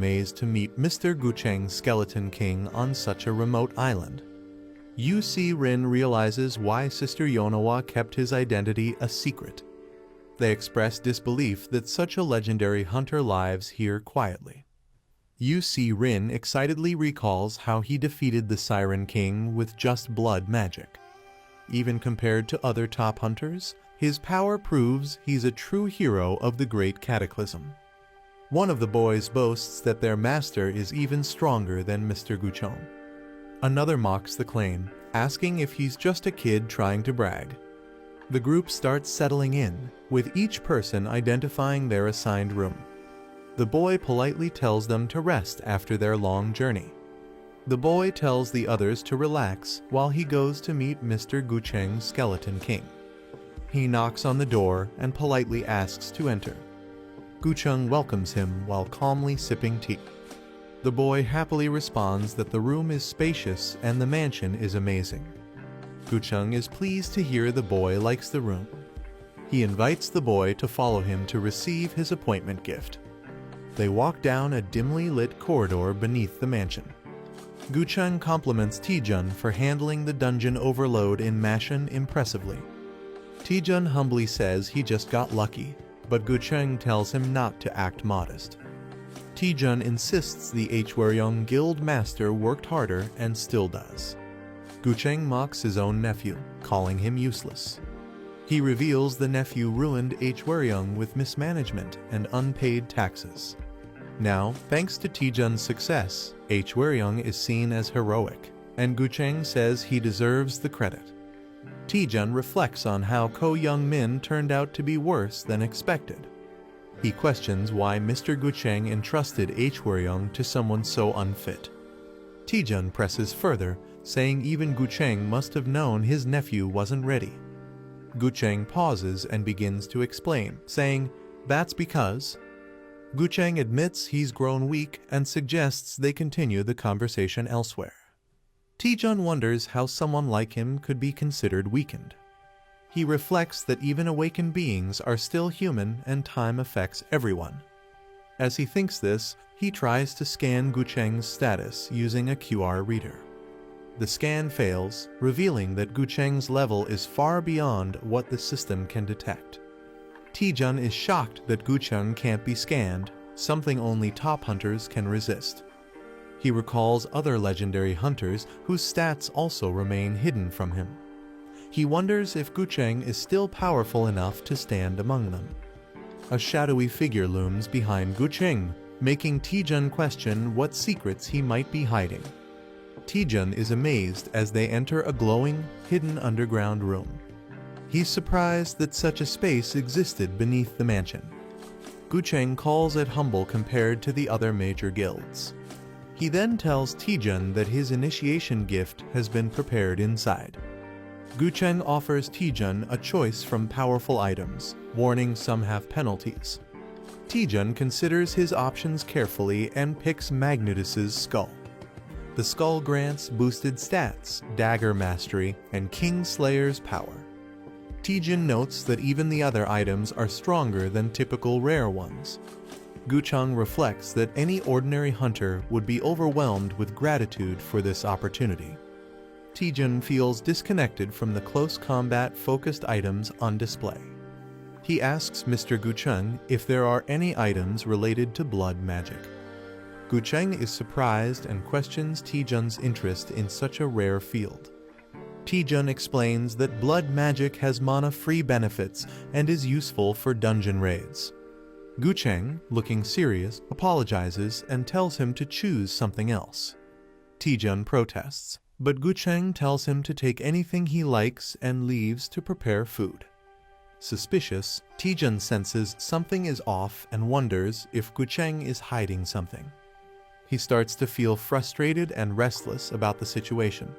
amazed to meet Mr. Gucheng's Skeleton King on such a remote island. Yu Si Rin realizes why Sister Yonawa kept his identity a secret. They express disbelief that such a legendary hunter lives here quietly. Yu Si Rin excitedly recalls how he defeated the Siren King with just blood magic. Even compared to other top hunters, his power proves he's a true hero of the Great Cataclysm. One of the boys boasts that their master is even stronger than Mr. Gucheng. Another mocks the claim, asking if he's just a kid trying to brag. The group starts settling in, with each person identifying their assigned room. The boy politely tells them to rest after their long journey. The boy tells the others to relax while he goes to meet Mr. Gucheng's Skeleton King. He knocks on the door and politely asks to enter. Gucheng welcomes him while calmly sipping tea. The boy happily responds that the room is spacious and the mansion is amazing. Gucheng is pleased to hear the boy likes the room. He invites the boy to follow him to receive his appointment gift. They walk down a dimly lit corridor beneath the mansion. Gucheng compliments Taejun for handling the dungeon overload in mansion impressively. Taejun humbly says he just got lucky, but Gucheng tells him not to act modest. Taejun insists the Hwaryong guild master worked harder and still does. Gucheng mocks his own nephew, calling him useless. He reveals the nephew ruined Hwaryong with mismanagement and unpaid taxes. Now, thanks to Taejun's success, Hwaryong is seen as heroic, and Gucheng says he deserves the credit. Taejun reflects on how Ko Young-min turned out to be worse than expected. He questions why Mr. Gucheng entrusted Hwaryong to someone so unfit. Taejun presses further, saying even Gucheng must have known his nephew wasn't ready. Gucheng pauses and begins to explain, saying, "That's because..." Gucheng admits he's grown weak and suggests they continue the conversation elsewhere. Taejun wonders how someone like him could be considered weakened. He reflects that even awakened beings are still human and time affects everyone. As he thinks this, he tries to scan Gucheng's status using a QR reader. The scan fails, revealing that Gucheng's level is far beyond what the system can detect. Taejun is shocked that Gucheng can't be scanned, something only top hunters can resist. He recalls other legendary hunters whose stats also remain hidden from him. He wonders if Gucheng is still powerful enough to stand among them. A shadowy figure looms behind Gucheng, making Taejun question what secrets he might be hiding. Taejun is amazed as they enter a glowing, hidden underground room. He's surprised that such a space existed beneath the mansion. Gucheng calls it humble compared to the other major guilds. He then tells Taejun that his initiation gift has been prepared inside. Gucheng offers Taejun a choice from powerful items, warning some have penalties. Taejun considers his options carefully and picks Magnetus's skull. The skull grants boosted stats, dagger mastery, and Kingslayer's power. Taejun notes that even the other items are stronger than typical rare ones. Gucheng reflects that any ordinary hunter would be overwhelmed with gratitude for this opportunity. Taejun feels disconnected from the close combat-focused items on display. He asks Mr. Gucheng if there are any items related to blood magic. Gucheng is surprised and questions Taejun's interest in such a rare field. Taejun explains that blood magic has mana-free benefits and is useful for dungeon raids. Gucheng, looking serious, apologizes and tells him to choose something else. Taejun protests, but Gucheng tells him to take anything he likes and leaves to prepare food. Suspicious, Taejun senses something is off and wonders if Gucheng is hiding something. He starts to feel frustrated and restless about the situation.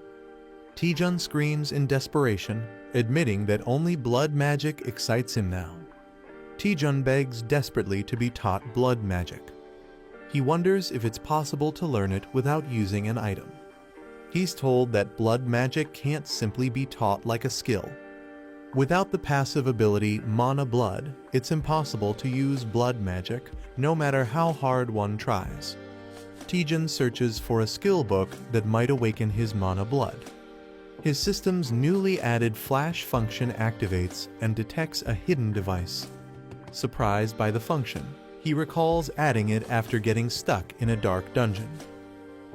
Taejun screams in desperation, admitting that only blood magic excites him now. Taejun begs desperately to be taught blood magic. He wonders if it's possible to learn it without using an item. He's told that blood magic can't simply be taught like a skill. Without the passive ability Mana Blood, it's impossible to use blood magic, no matter how hard one tries. Taejun searches for a skill book that might awaken his Mana Blood. His system's newly added flash function activates and detects a hidden device. Surprised by the function, he recalls adding it after getting stuck in a dark dungeon.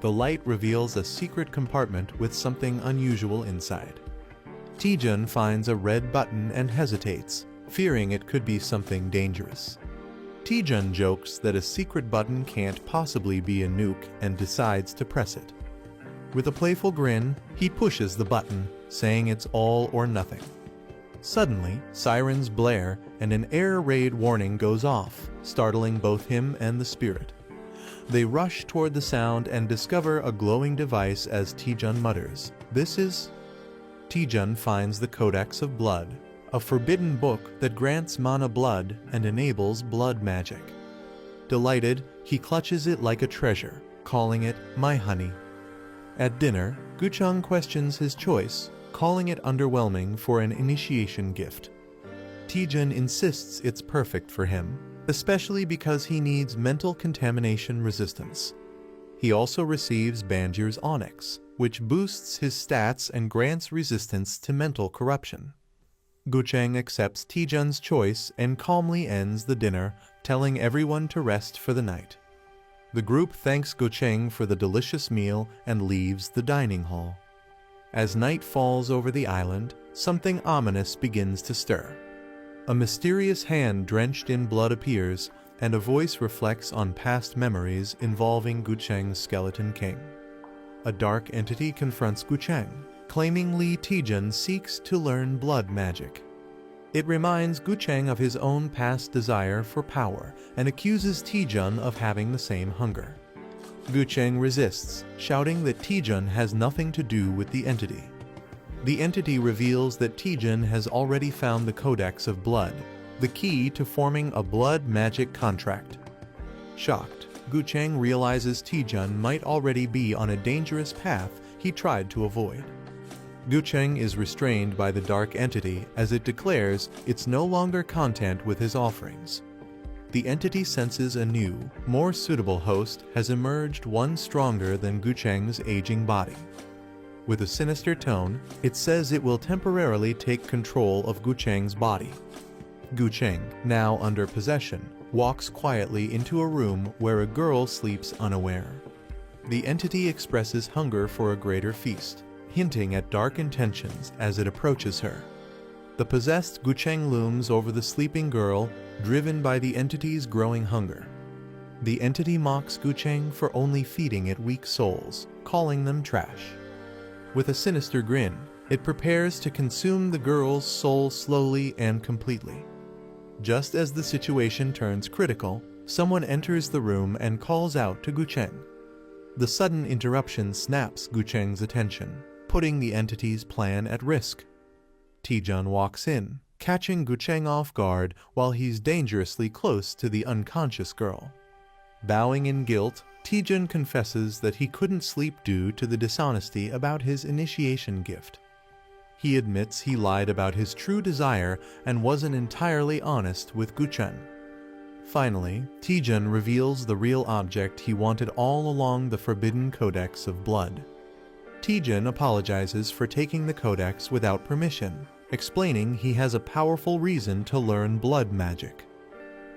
The light reveals a secret compartment with something unusual inside. Taejun finds a red button and hesitates, fearing it could be something dangerous. Taejun jokes that a secret button can't possibly be a nuke and decides to press it. With a playful grin, he pushes the button, saying it's all or nothing. Suddenly, sirens blare and an air raid warning goes off, startling both him and the spirit. They rush toward the sound and discover a glowing device as Taejun mutters, "This is..." Taejun finds the Codex of Blood, a forbidden book that grants mana blood and enables blood magic. Delighted, he clutches it like a treasure, calling it "my honey." At dinner, Gucheng questions his choice, calling it underwhelming for an initiation gift. Taejun insists it's perfect for him, especially because he needs mental contamination resistance. He also receives Banjir's Onyx, which boosts his stats and grants resistance to mental corruption. Gucheng accepts Taejun's choice and calmly ends the dinner, telling everyone to rest for the night. The group thanks Gucheng for the delicious meal and leaves the dining hall. As night falls over the island, something ominous begins to stir. A mysterious hand drenched in blood appears, and a voice reflects on past memories involving Gucheng's Skeleton King. A dark entity confronts Gucheng, claiming Lee Taejun seeks to learn blood magic. It reminds Gucheng of his own past desire for power and accuses Taejun of having the same hunger. Gucheng resists, shouting that Taejun has nothing to do with the entity. The entity reveals that Taejun has already found the Codex of Blood, the key to forming a blood magic contract. Shocked, Gucheng realizes Taejun might already be on a dangerous path he tried to avoid. Gucheng is restrained by the dark entity as it declares it's no longer content with his offerings. The entity senses a new, more suitable host has emerged, one stronger than Gucheng's aging body. With a sinister tone, it says it will temporarily take control of Gucheng's body. Gucheng, now under possession, walks quietly into a room where a girl sleeps unaware. The entity expresses hunger for a greater feast, hinting at dark intentions as it approaches her. The possessed Gucheng looms over the sleeping girl, driven by the entity's growing hunger. The entity mocks Gucheng for only feeding it weak souls, calling them trash. With a sinister grin, it prepares to consume the girl's soul slowly and completely. Just as the situation turns critical, someone enters the room and calls out to Gucheng. The sudden interruption snaps Gucheng's attention, putting the entity's plan at risk. Taejun walks in, catching Gucheng off guard while he's dangerously close to the unconscious girl. Bowing in guilt, Taejun confesses that he couldn't sleep due to the dishonesty about his initiation gift. He admits he lied about his true desire and wasn't entirely honest with Gucheng. Finally, Taejun reveals the real object he wanted all along, the Forbidden Codex of Blood. Taejun apologizes for taking the codex without permission, explaining he has a powerful reason to learn blood magic.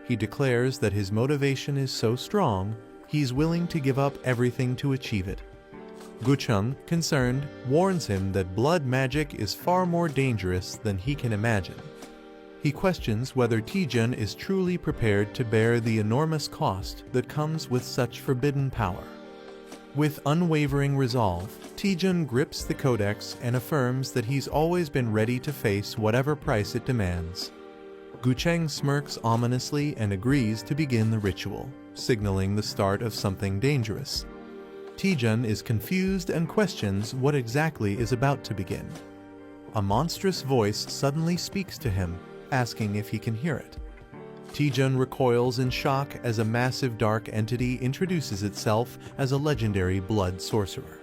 He declares that his motivation is so strong, he's willing to give up everything to achieve it. Gucheng, concerned, warns him that blood magic is far more dangerous than he can imagine. He questions whether Taejun is truly prepared to bear the enormous cost that comes with such forbidden power. With unwavering resolve, Taejun grips the codex and affirms that he's always been ready to face whatever price it demands. Gucheng smirks ominously and agrees to begin the ritual, signaling the start of something dangerous. Taejun is confused and questions what exactly is about to begin. A monstrous voice suddenly speaks to him, asking if he can hear it. Taejun recoils in shock as a massive dark entity introduces itself as a legendary blood sorcerer.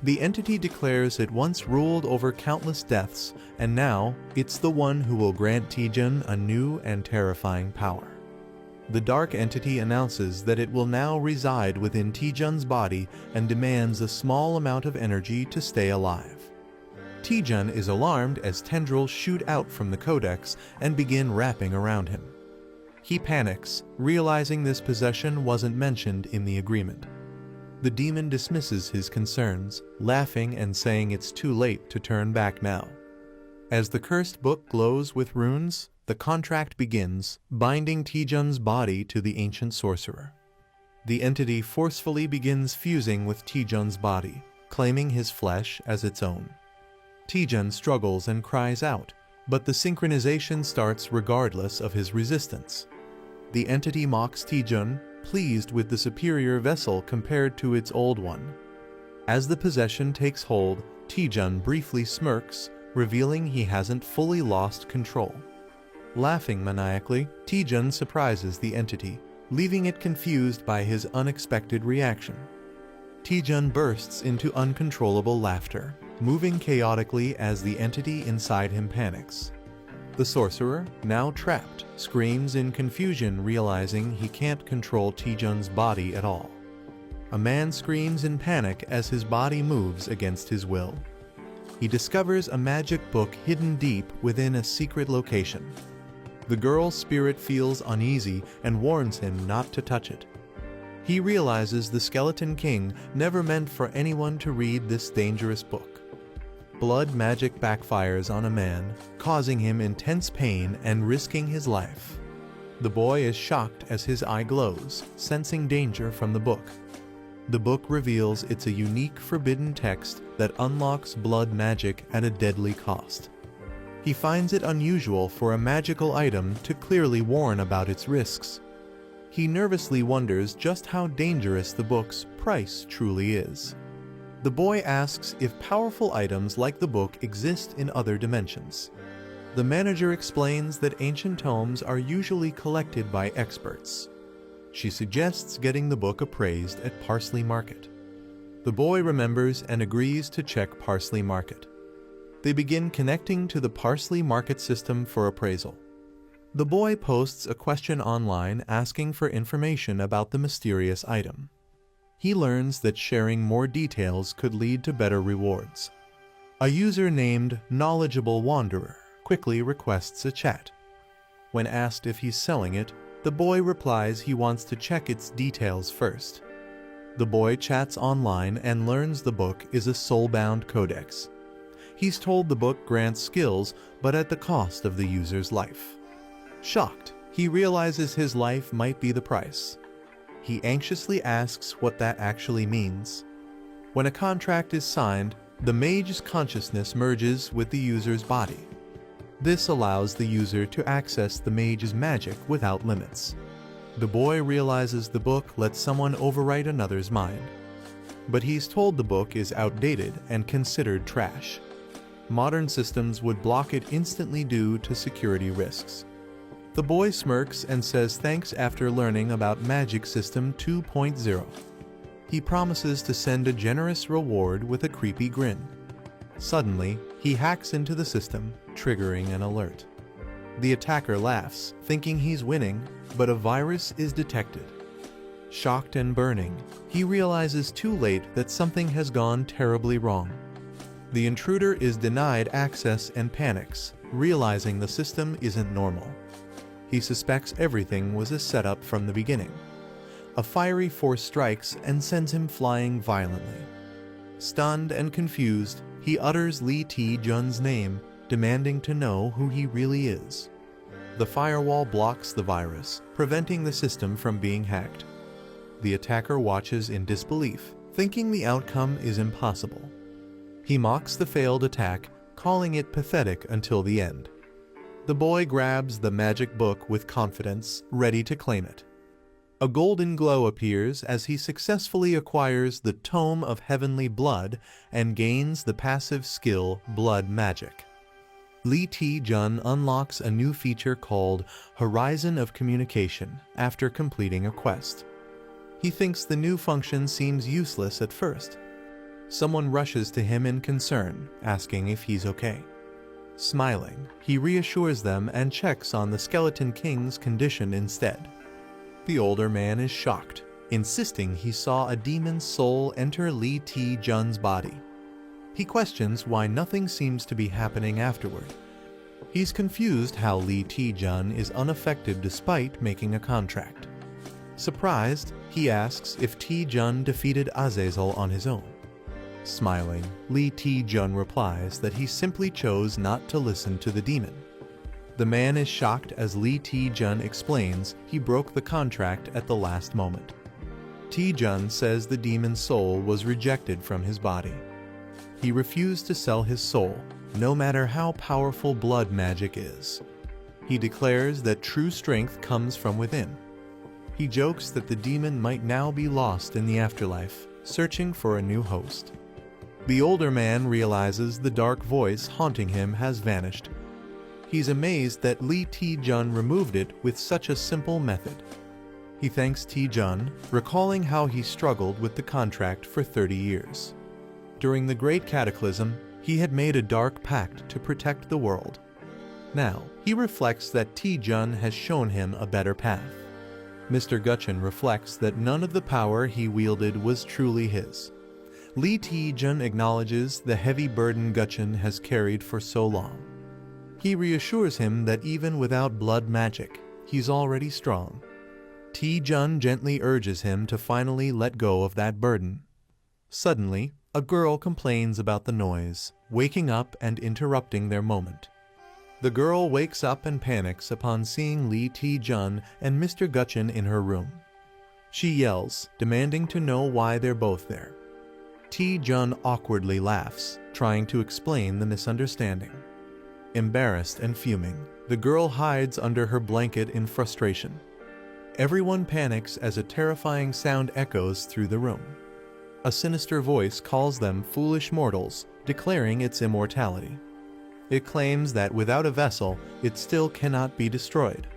The entity declares it once ruled over countless deaths, and now it's the one who will grant Taejun a new and terrifying power. The dark entity announces that it will now reside within Taejun's body and demands a small amount of energy to stay alive. Taejun is alarmed as tendrils shoot out from the codex and begin wrapping around him. He panics, realizing this possession wasn't mentioned in the agreement. The demon dismisses his concerns, laughing and saying it's too late to turn back now. As the cursed book glows with runes, the contract begins, binding Taejun's body to the ancient sorcerer. The entity forcefully begins fusing with Taejun's body, claiming his flesh as its own. Taejun struggles and cries out, but the synchronization starts regardless of his resistance. The entity mocks Taejun, pleased with the superior vessel compared to its old one. As the possession takes hold, Taejun briefly smirks, revealing he hasn't fully lost control. Laughing maniacally, Taejun surprises the entity, leaving it confused by his unexpected reaction. Taejun bursts into uncontrollable laughter, moving chaotically as the entity inside him panics. The sorcerer, now trapped, screams in confusion, realizing he can't control Taejun's body at all. A man screams in panic as his body moves against his will. He discovers a magic book hidden deep within a secret location. The girl's spirit feels uneasy and warns him not to touch it. He realizes the Skeleton King never meant for anyone to read this dangerous book. Blood magic backfires on a man, causing him intense pain and risking his life. The boy is shocked as his eye glows, sensing danger from the book. The book reveals it's a unique forbidden text that unlocks blood magic at a deadly cost. He finds it unusual for a magical item to clearly warn about its risks. He nervously wonders just how dangerous the book's price truly is. The boy asks if powerful items like the book exist in other dimensions. The manager explains that ancient tomes are usually collected by experts. She suggests getting the book appraised at Parsley Market. The boy remembers and agrees to check Parsley Market. They begin connecting to the Parsley Market system for appraisal. The boy posts a question online asking for information about the mysterious item. He learns that sharing more details could lead to better rewards. A user named Knowledgeable Wanderer quickly requests a chat. When asked if he's selling it, the boy replies he wants to check its details first. The boy chats online and learns the book is a soul-bound codex. He's told the book grants skills, but at the cost of the user's life. Shocked, he realizes his life might be the price. He anxiously asks what that actually means. When a contract is signed, the mage's consciousness merges with the user's body. This allows the user to access the mage's magic without limits. The boy realizes the book lets someone overwrite another's mind. But he's told the book is outdated and considered trash. Modern systems would block it instantly due to security risks. The boy smirks and says thanks after learning about Magic System 2.0. He promises to send a generous reward with a creepy grin. Suddenly, he hacks into the system, triggering an alert. The attacker laughs, thinking he's winning, but a virus is detected. Shocked and burning, he realizes too late that something has gone terribly wrong. The intruder is denied access and panics, realizing the system isn't normal. He suspects everything was a setup from the beginning. A fiery force strikes and sends him flying violently. Stunned and confused, he utters Lee Taejun's name, demanding to know who he really is. The firewall blocks the virus, preventing the system from being hacked. The attacker watches in disbelief, thinking the outcome is impossible. He mocks the failed attack, calling it pathetic until the end. The boy grabs the magic book with confidence, ready to claim it. A golden glow appears as he successfully acquires the Tome of Heavenly Blood and gains the passive skill Blood Magic. Lee Taejun unlocks a new feature called Horizon of Communication after completing a quest. He thinks the new function seems useless at first. Someone rushes to him in concern, asking if he's okay. Smiling, he reassures them and checks on the Skeleton King's condition instead. The older man is shocked, insisting he saw a demon's soul enter Lee Taejun's body. He questions why nothing seems to be happening afterward. He's confused how Lee Taejun is unaffected despite making a contract. Surprised, he asks if Taejun defeated Azazel on his own. Smiling, Lee Taejun replies that he simply chose not to listen to the demon. The man is shocked as Lee Taejun explains he broke the contract at the last moment. Taejun says the demon's soul was rejected from his body. He refused to sell his soul, no matter how powerful blood magic is. He declares that true strength comes from within. He jokes that the demon might now be lost in the afterlife, searching for a new host. The older man realizes the dark voice haunting him has vanished. He's amazed that Lee Taejun removed it with such a simple method. He thanks Taejun, recalling how he struggled with the contract for 30 years. During the Great Cataclysm, he had made a dark pact to protect the world. Now, he reflects that Taejun has shown him a better path. Mr. Gutchen reflects that none of the power he wielded was truly his. Lee Taejun acknowledges the heavy burden Gutchen has carried for so long. He reassures him that even without blood magic, he's already strong. Taejun gently urges him to finally let go of that burden. Suddenly, a girl complains about the noise, waking up and interrupting their moment. The girl wakes up and panics upon seeing Lee Taejun and Mr. Gutchen in her room. She yells, demanding to know why they're both there. Taejun awkwardly laughs, trying to explain the misunderstanding. Embarrassed and fuming, the girl hides under her blanket in frustration. Everyone panics as a terrifying sound echoes through the room. A sinister voice calls them foolish mortals, declaring its immortality. It claims that without a vessel, it still cannot be destroyed.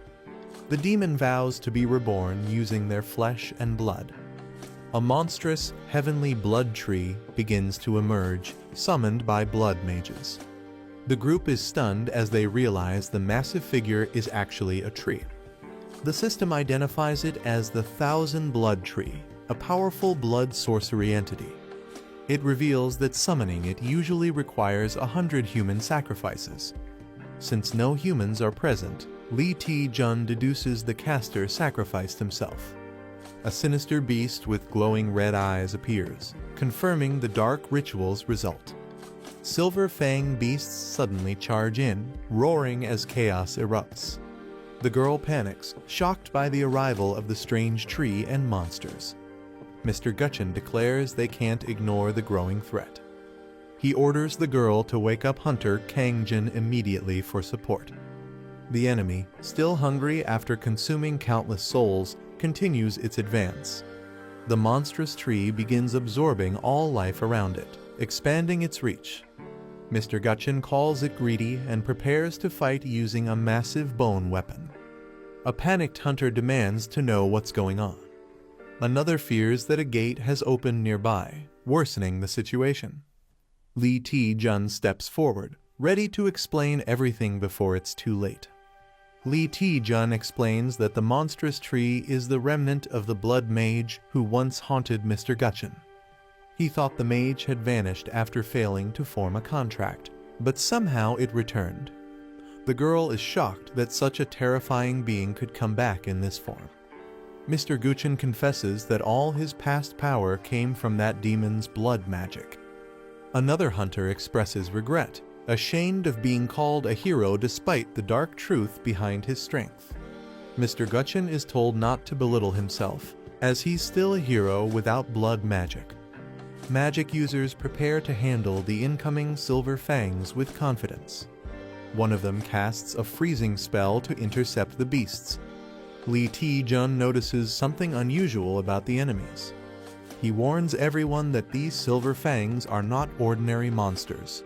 The demon vows to be reborn using their flesh and blood. A monstrous, heavenly blood tree begins to emerge, summoned by blood mages. The group is stunned as they realize the massive figure is actually a tree. The system identifies it as the Thousand Blood Tree, a powerful blood sorcery entity. It reveals that summoning it usually requires 100 human sacrifices. Since no humans are present, Lee Taejun deduces the caster sacrificed himself. A sinister beast with glowing red eyes appears, confirming the dark ritual's result. Silver Fang beasts suddenly charge in, roaring as chaos erupts. The girl panics, shocked by the arrival of the strange tree and monsters. Mr. Gutchen declares they can't ignore the growing threat. He orders the girl to wake up hunter Kangjin immediately for support. The enemy, still hungry after consuming countless souls, continues its advance. The monstrous tree begins absorbing all life around it, expanding its reach. Mr. Gutchen calls it greedy and prepares to fight using a massive bone weapon. A panicked hunter demands to know what's going on. Another fears that a gate has opened nearby, worsening the situation. Lee Taejun steps forward, ready to explain everything before it's too late. Lee Taejun explains that the monstrous tree is the remnant of the blood mage who once haunted Mr. Gutchen. He thought the mage had vanished after failing to form a contract, but somehow it returned. The girl is shocked that such a terrifying being could come back in this form. Mr. Gutchen confesses that all his past power came from that demon's blood magic. Another hunter expresses regret, ashamed of being called a hero despite the dark truth behind his strength. Mr. Gutchen is told not to belittle himself, as he's still a hero without blood magic. Magic users prepare to handle the incoming Silver Fangs with confidence. One of them casts a freezing spell to intercept the beasts. Lee Taejun notices something unusual about the enemies. He warns everyone that these Silver Fangs are not ordinary monsters.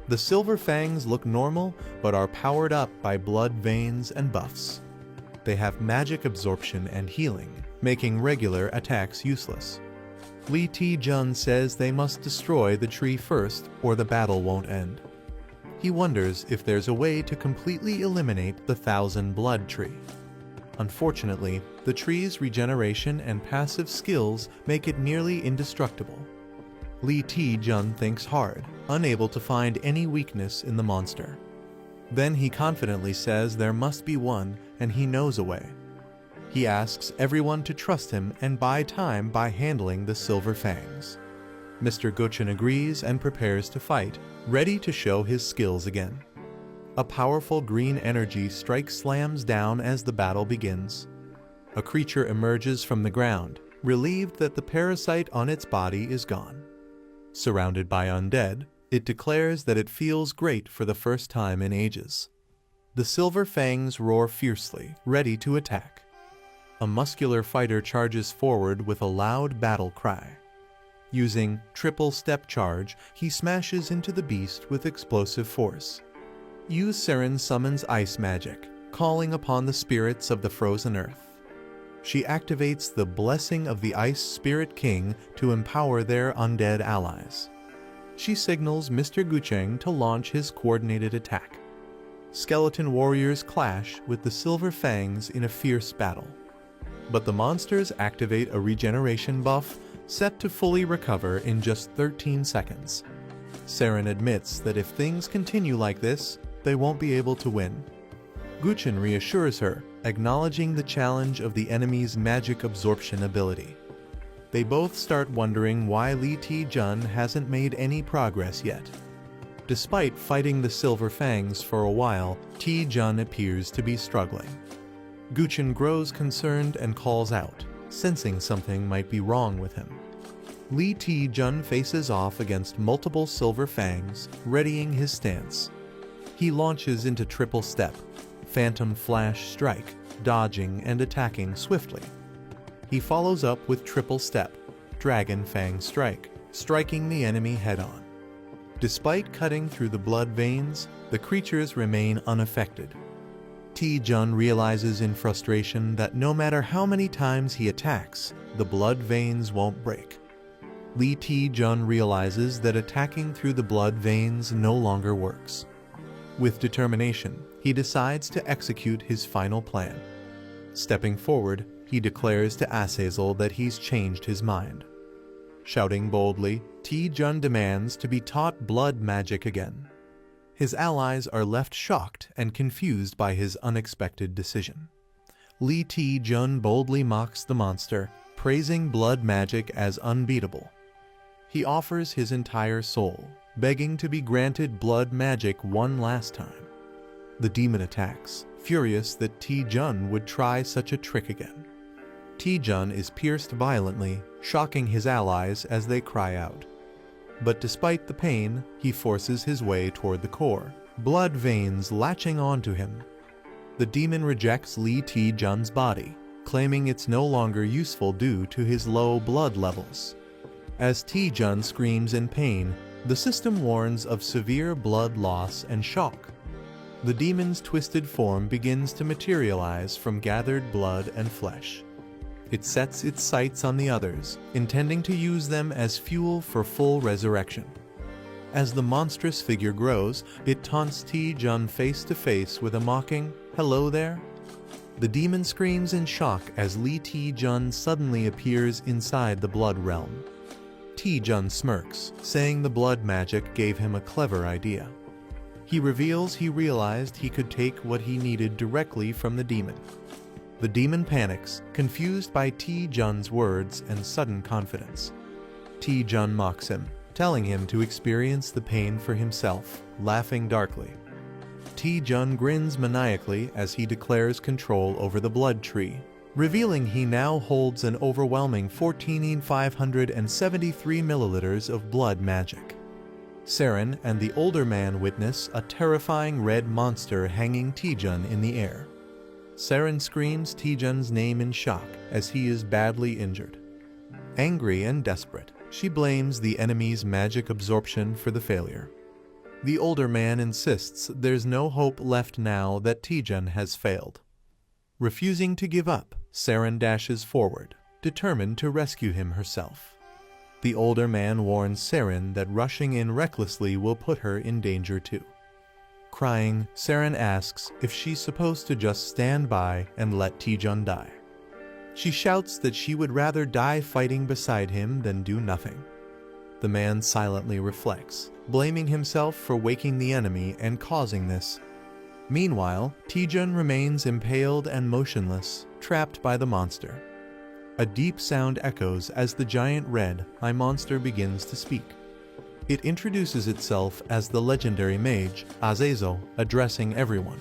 The Silver Fangs look normal, but are powered up by blood veins and buffs. They have magic absorption and healing, making regular attacks useless. Lee Taejun says they must destroy the tree first, or the battle won't end. He wonders if there's a way to completely eliminate the Thousand Blood Tree. Unfortunately, the tree's regeneration and passive skills make it nearly indestructible. Lee Taejun thinks hard, unable to find any weakness in the monster. Then he confidently says there must be one, and he knows a way. He asks everyone to trust him and buy time by handling the Silver Fangs. Mr. Gutchen agrees and prepares to fight, ready to show his skills again. A powerful green energy strike slams down as the battle begins. A creature emerges from the ground, relieved that the parasite on its body is gone. Surrounded by undead, it declares that it feels great for the first time in ages. The silver fangs roar fiercely, ready to attack. A muscular fighter charges forward with a loud battle cry. Using triple step charge, he smashes into the beast with explosive force. Seren summons ice magic, calling upon the spirits of the frozen earth. She activates the blessing of the Ice Spirit King to empower their undead allies. She signals Mr. Gucheng to launch his coordinated attack. Skeleton warriors clash with the Silver Fangs in a fierce battle. But the monsters activate a regeneration buff set to fully recover in just 13 seconds. Seren admits that if things continue like this, they won't be able to win. Guchen reassures her, acknowledging the challenge of the enemy's magic absorption ability. They both start wondering why Li Ti-jun hasn't made any progress yet. Despite fighting the Silver Fangs for a while, Ti-jun appears to be struggling. Guchen grows concerned and calls out, sensing something might be wrong with him. Li Ti-jun faces off against multiple Silver Fangs, readying his stance. He launches into triple step, Phantom Flash Strike, dodging and attacking swiftly. He follows up with triple step, Dragon Fang Strike, striking the enemy head-on. Despite cutting through the blood veins, the creatures remain unaffected. Ti-jun realizes in frustration that no matter how many times he attacks, the blood veins won't break. Li Ti-jun realizes that attacking through the blood veins no longer works. With determination, he decides to execute his final plan. Stepping forward, he declares to Azazel that he's changed his mind. Shouting boldly, Ti-jun demands to be taught blood magic again. His allies are left shocked and confused by his unexpected decision. Li Ti-jun boldly mocks the monster, praising blood magic as unbeatable. He offers his entire soul, begging to be granted blood magic one last time. The demon attacks, furious that Ti-jun would try such a trick again. Ti-jun is pierced violently, shocking his allies as they cry out. But despite the pain, he forces his way toward the core, blood veins latching onto him. The demon rejects Li Ti-jun's body, claiming it's no longer useful due to his low blood levels. As Ti-jun screams in pain, the system warns of severe blood loss and shock. The demon's twisted form begins to materialize from gathered blood and flesh. It sets its sights on the others, intending to use them as fuel for full resurrection. As the monstrous figure grows, it taunts Ti-jun face to face with a mocking, "Hello there?" The demon screams in shock as Li Ti-jun suddenly appears inside the blood realm. Ti-jun smirks, saying the blood magic gave him a clever idea. He reveals he realized he could take what he needed directly from the demon. The demon panics, confused by Ti-jun's words and sudden confidence. Ti-jun mocks him, telling him to experience the pain for himself, laughing darkly. Ti-jun grins maniacally as he declares control over the blood tree, revealing he now holds an overwhelming 14,573 milliliters of blood magic. Seren and the older man witness a terrifying red monster hanging Ti-jun in the air. Seren screams Ti-jun's name in shock as he is badly injured. Angry and desperate, she blames the enemy's magic absorption for the failure. The older man insists there's no hope left now that Ti-jun has failed. Refusing to give up, Seren dashes forward, determined to rescue him herself. The older man warns Seren that rushing in recklessly will put her in danger too. Crying, Seren asks if she's supposed to just stand by and let Ti-jun die. She shouts that she would rather die fighting beside him than do nothing. The man silently reflects, blaming himself for waking the enemy and causing this. Meanwhile, Ti-jun remains impaled and motionless, trapped by the monster. A deep sound echoes as the giant red eye monster begins to speak. It introduces itself as the legendary mage, Azazel, addressing everyone.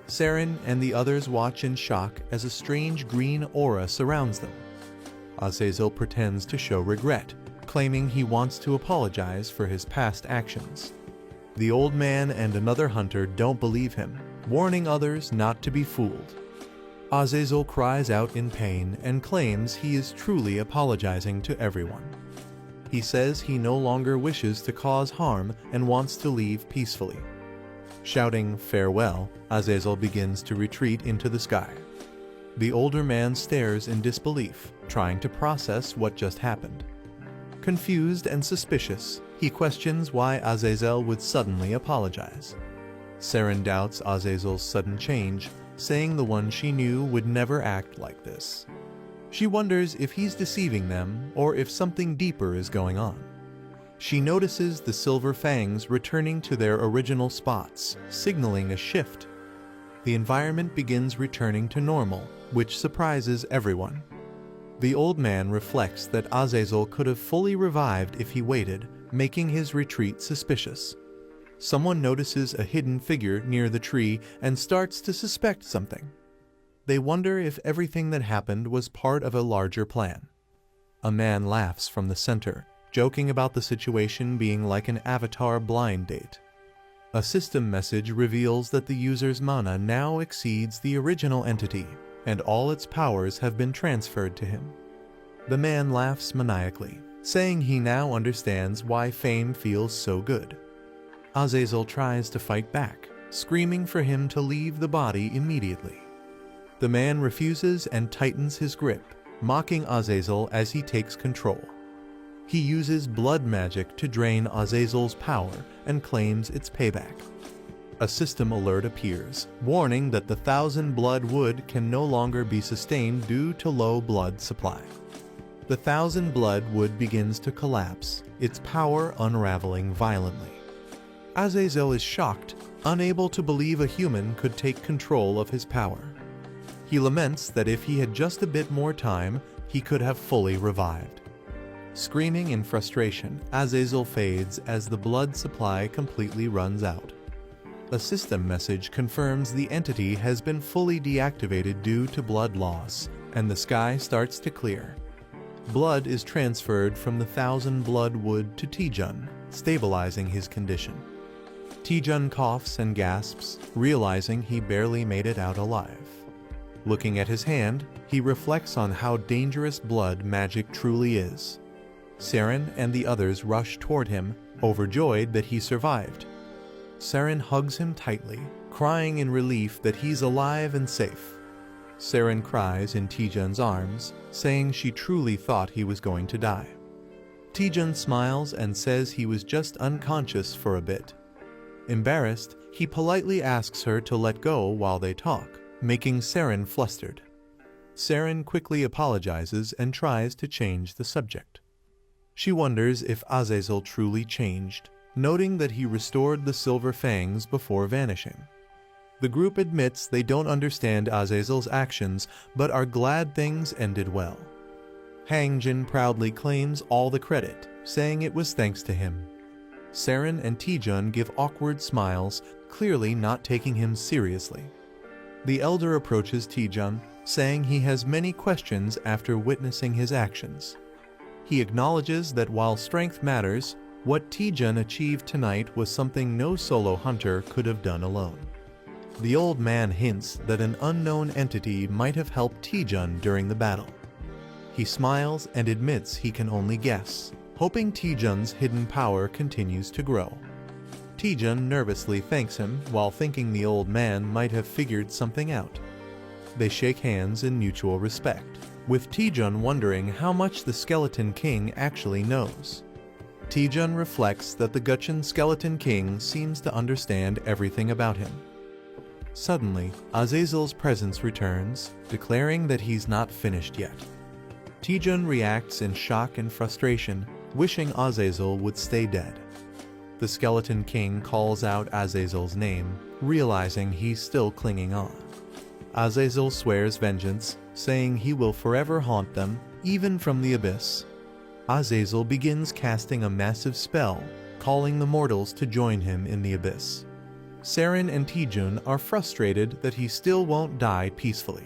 Seren and the others watch in shock as a strange green aura surrounds them. Azazel pretends to show regret, claiming he wants to apologize for his past actions. The old man and another hunter don't believe him, warning others not to be fooled. Azazel cries out in pain and claims he is truly apologizing to everyone. He says he no longer wishes to cause harm and wants to leave peacefully. Shouting farewell, Azazel begins to retreat into the sky. The older man stares in disbelief, trying to process what just happened. Confused and suspicious, he questions why Azazel would suddenly apologize. Saren doubts Azazel's sudden change, saying the one she knew would never act like this. She wonders if he's deceiving them or if something deeper is going on. She notices the silver fangs returning to their original spots, signaling a shift. The environment begins returning to normal, which surprises everyone. The old man reflects that Azazel could have fully revived if he waited, making his retreat suspicious. Someone notices a hidden figure near the tree and starts to suspect something. They wonder if everything that happened was part of a larger plan. A man laughs from the center, joking about the situation being like an avatar blind date. A system message reveals that the user's mana now exceeds the original entity, and all its powers have been transferred to him. The man laughs maniacally, saying he now understands why fame feels so good. Azazel tries to fight back, screaming for him to leave the body immediately. The man refuses and tightens his grip, mocking Azazel as he takes control. He uses blood magic to drain Azazel's power and claims its payback. A system alert appears, warning that the 1,000 blood wood can no longer be sustained due to low blood supply. The 1,000 blood wood begins to collapse, its power unraveling violently. Azazel is shocked, unable to believe a human could take control of his power. He laments that if he had just a bit more time, he could have fully revived. Screaming in frustration, Azazel fades as the blood supply completely runs out. A system message confirms the entity has been fully deactivated due to blood loss, and the sky starts to clear. Blood is transferred from the 1,000 blood wood to Taejun, stabilizing his condition. Taejun coughs and gasps, realizing he barely made it out alive. Looking at his hand, he reflects on how dangerous blood magic truly is. Saren and the others rush toward him, overjoyed that he survived. Saren hugs him tightly, crying in relief that he's alive and safe. Saren cries in Taejun's arms, saying she truly thought he was going to die. Taejun smiles and says he was just unconscious for a bit. Embarrassed, he politely asks her to let go while they talk, making Saren flustered. Saren quickly apologizes and tries to change the subject. She wonders if Azazel truly changed, noting that he restored the silver fangs before vanishing. The group admits they don't understand Azazel's actions, but are glad things ended well. Hangjin proudly claims all the credit, saying it was thanks to him. Saren and Taejun give awkward smiles, clearly not taking him seriously. The elder approaches Taejun, saying he has many questions after witnessing his actions. He acknowledges that while strength matters, what Taejun achieved tonight was something no solo hunter could have done alone. The old man hints that an unknown entity might have helped Taejun during the battle. He smiles and admits he can only guess, hoping Taejun's hidden power continues to grow. Taejun nervously thanks him while thinking the old man might have figured something out. They shake hands in mutual respect, with Taejun wondering how much the Skeleton King actually knows. Taejun reflects that the Gutchen Skeleton King seems to understand everything about him. Suddenly, Azazel's presence returns, declaring that he's not finished yet. Taejun reacts in shock and frustration, wishing Azazel would stay dead. The Skeleton King calls out Azazel's name, realizing he's still clinging on. Azazel swears vengeance, saying he will forever haunt them, even from the abyss. Azazel begins casting a massive spell, calling the mortals to join him in the abyss. Saren and Taejun are frustrated that he still won't die peacefully.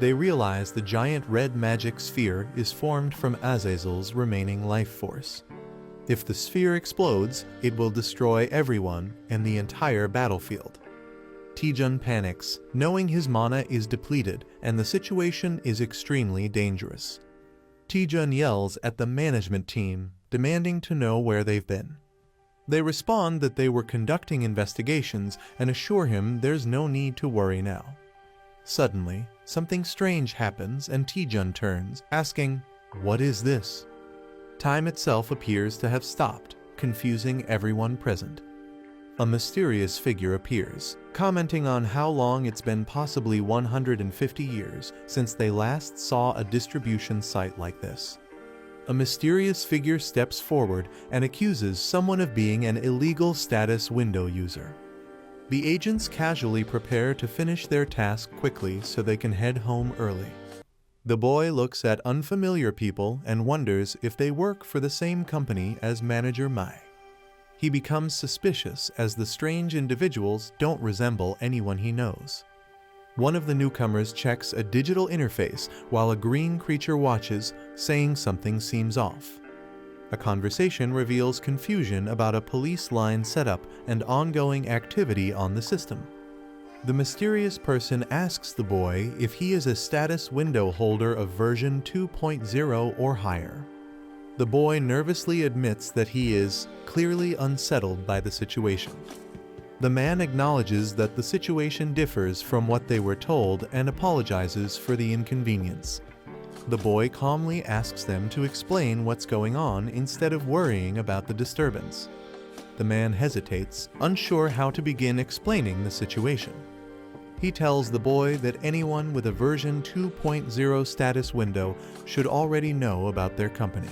They realize the giant red magic sphere is formed from Azazel's remaining life force. If the sphere explodes, it will destroy everyone and the entire battlefield. Taejun panics, knowing his mana is depleted and the situation is extremely dangerous. Taejun yells at the management team, demanding to know where they've been. They respond that they were conducting investigations and assure him there's no need to worry now. Suddenly, something strange happens and Taejun turns, asking, "What is this?" Time itself appears to have stopped, confusing everyone present. A mysterious figure appears, commenting on how long it's been, possibly 150 years, since they last saw a distribution site like this. A mysterious figure steps forward and accuses someone of being an illegal status window user. The agents casually prepare to finish their task quickly so they can head home early. The boy looks at unfamiliar people and wonders if they work for the same company as Manager Mai. He becomes suspicious as the strange individuals don't resemble anyone he knows. One of the newcomers checks a digital interface while a green creature watches, saying something seems off. A conversation reveals confusion about a police line setup and ongoing activity on the system. The mysterious person asks the boy if he is a status window holder of version 2.0 or higher. The boy nervously admits that he is, clearly unsettled by the situation. The man acknowledges that the situation differs from what they were told and apologizes for the inconvenience. The boy calmly asks them to explain what's going on instead of worrying about the disturbance. The man hesitates, unsure how to begin explaining the situation. He tells the boy that anyone with a version 2.0 status window should already know about their company.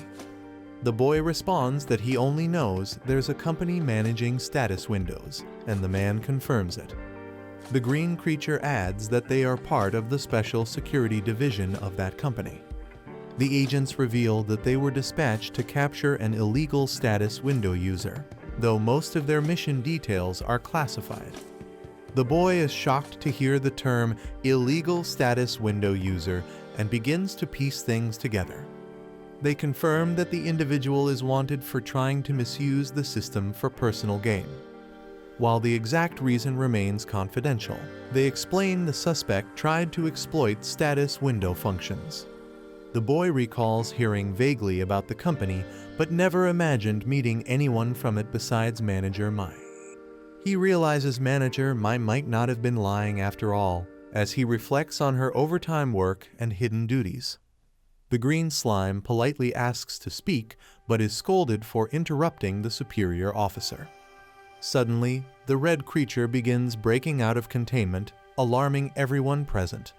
The boy responds that he only knows there's a company managing status windows, and the man confirms it. The green creature adds that they are part of the special security division of that company. The agents reveal that they were dispatched to capture an illegal status window user, though most of their mission details are classified. The boy is shocked to hear the term illegal status window user and begins to piece things together. They confirm that the individual is wanted for trying to misuse the system for personal gain. While the exact reason remains confidential, they explain the suspect tried to exploit status window functions. The boy recalls hearing vaguely about the company, but never imagined meeting anyone from it besides Manager Mai. He realizes Manager Mai might not have been lying after all, as he reflects on her overtime work and hidden duties. The green slime politely asks to speak, but is scolded for interrupting the superior officer. Suddenly, the red creature begins breaking out of containment, alarming everyone present.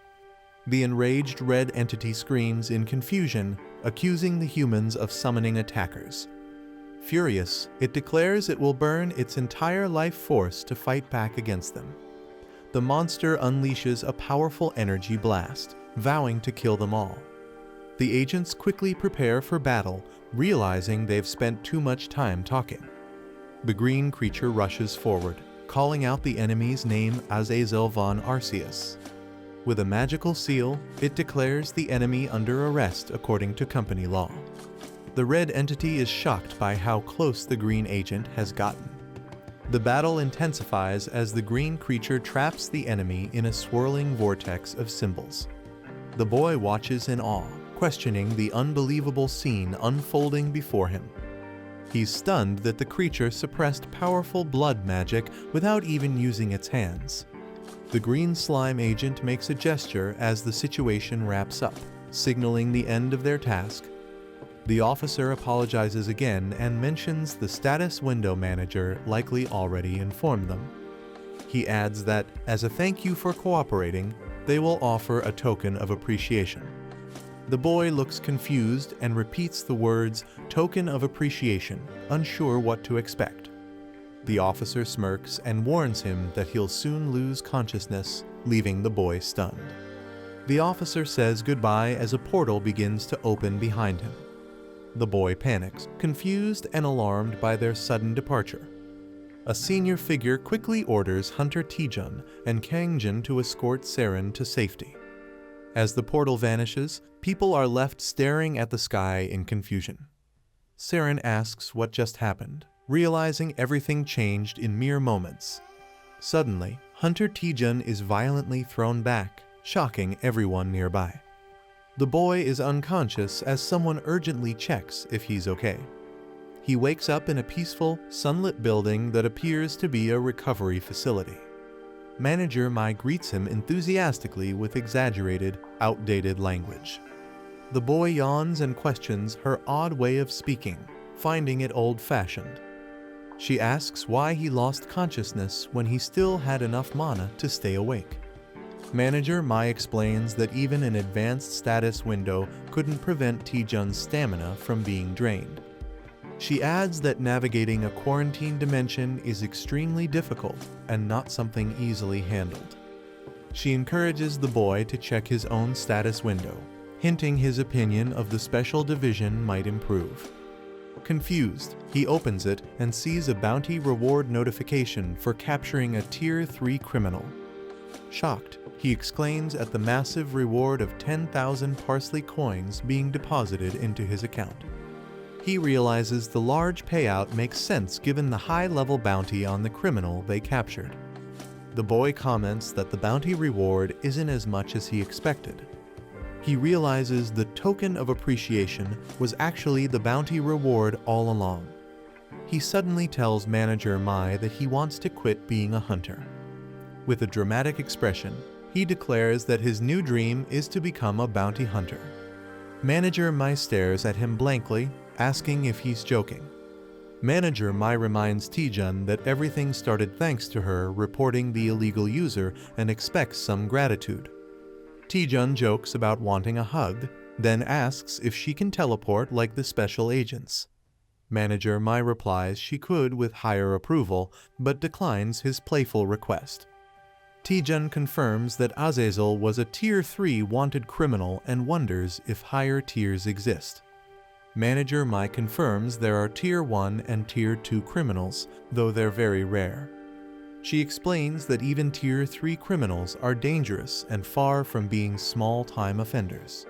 The enraged red entity screams in confusion, accusing the humans of summoning attackers. Furious, it declares it will burn its entire life force to fight back against them. The monster unleashes a powerful energy blast, vowing to kill them all. The agents quickly prepare for battle, realizing they've spent too much time talking. The green creature rushes forward, calling out the enemy's name Azazel von Arceus. With a magical seal, it declares the enemy under arrest according to company law. The red entity is shocked by how close the green agent has gotten. The battle intensifies as the green creature traps the enemy in a swirling vortex of symbols. The boy watches in awe, questioning the unbelievable scene unfolding before him. He's stunned that the creature suppressed powerful blood magic without even using its hands. The green slime agent makes a gesture as the situation wraps up, signaling the end of their task. The officer apologizes again and mentions the status window manager likely already informed them. He adds that, as a thank you for cooperating, they will offer a token of appreciation. The boy looks confused and repeats the words, "token of appreciation," unsure what to expect. The officer smirks and warns him that he'll soon lose consciousness, leaving the boy stunned. The officer says goodbye as a portal begins to open behind him. The boy panics, confused and alarmed by their sudden departure. A senior figure quickly orders Hunter Taejun and Kangjin to escort Seren to safety. As the portal vanishes, people are left staring at the sky in confusion. Saren asks what just happened, realizing everything changed in mere moments. Suddenly, Hunter Taejun is violently thrown back, shocking everyone nearby. The boy is unconscious as someone urgently checks if he's okay. He wakes up in a peaceful, sunlit building that appears to be a recovery facility. Manager Mai greets him enthusiastically with exaggerated, outdated language. The boy yawns and questions her odd way of speaking, finding it old-fashioned. She asks why he lost consciousness when he still had enough mana to stay awake. Manager Mai explains that even an advanced status window couldn't prevent Taejun's stamina from being drained. She adds that navigating a quarantine dimension is extremely difficult and not something easily handled. She encourages the boy to check his own status window, hinting his opinion of the special division might improve. Confused, he opens it and sees a bounty reward notification for capturing a Tier 3 criminal. Shocked, he exclaims at the massive reward of 10,000 parsley coins being deposited into his account. He realizes the large payout makes sense given the high-level bounty on the criminal they captured. The boy comments that the bounty reward isn't as much as he expected. He realizes the token of appreciation was actually the bounty reward all along. He suddenly tells Manager Mai that he wants to quit being a hunter. With a dramatic expression, he declares that his new dream is to become a bounty hunter. Manager Mai stares at him blankly, asking if he's joking. Manager Mai reminds Taejun that everything started thanks to her reporting the illegal user and expects some gratitude. Taejun jokes about wanting a hug, then asks if she can teleport like the special agents. Manager Mai replies she could with higher approval, but declines his playful request. Taejun confirms that Azazel was a Tier 3 wanted criminal and wonders if higher tiers exist. Manager Mai confirms there are Tier 1 and Tier 2 criminals, though they're very rare. She explains that even Tier 3 criminals are dangerous and far from being small-time offenders.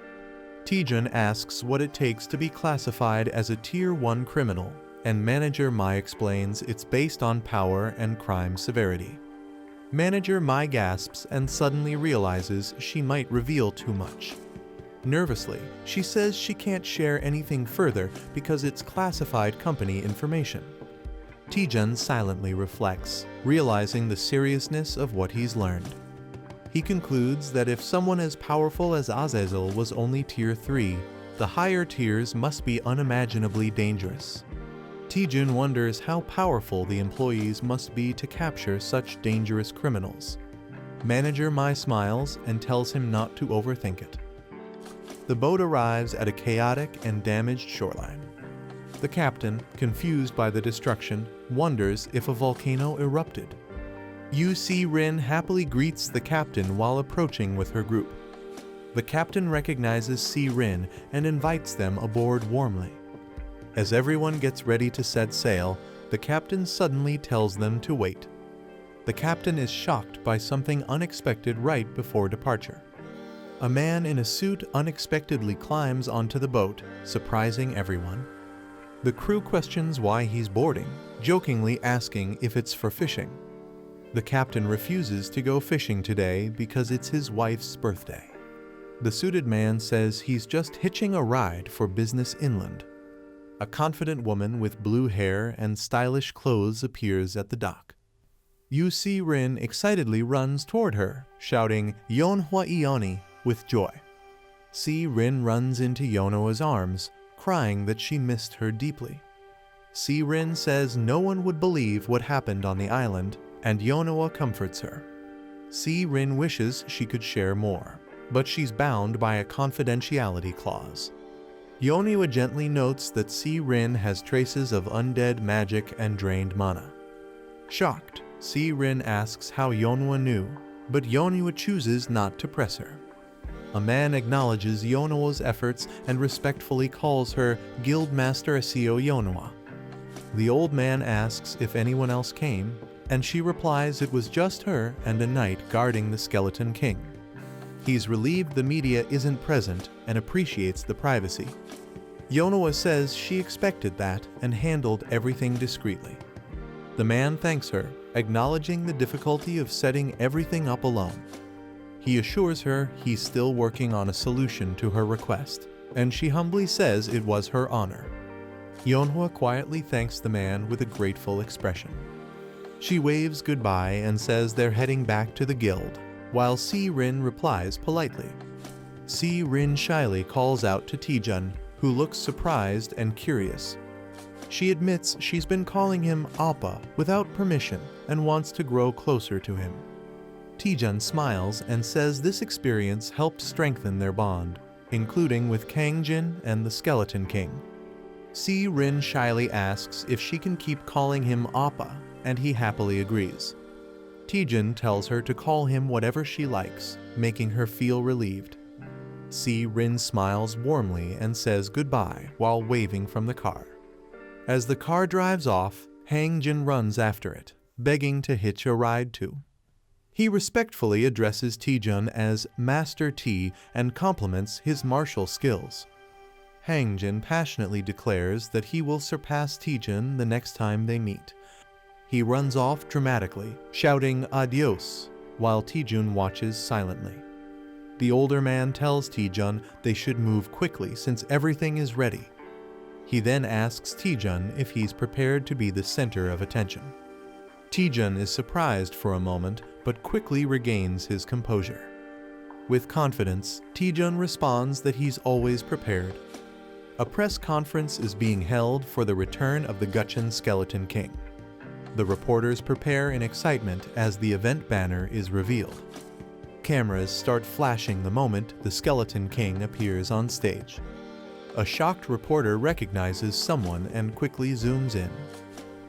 Taejun asks what it takes to be classified as a Tier 1 criminal, and Manager Mai explains it's based on power and crime severity. Manager Mai gasps and suddenly realizes she might reveal too much. Nervously, she says she can't share anything further because it's classified company information. Taejun silently reflects, realizing the seriousness of what he's learned. He concludes that if someone as powerful as Azazel was only Tier 3, the higher tiers must be unimaginably dangerous. Taejun wonders how powerful the employees must be to capture such dangerous criminals. Manager Mai smiles and tells him not to overthink it. The boat arrives at a chaotic and damaged shoreline. The captain, confused by the destruction, wonders if a volcano erupted. Yu Si-rin happily greets the captain while approaching with her group. The captain recognizes Si-rin and invites them aboard warmly. As everyone gets ready to set sail, the captain suddenly tells them to wait. The captain is shocked by something unexpected right before departure. A man in a suit unexpectedly climbs onto the boat, surprising everyone. The crew questions why he's boarding, jokingly asking if it's for fishing. The captain refuses to go fishing today because it's his wife's birthday. The suited man says he's just hitching a ride for business inland. A confident woman with blue hair and stylish clothes appears at the dock. Yu Si-rin excitedly runs toward her, shouting "Yeonhwa Ioni" with joy. Si-rin runs into Yeonhwa's arms, crying that she missed her deeply. Si-rin says no one would believe what happened on the island, and Yeonhwa comforts her. Si-rin wishes she could share more, but she's bound by a confidentiality clause. Yeonhwa gently notes that Si-rin has traces of undead magic and drained mana. Shocked, Si-rin asks how Yeonhwa knew, but Yeonhwa chooses not to press her. A man acknowledges Yeonhwa's efforts and respectfully calls her Guildmaster Asio Yeonhwa. The old man asks if anyone else came, and she replies it was just her and a knight guarding the Skeleton King. He's relieved the media isn't present and appreciates the privacy. Yeonhwa says she expected that and handled everything discreetly. The man thanks her, acknowledging the difficulty of setting everything up alone. He assures her he's still working on a solution to her request, and she humbly says it was her honor. Yeonhwa quietly thanks the man with a grateful expression. She waves goodbye and says they're heading back to the guild, while Si-rin replies politely. Si-rin shyly calls out to Taejun, who looks surprised and curious. She admits she's been calling him Appa without permission and wants to grow closer to him. Taejun smiles and says this experience helped strengthen their bond, including with Kangjin and the Skeleton King. Si-rin shyly asks if she can keep calling him Appa, and he happily agrees. Taejun tells her to call him whatever she likes, making her feel relieved. Si-rin smiles warmly and says goodbye while waving from the car. As the car drives off, Hangjin runs after it, begging to hitch a ride too. He respectfully addresses Taejun as Master T and compliments his martial skills. Hangjin passionately declares that he will surpass Taejun the next time they meet. He runs off dramatically, shouting adios, while Taejun watches silently. The older man tells Taejun they should move quickly since everything is ready. He then asks Taejun if he's prepared to be the center of attention. Taejun is surprised for a moment, but quickly regains his composure. With confidence, Taejun responds that he's always prepared. A press conference is being held for the return of the Gutchen Skeleton King. The reporters prepare in excitement as the event banner is revealed. Cameras start flashing the moment the Skeleton King appears on stage. A shocked reporter recognizes someone and quickly zooms in.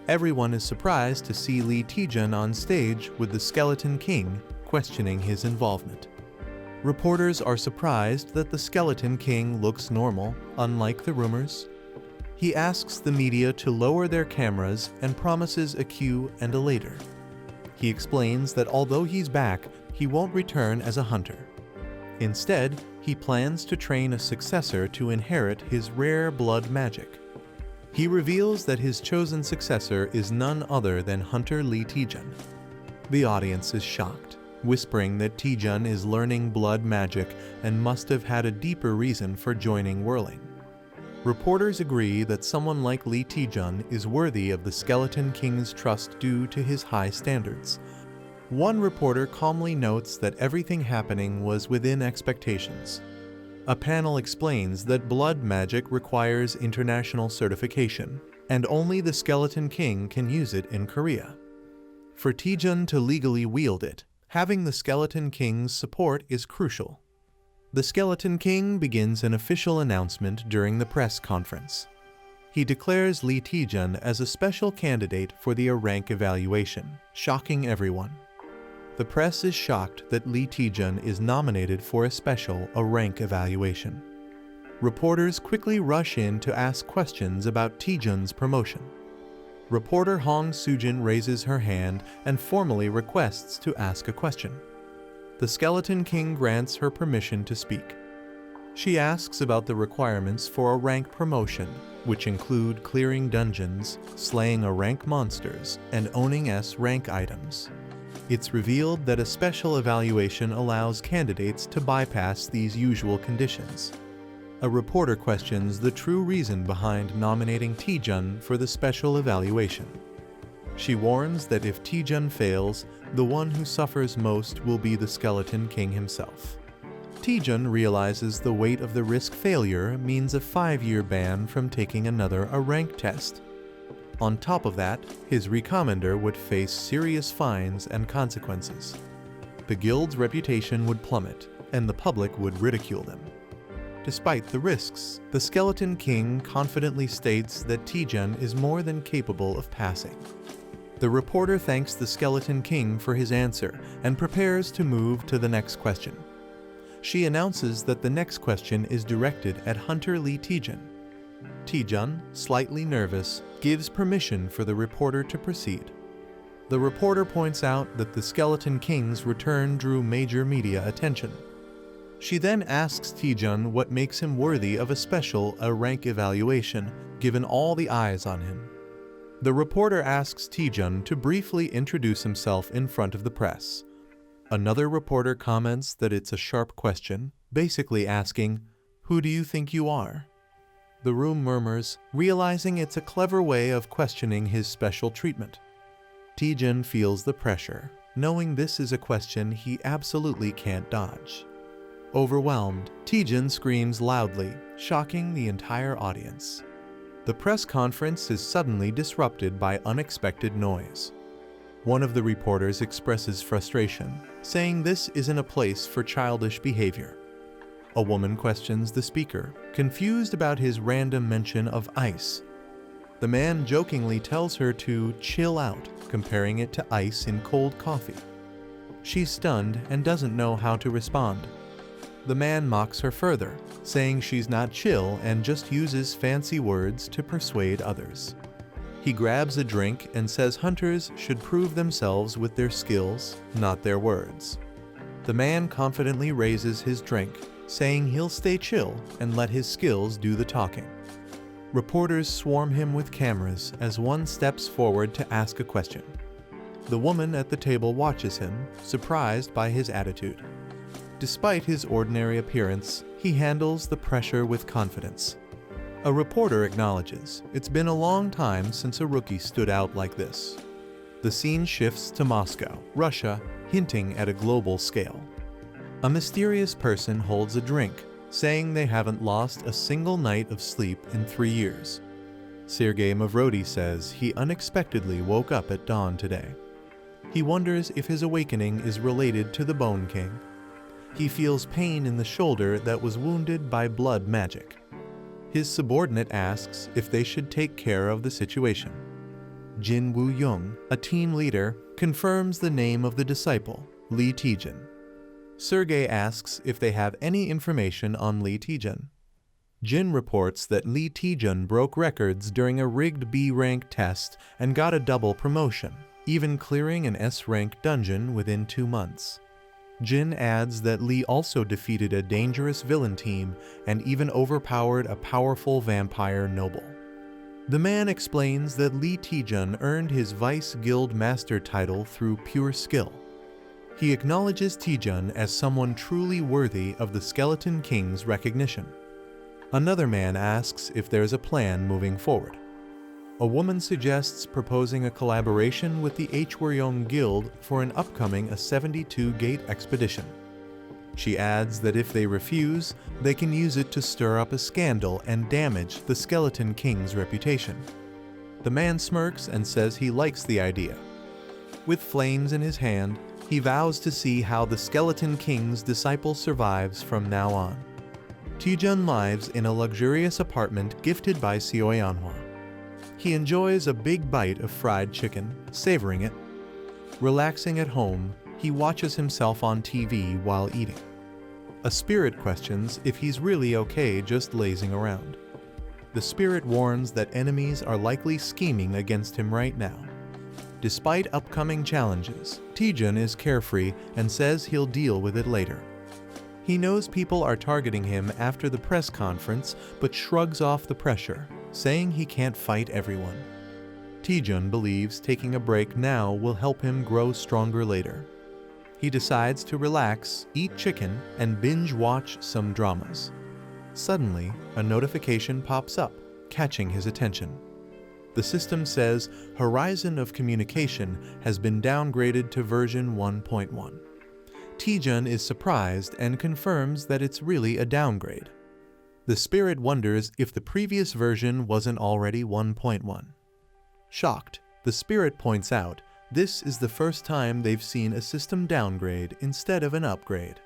Everyone is surprised to see Lee Taejun on stage with the Skeleton King, questioning his involvement. Reporters are surprised that the Skeleton King looks normal, unlike the rumors. He asks the media to lower their cameras and promises a cue and a later. He explains that although he's back, he won't return as a hunter. Instead, he plans to train a successor to inherit his rare blood magic. He reveals that his chosen successor is none other than Hunter Lee Taejun. The audience is shocked, whispering that Taejun is learning blood magic and must have had a deeper reason for joining Whirling. Reporters agree that someone like Lee Taejun is worthy of the Skeleton King's trust due to his high standards. One reporter calmly notes that everything happening was within expectations. A panel explains that blood magic requires international certification, and only the Skeleton King can use it in Korea. For Taejun to legally wield it, having the Skeleton King's support is crucial. The Skeleton King begins an official announcement during the press conference. He declares Lee Taejun as a special candidate for the A rank evaluation, shocking everyone. The press is shocked that Lee Taejun is nominated for a special A rank evaluation. Reporters quickly rush in to ask questions about Taejun's promotion. Reporter Hong Sujin raises her hand and formally requests to ask a question. The Skeleton King grants her permission to speak. She asks about the requirements for a rank promotion, which include clearing dungeons, slaying A rank monsters, and owning S rank items. It's revealed that a special evaluation allows candidates to bypass these usual conditions. A reporter questions the true reason behind nominating Taejun for the special evaluation. She warns that if Taejun fails, the one who suffers most will be the Skeleton King himself. Taejun realizes the weight of the risk failure means a 5-year ban from taking another A rank test. On top of that, his recommander would face serious fines and consequences. The guild's reputation would plummet, and the public would ridicule them. Despite the risks, the Skeleton King confidently states that Taejun is more than capable of passing. The reporter thanks the Skeleton King for his answer and prepares to move to the next question. She announces that the next question is directed at Hunter Lee Taejun. Taejun, slightly nervous, gives permission for the reporter to proceed. The reporter points out that the Skeleton King's return drew major media attention. She then asks Taejun what makes him worthy of a rank evaluation, given all the eyes on him. The reporter asks Taejun to briefly introduce himself in front of the press. Another reporter comments that it's a sharp question, basically asking, "Who do you think you are?" The room murmurs, realizing it's a clever way of questioning his special treatment. Taejun feels the pressure, knowing this is a question he absolutely can't dodge. Overwhelmed, Taejun screams loudly, shocking the entire audience. The press conference is suddenly disrupted by unexpected noise. One of the reporters expresses frustration, saying this isn't a place for childish behavior. A woman questions the speaker, confused about his random mention of ice. The man jokingly tells her to chill out, comparing it to ice in cold coffee. She's stunned and doesn't know how to respond. The man mocks her further, saying she's not chill and just uses fancy words to persuade others. He grabs a drink and says hunters should prove themselves with their skills, not their words. The man confidently raises his drink, saying he'll stay chill and let his skills do the talking. Reporters swarm him with cameras as one steps forward to ask a question. The woman at the table watches him, surprised by his attitude. Despite his ordinary appearance, he handles the pressure with confidence. A reporter acknowledges, it's been a long time since a rookie stood out like this. The scene shifts to Moscow, Russia, hinting at a global scale. A mysterious person holds a drink, saying they haven't lost a single night of sleep in 3 years. Sergei Mavrodi says he unexpectedly woke up at dawn today. He wonders if his awakening is related to the Bone King. He feels pain in the shoulder that was wounded by blood magic. His subordinate asks if they should take care of the situation. Jin Woo-young, a team leader, confirms the name of the disciple, Lee Taejun. Sergei asks if they have any information on Lee Taejun. Jin reports that Lee Taejun broke records during a rigged B-rank test and got a double promotion, even clearing an S-rank dungeon within 2 months. Jin adds that Lee also defeated a dangerous villain team and even overpowered a powerful vampire noble. The man explains that Lee Taejun earned his Vice Guild Master title through pure skill. He acknowledges Taejun as someone truly worthy of the Skeleton King's recognition. Another man asks if there's a plan moving forward. A woman suggests proposing a collaboration with the Hwaryeong Guild for an upcoming 72-gate expedition. She adds that if they refuse, they can use it to stir up a scandal and damage the Skeleton King's reputation. The man smirks and says he likes the idea. With flames in his hand, he vows to see how the Skeleton King's disciple survives from now on. Taejun lives in a luxurious apartment gifted by Manhwa. He enjoys a big bite of fried chicken, savoring it. Relaxing at home, he watches himself on TV while eating. A spirit questions if he's really okay just lazing around. The spirit warns that enemies are likely scheming against him right now. Despite upcoming challenges, Taejun is carefree and says he'll deal with it later. He knows people are targeting him after the press conference, but shrugs off the pressure, saying he can't fight everyone. Taejun believes taking a break now will help him grow stronger later. He decides to relax, eat chicken, and binge-watch some dramas. Suddenly, a notification pops up, catching his attention. The system says Horizon of Communication has been downgraded to version 1.1. Taejun is surprised and confirms that it's really a downgrade. The spirit wonders if the previous version wasn't already 1.1. Shocked, the spirit points out this is the first time they've seen a system downgrade instead of an upgrade.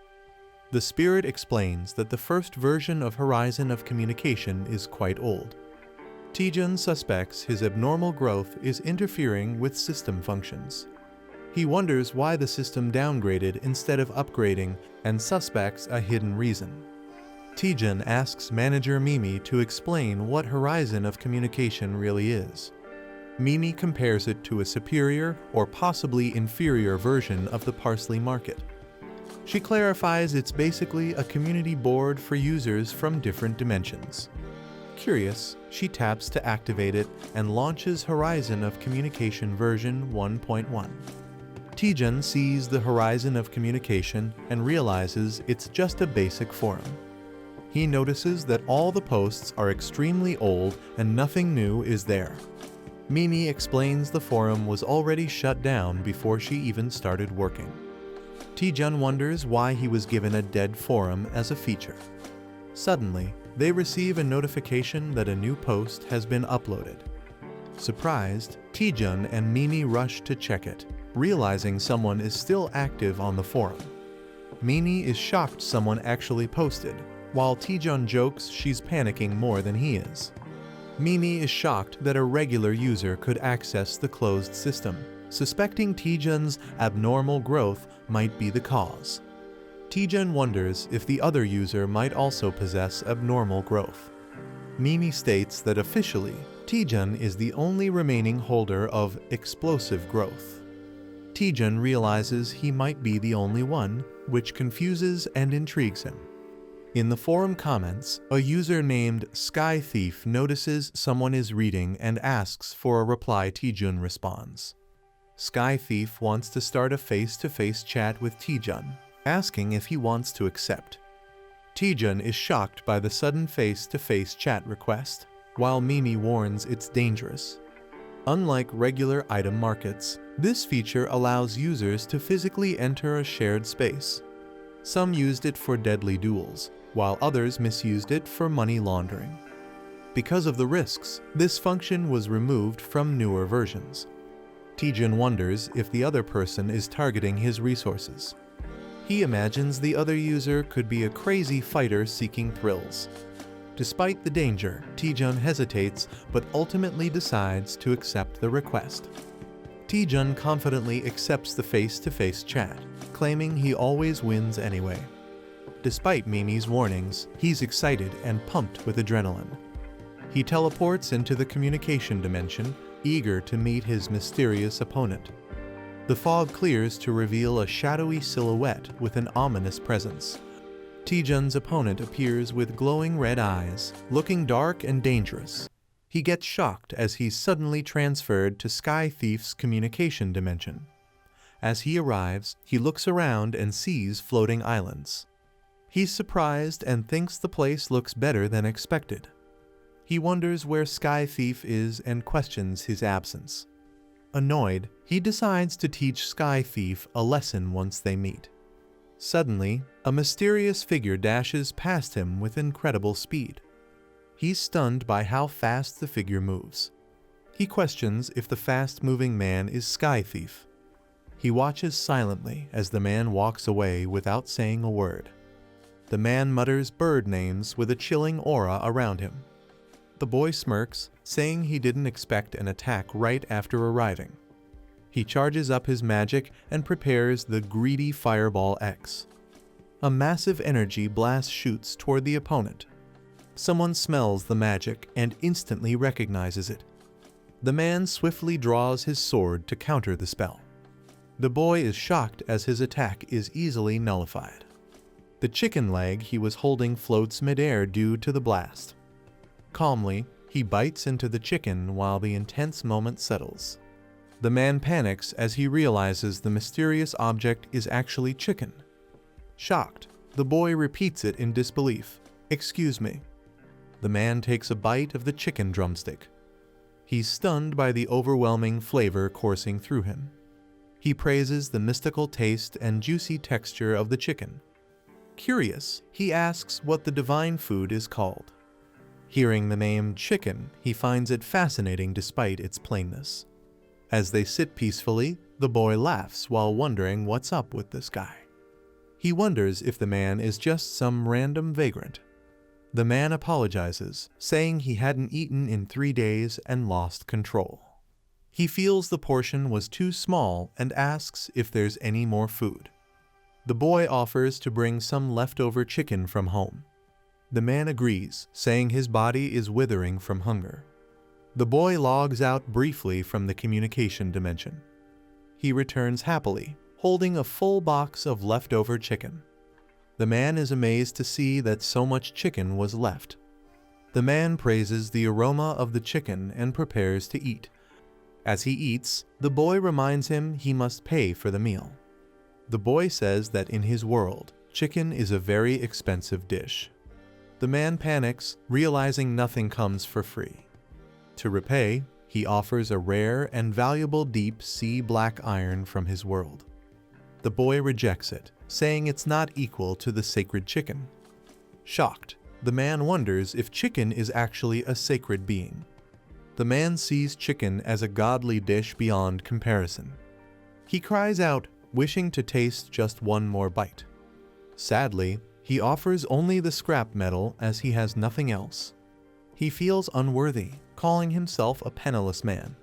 The spirit explains that the first version of Horizon of Communication is quite old. Taejun suspects his abnormal growth is interfering with system functions. He wonders why the system downgraded instead of upgrading and suspects a hidden reason. Taejun asks manager Mimi to explain what Horizon of Communication really is. Mimi compares it to a superior or possibly inferior version of the parsley market. She clarifies it's basically a community board for users from different dimensions. Curious, she taps to activate it and launches Horizon of Communication version 1.1. Taejun sees the Horizon of Communication and realizes it's just a basic forum. He notices that all the posts are extremely old and nothing new is there. Mimi explains the forum was already shut down before she even started working. Taejun wonders why he was given a dead forum as a feature. Suddenly, they receive a notification that a new post has been uploaded. Surprised, Taejun and Mimi rush to check it, realizing someone is still active on the forum. Mimi is shocked someone actually posted, while Taejun jokes she's panicking more than he is. Mimi is shocked that a regular user could access the closed system, suspecting Taejun's abnormal growth might be the cause. Taejun wonders if the other user might also possess abnormal growth. Mimi states that officially, Taejun is the only remaining holder of explosive growth. Taejun realizes he might be the only one, which confuses and intrigues him. In the forum comments, a user named Sky Thief notices someone is reading and asks for a reply. Taejun responds. Sky Thief wants to start a face-to-face chat with Taejun, asking if he wants to accept. Taejun is shocked by the sudden face-to-face chat request, while Mimi warns it's dangerous. Unlike regular item markets, this feature allows users to physically enter a shared space. Some used it for deadly duels, while others misused it for money laundering. Because of the risks, this function was removed from newer versions. Taejun wonders if the other person is targeting his resources. He imagines the other user could be a crazy fighter seeking thrills. Despite the danger, Taejun hesitates but ultimately decides to accept the request. Taejun confidently accepts the face-to-face chat, claiming he always wins anyway. Despite Mimi's warnings, he's excited and pumped with adrenaline. He teleports into the communication dimension, eager to meet his mysterious opponent. The fog clears to reveal a shadowy silhouette with an ominous presence. Taejun's opponent appears with glowing red eyes, looking dark and dangerous. He gets shocked as he's suddenly transferred to Sky Thief's communication dimension. As he arrives, he looks around and sees floating islands. He's surprised and thinks the place looks better than expected. He wonders where Sky Thief is and questions his absence. Annoyed, he decides to teach Sky Thief a lesson once they meet. Suddenly, a mysterious figure dashes past him with incredible speed. He's stunned by how fast the figure moves. He questions if the fast-moving man is Sky Thief. He watches silently as the man walks away without saying a word. The man mutters bird names with a chilling aura around him. The boy smirks, saying he didn't expect an attack right after arriving. He charges up his magic and prepares the greedy Fireball X. A massive energy blast shoots toward the opponent. Someone smells the magic and instantly recognizes it. The man swiftly draws his sword to counter the spell. The boy is shocked as his attack is easily nullified. The chicken leg he was holding floats midair due to the blast. Calmly, he bites into the chicken while the intense moment settles. The man panics as he realizes the mysterious object is actually chicken. Shocked, the boy repeats it in disbelief. "Excuse me." The man takes a bite of the chicken drumstick. He's stunned by the overwhelming flavor coursing through him. He praises the mystical taste and juicy texture of the chicken. Curious, he asks what the divine food is called. Hearing the name chicken, he finds it fascinating despite its plainness. As they sit peacefully, the boy laughs while wondering what's up with this guy. He wonders if the man is just some random vagrant. The man apologizes, saying he hadn't eaten in 3 days and lost control. He feels the portion was too small and asks if there's any more food. The boy offers to bring some leftover chicken from home. The man agrees, saying his body is withering from hunger. The boy logs out briefly from the communication dimension. He returns happily, holding a full box of leftover chicken. The man is amazed to see that so much chicken was left. The man praises the aroma of the chicken and prepares to eat. As he eats, the boy reminds him he must pay for the meal. The boy says that in his world, chicken is a very expensive dish. The man panics, realizing nothing comes for free. To repay, he offers a rare and valuable deep sea black iron from his world. The boy rejects it, saying it's not equal to the sacred chicken. Shocked, the man wonders if chicken is actually a sacred being. The man sees chicken as a godly dish beyond comparison. He cries out, wishing to taste just one more bite. Sadly, he offers only the scrap metal as he has nothing else. He feels unworthy, calling himself a penniless man.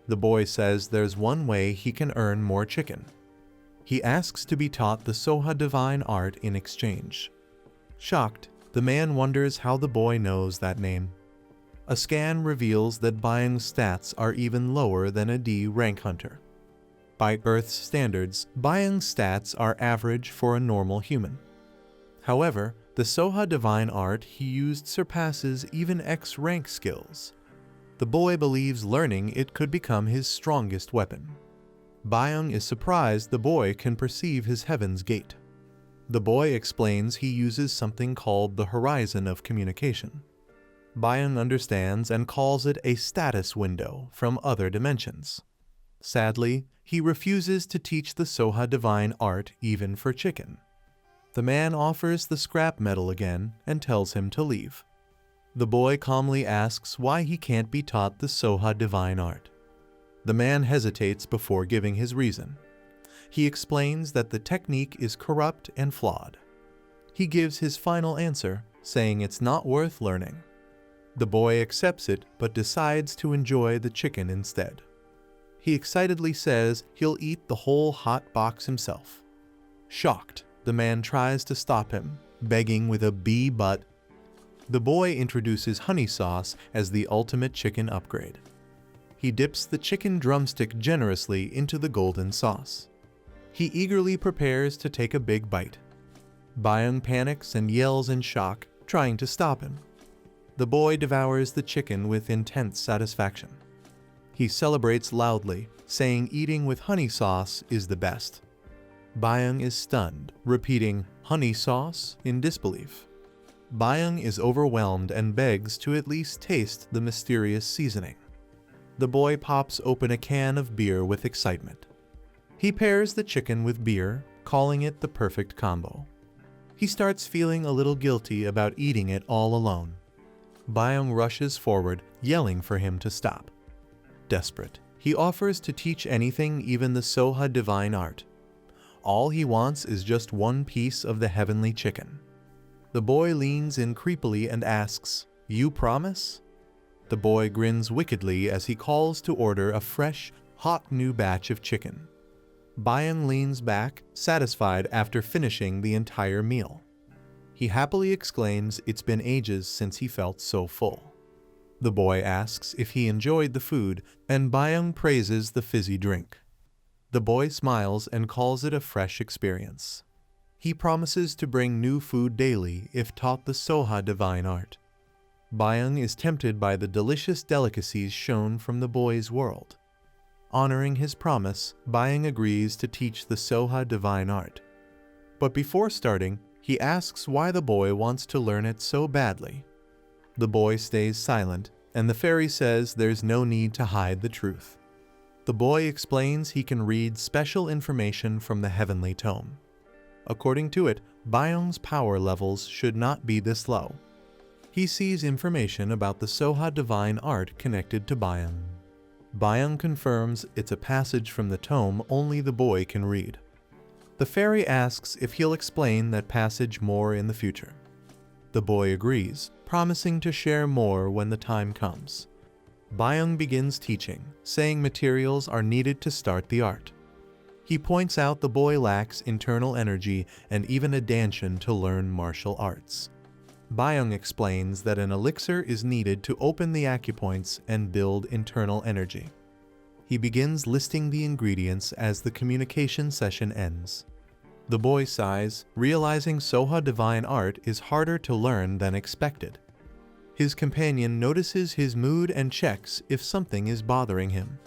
The boy says there's one way he can earn more chicken. He asks to be taught the Soha divine art in exchange. Shocked, the man wonders how the boy knows that name. A scan reveals that Byung's stats are even lower than a D rank hunter. By Earth's standards, Byung's stats are average for a normal human. However, the Soha divine art he used surpasses even X rank skills. The boy believes learning it could become his strongest weapon. Byung is surprised the boy can perceive his heaven's gate. The boy explains he uses something called the horizon of communication. Byung understands and calls it a status window from other dimensions. Sadly, he refuses to teach the Soha divine art even for chicken. The man offers the scrap metal again and tells him to leave. The boy calmly asks why he can't be taught the Soha divine art. The man hesitates before giving his reason. He explains that the technique is corrupt and flawed. He gives his final answer, saying it's not worth learning. The boy accepts it but decides to enjoy the chicken instead. He excitedly says he'll eat the whole hot box himself. Shocked, the man tries to stop him, begging with a B but. The boy introduces honey sauce as the ultimate chicken upgrade. He dips the chicken drumstick generously into the golden sauce. He eagerly prepares to take a big bite. Byung panics and yells in shock, trying to stop him. The boy devours the chicken with intense satisfaction. He celebrates loudly, saying eating with honey sauce is the best. Byung is stunned, repeating, "Honey sauce?" in disbelief. Byung is overwhelmed and begs to at least taste the mysterious seasoning. The boy pops open a can of beer with excitement. He pairs the chicken with beer, calling it the perfect combo. He starts feeling a little guilty about eating it all alone. Byung rushes forward, yelling for him to stop. Desperate, he offers to teach anything, even the Soha divine art. All he wants is just one piece of the heavenly chicken. The boy leans in creepily and asks, "You promise?" The boy grins wickedly as he calls to order a fresh, hot new batch of chicken. Byung leans back, satisfied after finishing the entire meal. He happily exclaims it's been ages since he felt so full. The boy asks if he enjoyed the food, and Byung praises the fizzy drink. The boy smiles and calls it a fresh experience. He promises to bring new food daily if taught the Soha divine art. Byung is tempted by the delicious delicacies shown from the boy's world. Honoring his promise, Byung agrees to teach the Soha divine art. But before starting, he asks why the boy wants to learn it so badly. The boy stays silent, and the fairy says there's no need to hide the truth. The boy explains he can read special information from the heavenly tome. According to it, Byung's power levels should not be this low. He sees information about the Soha divine art connected to Byung. Byung confirms it's a passage from the tome only the boy can read. The fairy asks if he'll explain that passage more in the future. The boy agrees, promising to share more when the time comes. Byung begins teaching, saying materials are needed to start the art. He points out the boy lacks internal energy and even a danshan to learn martial arts. Byung explains that an elixir is needed to open the acupoints and build internal energy. He begins listing the ingredients as the communication session ends. The boy sighs, realizing Soha divine art is harder to learn than expected. His companion notices his mood and checks if something is bothering him.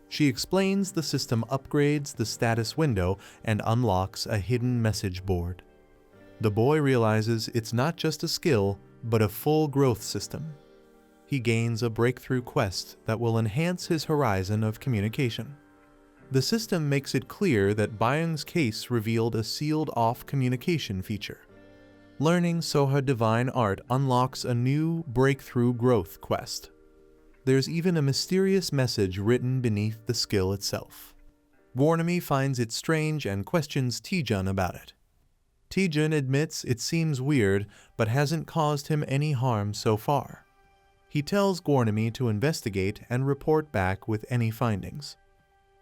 She explains the system upgrades the status window and unlocks a hidden message board. The boy realizes it's not just a skill, but a full growth system. He gains a breakthrough quest that will enhance his horizon of communication. The system makes it clear that Byung's case revealed a sealed-off communication feature. Learning Soha divine art unlocks a new breakthrough growth quest. There's even a mysterious message written beneath the skill itself. Gwarnami finds it strange and questions Taejun about it. Taejun admits it seems weird, but hasn't caused him any harm so far. He tells Gwarnami to investigate and report back with any findings.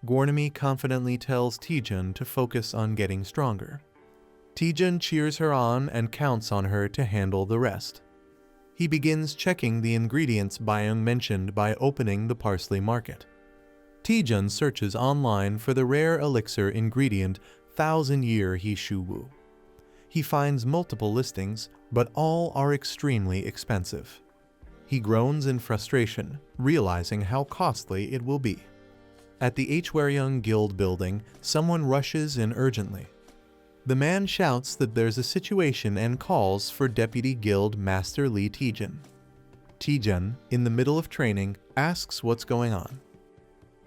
Gwarnami confidently tells Taejun to focus on getting stronger. Taejun cheers her on and counts on her to handle the rest. He begins checking the ingredients Byung mentioned by opening the parsley market. Taejun searches online for the rare elixir ingredient 1000-year Hishuwu. He finds multiple listings, but all are extremely expensive. He groans in frustration, realizing how costly it will be. At the Hwaryong Guild building, someone rushes in urgently. The man shouts that there's a situation and calls for Deputy Guild Master Lee Taejun. Taejun, in the middle of training, asks what's going on.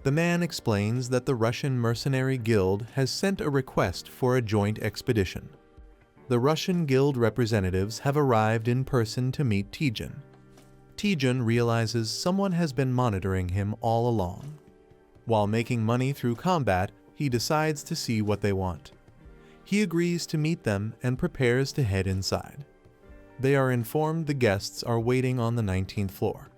The man explains that the Russian mercenary guild has sent a request for a joint expedition. The Russian guild representatives have arrived in person to meet Taejun. Taejun realizes someone has been monitoring him all along. While making money through combat, he decides to see what they want. He agrees to meet them and prepares to head inside. They are informed the guests are waiting on the 19th floor.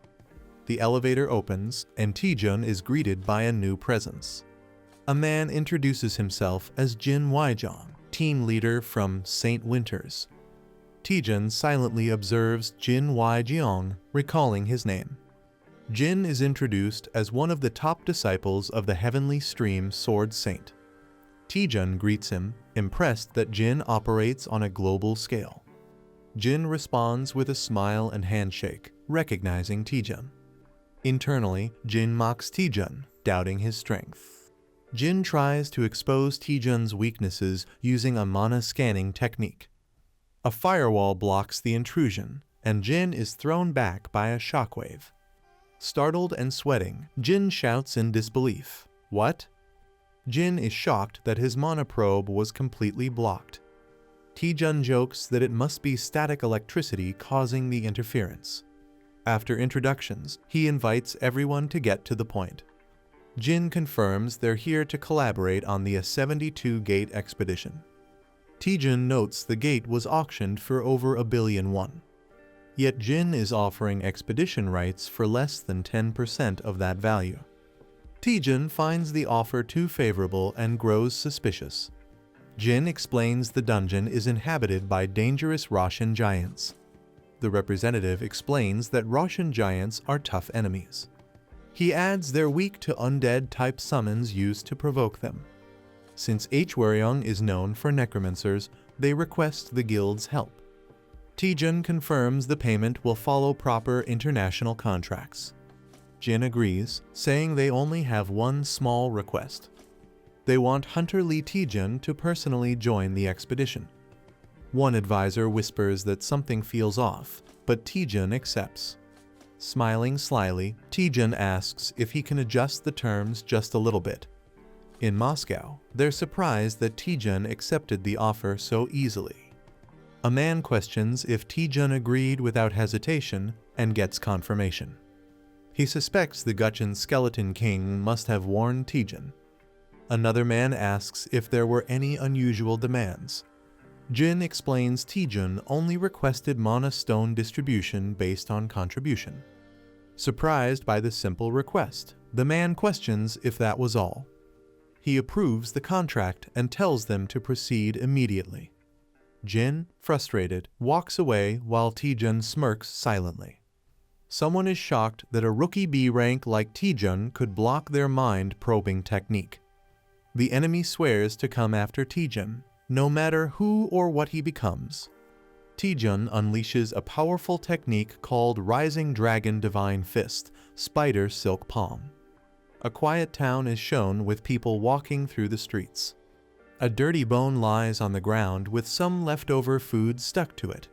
The elevator opens, and Taejun is greeted by a new presence. A man introduces himself as Jin Waijong, team leader from St. Winters. Taejun silently observes Jin Waijong, recalling his name. Jin is introduced as one of the top disciples of the Heavenly Stream Sword Saint. Taejun greets him, impressed that Jin operates on a global scale. Jin responds with a smile and handshake, recognizing Taejun. Internally, Jin mocks Taejun, doubting his strength. Jin tries to expose Taejun's weaknesses using a mana scanning technique. A firewall blocks the intrusion, and Jin is thrown back by a shockwave. Startled and sweating, Jin shouts in disbelief, "What?" Jin is shocked that his mana probe was completely blocked. Taejun jokes that it must be static electricity causing the interference. After introductions, he invites everyone to get to the point. Jin confirms they're here to collaborate on the A72-gate expedition. Taejun notes the gate was auctioned for over 1 billion won. Yet Jin is offering expedition rights for less than 10% of that value. Taejun finds the offer too favorable and grows suspicious. Jin explains the dungeon is inhabited by dangerous Russian giants. The representative explains that Russian giants are tough enemies. He adds they're weak to undead-type summons used to provoke them. Since Hwaryong is known for necromancers, they request the guild's help. Taejun confirms the payment will follow proper international contracts. Jin agrees, saying they only have one small request. They want Hunter Lee Taejun to personally join the expedition. One advisor whispers that something feels off, but Taejun accepts. Smiling slyly, Taejun asks if he can adjust the terms just a little bit. In Moscow, they're surprised that Taejun accepted the offer so easily. A man questions if Taejun agreed without hesitation and gets confirmation. He suspects the Gutchin Skeleton King must have warned Taejun. Another man asks if there were any unusual demands. Jin explains Taejun only requested mana stone distribution based on contribution. Surprised by the simple request, the man questions if that was all. He approves the contract and tells them to proceed immediately. Jin, frustrated, walks away while Taejun smirks silently. Someone is shocked that a rookie B rank like Taejun could block their mind-probing technique. The enemy swears to come after Taejun, no matter who or what he becomes. Taejun unleashes a powerful technique called Rising Dragon Divine Fist, Spider Silk Palm. A quiet town is shown with people walking through the streets. A dirty bone lies on the ground with some leftover food stuck to it.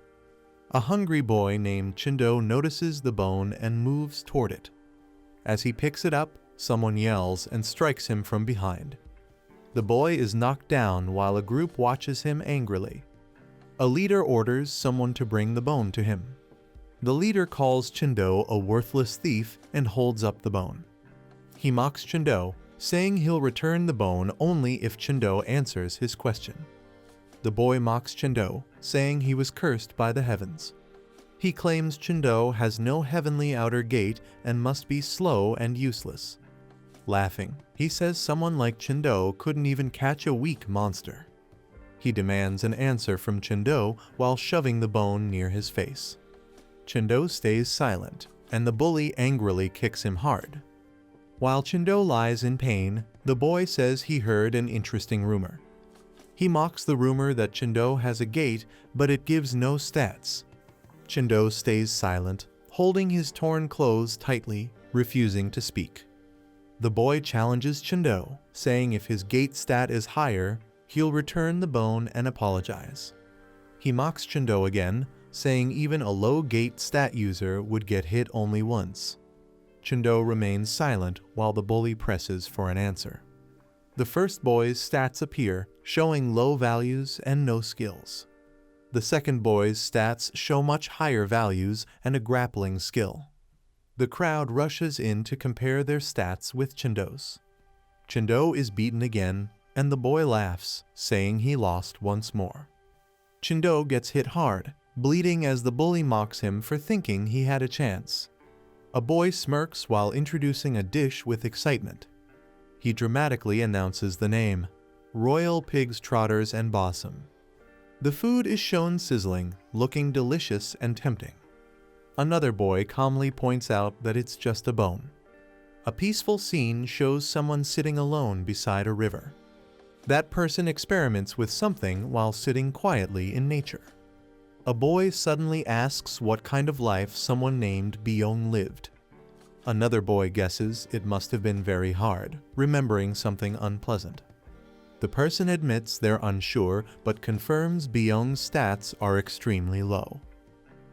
A hungry boy named Chindo notices the bone and moves toward it. As he picks it up, someone yells and strikes him from behind. The boy is knocked down while a group watches him angrily. A leader orders someone to bring the bone to him. The leader calls Chindo a worthless thief and holds up the bone. He mocks Chindo, saying he'll return the bone only if Chindo answers his question. The boy mocks Chindo, saying he was cursed by the heavens. He claims Chindo has no heavenly outer gate and must be slow and useless. Laughing, he says someone like Chindo couldn't even catch a weak monster. He demands an answer from Chindo while shoving the bone near his face. Chindo stays silent, and the bully angrily kicks him hard. While Chindo lies in pain, the boy says he heard an interesting rumor. He mocks the rumor that Chindo has a gate, but it gives no stats. Chindo stays silent, holding his torn clothes tightly, refusing to speak. The boy challenges Chindo, saying if his gate stat is higher, he'll return the bone and apologize. He mocks Chindo again, saying even a low gate stat user would get hit only once. Chindo remains silent while the bully presses for an answer. The first boy's stats appear, showing low values and no skills. The second boy's stats show much higher values and a grappling skill. The crowd rushes in to compare their stats with Chindo's. Chindo is beaten again, and the boy laughs, saying he lost once more. Chindo gets hit hard, bleeding as the bully mocks him for thinking he had a chance. A boy smirks while introducing a dish with excitement. He dramatically announces the name, Royal Pigs Trotters and Bossum. The food is shown sizzling, looking delicious and tempting. Another boy calmly points out that it's just a bone. A peaceful scene shows someone sitting alone beside a river. That person experiments with something while sitting quietly in nature. A boy suddenly asks what kind of life someone named Byung lived. Another boy guesses it must have been very hard, remembering something unpleasant. The person admits they're unsure but confirms Byung's stats are extremely low.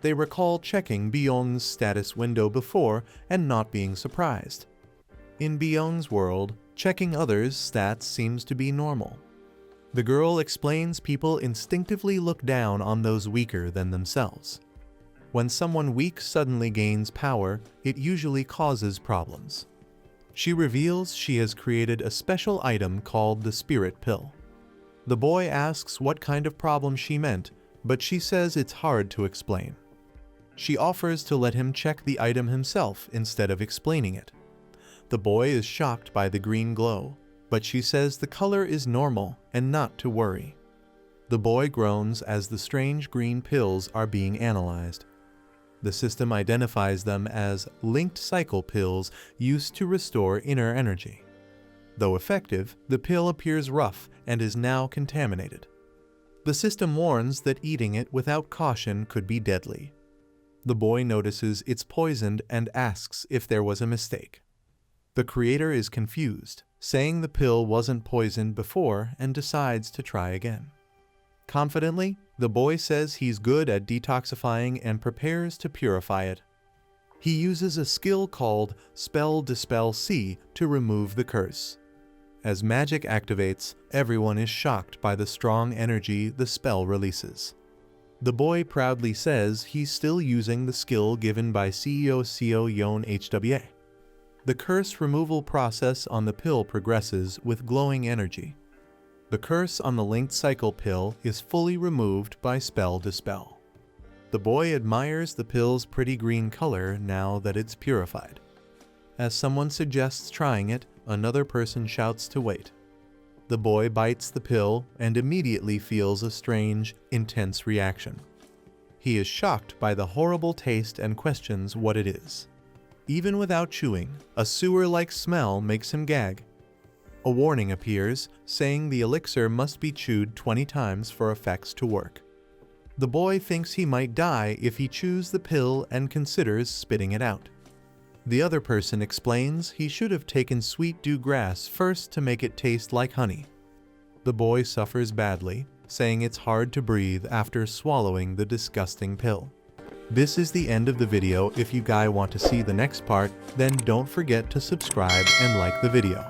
They recall checking Byung's status window before and not being surprised. In Byung's world, checking others' stats seems to be normal. The girl explains people instinctively look down on those weaker than themselves. When someone weak suddenly gains power, it usually causes problems. She reveals she has created a special item called the Spirit Pill. The boy asks what kind of problem she meant, but she says it's hard to explain. She offers to let him check the item himself instead of explaining it. The boy is shocked by the green glow, but she says the color is normal and not to worry. The boy groans as the strange green pills are being analyzed. The system identifies them as linked cycle pills used to restore inner energy. Though effective, the pill appears rough and is now contaminated. The system warns that eating it without caution could be deadly. The boy notices it's poisoned and asks if there was a mistake. The creator is confused, saying the pill wasn't poisoned before and decides to try again. Confidently, the boy says he's good at detoxifying and prepares to purify it. He uses a skill called Spell Dispel C to remove the curse. As magic activates, everyone is shocked by the strong energy the spell releases. The boy proudly says he's still using the skill given by CEO Seo Yeon HWA. The curse removal process on the pill progresses with glowing energy. The curse on the linked cycle pill is fully removed by Spell Dispel. The boy admires the pill's pretty green color now that it's purified. As someone suggests trying it, another person shouts to wait. The boy bites the pill and immediately feels a strange, intense reaction. He is shocked by the horrible taste and questions what it is. Even without chewing, a sewer-like smell makes him gag. A warning appears, saying the elixir must be chewed 20 times for effects to work. The boy thinks he might die if he chews the pill and considers spitting it out. The other person explains he should have taken sweet dew grass first to make it taste like honey. The boy suffers badly, saying it's hard to breathe after swallowing the disgusting pill. This is the end of the video. If you guys want to see the next part, then don't forget to subscribe and like the video.